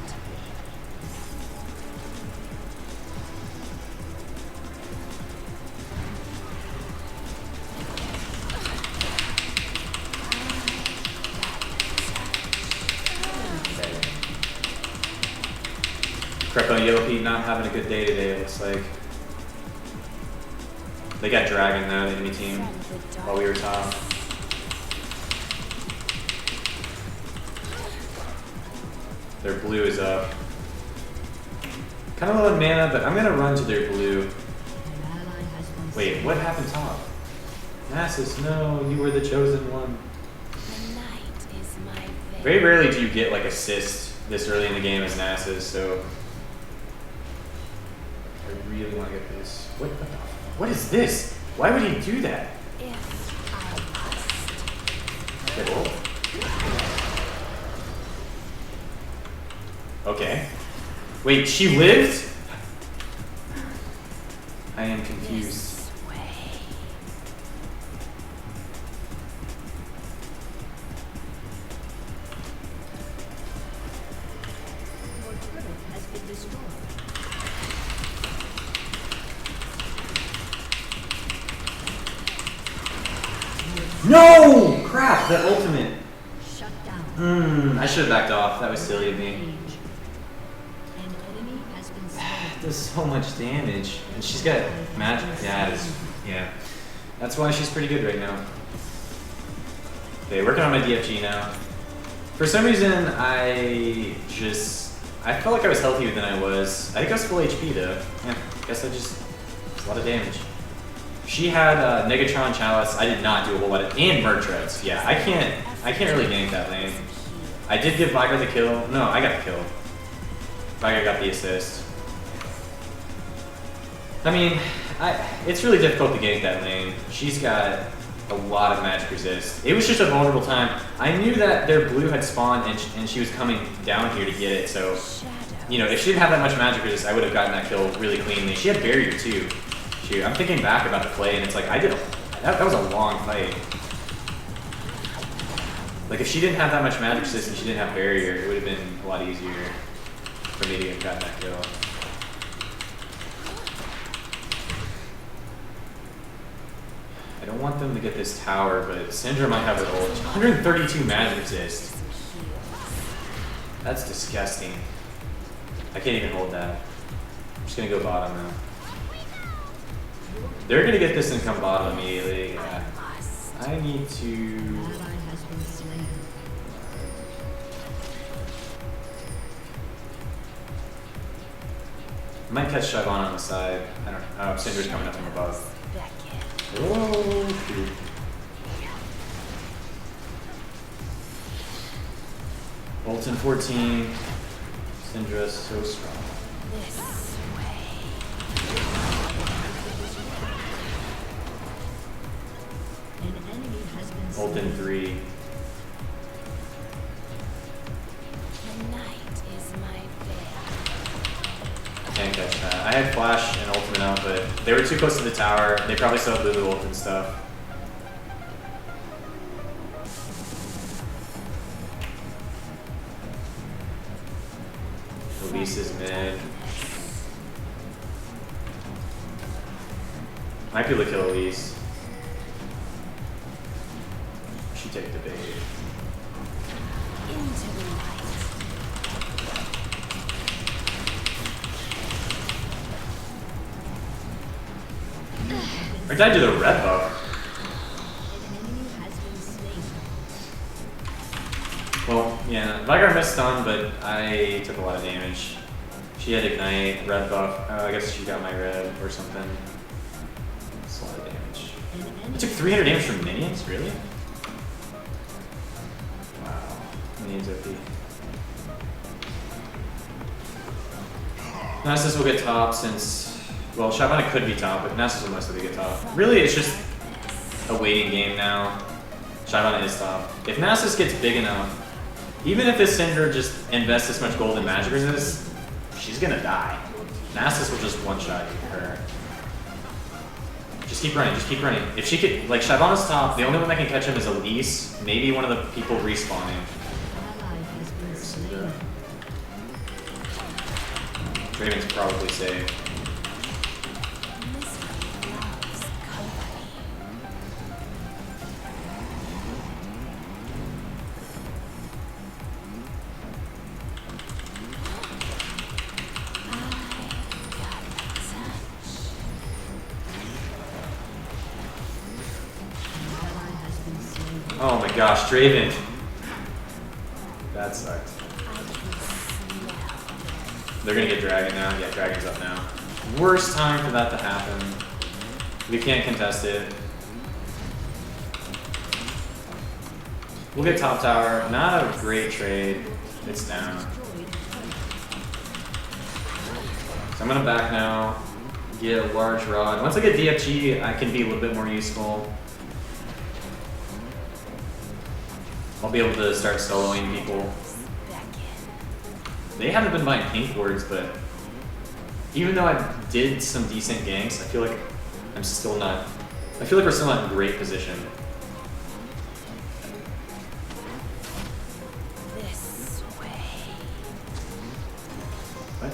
Crepo Yopi not having a good day today, it looks like. They got Dragon though, the enemy team, while we were top. Their blue is up. Kind of low in mana, but I'm gonna run to their blue. Wait, what happened top? Nasus, no, you were the chosen one. The night is my veil. Very rarely do you get like assist this early in the game as Nasus, so I really want to get this. What is this? Why would he do that? If I must. Okay, well. Okay. Wait, she lived? I am confused. This way. Your turret has been destroyed. No! Crap, that ultimate. Shut down. I should have backed off. That was silly of me. An enemy has been slain. It does so much damage. And she's got magic. Yeah. That's why she's pretty good right now. Okay, working on my DFG now. For some reason, I felt like I was healthier than I was. I think I was full HP though. Yeah, guess it's a lot of damage. She had Negatron Chalice. I did not do a whole lot of, and Murtreads. Yeah, I can't really gank that lane. I did give Valkyr the kill. No, I got the kill. Valkyr got the assist. I mean, it's really difficult to gank that lane. She's got a lot of magic resist. It was just a vulnerable time. I knew that their blue had spawned and she was coming down here to get it, so, you know, if she didn't have that much magic resist, I would have gotten that kill really cleanly. She had barrier too. Shoot, I'm thinking back about the play and it's like, that was a long fight. Like if she didn't have that much magic resist and she didn't have barrier, it would have been a lot easier for me to get gotten that kill. I don't want them to get this tower, but Syndra might have her ult. 132 magic resist. That's disgusting. I can't even hold that. I'm just gonna go bottom now. They're gonna get this and come bottom immediately. Yeah. I need to. Ally has been slain. I might catch Shyvana on the side. I don't know. Oh, Syndra's coming up from above. Oh, shoot. Ult in 14. Syndra's so strong. This way. An enemy has been slain. Ult in 3. The night is my veil. Can't catch that. I had flash and ultimate out, but they were too close to the tower. They probably still have Lulu ult and stuff. Elise is mid. Might be able to kill Elise. She take the bait. Into the light. Or did I do the red buff? An enemy has been slain. Well, yeah, Valkyr missed stun, but I took a lot of damage. She had ignite, red buff. Oh, I guess she got my red or something. That's a lot of damage. An I enemy took 300 damage from minions? Really? Wow. Minions OP. Nasus will get top since, well, Shyvana could be top, but Nasus will most likely get top. Really, it's just a waiting game now. Shyvana is top. If Nasus gets big enough, even if this Syndra just invests this much gold in magic resist, she's gonna die. Nasus will just one-shot her. Just keep running, just keep running. If she could, like, Shyvana's top, the only one that can catch him is Elise, maybe one of the people respawning. ally has been There's slain. Syndra. Draven's probably safe. Mystery loves company. Oh my gosh, Draven. That sucked. They're gonna get Dragon now. Yeah, Dragon's up now. Worst time for that to happen. We can't contest it. We'll get top tower. Not a great trade. It's down. So I'm gonna back now. Get a large rod. Once I get DFG, I can be a little bit more useful. I'll be able to start soloing people. They haven't been buying pink wards, but even though I did some decent ganks, I feel like I'm still not. I feel like we're still not in great position. This way. What?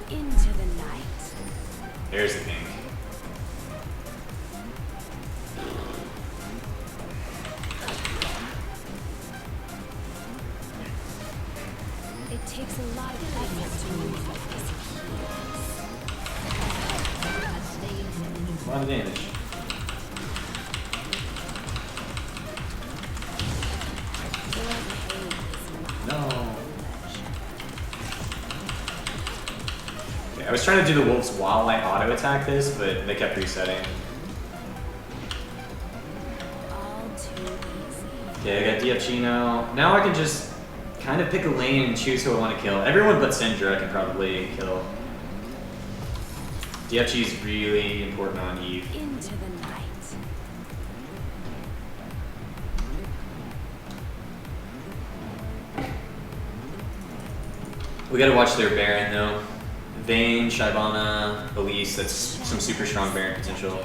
Into the night. There's the pink. It takes a lot of effort to move like this. A lot of damage. No. Okay, I was trying to do the wolves while I auto attack this, but they kept resetting. All too easy. Okay, I got DFG now. Now I can just kind of pick a lane and choose who I want to kill. Everyone but Syndra I can probably kill. DFG is really important on Eve. Into the night. We gotta watch their Baron though. Vayne, Shyvana, Elise, that's some super strong Baron potential.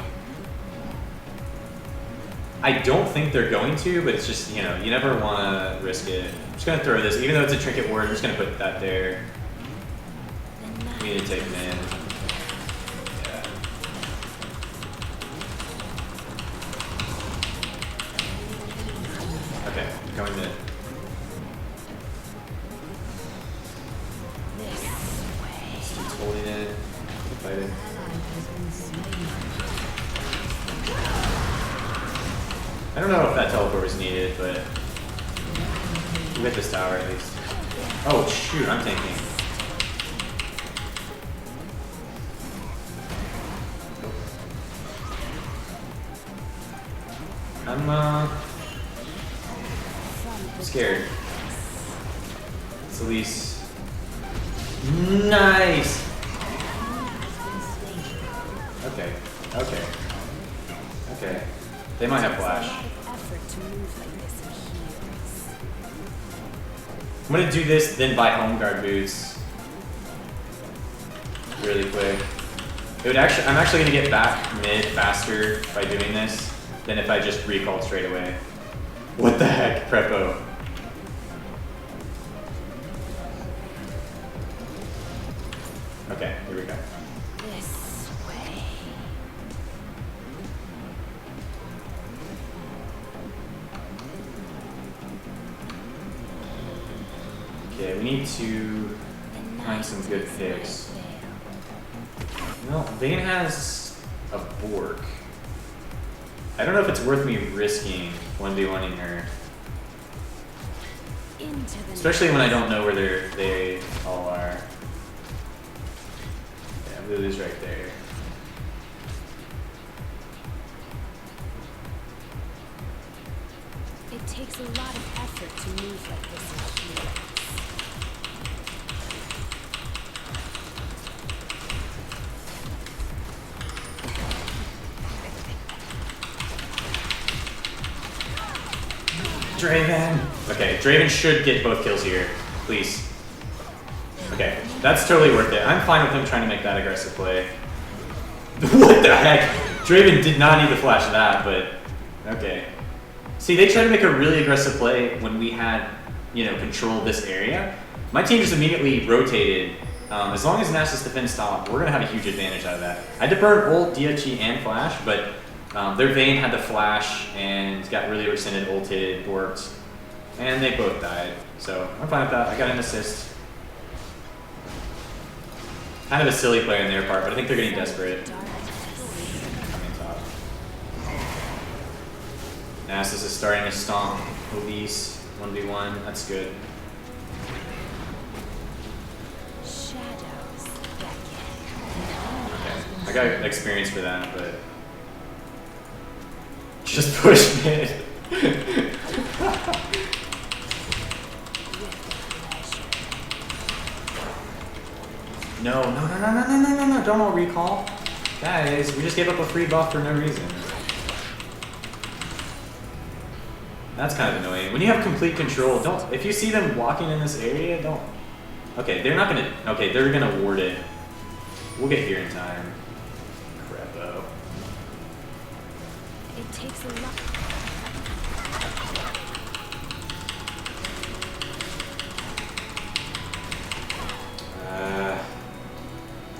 I don't think they're going to, but it's just, you know, you never want to risk it. I'm just gonna throw this, even though it's a trinket ward, I'm just gonna put that there. We need to take him in. Yeah. Okay, going mid. He's holding it. Fight it. I don't know if that teleport was needed, but we'll get this tower at least. Oh shoot, I'm tanking. I'm scared. It's Elise. Nice! Okay, okay. Okay. They might have flash. Effort to move like this in heels. I'm gonna do this, then buy home guard boots. Really quick. It would actually, I'm actually gonna get back mid faster by doing this than if I just recalled straight away. What the heck, Prepo? Okay, here we go. This way. Okay, we need to find some good picks. No, Vayne has a Bork. I don't know if it's worth me risking 1v1ing her. Into the Especially when I don't know where they all are. Yeah, Lulu's right there. It takes a lot of effort to move like this in heels. Draven! Okay, Draven should get both kills here. Please. Okay, that's totally worth it. I'm fine with him trying to make that aggressive play. What the heck? Draven did not need to flash that, but okay. See, they tried to make a really aggressive play when we had, you know, control of this area. My team just immediately rotated. As long as Nasus defends top, we're going to have a huge advantage out of that. I had to burn ult, DFG, and flash, but their Vayne had the flash and got really extended, ulted, worked, and they both died. So I'm fine with that. I got an assist. Kind of a silly play on their part, but I think they're getting desperate. Darkness. Coming top. Nasus is starting to stomp obese 1v1. That's good. Shadows beckon. Okay. I got experience for that, but just push mid. No, don't all recall. Guys, we just gave up a free buff for no reason. That's kind of annoying. When you have complete control, don't, if you see them walking in this area, don't. Okay, they're not gonna, okay, they're gonna ward it. We'll get here in time. Crapo. It takes a lot.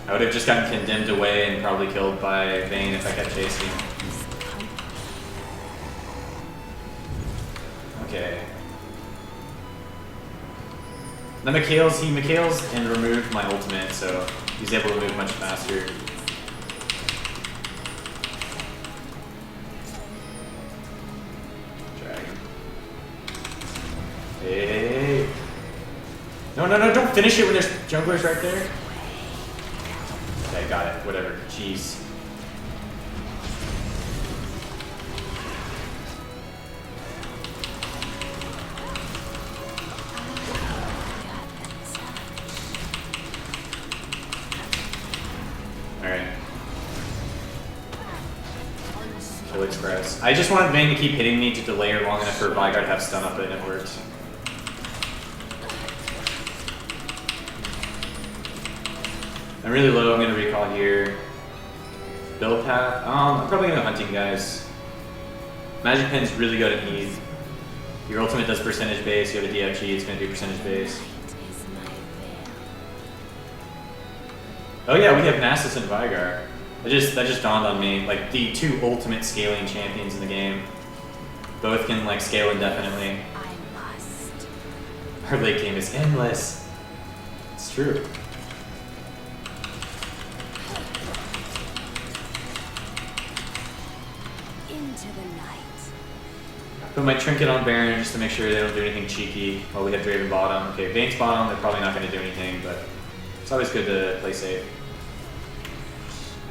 I would have just gotten condemned away and probably killed by Vayne if I kept chasing. Okay. Now Mikhail's and removed my ultimate, so he's able to move much faster. Dragon. Hey. No, don't finish it when there's junglers right there. Okay, got it. Whatever. Jeez. Alright. Kill Express. I just wanted Vayne to keep hitting me to delay her long enough for Veigar to have stun up it, and it worked. I'm really low, I'm gonna recall here. Build path, I'm probably gonna go hunting, guys. Magic Pen's really good at need. Your ultimate does percentage base, you have a DFG, it's gonna do percentage base. Is my veil. Oh yeah, we have Nasus and Veigar. That just dawned on me, like the two ultimate scaling champions in the game. Both can like scale indefinitely. I must. Our late game is endless. It's true. Into the night. Put my trinket on Baron just to make sure they don't do anything cheeky while we have Draven bottom. Okay, Vayne's bottom, they're probably not going to do anything, but it's always good to play safe.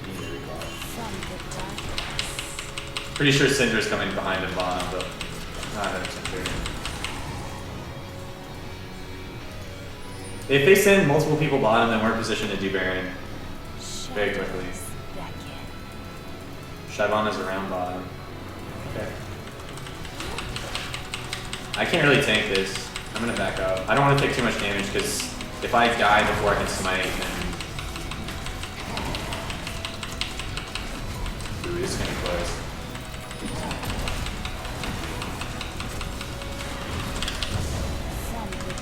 Need to recall. From the darkness. Pretty sure Syndra's coming behind him bottom, but not 100% sure. If they send multiple people bottom, then we're positioned to do Baron very quickly. Shadows beckon. Shyvana's around bottom. Okay. I can't really tank this. I'm gonna back up. I don't want to take too much damage because if I die before I can smite, then ooh, this is gonna be close. From the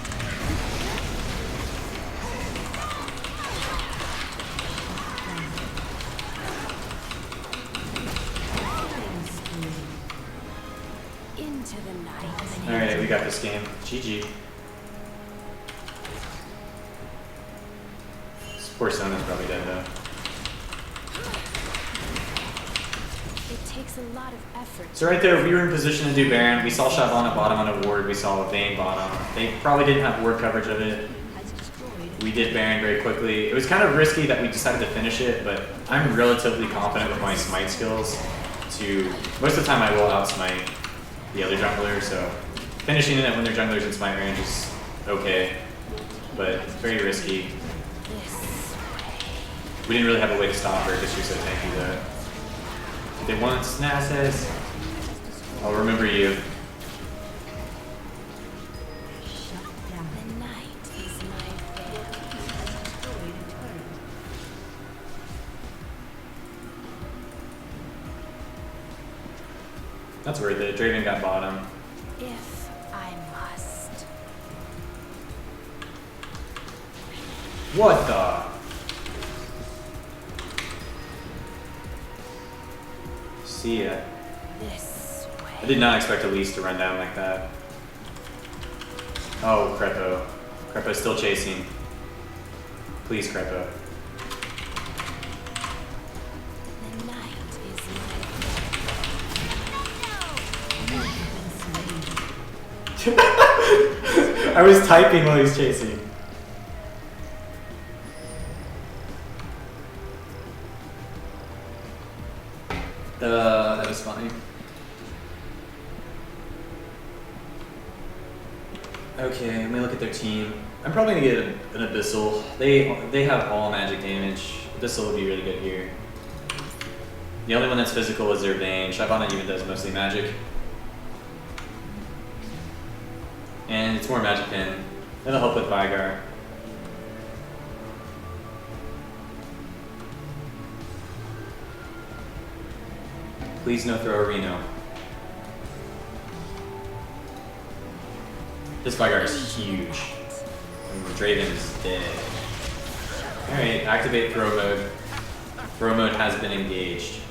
into the night. Alright, we got this game. GG. This poor Sona's probably dead though. It takes a lot of effort. So right there, we were in position to do Baron. We saw Shyvana bottom on a ward. We saw Vayne bottom. They probably didn't have ward coverage of it. Has destroyed. We did Baron very quickly. It was kind of risky that we decided to finish it, but I'm relatively confident with my smite skills. Most of the time I will outsmite the other jungler, so finishing it when their jungler's in smite range is okay, but it's very risky. This We didn't really have a way to stop her because she was so tanky though. They want Nasus. I'll remember you. Shut down. the night is my veil. Destroyed a turret. That's worth it. Draven got bottom. If I must. What the? See ya. This way. I did not expect Elise to run down like that. Oh, Crepo. Crepo's still chasing. Please, Crepo. I was typing while he was chasing. That was funny. Okay, let me look at their team. I'm probably gonna get an Abyssal. They have all magic damage. Abyssal would be really good here. The only one that's physical is their Vayne. Shyvana even does mostly magic. And it's more magic pin. That'll help with Vigar. Please no throw Reno. This Vigar is huge. And Draven is dead. Alright, activate throw mode. Throw mode has been engaged.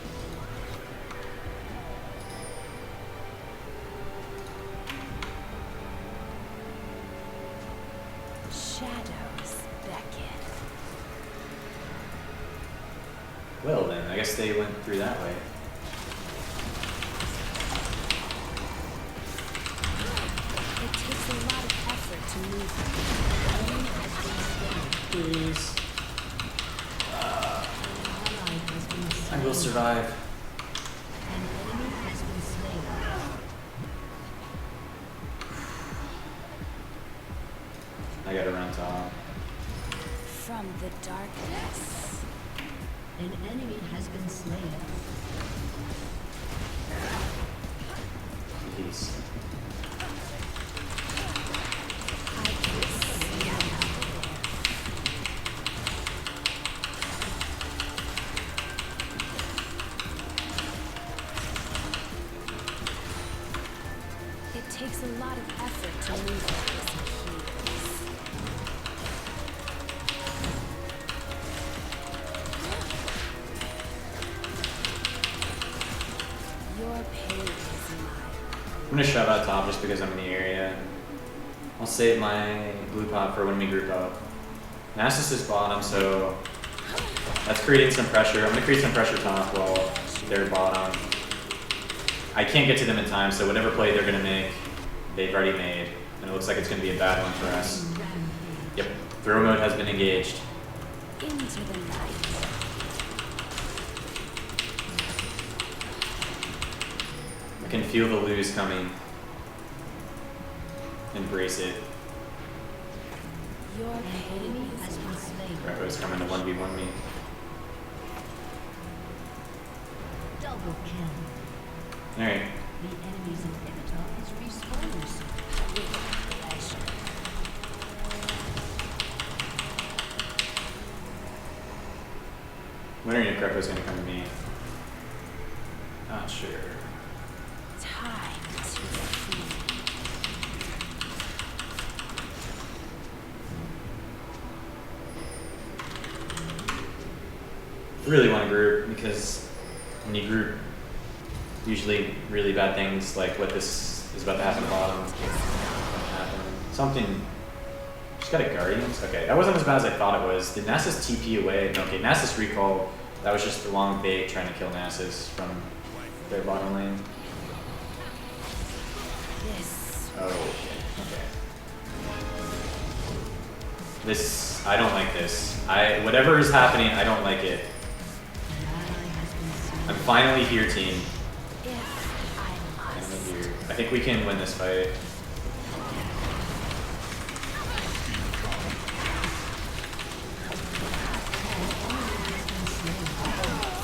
Shadows beckon. Well then, I guess they went through that way. It takes a lot of effort to move. Please. An ally has been I slain. will survive. An enemy has been slain. I gotta run top. From the darkness. An enemy has been slain. Peace. I can see out there. It takes a lot of effort to move like this in heels. Your pain is mine. I'm gonna shove out top just because I'm in the area. I'll save my blue pot for when we group up. Nasus is bottom, so that's creating some pressure. I'm gonna create some pressure top while they're bottom. I can't get to them in time, so whatever play they're gonna make, they've already made. And it looks like it's gonna be a bad one for us. Yep, throw mode has been engaged. Into the night. I can feel the lose coming. Embrace it. Your An pain enemy is has been slain. Repo's coming to 1v1 me. Double kill. Alright. The enemy's inhibitor is respawned. with pleasure. Wondering if Repo's gonna come to me. Not sure. Time to feed. I really want to group because when you group, usually really bad things like what this is about to happen bottom happen. Something. She's got a Guardians? Okay, that wasn't as bad as I thought it was. Did Nasus TP away? No, okay, Nasus recall. That was just the long bait trying to kill Nasus from their bottom lane. This Oh, okay. This, I don't like this. Whatever is happening, I don't like it. An ally has been slain. I'm finally here, team. if I Finally must. here. I think we can win this fight.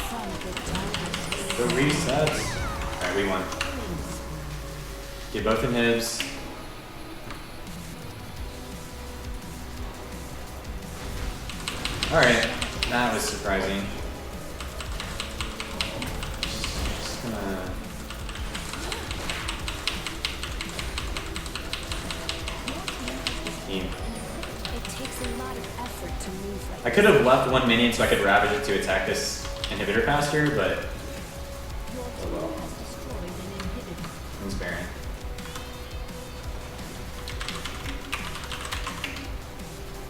From the darkness. The resets. Alright, we won. Get both inhibs. Alright, that was surprising. Just gonna... Team. It takes a lot of effort to move like I could have left one minion so I could ravage it to attack this inhibitor faster, but Your oh team well. has destroyed an inhibitor. It's Baron.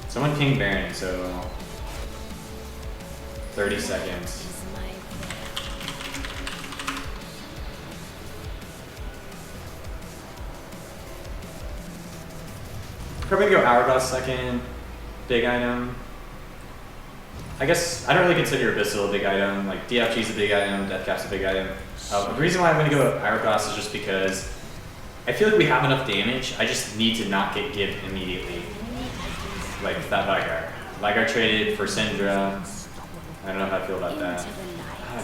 Someone ping Baron, so 30 seconds. is my Probably go Hourglass second. Big item. I guess I don't really consider Abyssal a big item. Like DFG's a big item, Deathcap's a big item. The reason why I'm going to go Hourglass is just because I feel like we have enough damage. I just need to not get gibbed immediately. Like that Vygar. Vygar traded for Syndra. I don't know how I feel about that.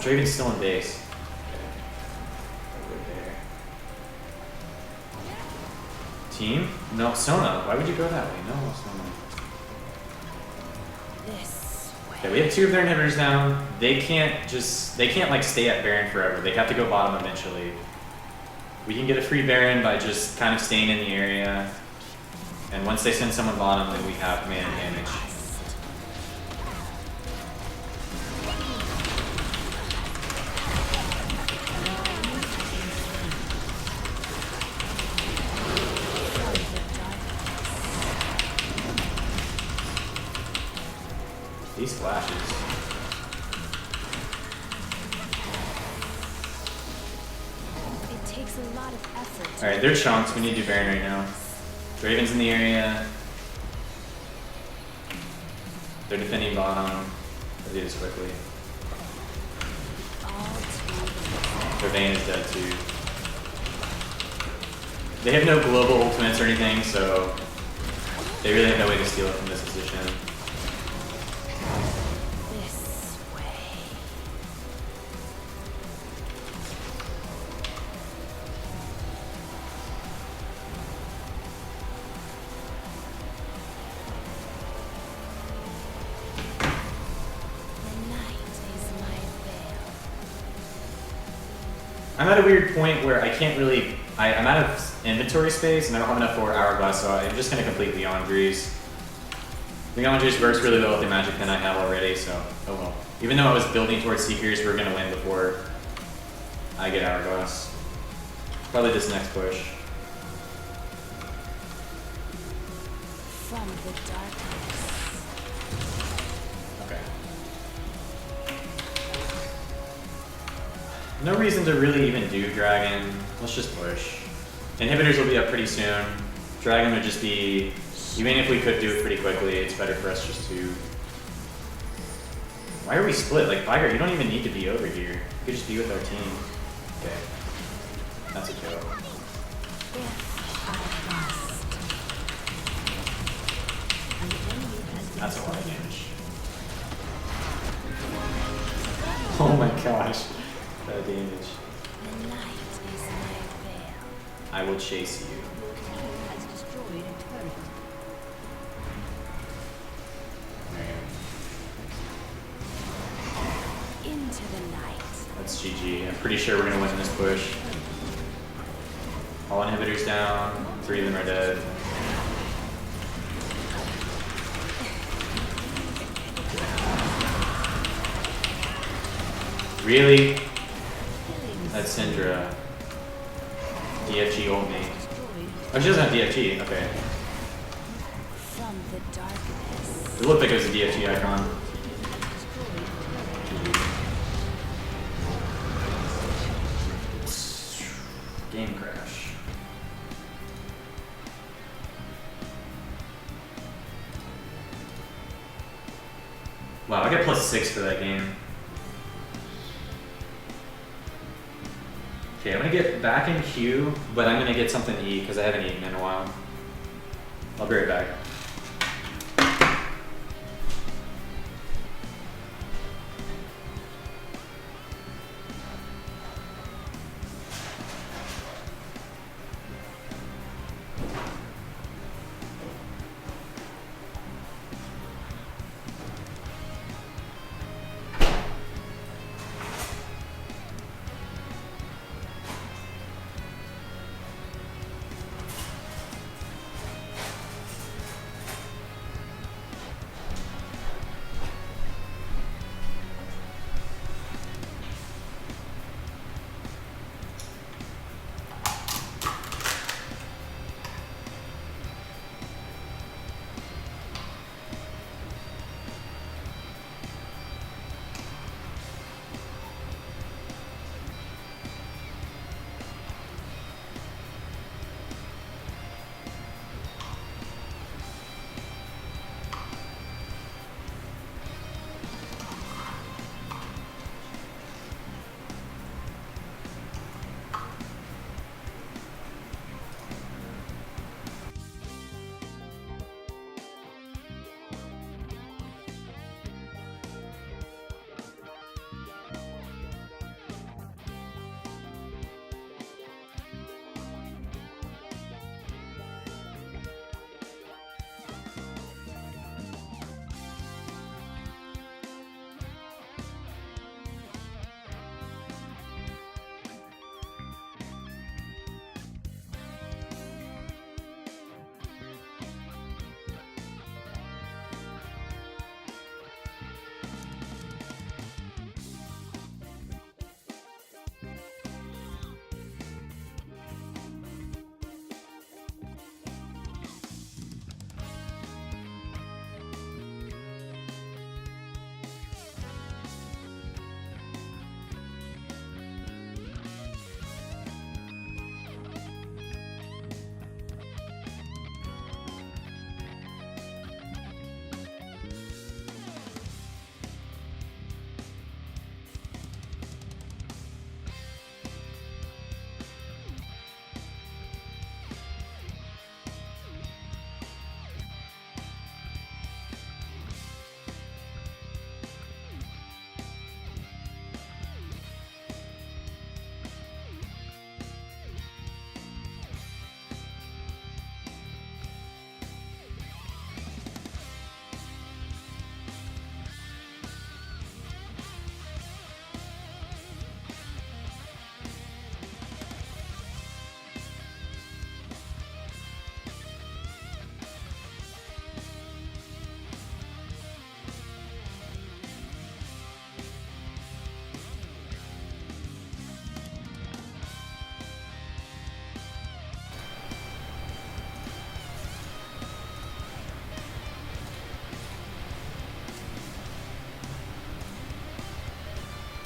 Draven's still in base. Okay. Team? No, Sona. Why would you go that way? No, Sona. This way. Okay, we have 2 of their inhibitors down. They can't like stay at Baron forever. They have to go bottom eventually. We can get a free Baron by just kind of staying in the area. And once they send someone bottom, then we have mana damage. These flashes. It takes a lot of effort. Alright, they're chunks. We need to do Baron right now. Draven's in the area. They're defending bottom. Let's do this quickly. Their Vayne is dead too. They have no global ultimates or anything, so they really have no way to steal it from this position. This way. The night is my veil. I'm at a weird point where I can't really. I'm out of inventory space and I don't have enough for Hourglass, so I'm just going to complete Beyond Grease. Beyond Grease works really well with the magic pen I have already, so oh well. Even though I was building towards Seekers, we're going to win before I get Hourglass. Probably this next push. From the darkness. Okay. No reason to really even do Dragon. Let's just push. Inhibitors will be up pretty soon. Dragon would just be, even if we could do it pretty quickly, it's better for us just to... Why are we split? Like, Vygar, you don't even need to be over here. You could just be with our team. Okay. That's a joke. That's a lot of damage. Oh my gosh. That damage. The night is my veil. I will chase you. Has destroyed a turret. Into the night. That's GG. I'm pretty sure we're gonna win this push. All inhibitors down. 3 of them are dead. Really? That's Syndra. DFG ult me. Oh, she doesn't have DFG. Okay. From the darkness. It looked like it was a DFG icon. Game crash. Wow, I got +6 for that game. Okay, I'm gonna get back in Q, but I'm gonna get something to eat because I haven't eaten in a while. I'll be right back.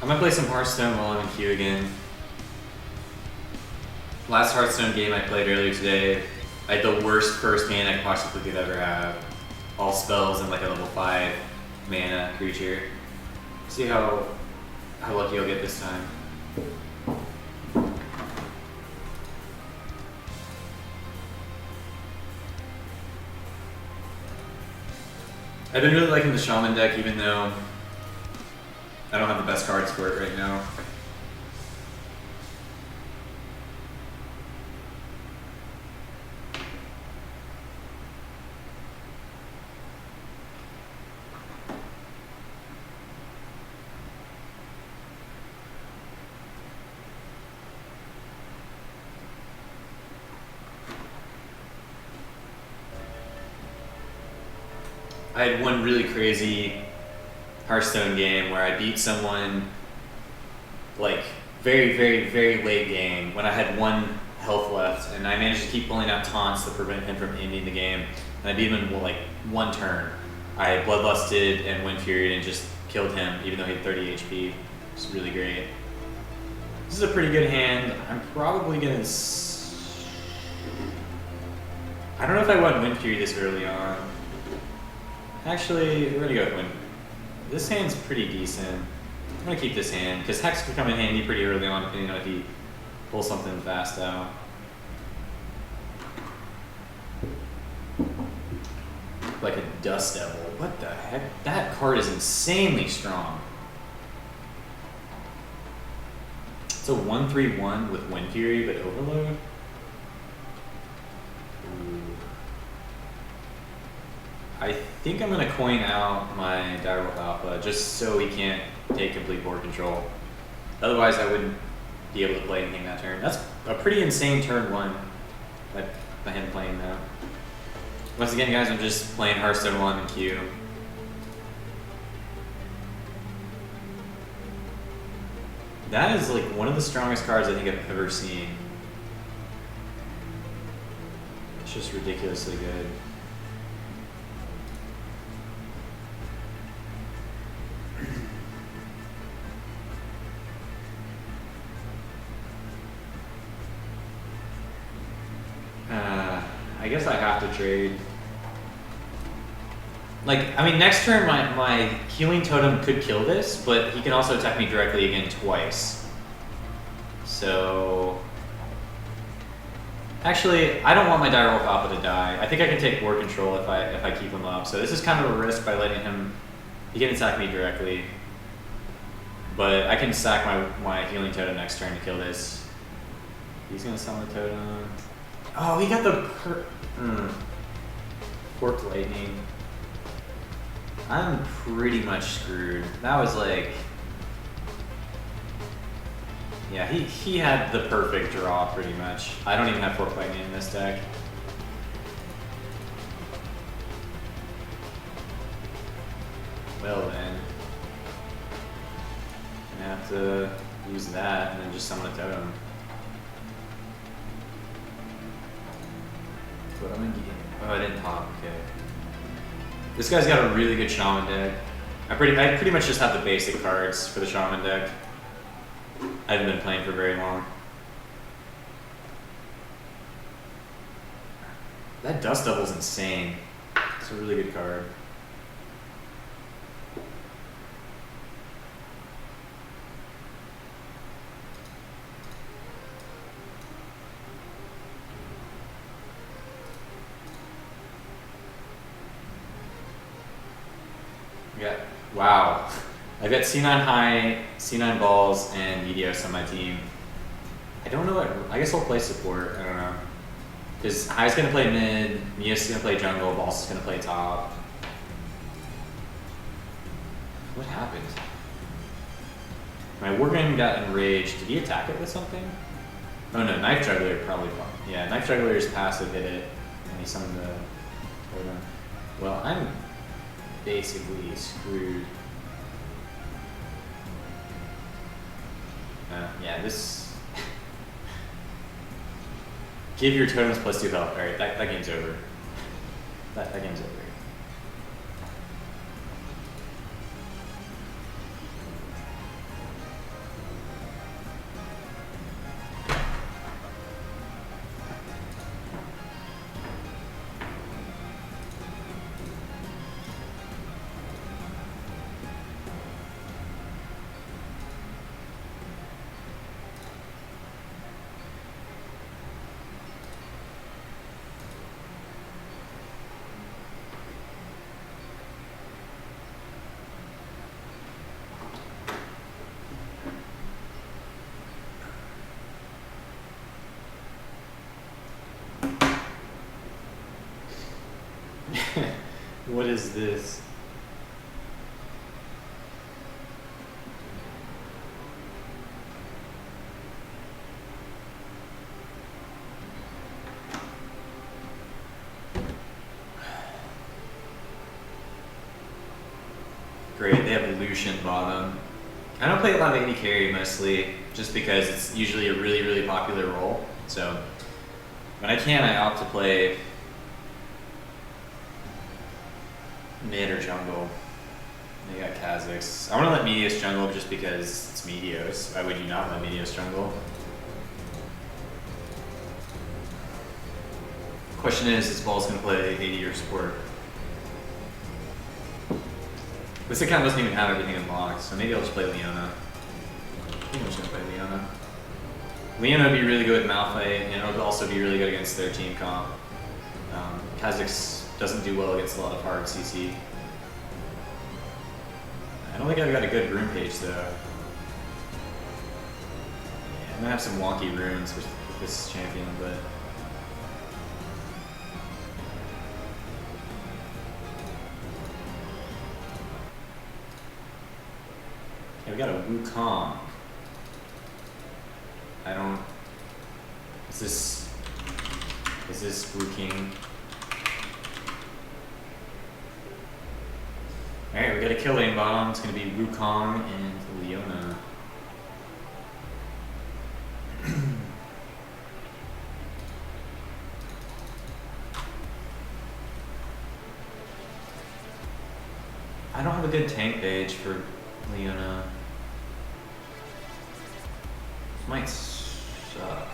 I'm gonna play some Hearthstone while I'm in queue again. Last Hearthstone game I played earlier today, I had the worst first hand I possibly could ever have. All spells and like a level 5 mana creature. See how lucky I'll get this time. I've been really liking the Shaman deck even though I don't have the best cards for it right now. I had one really crazy Hearthstone game where I beat someone like very, very, very late game when I had 1 health left, and I managed to keep pulling out taunts to prevent him from ending the game. And I beat him in like 1 turn. I bloodlusted and Wind Fury and just killed him even though he had 30 HP. It's really great. This is a pretty good hand. I'm probably gonna. I don't know if I want Wind Fury this early on. Actually, we're gonna go with Wind. This hand's pretty decent. I'm gonna keep this hand because Hex could come in handy pretty early on, depending on if he pulls something fast out. Like a Dust Devil. What the heck? That card is insanely strong. It's a 1/3/1 with Wind Fury, but Overload. Ooh. I think I'm gonna coin out my Direwolf Alpha just so he can't take complete board control. Otherwise, I wouldn't be able to play anything that turn. That's a pretty insane turn 1 by him playing that. Once again, guys, I'm just playing Hearthstone while I'm in queue. That is like one of the strongest cards I think I've ever seen. It's just ridiculously good. I guess I have to trade. Like, I mean, next turn my healing totem could kill this, but he can also attack me directly again twice. So, actually, I don't want my Direwolf Alpha to die. I think I can take board control if I keep him up. So this is kind of a risk by letting him. He can attack me directly, but I can sack my healing totem next turn to kill this. He's gonna summon the totem. Oh, he got the Forked Lightning. I'm pretty much screwed. That was like, yeah, he had the perfect draw pretty much. I don't even have Forked Lightning in this deck. Well then, I'm gonna have to use that and then just summon a totem. What am I getting? Oh, I didn't top. Okay. This guy's got a really good Shaman deck. I pretty much just have the basic cards for the Shaman deck. I haven't been playing for very long. That Dust Devil's insane. It's a really good card. Wow. I've got C9 High, C9 Balls, and Medios on my team. I don't know what, I guess I'll play support, I don't know. Because High's gonna play mid, Medios is gonna play jungle, Balls is gonna play top. What happened? My Wargame got enraged. Did he attack it with something? Oh no, Knife Juggler probably. Yeah, Knife Juggler's passive hit it, and he summoned the totem. Well, I'm basically screwed. Yeah, this. Give your totems +2 health. Alright, that game's over. That game's over. What is this? Great, they have Lucian bottom. I don't play a lot of AD carry mostly, just because it's usually a really, really popular role. So when I can, I opt to play mid or jungle. They got Kha'Zix. I want to let Medios jungle just because it's Medios. Why would you not let Medios jungle? Question is Ball's going to play AD or support? This account doesn't even have everything unlocked, so maybe I'll just play Leona. I think I'm just going to play Leona. Leona would be really good with Malphite, and it would also be really good against their team comp. Kha'Zix doesn't do well against a lot of hard CC. I don't think I've got a good rune page though. Yeah, I'm gonna have some wonky runes with this champion, but yeah, we got a Wukong. I don't. Is this Wu King? Alright, we got a kill lane bottom. It's gonna be Wukong and Leona. I don't have a good tank page for Leona. This might suck.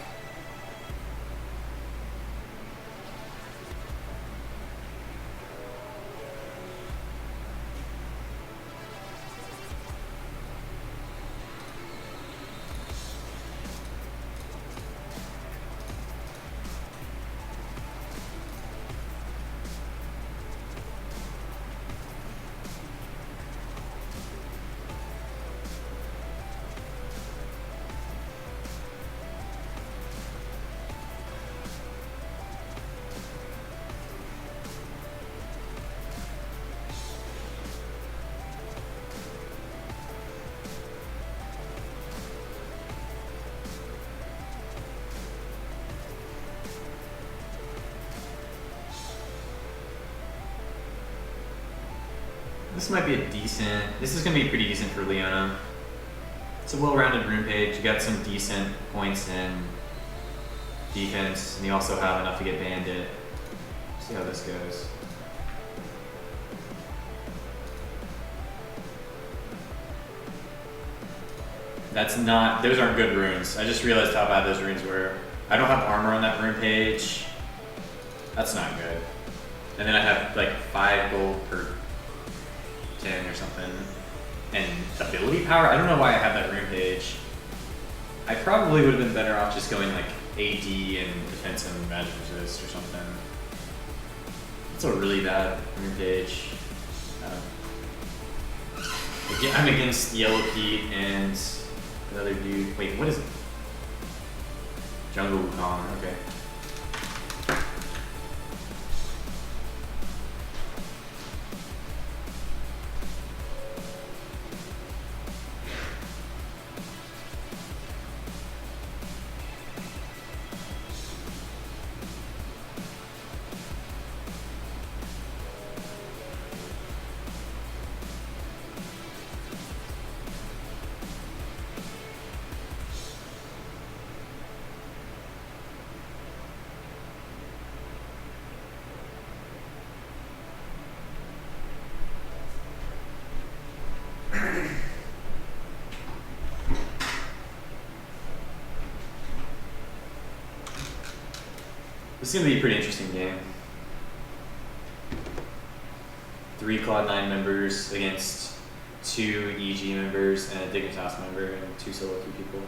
This might be a decent, this is going to be pretty decent for Leona. It's a well-rounded rune page, you got some decent points in defense, and you also have enough to get Bandit. See how this goes. That's not, those aren't good runes. I just realized how bad those runes were. I don't have armor on that rune page. That's not good. And then I have like 5 gold per 10 or something. And ability power, I don't know why I have that rune page. I probably would have been better off just going like AD and defense and magic resist or something. It's a really bad rune page. I'm against Yellow Pete and another dude. Wait, what is it? Jungle Wukong, okay. This is going to be a pretty interesting game. 3 Cloud9 members against 2 EG members and a Dignitas member and 2 solo queue people.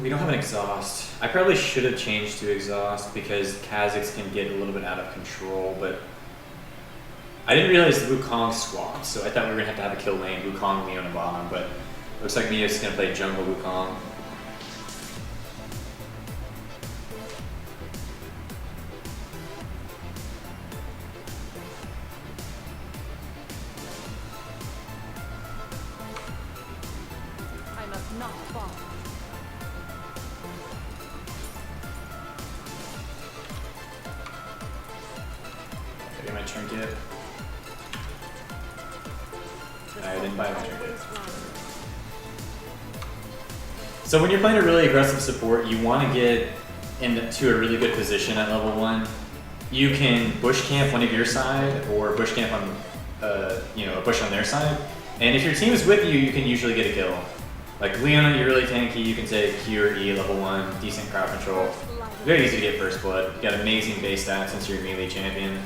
We don't have an exhaust. I probably should have changed to exhaust because Kha'Zix can get a little bit out of control, but I didn't realize Wukong swapped, so I thought we were gonna have a kill lane, Wukong, Leona bottom, but looks like Mia's gonna play jungle Wukong. I must not fall. Did I get my trinket? I didn't buy my trinket. So when you're playing a really aggressive support, you want to get into a really good position at level 1. You can bush camp one of your side, or bush camp on, a bush on their side. And if your team is with you, you can usually get a kill. Like Leona, you're really tanky. You can take Q or E level 1, decent crowd control. Very easy to get first blood. You got amazing base stats since you're a melee champion.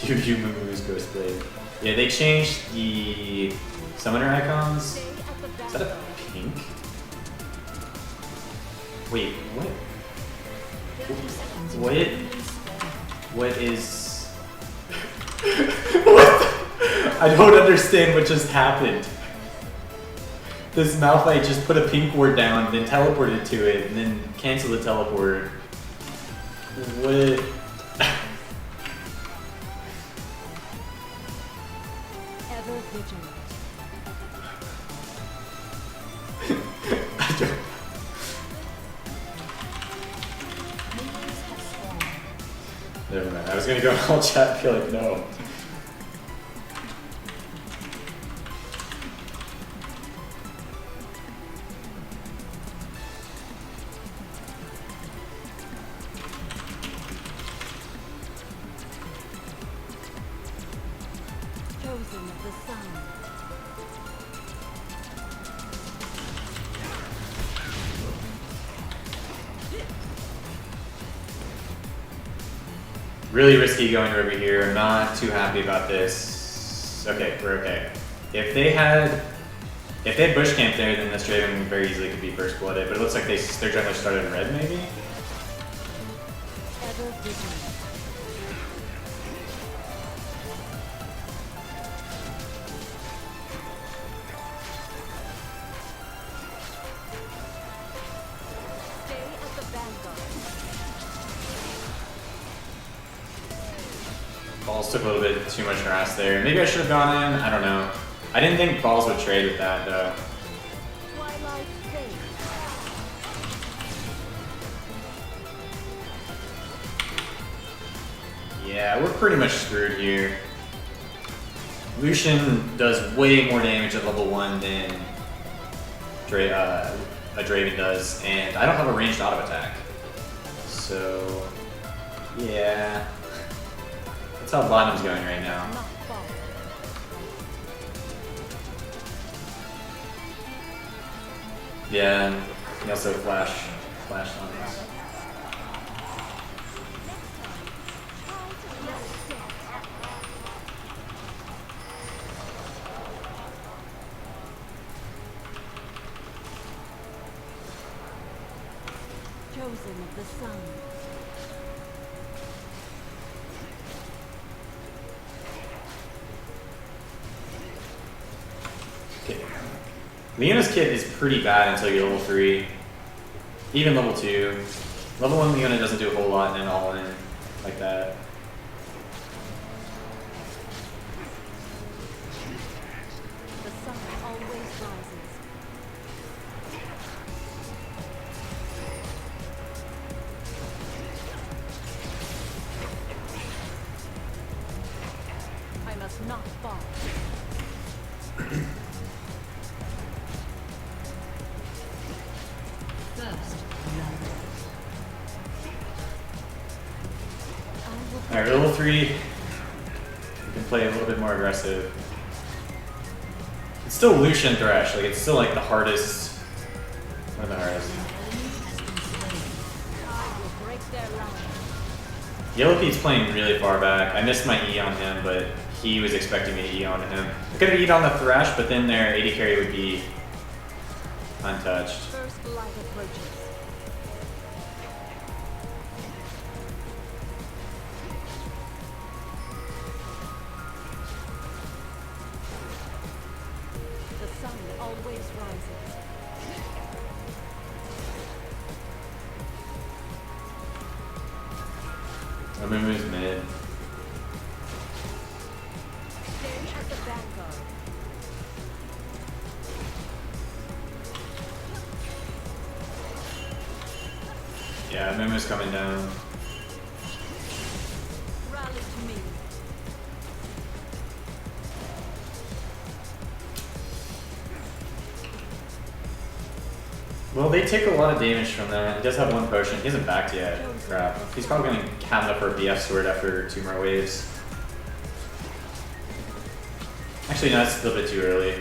Yu Muumuu's Ghostblade. Yeah, they changed the summoner icons. Is that a pink? Wait, what? What is... What? I don't understand what just happened. This Malphite just put a pink ward down, then teleported to it, and then canceled the teleport. What? Ever vigilant. I don't... Never mind. I was gonna go all chat and feel like, no. Chosen of the sun. Really risky going over here. I'm not too happy about this. Okay, we're okay. If they had bush camp there, then this Draven very easily could be first blooded. But it looks like their jungler started in red, maybe. Ever vigilant. Stay at the vanguard. Balls took a little bit too much harass there. Maybe I should have gone in. I don't know. I didn't think Balls would trade with that though. Twilight fade. Yeah, we're pretty much screwed here. Lucian does way more damage at level 1 than a Draven does, and I don't have a ranged auto attack. So, yeah. That's how bottom's going right now. Not fall. Yeah, and he also flashed on us. Chosen of the sun. Okay. Leona's kit is pretty bad until you're level 3. Even level 2. Level 1 Leona doesn't do a whole lot in all in like that. The sun always rises. I must not fall. First love. Alright, level 3. We can play a little bit more aggressive. It's still Lucian Thresh, like it's still like the hardest. One of the hardest. I will break their line. Yellow Pete's playing really far back. I missed my E on him, but he was expecting me to E on him. I could have E'd on the Thresh, but then their AD carry would be untouched. First light approaches. Amumu's mid. Stay at the vanguard. Yeah, Amumu's coming down. Rally to me. Well, they take a lot of damage from that. He does have one potion. He hasn't backed yet. Crap. He's probably going to have enough for a BF sword after 2 more waves. Actually, no, that's a little bit too early.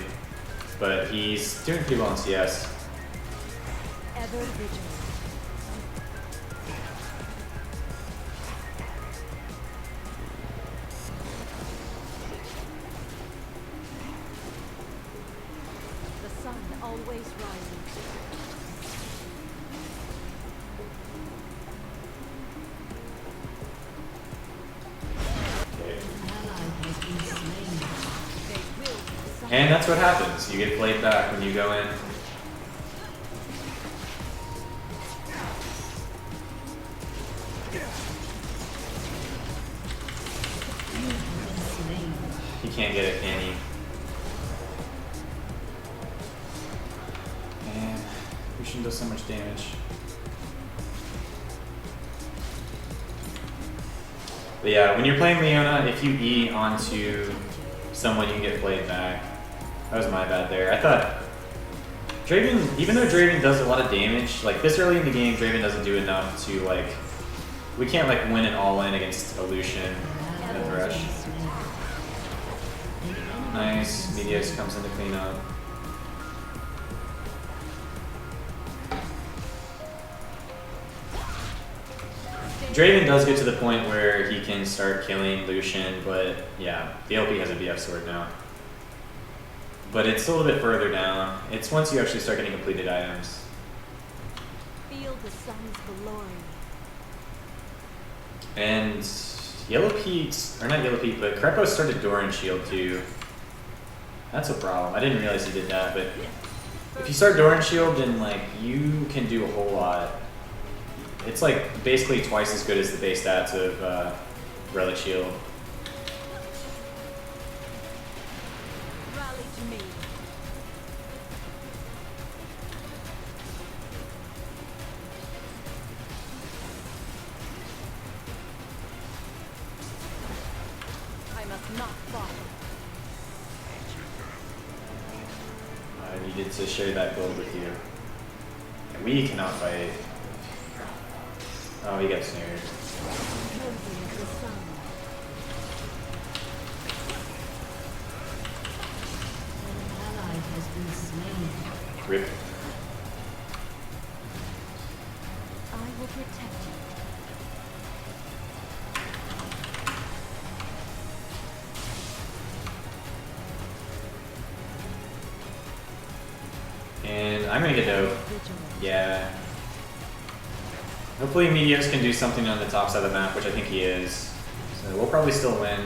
But he's doing pretty well in CS. Ever vigilant. The sun always rising. Okay. Ally has been slain. They will be the sun. And that's what happens. You get played back when you go in. Slain. He can't get it, can he? And Lucian does so much damage. But yeah, when you're playing Leona, if you E onto someone, you can get played back. That was my bad there. I thought Draven, even though Draven does a lot of damage, like this early in the game, Draven doesn't do enough to like, we can't like win it all in against a Lucian and a Thresh. Nice, Medios comes in to clean up. Draven does get to the point where he can start killing Lucian, but yeah, the LP has a BF sword now. But it's a little bit further down. It's once you actually start getting completed items. Feel the sun's glory. And Yellow Pete, or not Yellow Pete, but Krepo started Doran Shield too. That's a problem. I didn't realize he did that, but if you start Doran Shield, then like you can do a whole lot. It's like basically twice as good as the base stats of Relic Shield. Rally to me. I must not fall. I needed to share that build with you. We cannot fight. Oh, he got snared. Chosen of the sun. An ally has been slain. Rip. I will protect you. And I'm gonna get dope. Vigilant. Yeah. Hopefully Medios can do something on the top side of the map, which I think he is. So we'll probably still win.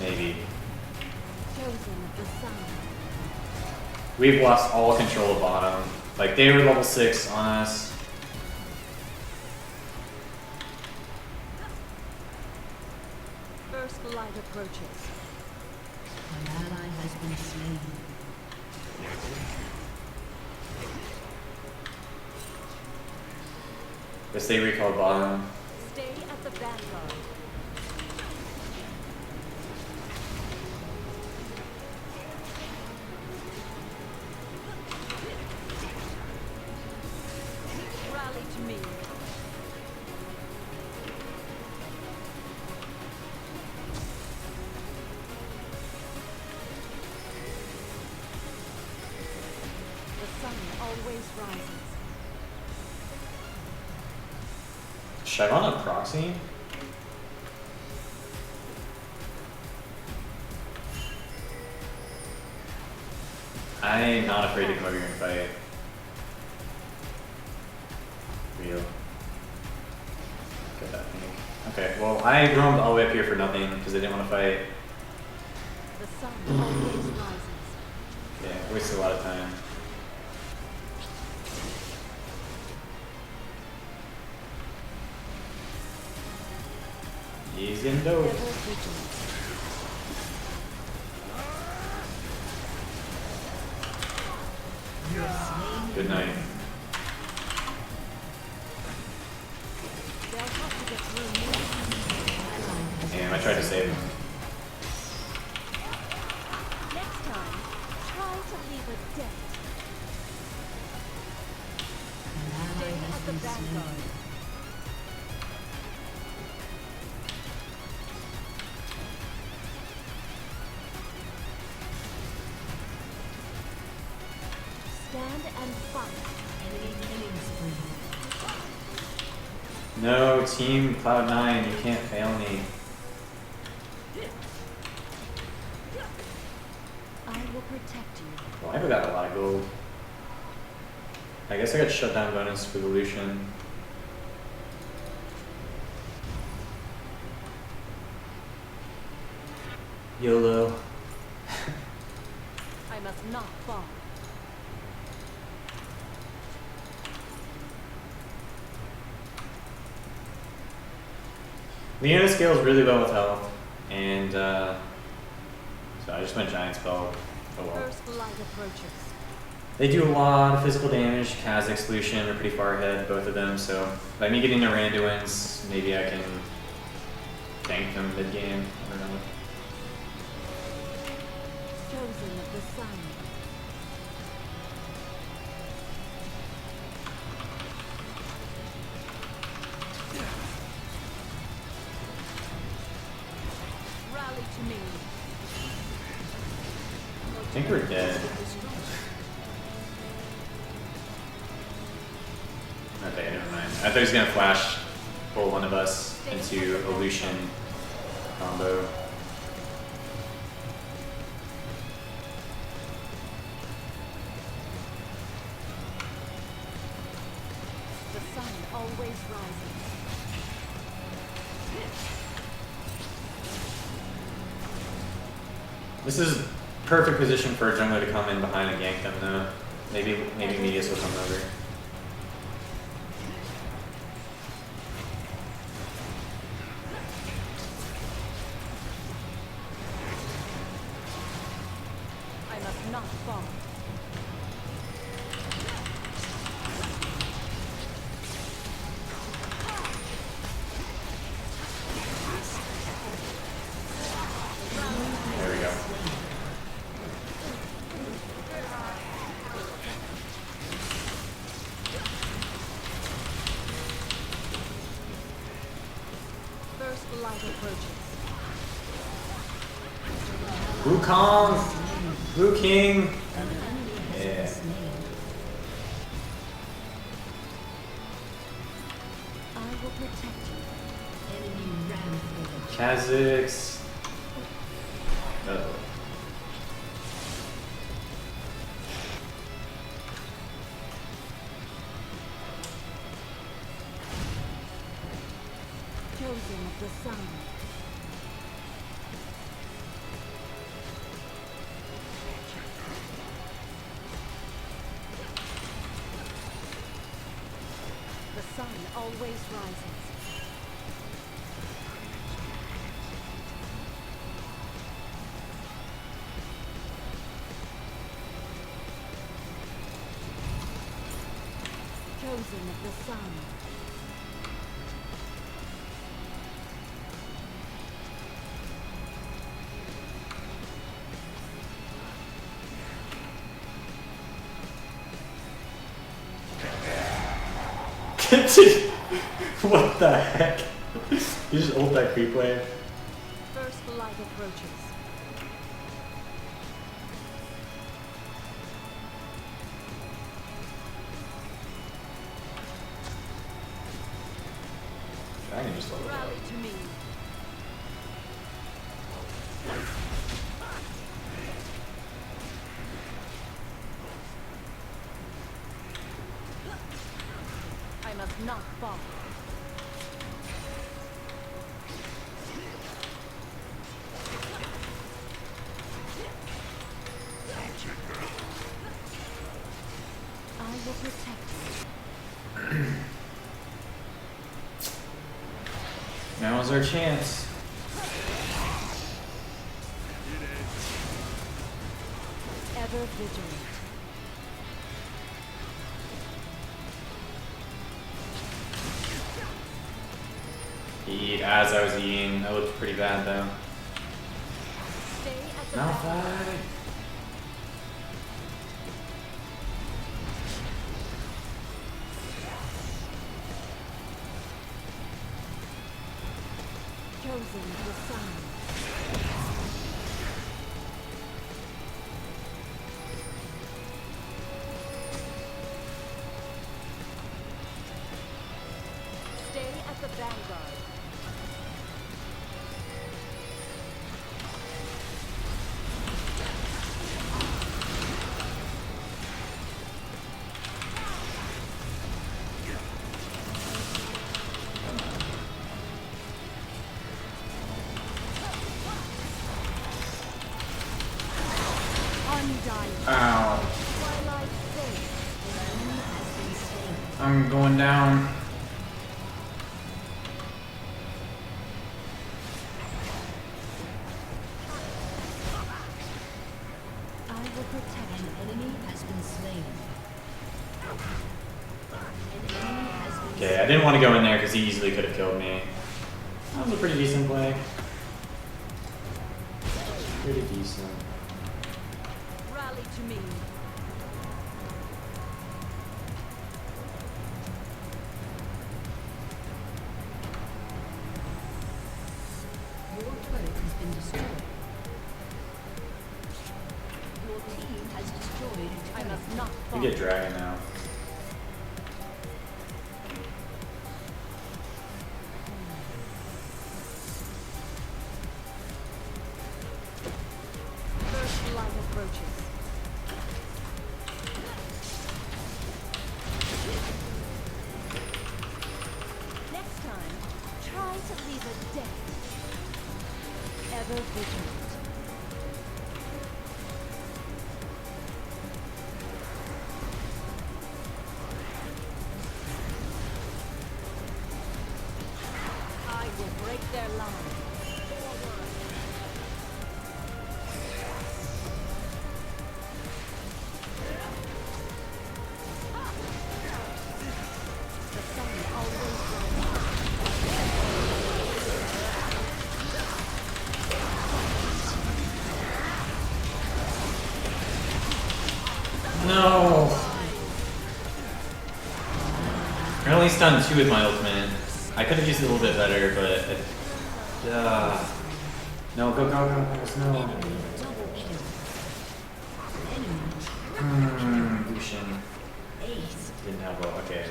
Maybe. Chosen of the sun. We've lost all control of bottom. Like, they were level 6 on us. First light approaches. An ally has been slain. Guess they recall bottom. Stay at the vanguard. Rally to me. The sun always rises. Shyvana proxy? I'm not afraid to come over here and fight. Real. Get that thing. Okay, well, I roamed all the way up here for nothing because I didn't want to fight. The sun always rises. Yeah, wasted a lot of time. He's getting dope. Ever vigilant. Good night. They'll have to get through more. Damn, I tried to save him. Next time, try to leave a dent. An ally Stay has at the been slain. vanguard. Stand and fight. Enemy killing spree. No, Team Cloud9, you can't fail me. I will protect you. Well, I got a lot of gold. I guess I got shutdown bonus for the Lucian. YOLO. I must not fall. Leona scales really well with health, and so I just went giant spell. Oh well. First light approaches. They do a lot of physical damage. Kha'Zix, Lucian are pretty far ahead, both of them. So by me getting the Randuins, maybe I can tank them mid game. I don't know. Chosen of the sun. Rally to me. I think we're dead. Okay, never mind. I thought he was gonna flash pull one of us into a Lucian combo. The sun always rises. This is perfect position for a jungler to come in behind and gank them though. Maybe Medius will come over. I must not fall. There we go. First light approaches. Wukong! Wu King! Yeah. I will protect you. Enemy rampage. Kha'Zix. Uh-oh. Chosen of the sun. The sun always rises. Chosen of the sun. What the heck? You just ult that creep wave. First light approaches. Dragon just leveled up. Rally to me. I must not fall. I will protect you. Now's our chance. Ever vigilant. He eat as I was eating. That looked pretty bad though. Stay at the Malphite. chosen the sun. Stay at the vanguard. Ow. Twilight fades. I'm going down. I will protect An enemy has been slain. An enemy has been Okay, I didn't want to go in there because he easily could have killed me. That was a pretty decent play. Pretty decent. rally to me. Your turret has been destroyed. Your team has destroyed a I turret. must not We fall. get dragon now. First line approaches. Next time, try to leave a dent. Ever vigilant. I will break their line. Forward. The sun always rises. No! I only stunned 2 with my ultimate. I could have used it a little bit better, but no, go, no. Enemy double kill. Enemy Lucian. ace. Didn't have a, okay.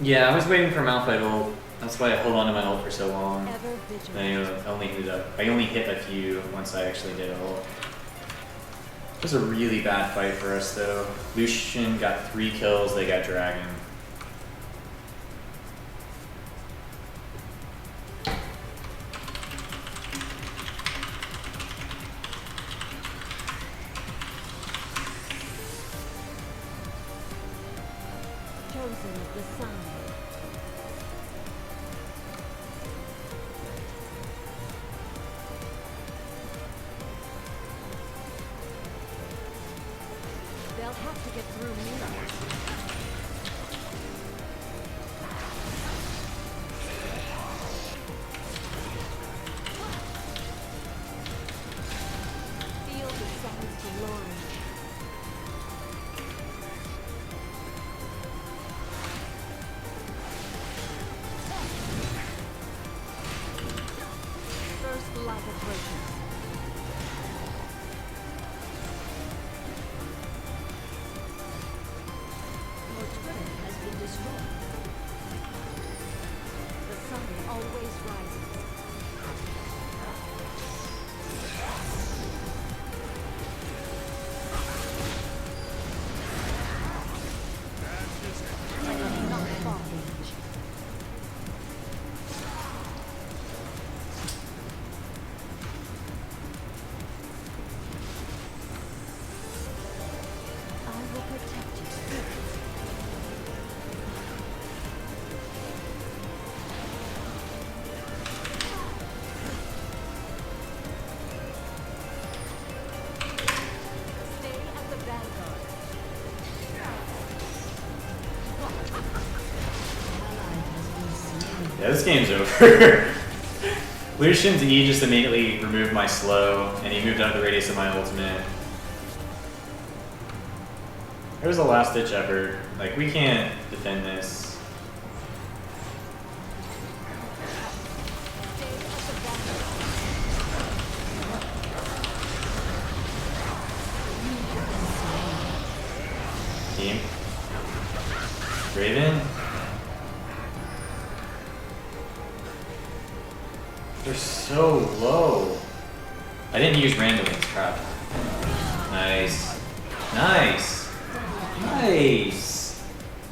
Yeah, I was waiting for Malphite ult. That's why I hold on to my ult for so long. Ever vigilant. And I only hit a few once I actually did ult. It was a really bad fight for us though. Lucian got 3 kills, they got dragon. Chosen of the sun. They'll have to get through me. Feel the sun's glory. First light approaches. Your turret has been destroyed. The sun always rises. I will not fall. I will protect you. Yeah, this game's over. Lucian's E just immediately removed my slow, and he moved up the radius of my ultimate. It was a last-ditch effort. Like, we can't defend this. Team. Raven. They're so low. I didn't use randomings, crap. Nice. Nice. Nice.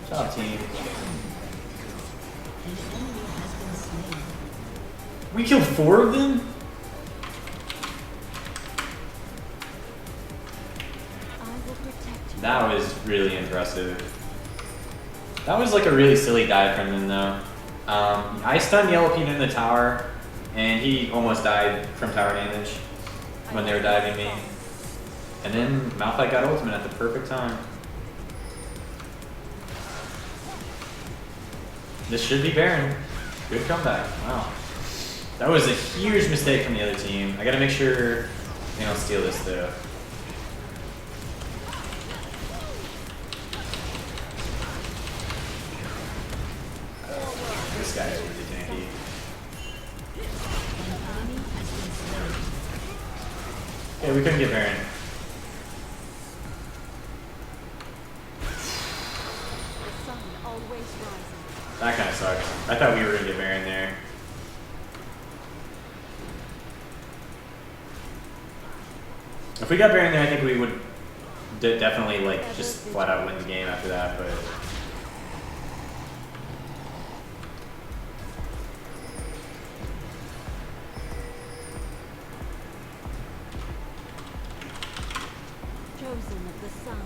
Good job, team. We killed 4 of them? I will protect you. That was really impressive. That was like a really silly dive from them though. I stunned Yellow Pete in the tower, and he almost died from tower damage when they were diving me. And then Malphite got ultimate at the perfect time. This should be Baron. Good comeback. Wow. That was a huge mistake from the other team. I gotta make sure they don't steal this though. This guy is really tanky. Yeah, we couldn't get Baron. The sun always rises. That kind of sucks. I thought we were gonna get Baron there. If we got Baron there, I think we would definitely like just flat out win the game after that. But Chosen of the sun.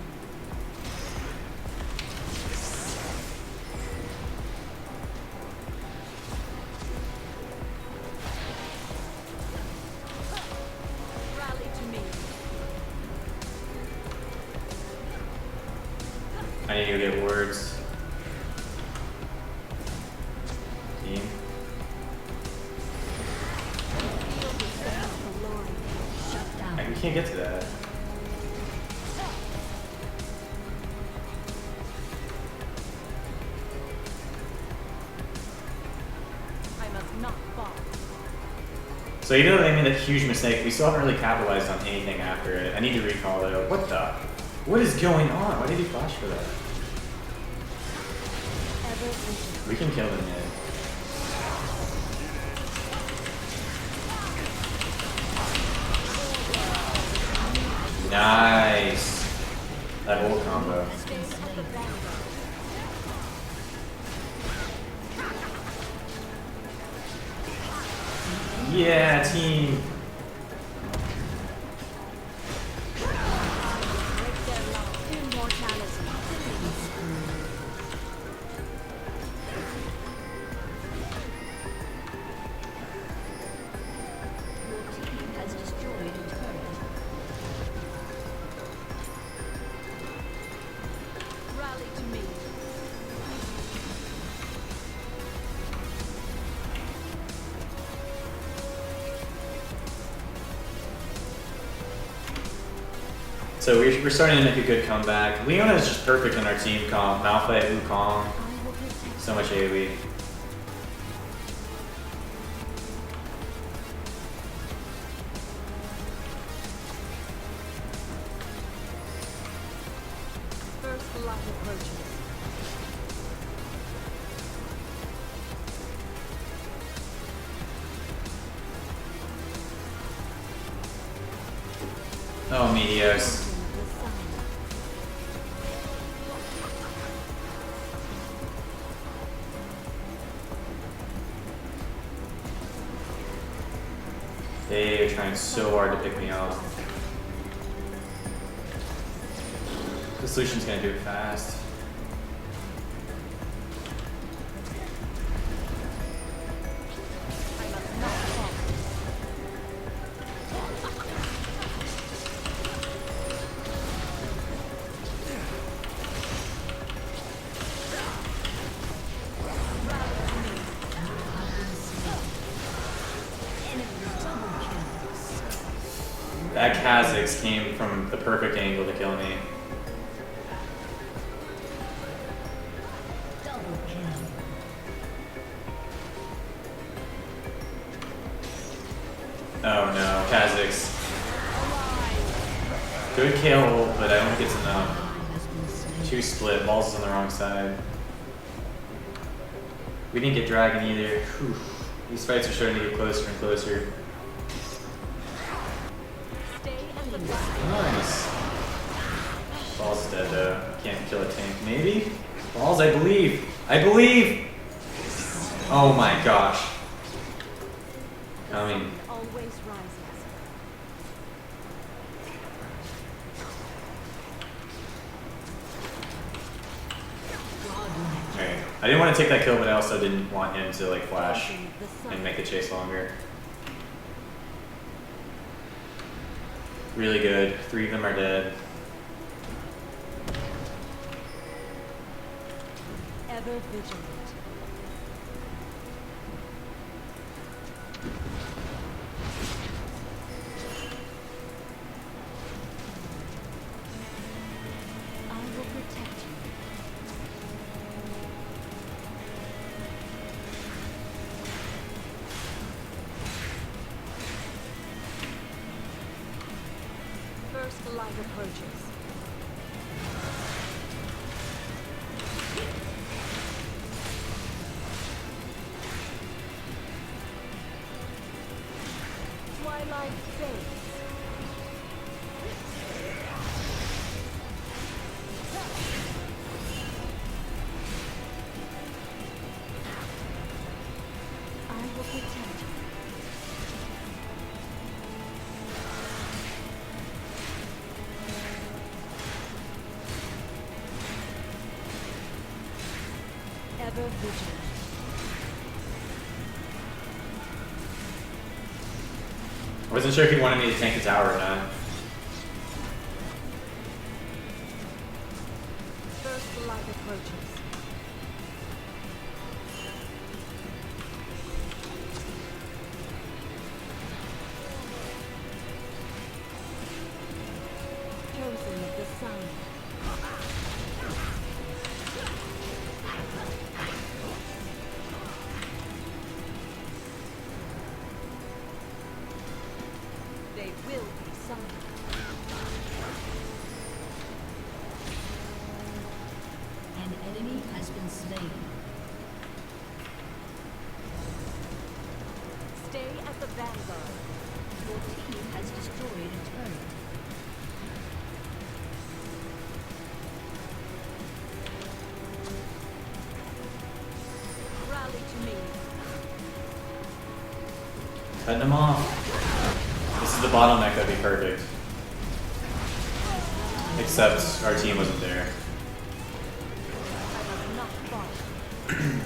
Rally to me. I need to get words. Team. Feel the sense of glory. Shut down. We can't get to that. I must not fall. So even though they made a huge mistake, we still haven't really capitalized on anything after it. I need to recall though. What the? What is going on? Why did he flash for that? Ever vigilant. We can kill them mid. Nice. That whole combo. Stay at the vanguard. Yeah, team. Break their love. Immortality. Your team has destroyed a turret. Rally to me. So we're starting to make a good comeback. Leona is just perfect in our team comp. Malphite, Wukong, I will protect so much AoE. first light approaches. Oh, Meteos. Chosen of the sun. They are trying so hard to pick me off. The solution's gonna do it fast. I must not fall. That Kha'Zix came from the perfect angle to kill me. Double kill. Oh no, Kha'Zix. Good kill, but I don't think it's enough. Has been slain. Two split, balls is on the wrong side. We didn't get dragon either. Whew. These fights are starting to get closer and closer. Stay at the back. Nice. Balls is dead though. Can't kill a tank. Maybe? Balls, I believe. I believe! Oh my gosh. Coming. Always rises. Okay. I didn't want to take that kill, but I also didn't want him to like flash The sun. and make the chase longer. Really good. 3 of them are dead. Ever vigilant. I will protect you. First light approaches. Twilight fades. I will protect you. Ever vigilant. I wasn't sure if he wanted me to tank the tower or not. First light approaches. Chosen of the sun. They will be summoned. An enemy has been slain. Stay at the vanguard. Your team has destroyed a turret. Rally to me. Cutting them off. This is the bottleneck, that'd be perfect. Except our team wasn't there. I must not fall. An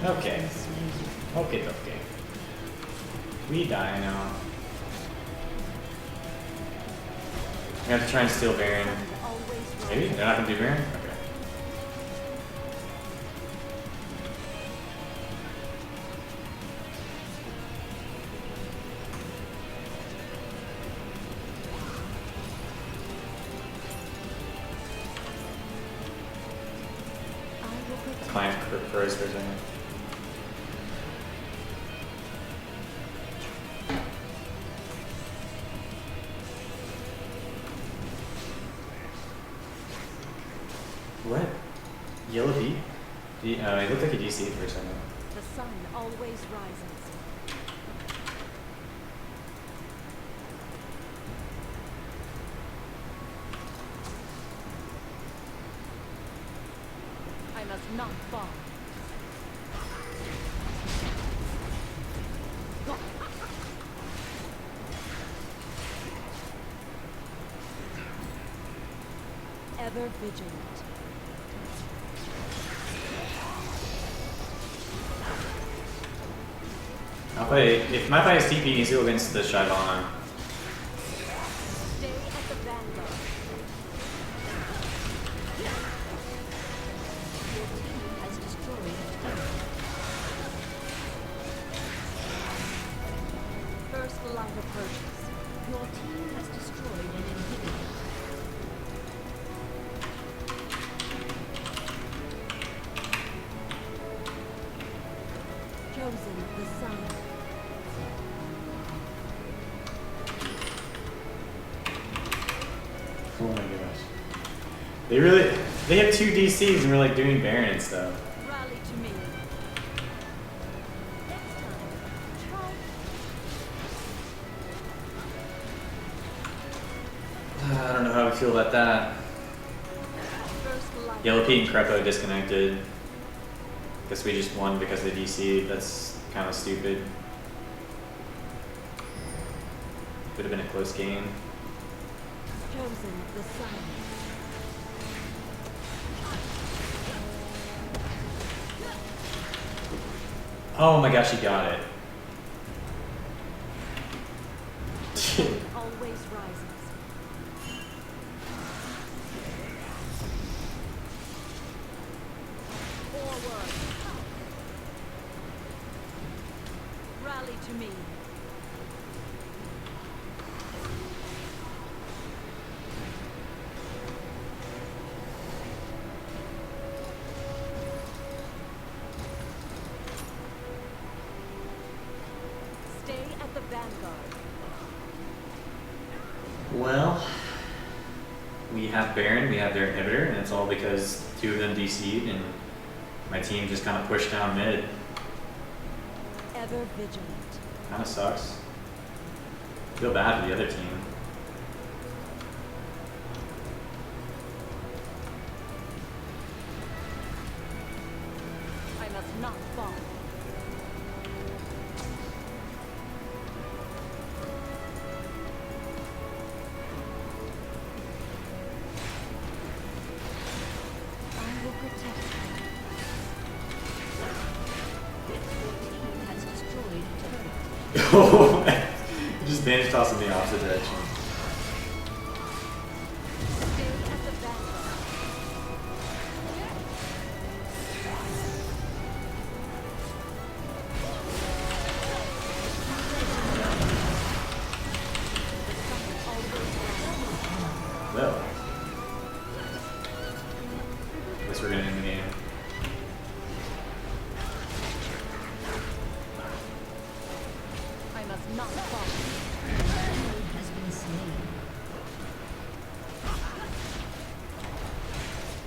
ally Okay. has been slain. Okay. We die now. We have to try and steal Baron. Always Maybe? They're not gonna do Baron? Okay. I will protect. Client froze for a second. What? Yellow V? It looked like a DC for a second. The sun always rises. I must not fall. Ever vigilant. If my fight is TP, he needs to go against the Shyvana. Stay at the vanguard. Your team has destroyed a turret. First light approaches. Chosen the sun. Oh my gosh. They have 2 DCs and we're like doing Baron and stuff. Rally to me. Next time, try I don't know how I feel about that. first light. Yellow Pete and Crepo disconnected. Guess we just won because of the DC. That's kind of stupid. Could have been a close game. Chosen the sun. Oh my gosh, he got it. Always rises. Forward. Rally to me. Stay at the vanguard. Well, we have Baron, we have their inhibitor, and it's all because 2 of them DC'd and my team just kind of pushed down mid. Ever vigilant. Kind of sucks. Feel bad for the other team. I must not fall. I will protect you. Your team has destroyed a turret. Oh man. He just managed tossing me opposite direction. Stay at the vanguard. Well. Guess we're gonna end the game. I must not fall. Enemy has been slain.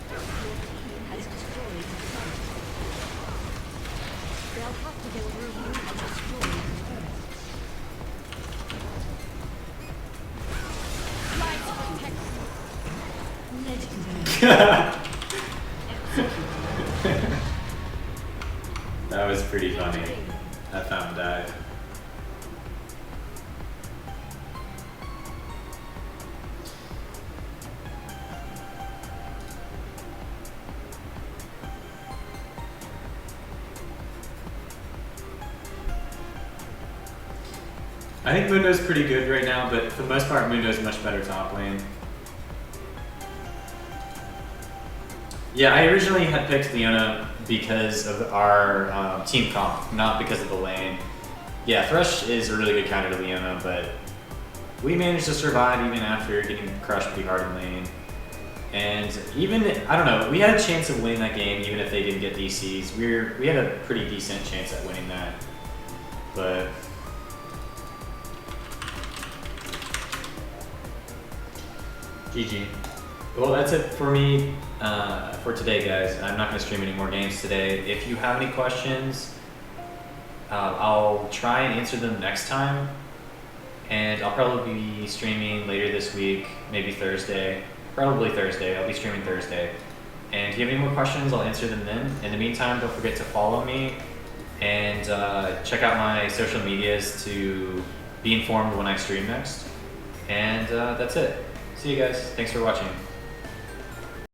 Your team has destroyed a turret. They'll have to get through Your you. team has destroyed a turret. Light protects Legendary. That was pretty funny. That fountain died. I think Mundo's pretty good right now, but for the most part, Mundo's much better top lane. Yeah, I originally had picked Leona because of our team comp, not because of the lane. Yeah, Thresh is a really good counter to Leona, but we managed to survive even after getting crushed pretty hard in lane. And even, I don't know, we had a chance of winning that game even if they didn't get DCs. We had a pretty decent chance at winning that. But GG. Well, that's it for me for today, guys. I'm not going to stream any more games today. If you have any questions, I'll try and answer them next time. And I'll probably be streaming later this week, maybe Thursday. Probably Thursday. I'll be streaming Thursday. And if you have any more questions, I'll answer them then. In the meantime, don't forget to follow me and check out my social medias to be informed when I stream next. And that's it. See you guys. Thanks for watching.